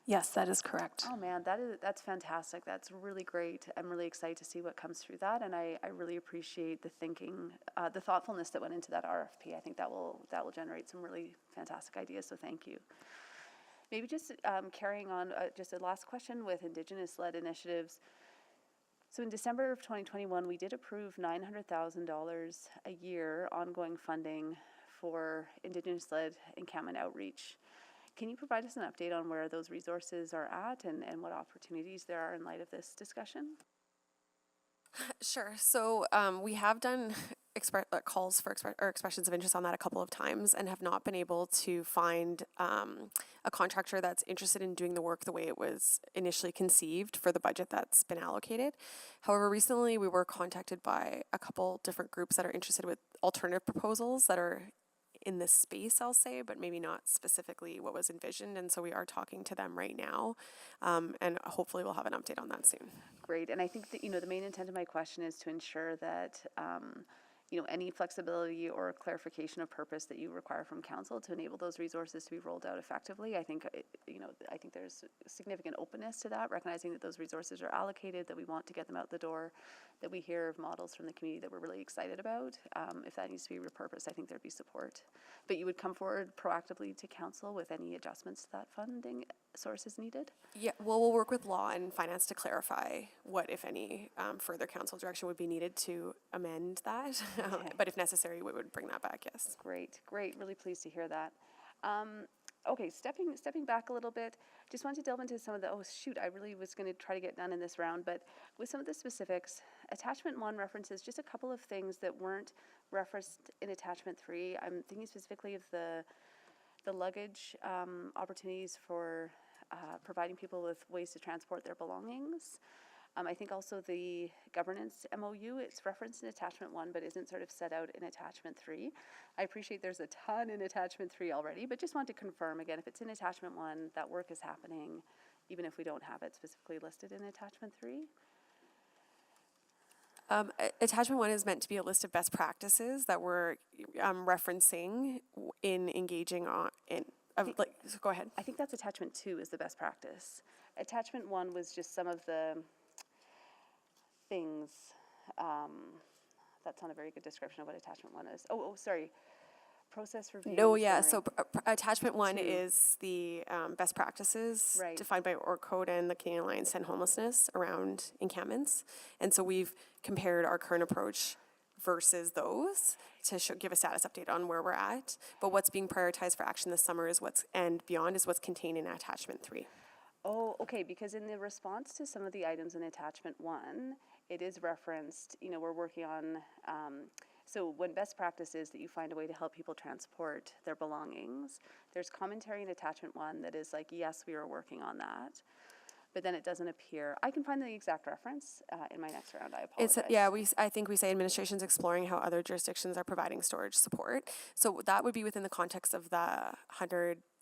Yes, that is correct. Oh man, that's fantastic. That's really great. I'm really excited to see what comes through that, and I really appreciate the thinking, the thoughtfulness that went into that RFP. I think that will generate some really fantastic ideas. So thank you. Maybe just carrying on, just a last question with Indigenous-led initiatives. So in December of 2021, we did approve $900,000 a year ongoing funding for Indigenous-led encampment outreach. Can you provide us an update on where those resources are at and what opportunities there are in light of this discussion? Sure. So we have done calls for expressions of interest on that a couple of times and have not been able to find a contractor that's interested in doing the work the way it was initially conceived for the budget that's been allocated. However, recently we were contacted by a couple different groups that are interested with alternative proposals that are in this space, I'll say, but maybe not specifically what was envisioned. And so we are talking to them right now, and hopefully we'll have an update on that soon. Great, and I think that, the main intent of my question is to ensure that, any flexibility or clarification of purpose that you require from council to enable those resources to be rolled out effectively. I think, I think there's significant openness to that, recognizing that those resources are allocated, that we want to get them out the door, that we hear of models from the community that we're really excited about. If that needs to be repurposed, I think there'd be support. But you would come forward proactively to council with any adjustments to that funding source is needed? Yeah, well, we'll work with law and finance to clarify what, if any, further council direction would be needed to amend that. Okay. But if necessary, we would bring that back, yes. Great, really pleased to hear that. Okay, stepping back a little bit, just wanted to delve into some of the, oh shoot, I really was going to try to get done in this round, but with some of the specifics, attachment 1 references just a couple of things that weren't referenced in attachment 3. I'm thinking specifically of the luggage opportunities for providing people with ways to transport their belongings. I think also the governance MOU, it's referenced in attachment 1, but isn't sort of set out in attachment 3. I appreciate there's a ton in attachment 3 already, but just want to confirm again, if it's in attachment 1, that work is happening, even if we don't have it specifically listed in attachment 3. Attachment 1 is meant to be a list of best practices that we're referencing in engaging on, so go ahead. I think that's attachment 2 is the best practice. Attachment 1 was just some of the things. That's not a very good description of what attachment 1 is. Oh, sorry. Process review. No, yeah. summary. So attachment 1 2. is the best practices Right. defined by ORCODE and the Canadian Alliance to End Homelessness around encampments. And so we've compared our current approach versus those to give a status update on where we're at. But what's being prioritized for action this summer is and beyond is what's contained in attachment 3. Oh, okay, because in the response to some of the items in attachment 1, it is referenced, we're working on, so when best practice is that you find a way to help people transport their belongings, there's commentary in attachment 1 that is like, yes, we are working on that. But then it doesn't appear. I can find the exact reference in my next round. I apologize. I think we say administration's exploring how other jurisdictions are providing storage support. So that would be within the context of the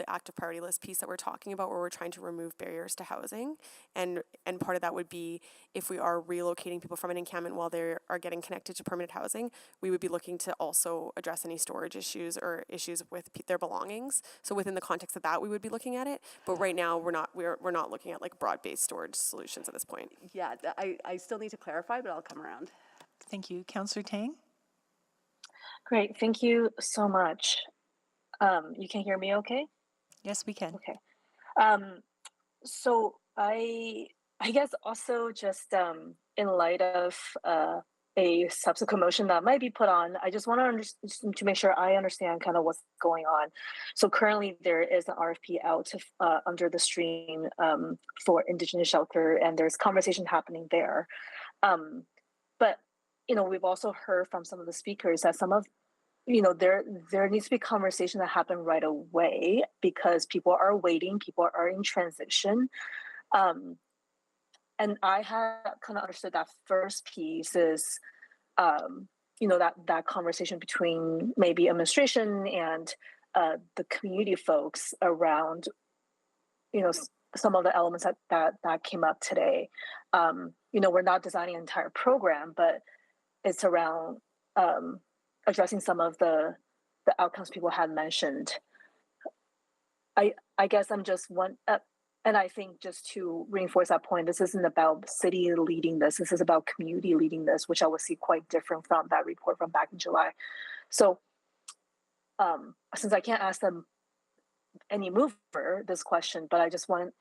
active priority list piece that we're talking about, where we're trying to remove barriers to housing. And part of that would be if we are relocating people from an encampment while they are getting connected to permanent housing, we would be looking to also address any storage issues or issues with their belongings. So within the context of that, we would be looking at it. But right now, we're not looking at like broad-based storage solutions at this point. Yeah, I still need to clarify, but I'll come around. Thank you. Councillor Tang? Great, thank you so much. You can hear me okay? Yes, we can. Okay. So I guess also just in light of a subsequent motion that might be put on, I just want to make sure I understand kind of what's going on. So currently there is an RFP out under the stream for Indigenous shelter, and there's conversation happening there. But we've also heard from some of the speakers that some of there needs to be conversation that happen right away because people are waiting, people are in transition. And I had kind of understood that first piece is, that conversation between maybe administration and the community folks around, some of the elements that came up today. We're not designing an entire program, but it's around addressing some of the outcomes people had mentioned. I guess I'm just one, and I think just to reinforce that point, this isn't about city leading this. This is about community leading this, which I would see quite different from that report from back in July. So since I can't ask them any mover this question, but I just want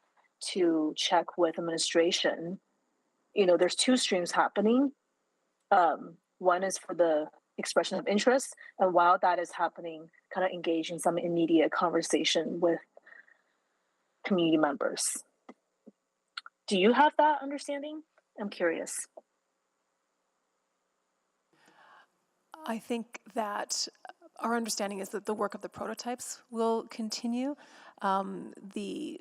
to check with administration. There's two streams happening. One is for the expression of interest, and while that is happening, kind of engage in some immediate conversation with community members. Do you have that understanding? I'm curious. I think that our understanding is that the work of the prototypes will continue. The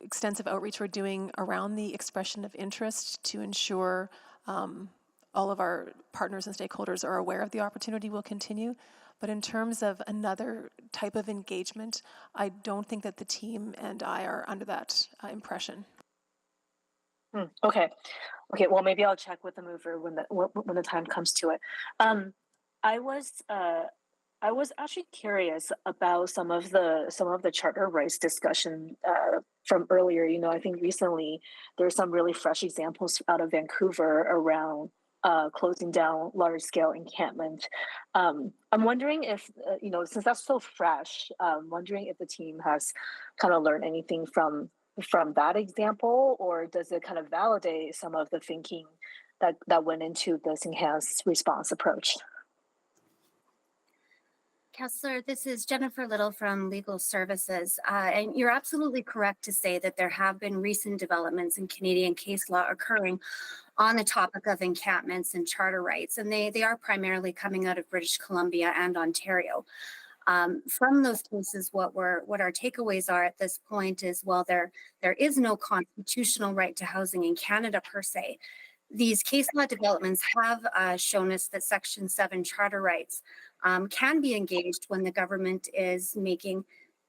extensive outreach we're doing around the expression of interest to ensure all of our partners and stakeholders are aware of the opportunity will continue. But in terms of another type of engagement, I don't think that the team and I are under that impression. Okay. Well, maybe I'll check with the mover when the time comes to it. I was actually curious about some of the charter rights discussion from earlier. I think recently there's some really fresh examples out of Vancouver around closing down large-scale encampment. I'm wondering if, since that's so fresh, wondering if the team has kind of learned anything from that example, or does it kind of validate some of the thinking that went into this enhanced response approach? Counselor, this is Jennifer Little from Legal Services. And you're absolutely correct to say that there have been recent developments in Canadian case law occurring on the topic of encampments and charter rights. And they are primarily coming out of British Columbia and Ontario. From those cases, what our takeaways are at this point is, well, there is no constitutional right to housing in Canada per se. These case law developments have shown us that Section 7 charter rights can be engaged when the government is making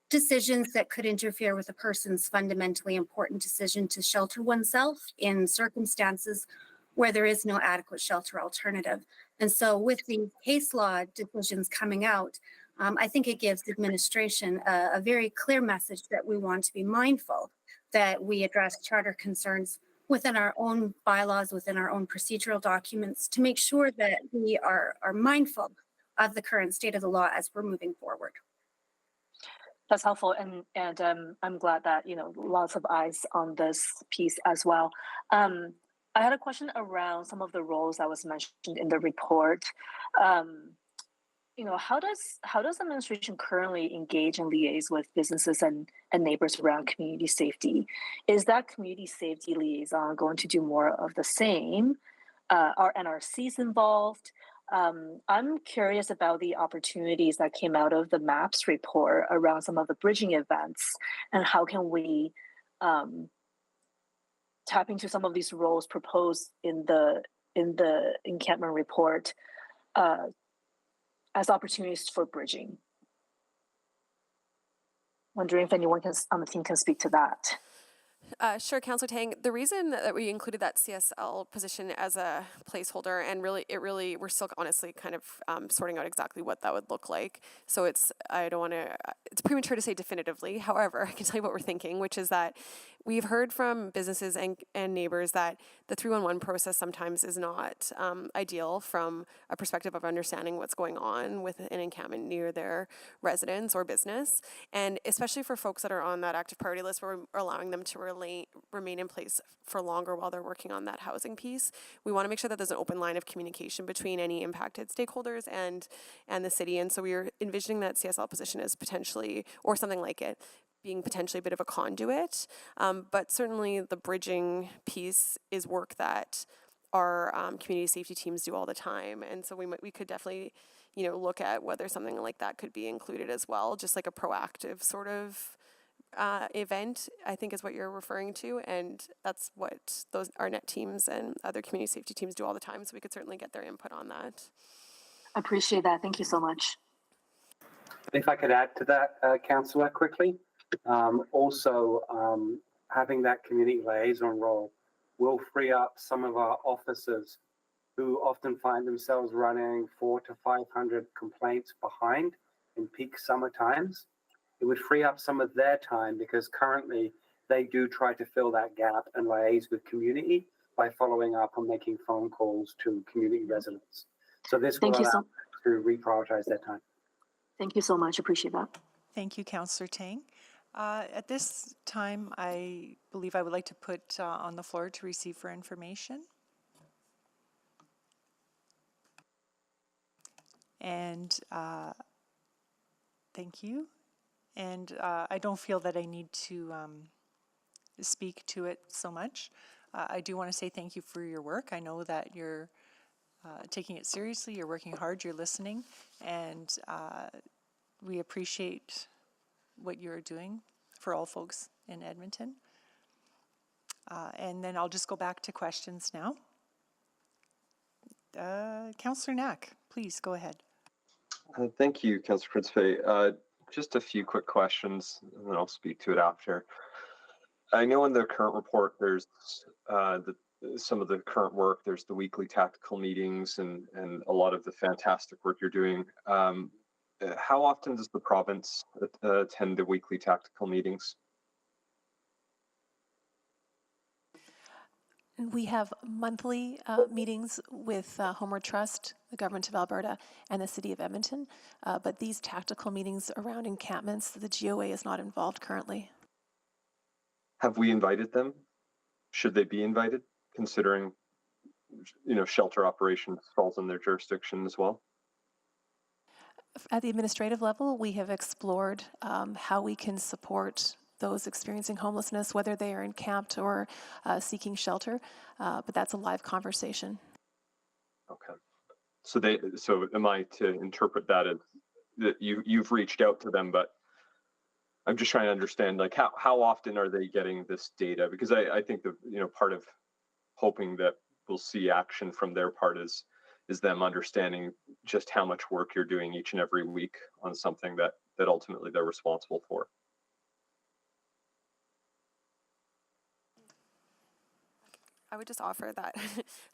decisions that could interfere with a person's fundamentally important decision to shelter oneself in circumstances where there is no adequate shelter alternative. And so with the case law decisions coming out, I think it gives the administration a very clear message that we want to be mindful that we address charter concerns within our own bylaws, within our own procedural documents, to make sure that we are mindful of the current state of the law as we're moving forward. That's helpful, and I'm glad that lots of eyes on this piece as well. I had a question around some of the roles that was mentioned in the report. How does administration currently engage and liaise with businesses and neighbors around community safety? Is that community safety liaison going to do more of the same? Are NRCs involved? I'm curious about the opportunities that came out of the MAPS report around some of the bridging events, and how can we tap into some of these roles proposed in the encampment report as opportunities for bridging. Wondering if anyone on the team can speak to that. Sure, Councillor Tang. The reason that we included that CSL position as a placeholder, and we're still honestly kind of sorting out exactly what that would look like. So it's premature to say definitively. However, I can tell you what we're thinking, which is that we've heard from businesses and neighbors that the 311 process sometimes is not ideal from a perspective of understanding what's going on with an encampment near their residence or business. And especially for folks that are on that active priority list, where we're allowing them to remain in place for longer while they're working on that housing piece. We want to make sure that there's an open line of communication between any impacted stakeholders and the city. And so we are envisioning that CSL position as potentially, or something like it, being potentially a bit of a conduit. But certainly the bridging piece is work that our community safety teams do all the time. And so we could definitely, look at whether something like that could be included as well, just like a proactive sort of event, I think is what you're referring to. And that's what our NET teams and other community safety teams do all the time. So we could certainly get their input on that. I appreciate that. Thank you so much. If I could add to that, Councillor, quickly. Having that community liaison role will free up some of our officers who often find themselves running 400 to 500 complaints behind in peak summer times. It would free up some of their time, because currently they do try to fill that gap and liaise with community by following up and making phone calls to community residents. So this will allow them to reprioritize their time. Thank you so much. Appreciate that. Thank you, Councillor Tang. At this time, I believe I would like to put on the floor to receive for information. And thank you. And I don't feel that I need to speak to it so much. I do want to say thank you for your work. I know that you're taking it seriously, you're working hard, you're listening, and we appreciate what you're doing for all folks in Edmonton. And then I'll just go back to questions now. Councillor Knack, please go ahead. Thank you, Councillor Principe. Just a few quick questions, and then I'll speak to it after. I know in the current report there's some of the current work, there's the weekly tactical meetings and a lot of the fantastic work you're doing. How often does the province attend the weekly tactical meetings? We have monthly meetings with Homeward Trust, the Government of Alberta, and the City of Edmonton. But these tactical meetings around encampments, the GOA is not involved currently. Have we invited them? Should they be invited, considering, shelter operations falls in their jurisdiction as well? At the administrative level, we have explored how we can support those experiencing homelessness, whether they are encamped or seeking shelter, but that's a live conversation. Okay. So am I to interpret that as that you've reached out to them, but I'm just trying to understand, like, how often are they getting this data? Because I think that, part of hoping that we'll see action from their part is them understanding just how much work you're doing each and every week on something that ultimately they're responsible for. I would just offer that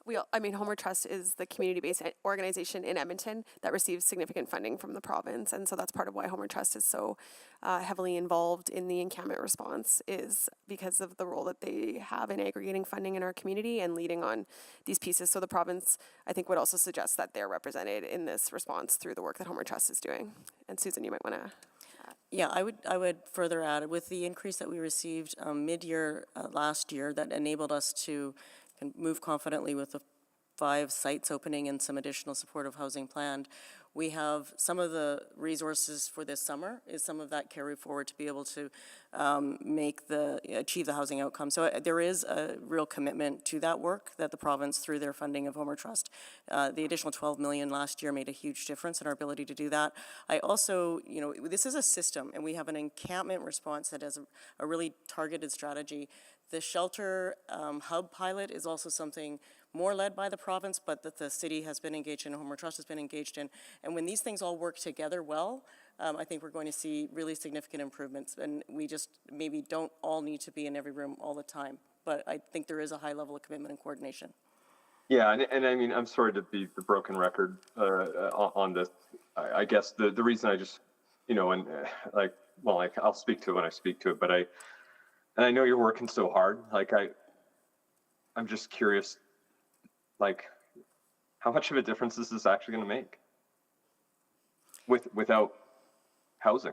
Homeward Trust is the community-based organization in Edmonton that receives significant funding from the province, and so that's part of why Homeward Trust is so heavily involved in the encampment response, is because of the role that they have in aggregating funding in our community and leading on these pieces. So the province, I think, would also suggest that they're represented in this response through the work that Homeward Trust is doing. And Susan, you might want to. Yeah, I would further add, with the increase that we received mid-year last year that enabled us to move confidently with the 5 sites opening and some additional supportive housing planned. We have some of the resources for this summer, is some of that carry forward to be able to achieve the housing outcome. So there is a real commitment to that work that the province, through their funding of Homeward Trust, the additional $12 million last year made a huge difference in our ability to do that. I also, this is a system, and we have an encampment response that has a really targeted strategy. The shelter hub pilot is also something more led by the province, but that the city has been engaged in, Homeward Trust has been engaged in. And when these things all work together well, I think we're going to see really significant improvements. And we just maybe don't all need to be in every room all the time. But I think there is a high level of commitment and coordination. Yeah, and I mean, I'm sorry to be the broken record on this. I guess the reason I just, I'll speak to it when I speak to it, but I know you're working so hard. I'm just curious, how much of a difference is this actually going to make without housing?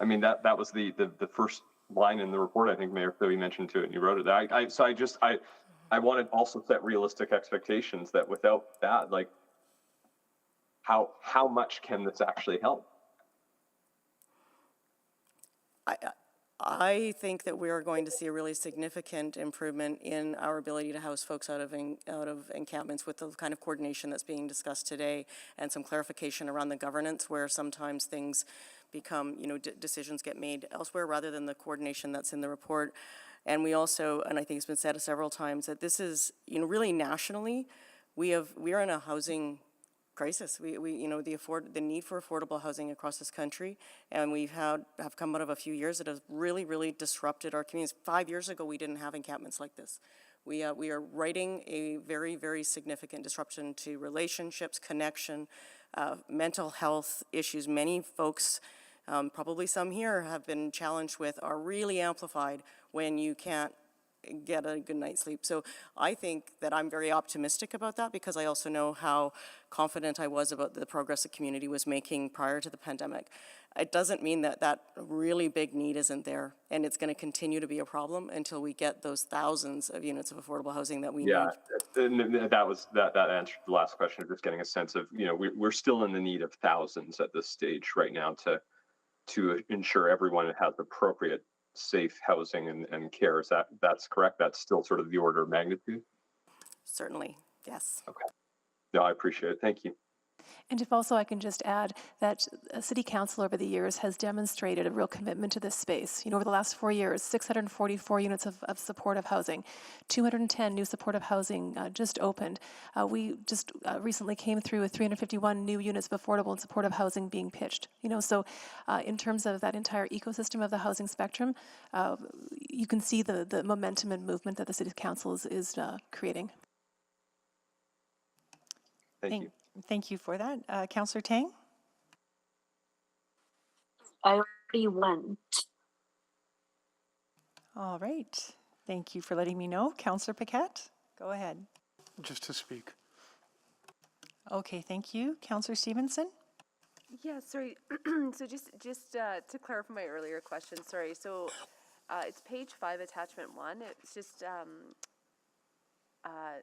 I mean, that was the first line in the report. I think Mayor Philby mentioned to it, and you wrote it. I wanted also set realistic expectations that without that, how much can this actually help? I think that we are going to see a really significant improvement in our ability to house folks out of encampments with the kind of coordination that's being discussed today, and some clarification around the governance, where sometimes things become, decisions get made elsewhere rather than the coordination that's in the report. And we also, and I think it's been said several times, that this is, really nationally, we are in a housing crisis. The need for affordable housing across this country, and have come out of a few years that have really, really disrupted our communities. 5 years ago, we didn't have encampments like this. We are writing a very, very significant disruption to relationships, connection, mental health issues. Many folks, probably some here, have been challenged with, are really amplified when you can't get a good night's sleep. So I think that I'm very optimistic about that, because I also know how confident I was about the progress the community was making prior to the pandemic. It doesn't mean that that really big need isn't there, and it's going to continue to be a problem until we get those thousands of units of affordable housing that we need. Yeah, and that answered the last question of just getting a sense of, we're still in the need of thousands at this stage right now to ensure everyone has appropriate safe housing and care. That's correct? That's still sort of the order of magnitude? Certainly, yes. Okay. No, I appreciate it. Thank you. And if also I can just add that City Council over the years has demonstrated a real commitment to this space. Over the last 4 years, 644 units of supportive housing, 210 new supportive housing just opened. We just recently came through with 351 new units of affordable and supportive housing being pitched. So in terms of that entire ecosystem of the housing spectrum, you can see the momentum and movement that the City Council is creating. Thank you. Thank you for that. Councillor Tang? I already went. All right. Thank you for letting me know. Councillor Paquette, go ahead. Just to speak. Okay, thank you. Councillor Stevenson? Yeah, sorry. So just to clarify my earlier question, sorry. So it's page 5, attachment 1. It's just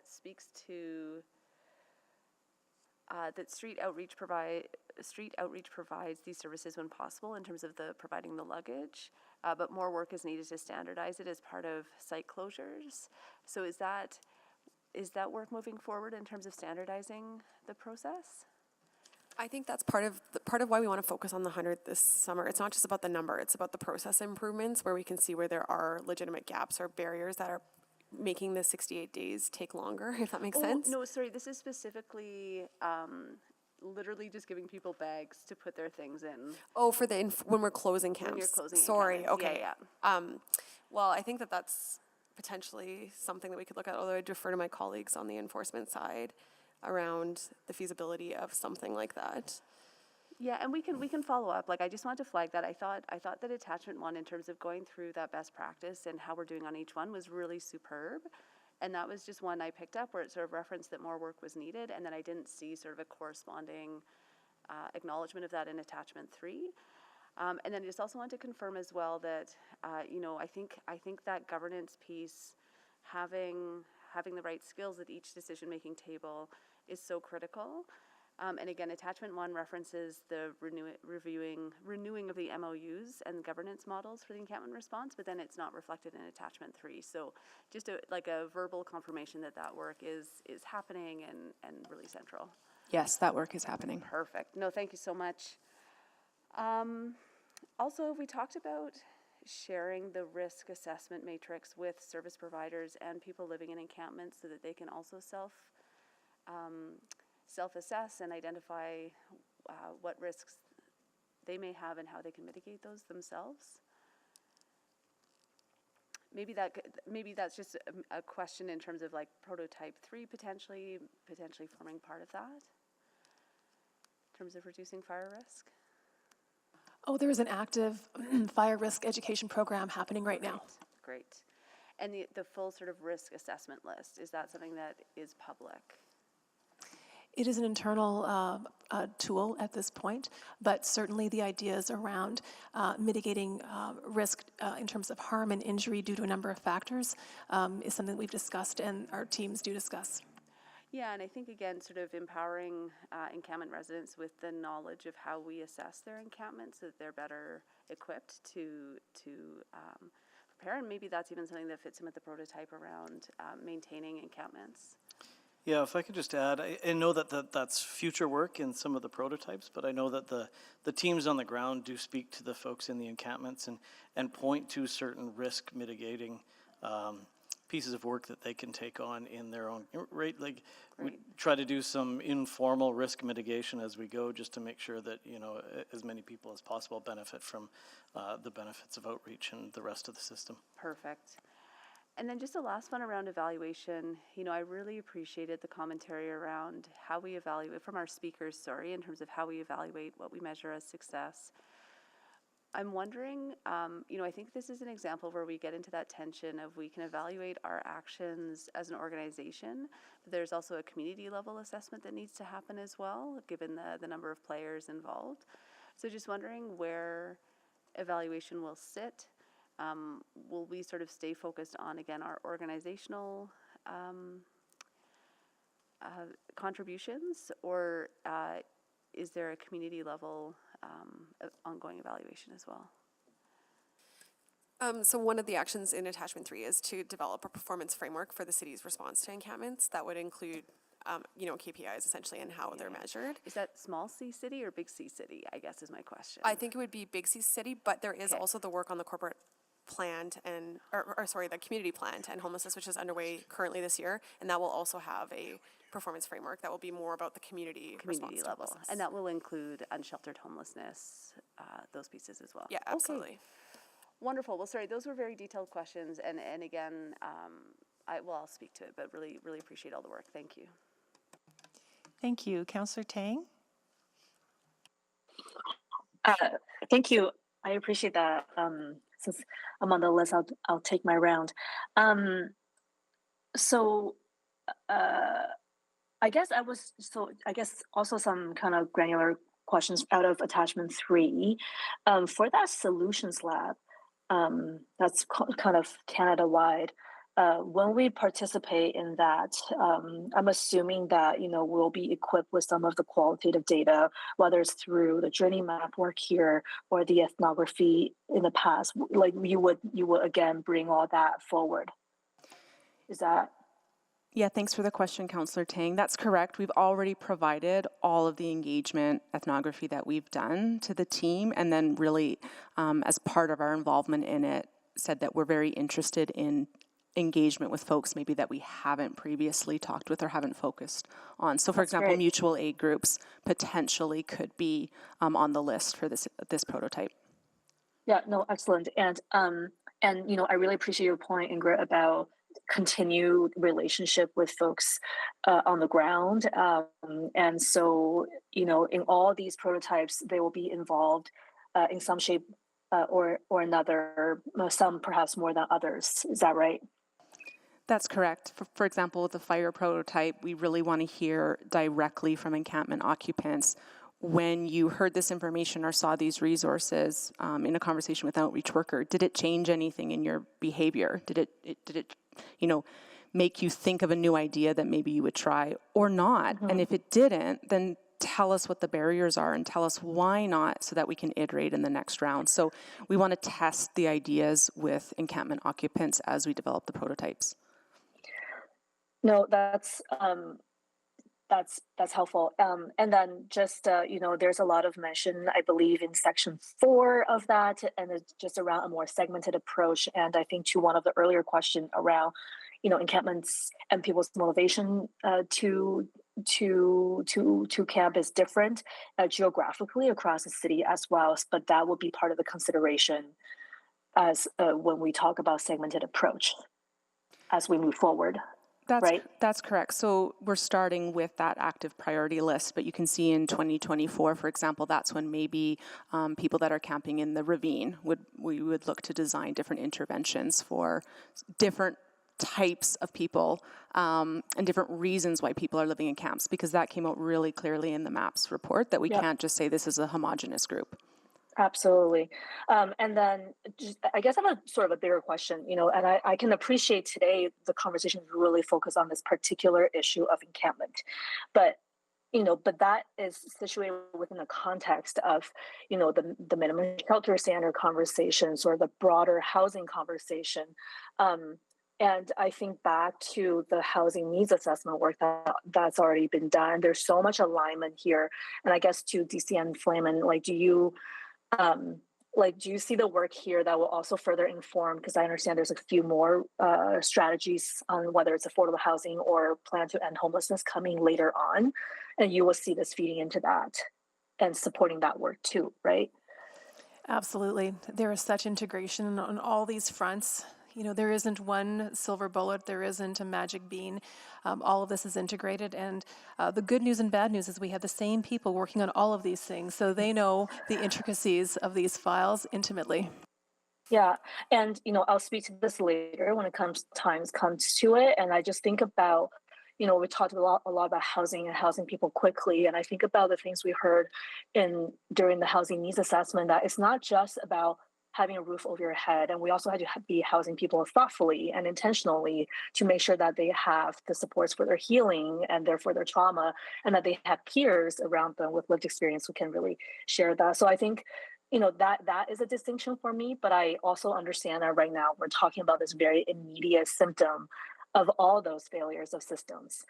speaks to that street outreach provides these services when possible in terms of providing the luggage, but more work is needed to standardize it as part of site closures. So is that work moving forward in terms of standardizing the process? I think that's part of why we want to focus on the 100 this summer. It's not just about the number, it's about the process improvements where we can see where there are legitimate gaps or barriers that are making the 68 days take longer, if that makes sense. No, sorry, this is specifically literally just giving people bags to put their things in. Oh, for when we're closing camps. When you're closing Sorry, encampments. okay. Yeah. Well, I think that's potentially something that we could look at, although I defer to my colleagues on the enforcement side around the feasibility of something like that. Yeah, and we can follow up. Like, I just wanted to flag that. I thought that attachment 1, in terms of going through that best practice and how we're doing on each one, was really superb. And that was just one I picked up where it sort of referenced that more work was needed, and then I didn't see sort of a corresponding acknowledgement of that in attachment 3. And then I just also want to confirm as well that I think that governance piece, having the right skills at each decision-making table, is so critical. And again, attachment 1 references the renewing of the MOUs and governance models for the encampment response, but then it's not reflected in attachment 3. So just a verbal confirmation that work is happening and really central. Yes, that work is happening. Perfect. No, thank you so much. Also, we talked about sharing the risk assessment matrix with service providers and people living in encampments so that they can also self-assess and identify what risks they may have and how they can mitigate those themselves. Maybe that's just a question in terms of like prototype 3 potentially forming part of that in terms of reducing fire risk. Oh, there is an active fire risk education program happening right now. Great. And the full sort of risk assessment list, is that something that is public? It is an internal tool at this point, but certainly the ideas around mitigating risk in terms of harm and injury due to a number of factors is something that we've discussed and our teams do discuss. Yeah, and I think, again, sort of empowering encampment residents with the knowledge of how we assess their encampment so that they're better equipped to prepare, and maybe that's even something that fits in with the prototype around maintaining encampments. Yeah, if I could just add, I know that's future work in some of the prototypes, but I know that the teams on the ground do speak to the folks in the encampments and point to certain risk mitigating pieces of work that they can take on in their own, right? Like, we try to do some informal risk mitigation as we go, just to make sure that, as many people as possible benefit from the benefits of outreach and the rest of the system. Perfect. And then just the last one around evaluation, I really appreciated the commentary around how we evaluate, from our speakers, in terms of how we evaluate what we measure as success. I'm wondering, I think this is an example where we get into that tension of we can evaluate our actions as an organization, but there's also a community level assessment that needs to happen as well, given the number of players involved. So just wondering where evaluation will sit. Will we sort of stay focused on, again, our organizational contributions, or is there a community level ongoing evaluation as well? So one of the actions in attachment 3 is to develop a performance framework for the city's response to encampments that would include KPIs essentially and how they're measured. Is that small C city or big C city, I guess, is my question. I think it would be big C city, but there is also the work on the corporate plan the community plan to end homelessness, which is underway currently this year, and that will also have a performance framework that will be more about the community level, and that will include unsheltered homelessness, those pieces as well. Yeah, absolutely. Okay. Wonderful. Well, those were very detailed questions, and again, I'll speak to it, but really, really appreciate all the work. Thank you. Thank you. Councillor Tang? Thank you. I appreciate that. Since I'm on the list, I'll take my round. I guess also some kind of granular questions out of attachment 3. For that solutions lab, that's kind of Canada-wide, when we participate in that, I'm assuming that, we'll be equipped with some of the qualitative data, whether it's through the journey map work here or the ethnography in the past. Like you would again bring all that forward. Is that? Yeah, thanks for the question, Councillor Tang. That's correct. We've already provided all of the engagement ethnography that we've done to the team, and then really, as part of our involvement in it, said that we're very interested in engagement with folks maybe that we haven't previously talked with or haven't focused on. So, for example, great. mutual aid groups potentially could be on the list for this prototype. Yeah, no, excellent. And I really appreciate your point, Ingrid, about continued relationship with folks on the ground. And so, in all these prototypes, they will be involved in some shape or another, some perhaps more than others. Is that right? That's correct. For example, with the fire prototype, we really want to hear directly from encampment occupants. When you heard this information or saw these resources in a conversation with an outreach worker, did it change anything in your behavior? Did it make you think of a new idea that maybe you would try or not? Mm-hmm. And if it didn't, then tell us what the barriers are and tell us why not, so that we can iterate in the next round. So we want to test the ideas with encampment occupants as we develop the prototypes. No, that's helpful. And then just, there's a lot of mention, I believe, in section 4 of that, and it's just around a more segmented approach. And I think to one of the earlier question around, encampments and people's motivation to camp is different geographically across the city as well. But that will be part of the consideration as when we talk about segmented approach as we move forward. That's correct. So we're starting with that active priority list, but you can see in 2024, for example, that's when maybe people that are camping in the ravine we would look to design different interventions for different types of people and different reasons why people are living in camps, because that came out really clearly in the MAPS report that we can't just say this is a homogenous group. Absolutely. And then I guess I have a sort of a bigger question, and I can appreciate today the conversation really focused on this particular issue of encampment, but that is situated within the context of, the minimum shelter standard conversations or the broader housing conversation. And I think back to the housing needs assessment work that's already been done. There's so much alignment here. And I guess to DCN Flamen, do you see the work here that will also further inform, because I understand there's a few more strategies on whether it's affordable housing or plan to end homelessness coming later on, and you will see this feeding into that and supporting that work too, right? Absolutely. There is such integration on all these fronts. There isn't one silver bullet. There isn't a magic bean. All of this is integrated. And the good news and bad news is we have the same people working on all of these things. So they know the intricacies of these files intimately. Yeah. And, I'll speak to this later when comes to it. And I just think about, we talked a lot about housing and housing people quickly. And I think about the things we heard during the housing needs assessment, that it's not just about having a roof over your head. And we also had to be housing people thoughtfully and intentionally to make sure that they have the supports for their healing and therefore their trauma, and that they have peers around them with lived experience who can really share that. So I think, that is a distinction for me, but I also understand that right now we're talking about this very immediate symptom of all those failures of systems.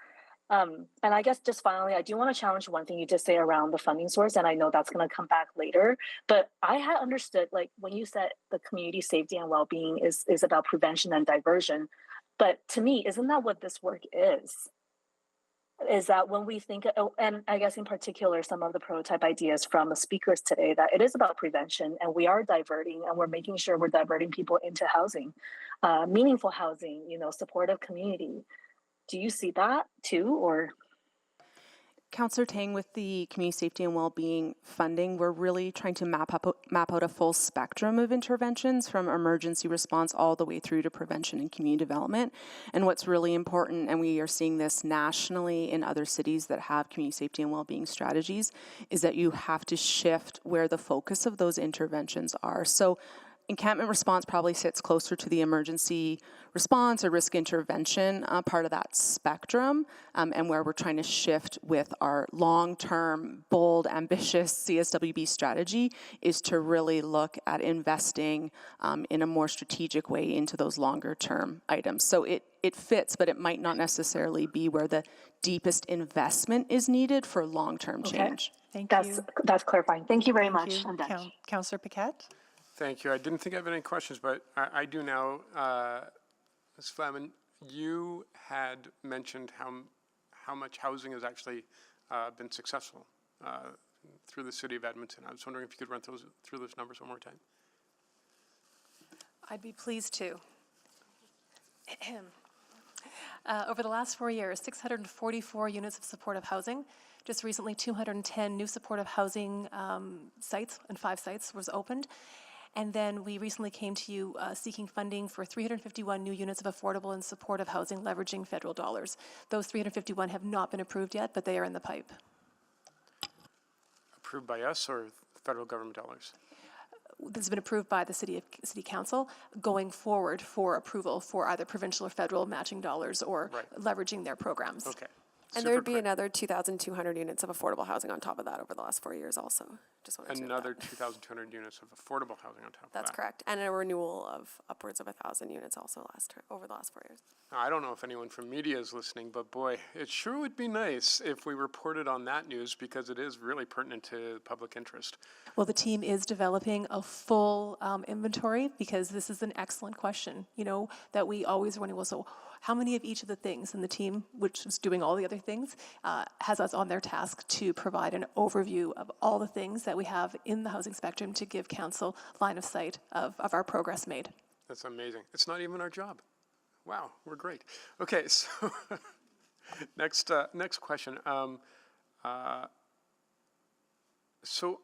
And I guess just finally, I do want to challenge one thing you just say around the funding source, and I know that's going to come back later, but I had understood, when you said the community safety and well-being is about prevention and diversion, but to me, isn't that what this work is? Is that when we think, and I guess in particular, some of the prototype ideas from the speakers today, that it is about prevention, and we are diverting, and we're making sure we're diverting people into housing, meaningful housing, supportive community. Do you see that too, or? Councillor Tang, with the community safety and well-being funding, we're really trying to map out a full spectrum of interventions, from emergency response all the way through to prevention and community development. And what's really important, and we are seeing this nationally in other cities that have community safety and well-being strategies, is that you have to shift where the focus of those interventions are. So encampment response probably sits closer to the emergency response or risk intervention part of that spectrum, and where we're trying to shift with our long-term, bold, ambitious CSWB strategy is to really look at investing in a more strategic way into those longer-term items. So it fits, but it might not necessarily be where the deepest investment is needed for long-term change. Thank That's you. that's clarifying. Thank you very Thank much. you. I'm done. Councillor Paquette? Thank you. I didn't think I had any questions, but I do now. Ms. Flamen, you had mentioned how much housing has actually been successful through the city of Edmonton. I was wondering if you could run through those numbers one more time. I'd be pleased to. Over the last 4 years, 644 units of supportive housing. Just recently, 210 new supportive housing sites and 5 sites was opened. And then we recently came to you seeking funding for 351 new units of affordable and supportive housing leveraging federal dollars. Those 351 have not been approved yet, but they are in the pipe. Approved by us or federal government dollars? This has been approved by the City Council going forward for approval for either provincial or federal matching dollars or leveraging their programs. Okay. And there would be another 2,200 units of affordable housing on top of that over the last 4 years also. Just wanted to note Another that. 2,200 units of affordable housing on top of that. That's correct. And a renewal of upwards of 1,000 units also over the last 4 years. Now, I don't know if anyone from media is listening, but boy, it sure would be nice if we reported on that news because it is really pertinent to public interest. Well, the team is developing a full inventory because this is an excellent question, you know, that we always wonder, well, so how many of each of the things? And the team, which is doing all the other things, has us on their task to provide an overview of all the things that we have in the housing spectrum to give council line of sight of our progress made. That's amazing. It's not even our job. Wow, we're great. Okay, so next question. So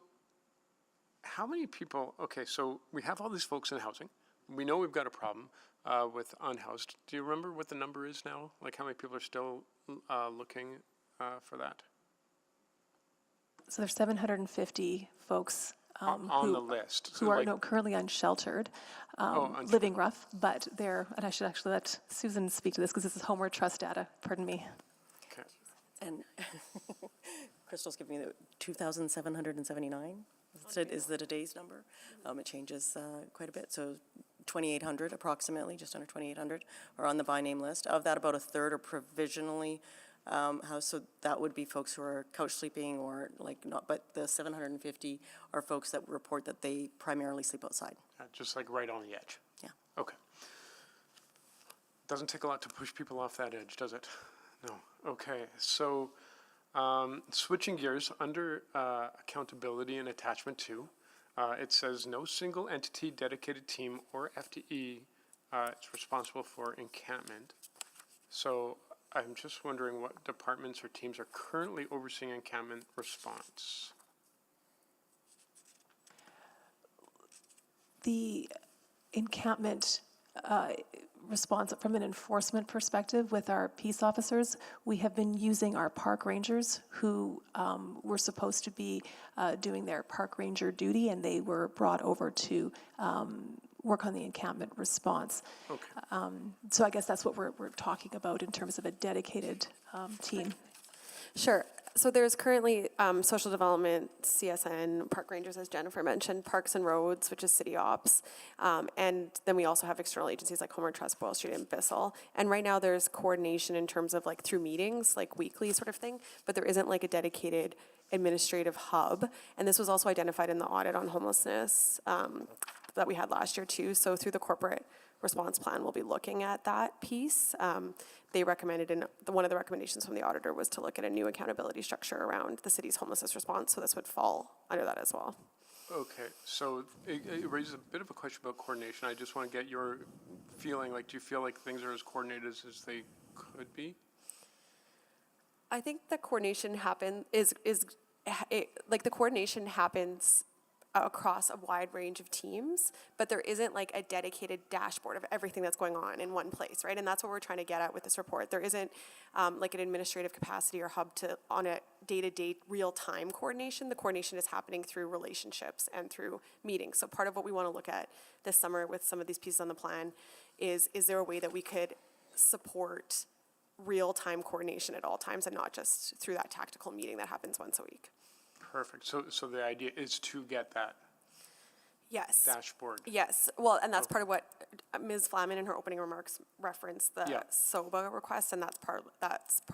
how many people, okay, so we have all these folks in housing. We know we've got a problem with unhoused. Do you remember what the number is now? Like how many people are still looking for that? So there's 750 folks on the list. Who are currently unsheltered, living rough, but they're, and I should actually let Susan speak to this because this is Homeward Trust data, pardon me. Okay. And Crystal's giving me the 2,779. Is that a day's number? It changes quite a bit. So 2,800 approximately, just under 2,800 are on the by name list. Of that, about a third are provisionally housed. So that would be folks who are couch sleeping or like not, but the 750 are folks that report that they primarily sleep outside. Just like right on the edge. Yeah. Okay. Doesn't take a lot to push people off that edge, does it? No. Okay. So switching gears, under accountability and attachment 2, it says no single entity, dedicated team, or FTE is responsible for encampment. So I'm just wondering what departments or teams are currently overseeing encampment response. The encampment response from an enforcement perspective with our peace officers, we have been using our park rangers who were supposed to be doing their park ranger duty, and they were brought over to work on the encampment response. Okay. So I guess that's what we're talking about in terms of a dedicated team. Sure. So there's currently social development, CSN, park rangers, as Jennifer mentioned, parks and roads, which is city ops. And then we also have external agencies like Homeward Trust, Boyle Street, and Bissell. And right now there's coordination in terms of like through meetings, like weekly sort of thing, but there isn't like a dedicated administrative hub. And this was also identified in the audit on homelessness that we had last year too. So through the corporate response plan, we'll be looking at that piece. They recommended, and one of the recommendations from the auditor was to look at a new accountability structure around the city's homelessness response, so this would fall under that as well. Okay, so it raises a bit of a question about coordination. I just want to get your feeling, like, do you feel like things are as coordinated as they could be? I think the coordination happens across a wide range of teams, but there isn't like a dedicated dashboard of everything that's going on in one place, right? And that's what we're trying to get at with this report. There isn't like an administrative capacity or hub to on a day-to-day real-time coordination. The coordination is happening through relationships and through meetings. So part of what we want to look at this summer with some of these pieces on the plan is there a way that we could support real-time coordination at all times and not just through that tactical meeting that happens once a week. Perfect. So the idea is to get that Yes. dashboard. Yes. Well, and that's part of what Ms. Flaman in her opening remarks referenced the SOBA request, and that's part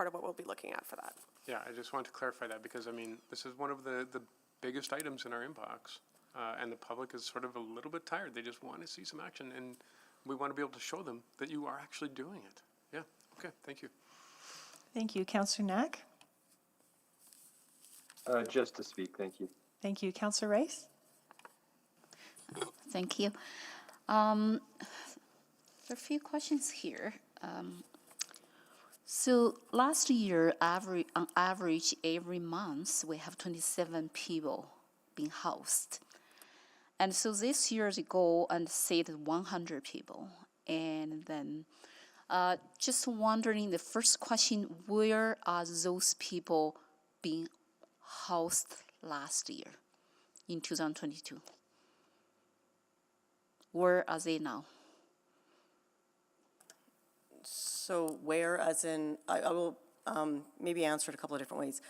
of what we'll be looking at for that. Yeah, I just want to clarify that because, I mean, this is one of the biggest items in our inbox, and the public is sort of a little bit tired. They just want to see some action, and we want to be able to show them that you are actually doing it. Yeah, okay, thank you. Thank you. Councillor Knack? Just to speak, thank you. Thank you. Councillor Rice? Thank you. There are a few questions here. So last year, on average, every month, we have 27 people being housed. And so this year, they go and say that 100 people. And then just wondering, the first question, where are those people being housed last year in 2022? Where are they now? So where, as in, I will maybe answer it a couple of different ways.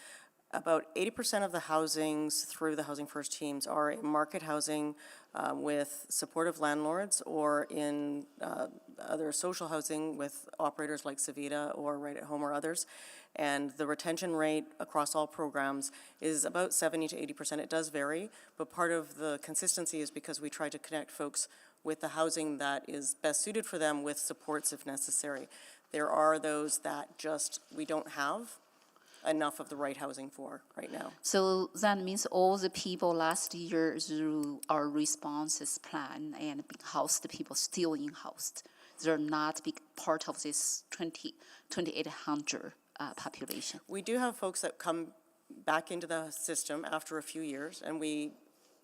About 80% of the housings through the Housing First teams are in market housing with supportive landlords or in other social housing with operators like Savita or Right at Home or others. And the retention rate across all programs is about 70 to 80%. It does vary, but part of the consistency is because we try to connect folks with the housing that is best suited for them with supports if necessary. There are those that just we don't have enough of the right housing for right now. So that means all the people last year through our responses plan and being housed, people still in housed. They're not big part of this 2,800 population. We do have folks that come back into the system after a few years, and we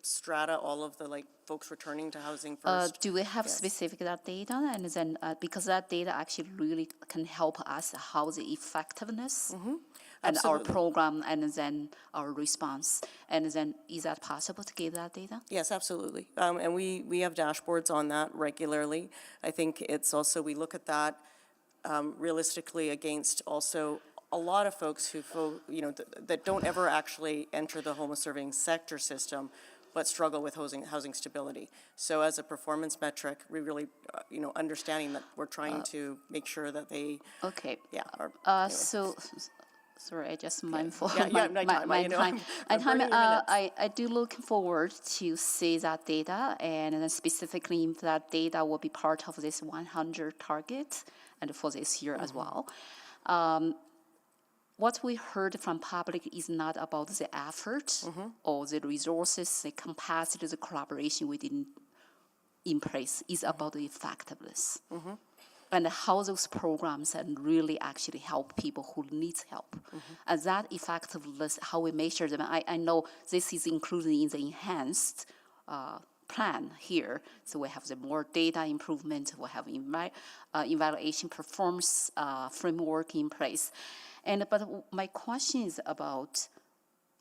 strata all of the folks returning to Housing First. Do we have specific that data? And then because that data actually really can help us how the effectiveness and our program and then our response. And then is that possible to get that data? Yes, absolutely. And we have dashboards on that regularly. I think it's also, we look at that realistically against also a lot of folks who, that don't ever actually enter the homeless serving sector system, but struggle with housing stability. So as a performance metric, we really, understanding that we're trying to make sure that they, So, sorry, I just mindful my time. I do look forward to see that data, and then specifically if that data will be part of this 100 target, and for this year as well. What we heard from public is not about the effort or the resources, the capacity, the collaboration we didn't in place. It's about the effectiveness and how those programs can really actually help people who need help. And that effectiveness, how we measure them, I know this is included in the enhanced plan here. So we have the more data improvement, we have evaluation performance framework in place. But my question is about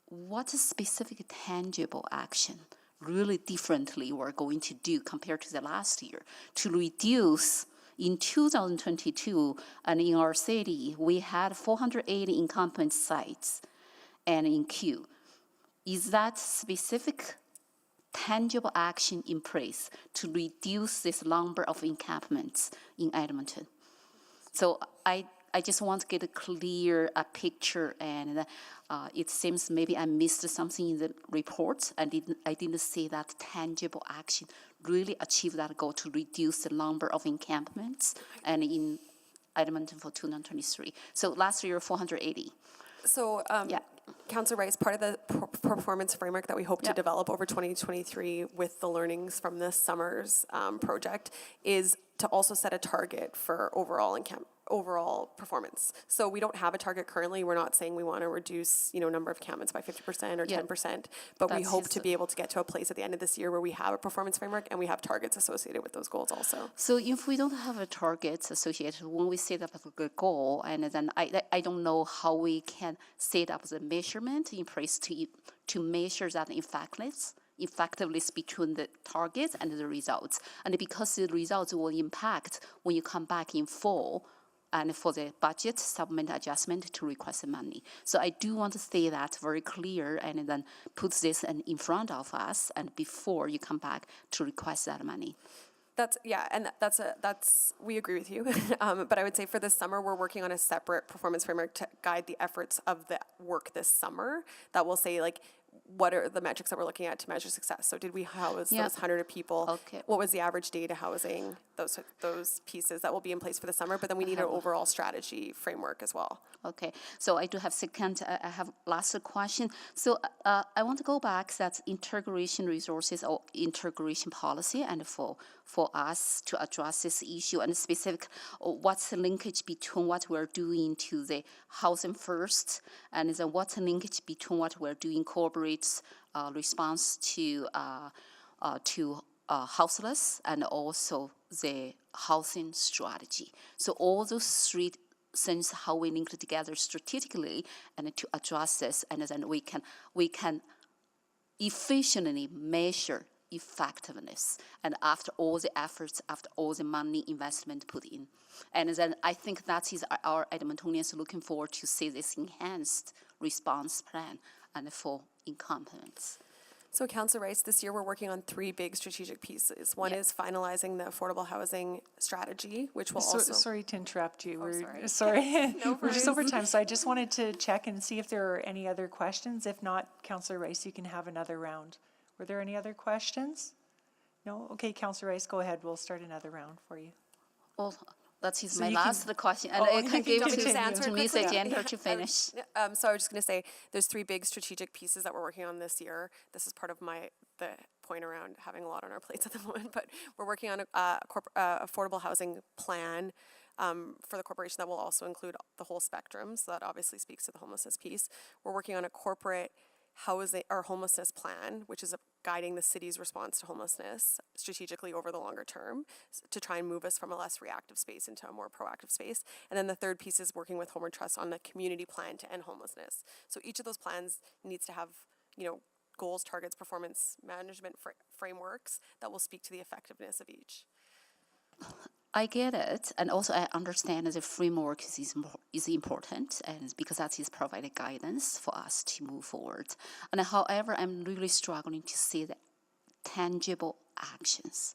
what specific tangible action really differently we're going to do compared to the last year to reduce in 2022, and in our city, we had 480 incumbent sites and in queue. Is that specific tangible action in place to reduce this number of encampments in Edmonton? So I just want to get a clear picture, and it seems maybe I missed something in the report. I didn't see that tangible action really achieve that goal to reduce the number of encampments and in Edmonton for 2023. So last year, 480. So, Councillor Rice, part of the performance framework that we hope to develop over 2023 with the learnings from this summer's project is to also set a target for overall overall performance. So we don't have a target currently. We're not saying we want to reduce, number of encampments by 50% or 10%, but we hope to be able to get to a place at the end of this year where we have a performance framework and we have targets associated with those goals also. So if we don't have a target associated, when we set up a goal, and then I don't know how we can set up the measurement in place to measure that effectiveness between the targets and the results. And because the results will impact when you come back in fall and for the budget supplement adjustment to request the money. So I do want to say that very clear and then put this in front of us and before you come back to request that money. We agree with you. But I would say for this summer, we're working on a separate performance framework to guide the efforts of the work this summer that will say, like, what are the metrics that we're looking at to measure success? So did we house those 100 people? Okay. What was the average data housing? Those pieces that will be in place for the summer, but then we need an overall strategy framework as well. Okay, so I do have I have last question. So I want to go back, that's integration resources or integration policy, and for us to address this issue and specific, what's the linkage between what we're doing to the housing first, and then what's the linkage between what we're doing corporates response to houseless and also the housing strategy. So all those three things, how we link it together strategically and to address this, and then we can efficiently measure effectiveness, and after all the efforts, after all the money investment put in. And then I think that is our Edmontonians looking forward to see this enhanced response plan and for incompetence. So Councillor Rice, this year we're working on 3 big strategic pieces. One is finalizing the affordable housing strategy, which will also... Sorry to interrupt you. Sorry. We're just over time, so I just wanted to check and see if there are any other questions. If not, Councillor Rice, you can have another round. Were there any other questions? No? Okay, Councillor Rice, go ahead. We'll start another round for you. Well, that is So my you last question, and I can give to Ms. Jennifer to finish. So I was just going to say, there's 3 big strategic pieces that we're working on this year. This is part of the point around having a lot on our plates at the moment, but we're working on a affordable housing plan for the corporation that will also include the whole spectrum. So that obviously speaks to the homelessness piece. We're working on a corporate housing or homelessness plan, which is guiding the city's response to homelessness strategically over the longer term to try and move us from a less reactive space into a more proactive space. And then the third piece is working with Homeward Trust on the community plan to end homelessness. So each of those plans needs to have, goals, targets, performance management frameworks that will speak to the effectiveness of each. I get it, and also I understand that the framework is important, and because that is provided guidance for us to move forward. And however, I'm really struggling to see the tangible actions,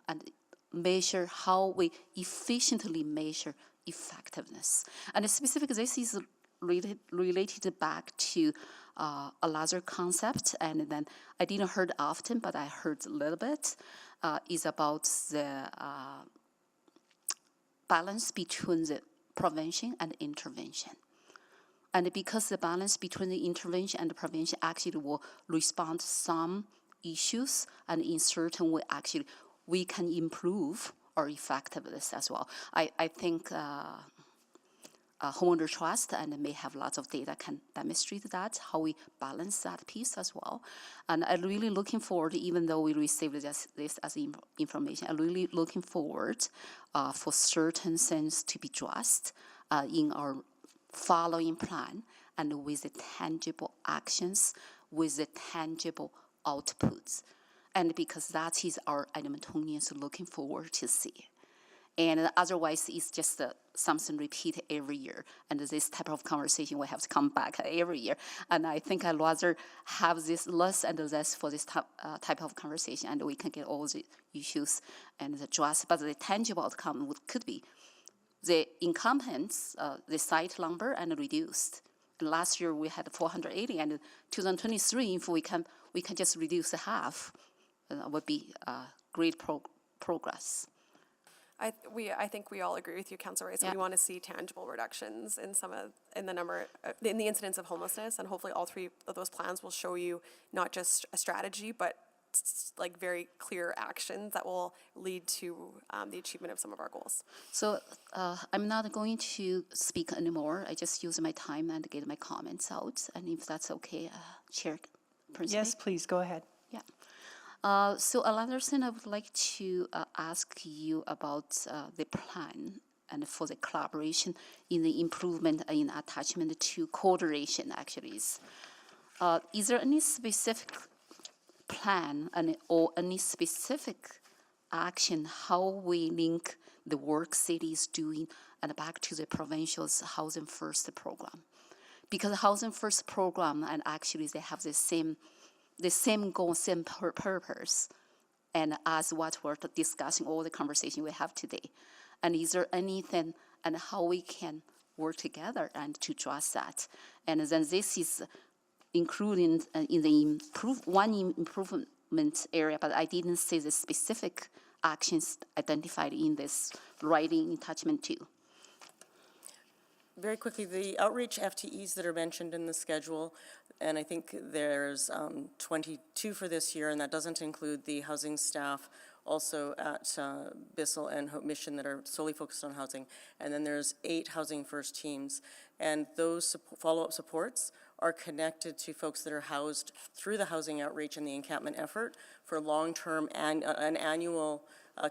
and measure how we efficiently measure effectiveness. And specifically, this is related back to a larger concept, and then I didn't heard often, but I heard a little bit, is about the balance between the prevention and intervention. And because the balance between the intervention and the prevention actually will respond to some issues, and in certain way actually we can improve our effectiveness as well. I think Homeowner Trust and may have lots of data can demonstrate that, how we balance that piece as well. And I'm really looking forward, even though we received this as information, I'm really looking forward for certain things to be addressed in our following plan, and with the tangible actions, with the tangible outputs. And because that is our Edmontonians looking forward to see. And otherwise, it's just something repeated every year. And this type of conversation, we have to come back every year. And I think I'd rather have this less and less for this type of conversation, and we can get all the issues and address. But the tangible outcome could be the incompetence, the site number, and reduced. And last year we had 480, and 2023, if we can just reduce half, would be great progress. I think we all agree with you, Councillor Rice. Yeah. We want to see tangible reductions in the incidence of homelessness, and hopefully all 3 of those plans will show you not just a strategy, but like very clear actions that will lead to the achievement of some of our goals. So I'm not going to speak anymore. I just use my time and get my comments out. And if that's okay, Chair Principe? Yes, please, go ahead. Yeah. So another thing I would like to ask you about the plan and for the collaboration in the improvement in attachment to coordination actually is there any specific plan or any specific action how we link the work city is doing and back to the provincial's Housing First program? Because the Housing First program and actually they have the same goal, same purpose, and as what we're discussing, all the conversation we have today. And is there anything and how we can work together and to address that? And then this is including in the improvement area, but I didn't see the specific actions identified in this writing attachment 2. Very quickly, the outreach FTEs that are mentioned in the schedule, and I think there's 22 for this year, and that doesn't include the housing staff also at Bissell and Hope Mission that are solely focused on housing. And then there's 8 Housing First teams. And those follow-up supports are connected to folks that are housed through the housing outreach and the encampment effort for long-term and an annual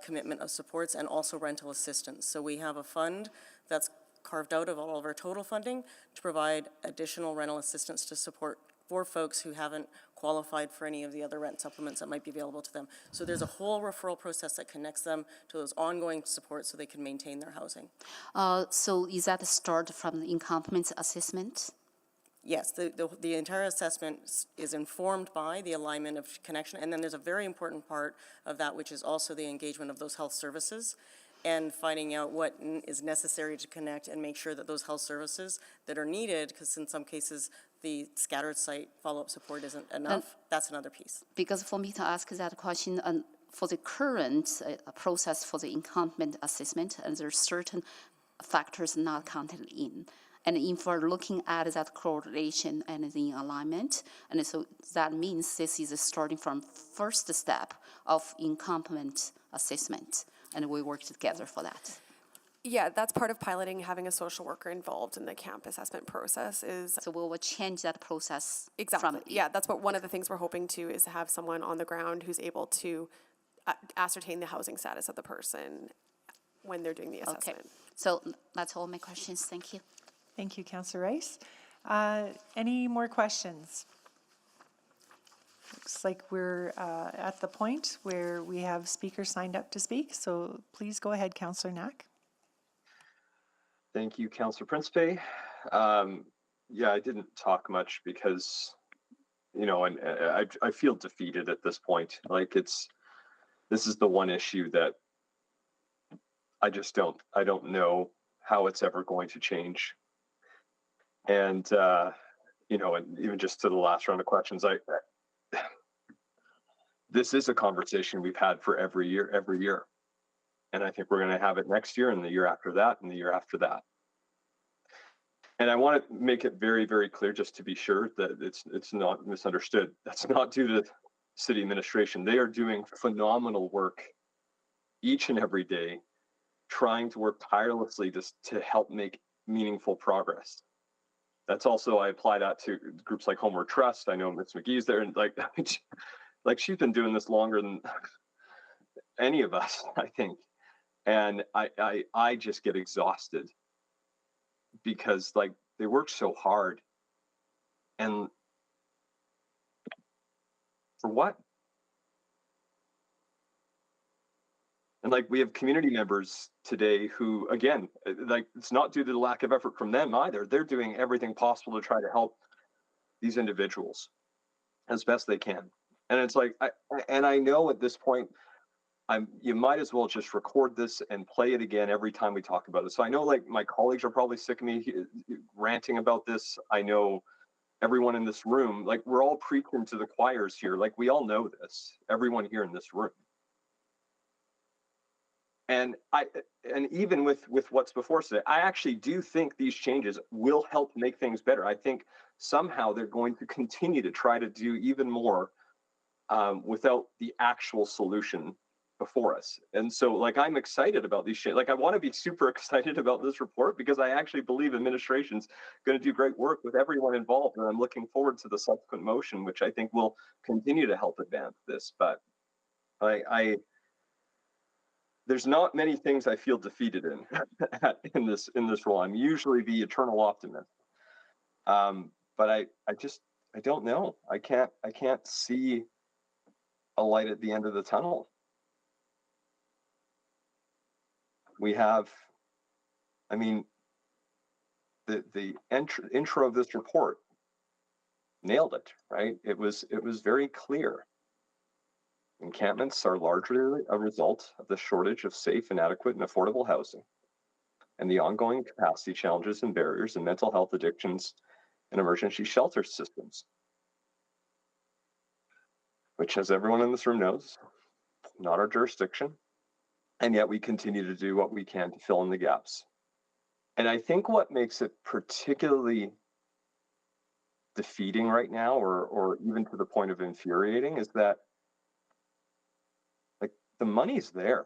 commitment of supports and also rental assistance. So we have a fund that's carved out of all of our total funding to provide additional rental assistance to support for folks who haven't qualified for any of the other rent supplements that might be available to them. So there's a whole referral process that connects them to those ongoing supports so they can maintain their housing. So is that a start from the encampment assessment? Yes, the entire assessment is informed by the alignment of connection, and then there's a very important part of that, which is also the engagement of those health services and finding out what is necessary to connect and make sure that those health services that are needed, because in some cases the scattered site follow-up support isn't enough, that's another piece. Because for me to ask that question, for the current process for the encampment assessment, and there are certain factors not counted in. And if we're looking at that correlation and the alignment, and so that means this is starting from first step of encampment assessment, and we work together for that. Yeah, that's part of piloting, having a social worker involved in the camp assessment process is... So we will change that process. Exactly. Yeah, that's what one of the things we're hoping to is have someone on the ground who's able to ascertain the housing status of the person when they're doing the assessment. Okay. So that's all my questions. Thank you. Thank you, Councillor Rice. Any more questions? Looks like we're at the point where we have speakers signed up to speak. So please go ahead, Councillor Knack. Thank you, Councillor Principe. Yeah, I didn't talk much because, you know, and I feel defeated at this point. Like this is the one issue that I don't know how it's ever going to change. And, you know, and even just to the last round of questions, this is a conversation we've had for every year. And I think we're going to have it next year and the year after that and the year after that. And I want to make it very, very clear, just to be sure that it's not misunderstood. That's not due to city administration. They are doing phenomenal work each and every day, trying to work tirelessly to help make meaningful progress. That's also, I apply that to groups like Homeward Trust. I know Ms. McGee's there, and like she's been doing this longer than any of us, I think. And I just get exhausted because like they work so hard, and for what? And like we have community members today who, again, like it's not due to the lack of effort from them either. They're doing everything possible to try to help these individuals as best they can. And it's like, I know at this point, you might as well just record this and play it again every time we talk about it. So I know like my colleagues are probably sick of me ranting about this. I know everyone in this room, like we're all preaching to the choirs here. Like we all know this, everyone here in this room. And even with what's before us today, I actually do think these changes will help make things better. I think somehow they're going to continue to try to do even more without the actual solution before us. And so like, I'm excited about these shit. Like, I want to be super excited about this report because I actually believe administration's going to do great work with everyone involved. And I'm looking forward to the subsequent motion, which I think will continue to help advance this. But there's not many things I feel defeated in this role. I'm usually the eternal optimist. But I don't know. I can't see a light at the end of the tunnel. We have, I mean, the intro of this report nailed it, right? It was very clear. Encampments are largely a result of the shortage of safe and adequate and affordable housing and the ongoing capacity challenges and barriers in mental health, addictions, and emergency shelter systems, which, as everyone in this room knows, not our jurisdiction. And yet we continue to do what we can to fill in the gaps. And I think what makes it particularly defeating right now, or even to the point of infuriating, is that like the money's there.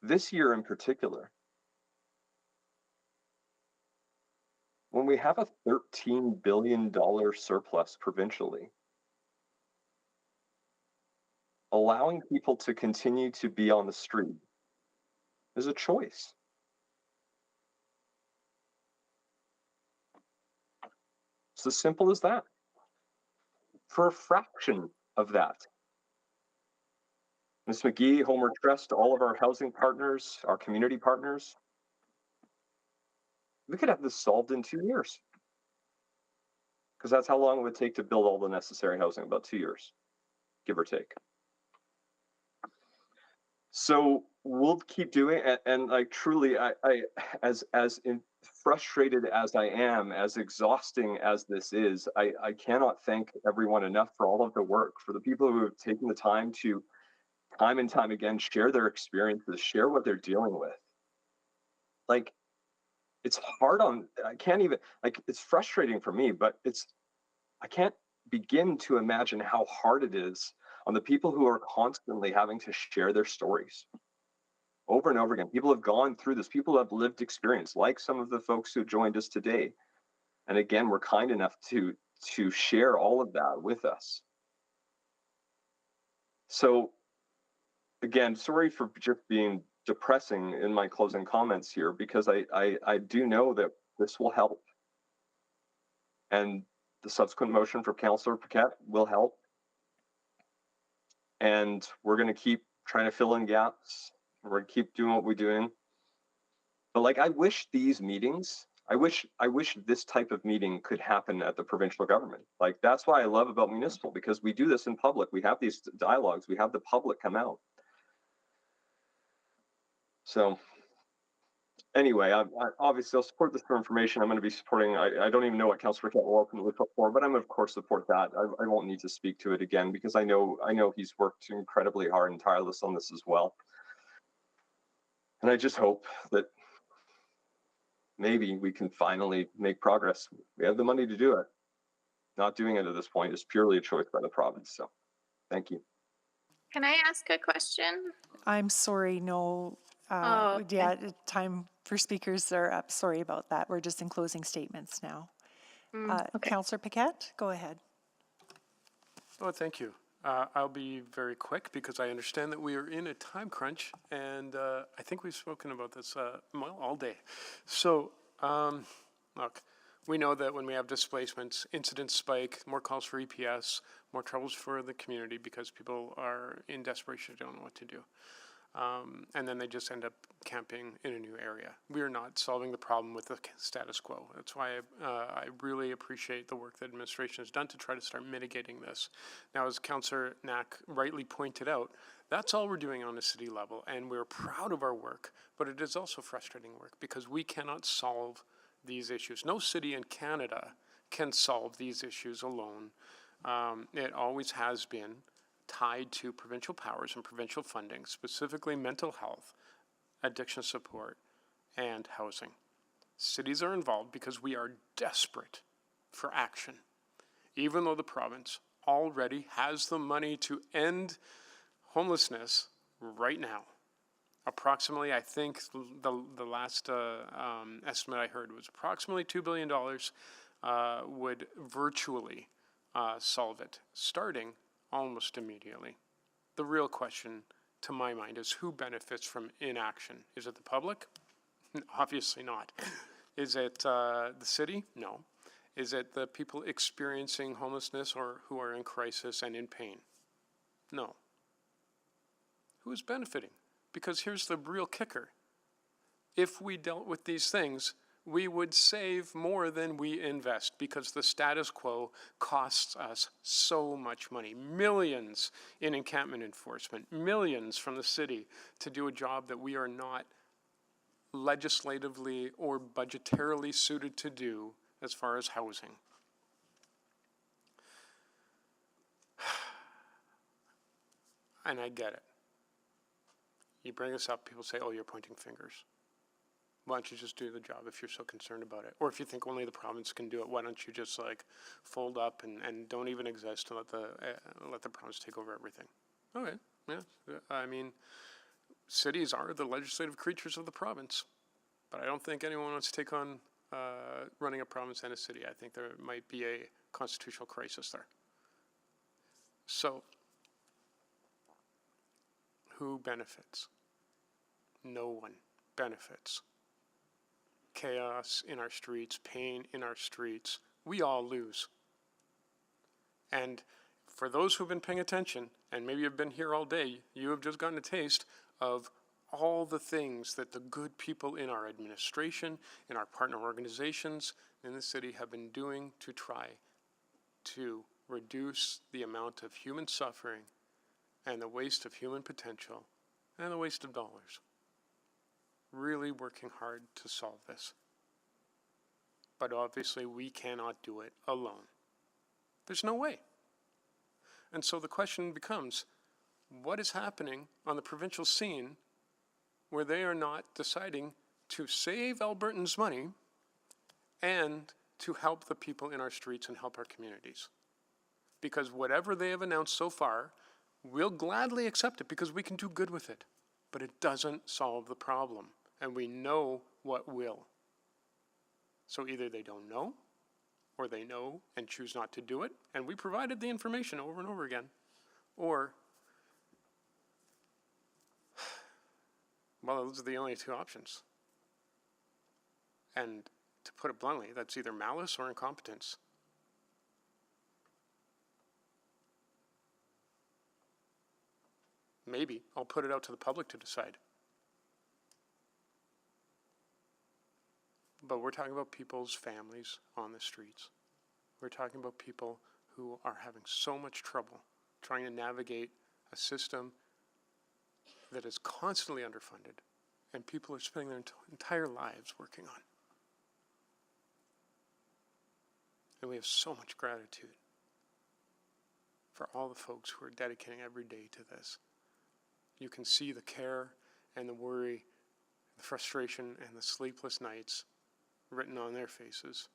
This year in particular, when we have a $13 billion surplus provincially, allowing people to continue to be on the street is a choice. It's as simple as that. For a fraction of that, Ms. McGee, Homer Trust, all of our housing partners, our community partners, we could have this solved in 2 years. Because that's how long it would take to build all the necessary housing, about 2 years, give or take. So we'll keep doing it, and like truly, I as frustrated as I am, as exhausting as this is, I cannot thank everyone enough for all of the work, for the people who have taken the time to, time and time again, share their experiences, share what they're dealing with. Like, it's hard on, I can't even, like, it's frustrating for me, but I can't begin to imagine how hard it is on the people who are constantly having to share their stories over and over again. People have gone through this, people have lived experience, like some of the folks who joined us today. And again, were kind enough to share all of that with us. So again, sorry for just being depressing in my closing comments here, because I do know that this will help. And the subsequent motion for Councillor Paquette will help. And we're going to keep trying to fill in gaps. We're going to keep doing what we're doing. But like, I wish these meetings, I wish this type of meeting could happen at the provincial government. Like, that's why I love about municipal, because we do this in public. We have these dialogues. We have the public come out. So anyway, I obviously I'll support this for information. I'm going to be supporting, I don't even know what Councillor Paquette will ultimately put forward, but I'm of course support that. I won't need to speak to it again, because I know he's worked incredibly hard and tireless on this as well. And I just hope that maybe we can finally make progress. We have the money to do it. Not doing it at this point is purely a choice by the province. So thank you. Can I ask a question? I'm sorry, no. Okay. Yeah, time for speakers are up. Sorry about that. We're just in closing statements now. Okay. Councillor Paquette, go ahead. Oh, thank you. I'll be very quick because I understand that we are in a time crunch, and I think we've spoken about this all day. So, look, we know that when we have displacements, incidents spike, more calls for EPS, more troubles for the community because people are in desperation, don't know what to do. And then they just end up camping in a new area. We are not solving the problem with the status quo. That's why I really appreciate the work that administration has done to try to start mitigating this. Now, as Councillor Knack rightly pointed out, that's all we're doing on a city level, and we're proud of our work, but it is also frustrating work because we cannot solve these issues. No city in Canada can solve these issues alone. It always has been tied to provincial powers and provincial funding, specifically mental health, addiction support, and housing. Cities are involved because we are desperate for action, even though the province already has the money to end homelessness right now. Approximately, I think the last estimate I heard was approximately $2 billion would virtually solve it, starting almost immediately. The real question, to my mind, is who benefits from inaction? Is it the public? Obviously not. Is it the city? No. Is it the people experiencing homelessness or who are in crisis and in pain? No. Who is benefiting? Because here's the real kicker. If we dealt with these things, we would save more than we invest because the status quo costs us so much money. Millions in encampment enforcement, millions from the city to do a job that we are not legislatively or budgetarily suited to do as far as housing. And I get it. You bring this up, people say, oh, you're pointing fingers. Why don't you just do the job if you're so concerned about it? Or if you think only the province can do it, why don't you just like fold up and don't even exist and let the province take over everything? Okay, yeah. I mean, cities are the legislative creatures of the province, but I don't think anyone wants to take on running a province and a city. I think there might be a constitutional crisis there. So, who benefits? No one benefits. Chaos in our streets, pain in our streets, we all lose. And for those who've been paying attention, and maybe you've been here all day, you have just gotten a taste of all the things that the good people in our administration, in our partner organizations, in the city have been doing to try to reduce the amount of human suffering and the waste of human potential and the waste of dollars. Really working hard to solve this. But obviously we cannot do it alone. There's no way. And so the question becomes, what is happening on the provincial scene where they are not deciding to save Albertans money and to help the people in our streets and help our communities? Because whatever they have announced so far, we'll gladly accept it because we can do good with it. But it doesn't solve the problem. And we know what will. So either they don't know, or they know and choose not to do it, and we provided the information over and over again, or, well, those are the only two options. And to put it bluntly, that's either malice or incompetence. Maybe I'll put it out to the public to decide. But we're talking about people's families on the streets. We're talking about people who are having so much trouble trying to navigate a system that is constantly underfunded and people are spending their entire lives working on. And we have so much gratitude for all the folks who are dedicating every day to this. You can see the care and the worry, the frustration and the sleepless nights written on their faces.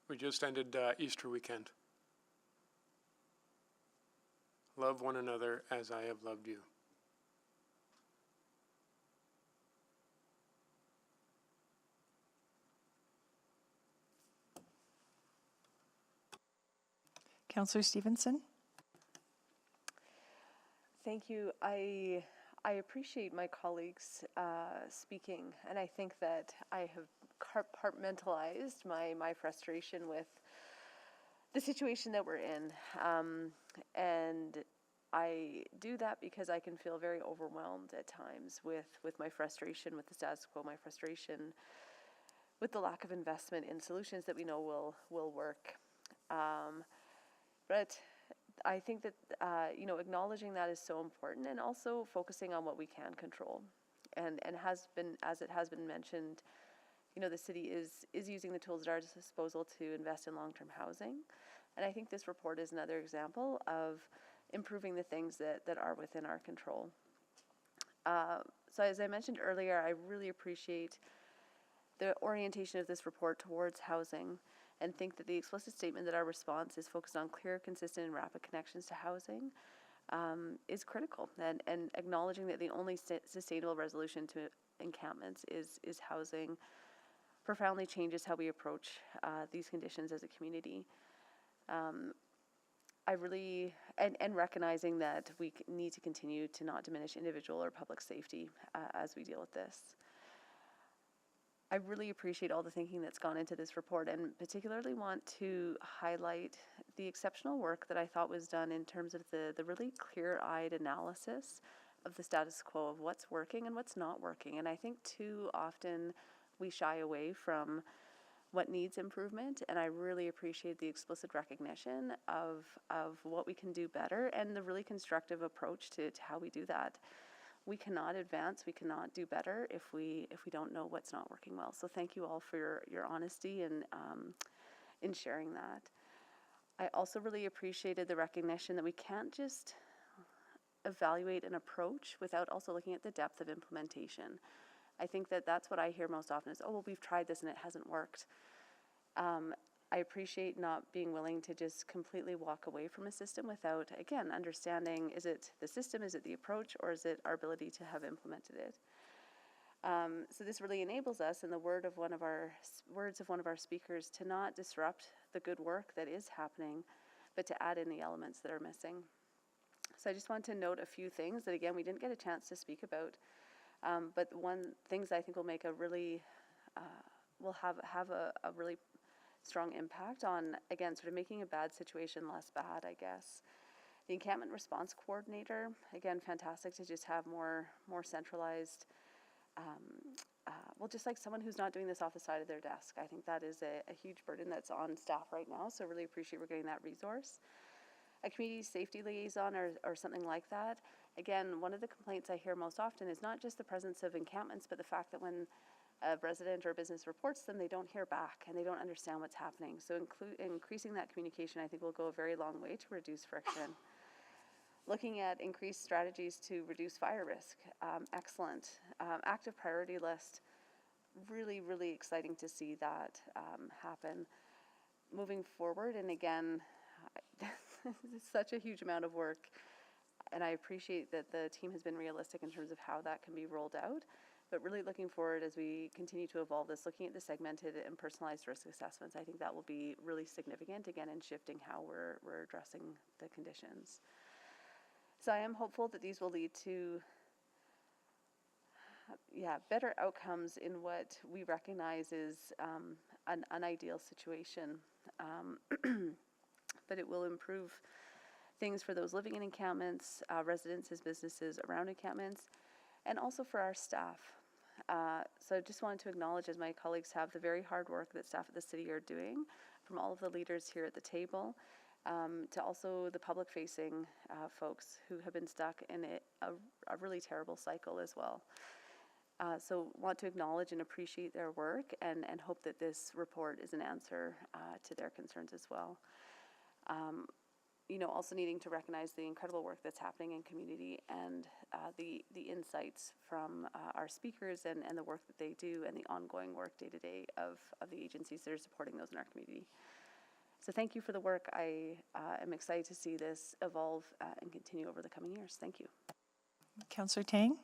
We just ended Easter weekend. Love one another as I have loved you. Councillor Stevenson? Thank you. I appreciate my colleagues speaking, and I think that I have compartmentalized my frustration with the situation that we're in. And I do that because I can feel very overwhelmed at times with my frustration with the status quo, my frustration with the lack of investment in solutions that we know will work. But I think that, acknowledging that is so important, and also focusing on what we can control. And as it has been mentioned, the city is using the tools at our disposal to invest in long-term housing. And I think this report is another example of improving the things that are within our control. So as I mentioned earlier, I really appreciate the orientation of this report towards housing, and think that the explicit statement that our response is focused on clear, consistent, and rapid connections to housing is critical, and acknowledging that the only sustainable resolution to encampments is housing profoundly changes how we approach these conditions as a community. I really, and recognizing that we need to continue to not diminish individual or public safety as we deal with this. I really appreciate all the thinking that's gone into this report, and particularly want to highlight the exceptional work that I thought was done in terms of the really clear-eyed analysis of the status quo of what's working and what's not working. And I think too often we shy away from what needs improvement, and I really appreciate the explicit recognition of what we can do better, and the really constructive approach to how we do that. We cannot advance, we cannot do better if we don't know what's not working well. So thank you all for your honesty and in sharing that. I also really appreciated the recognition that we can't just evaluate an approach without also looking at the depth of implementation. I think that that's what I hear most often is, oh, well, we've tried this and it hasn't worked. I appreciate not being willing to just completely walk away from a system without, again, understanding, is it the system, is it the approach, or is it our ability to have implemented it? So this really enables us, in the words of one of our speakers, to not disrupt the good work that is happening, but to add in the elements that are missing. So I just want to note a few things that, again, we didn't get a chance to speak about, but things I think will make a really, will have a really strong impact on, again, sort of making a bad situation less bad, I guess. The encampment response coordinator, again, fantastic to just have more centralized, well, just like someone who's not doing this off the side of their desk. I think that is a huge burden that's on staff right now, so really appreciate we're getting that resource. A community safety liaison or something like that. Again, one of the complaints I hear most often is not just the presence of encampments, but the fact that when a resident or business reports them, they don't hear back and they don't understand what's happening. So increasing that communication, I think, will go a very long way to reduce friction. Looking at increased strategies to reduce fire risk, excellent. Active priority list, really, really exciting to see that happen. Moving forward, and again, it's such a huge amount of work, and I appreciate that the team has been realistic in terms of how that can be rolled out. But really looking forward as we continue to evolve this, looking at the segmented and personalized risk assessments, I think that will be really significant, again, in shifting how we're addressing the conditions. So I am hopeful that these will lead to, better outcomes in what we recognize is an unideal situation. But it will improve things for those living in encampments, residents as businesses around encampments, and also for our staff. So I just wanted to acknowledge, as my colleagues have, the very hard work that staff at the city are doing, from all of the leaders here at the table, to also the public-facing folks who have been stuck in a really terrible cycle as well. So want to acknowledge and appreciate their work, and hope that this report is an answer to their concerns as well. Also needing to recognize the incredible work that's happening in community, and the insights from our speakers and the work that they do, and the ongoing work day to day of the agencies that are supporting those in our community. So thank you for the work. I am excited to see this evolve and continue over the coming years. Thank you. Councillor Tang?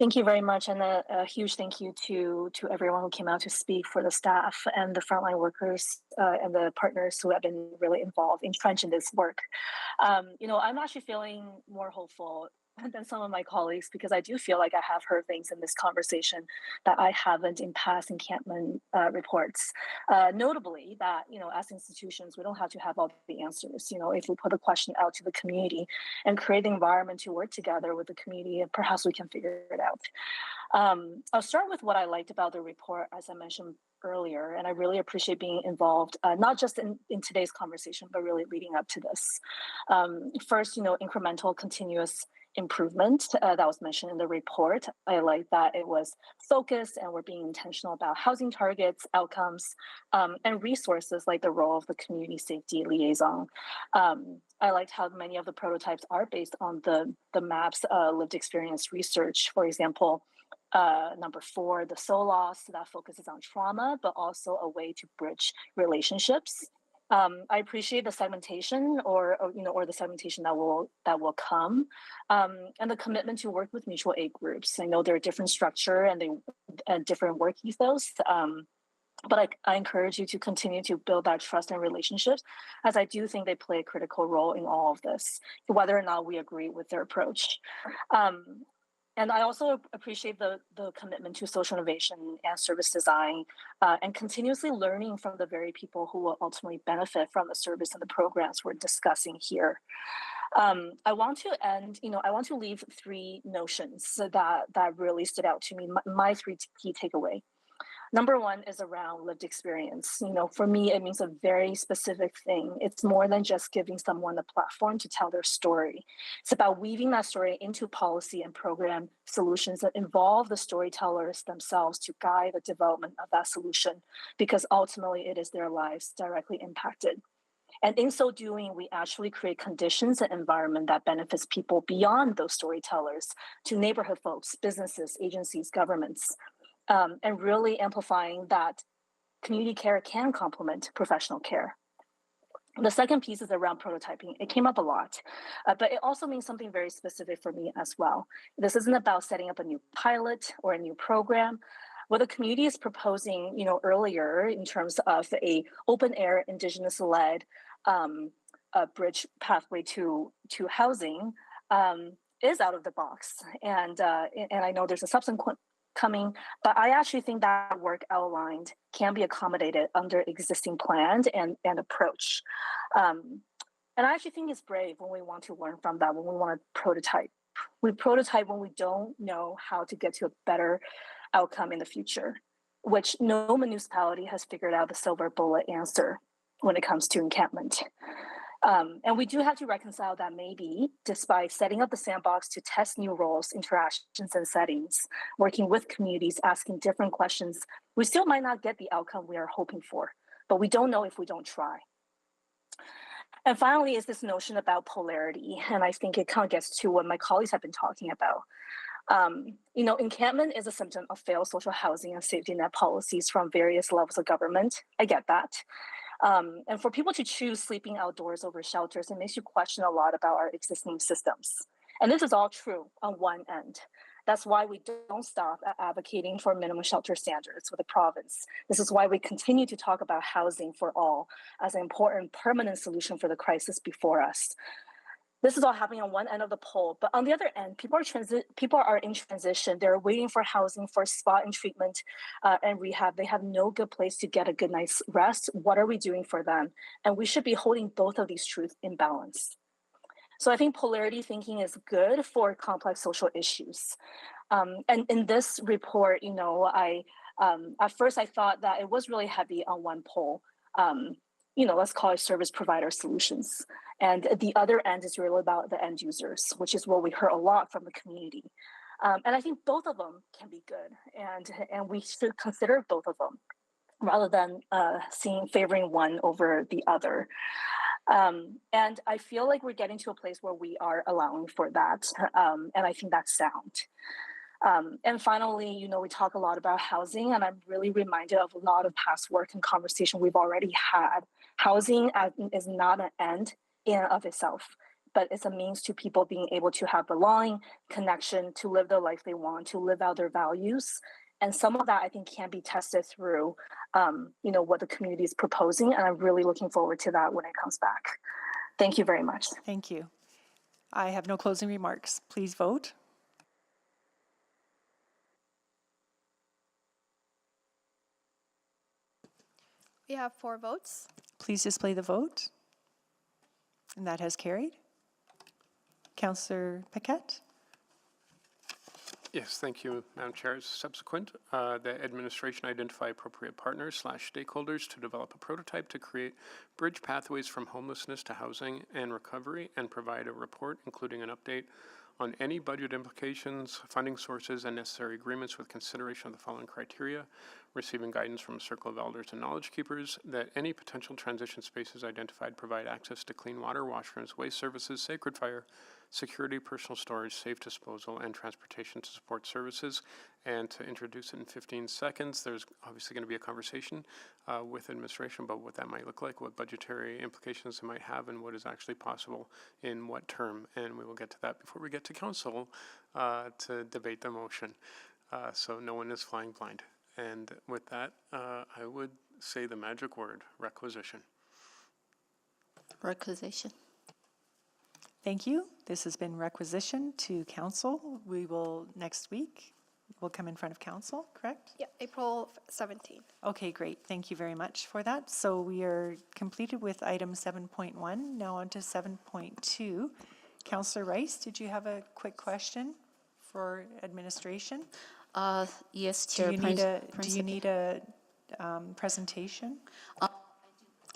Thank you very much, and a huge thank you to everyone who came out to speak, for the staff and the frontline workers and the partners who have been really involved, entrenched in this work. I'm actually feeling more hopeful than some of my colleagues, because I do feel like I have heard things in this conversation that I haven't in past encampment reports. Notably that, as institutions, we don't have to have all the answers. If we put a question out to the community and create the environment to work together with the community, perhaps we can figure it out. I'll start with what I liked about the report, as I mentioned earlier, and I really appreciate being involved, not just in today's conversation, but really leading up to this. First, incremental, continuous improvement that was mentioned in the report. I like that it was focused and we're being intentional about housing targets, outcomes, and resources like the role of the community safety liaison. I liked how many of the prototypes are based on the MAPS lived experience research. For example, number 4, the soul loss that focuses on trauma, but also a way to bridge relationships. I appreciate the segmentation or the segmentation that will come, and the commitment to work with mutual aid groups. I know they're a different structure and different work ethos, but I encourage you to continue to build that trust and relationships, as I do think they play a critical role in all of this, whether or not we agree with their approach. And I also appreciate the commitment to social innovation and service design, and continuously learning from the very people who will ultimately benefit from the service and the programs we're discussing here. I want to leave 3 notions that really stood out to me, my 3 key takeaway. Number 1 is around lived experience. For me, it means a very specific thing. It's more than just giving someone a platform to tell their story. It's about weaving that story into policy and program solutions that involve the storytellers themselves to guide the development of that solution, because ultimately it is their lives directly impacted. And in so doing, we actually create conditions and environment that benefits people beyond those storytellers, to neighborhood folks, businesses, agencies, governments. And really amplifying that community care can complement professional care. The second piece is around prototyping. It came up a lot, but it also means something very specific for me as well. This isn't about setting up a new pilot or a new program. What the community is proposing, earlier in terms of a open air, indigenous-led bridge pathway to housing is out of the box. And I know there's a subsequent coming, but I actually think that work outlined can be accommodated under existing plans and approach. And I actually think it's brave when we want to learn from that, when we want to prototype. We prototype when we don't know how to get to a better outcome in the future, which no municipality has figured out the silver bullet answer when it comes to encampment. And we do have to reconcile that maybe, despite setting up the sandbox to test new roles, interactions, and settings, working with communities, asking different questions, we still might not get the outcome we are hoping for, but we don't know if we don't try. And finally is this notion about polarity, and I think it kind of gets to what my colleagues have been talking about. Encampment is a symptom of failed social housing and safety net policies from various levels of government. I get that. And for people to choose sleeping outdoors over shelters, it makes you question a lot about our existing systems. And this is all true on one end. That's why we don't stop at advocating for minimum shelter standards with the province. This is why we continue to talk about housing for all as an important permanent solution for the crisis before us. This is all happening on one end of the pole, but on the other end, people are in transition. They're waiting for housing, for spot and treatment and rehab. They have no good place to get a good night's rest. What are we doing for them? And we should be holding both of these truths in balance. So I think polarity thinking is good for complex social issues. And in this report, at first I thought that it was really heavy on one pole. Let's call it service provider solutions. And the other end is really about the end users, which is what we heard a lot from the community. And I think both of them can be good, and we should consider both of them rather than favoring one over the other. And I feel like we're getting to a place where we are allowing for that, and I think that's sound. And finally, we talk a lot about housing, and I'm really reminded of a lot of past work and conversation we've already had. Housing is not an end in and of itself, but it's a means to people being able to have belonging, connection, to live the life they want, to live out their values. And some of that I think can be tested through, what the community is proposing. And I'm really looking forward to that when it comes back. Thank you very much. Thank you. I have no closing remarks. Please vote. We have 4 votes. Please display the vote. And that has carried. Councillor Paquette? Yes, thank you, Madam Chair. Subsequent, the administration identify appropriate partners / stakeholders to develop a prototype to create bridge pathways from homelessness to housing and recovery, and provide a report, including an update on any budget implications, funding sources, and necessary agreements with consideration of the following criteria, receiving guidance from a circle of elders and knowledge keepers, that any potential transition spaces identified provide access to clean water, washrooms, waste services, sacred fire, security, personal storage, safe disposal, and transportation to support services. And to introduce it in 15 seconds, there's obviously going to be a conversation with administration about what that might look like, what budgetary implications it might have, and what is actually possible in what term. And we will get to that before we get to council to debate the motion. So no one is flying blind. And with that, I would say the magic word, requisition. Requisition. Thank you. This has been requisition to council. We will, next week, we'll come in front of council, correct? Yeah, April 17th. Okay, great. Thank you very much for that. So we are completed with item 7.1. Now on to 7.2. Councillor Rice, did you have a quick question for administration? Yes, Chair. Do you need a presentation?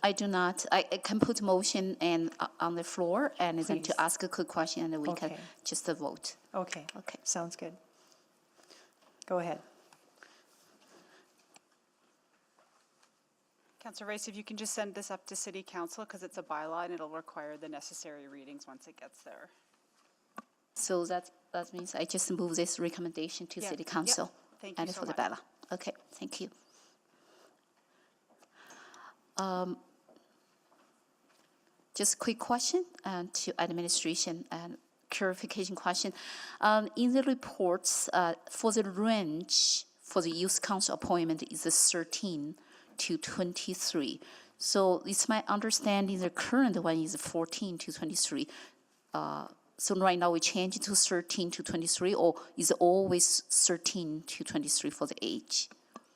I do not. I can put motion and on the floor and then Please. to ask a quick question and then we can Okay. just vote. Okay. Okay. Sounds good. Go ahead. Councillor Rice, if you can just send this up to City Council because it's a bylaw and it'll require the necessary readings once it gets there. So that means I just move this recommendation to Yeah. City Council. Yep. Thank you And so for the much. ballot. Okay, thank you. Just quick question to administration and clarification question. In the reports, for the range for the youth council appointment is 13 to 23. So it's my understanding the current one is 14 to 23. So right now we change it to 13 to 23, or is it always 13 to 23 for the age?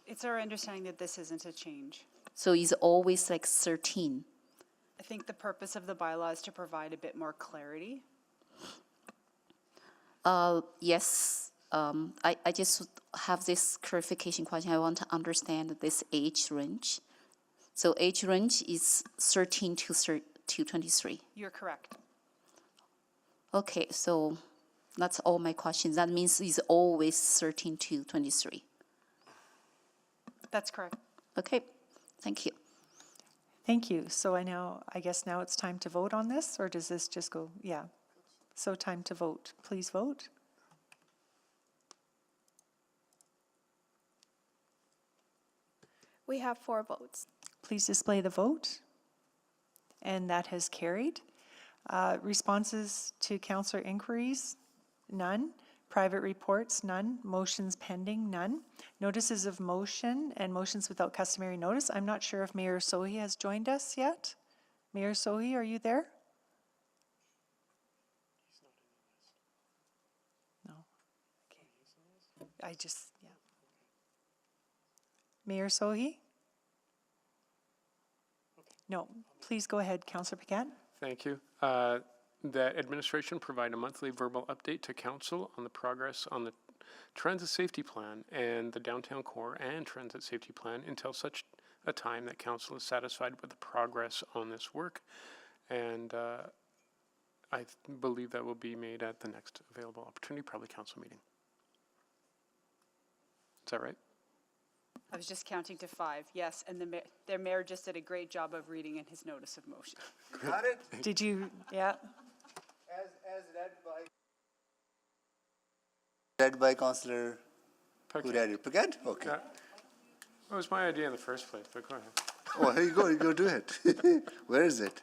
It's our understanding that this isn't a change. So is it always like 13? I think the purpose of the bylaw is to provide a bit more clarity. Yes, I just have this clarification question. I want to understand this age range. So age range is 13 to 23. You're correct. Okay, so that's all my questions. That means it's always 13 to 23. That's correct. Okay, thank you. Thank you. So I guess now it's time to vote on this, or does this just go? Yeah. So time to vote. Please vote. We have 4 votes. Please display the vote. And that has carried. Responses to councillor inquiries, none. Private reports, none. Motions pending, none. Notices of motion and motions without customary notice. I'm not sure if Mayor Sohi has joined us yet. Mayor Sohi, are you there? No. Okay. Yeah. Mayor Sohi? No. Please go ahead, Councillor Paquette. Thank you. That administration provide a monthly verbal update to council on the progress on the transit safety plan and the downtown core and transit safety plan until such a time that council is satisfied with the progress on this work. And I believe that will be made at the next available opportunity, probably council meeting. Is that right? I was just counting to 5, yes, and their mayor just did a great job of reading in his notice of motion. Got it? Did you, yeah? As read by Councillor, who read it? Paquette? Okay. Yeah. It was my idea in the first place, but go ahead. Oh, here you go do it. Where is it?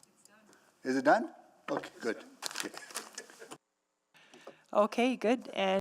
It's done. Is it done? Okay, good. Okay. Okay, good. And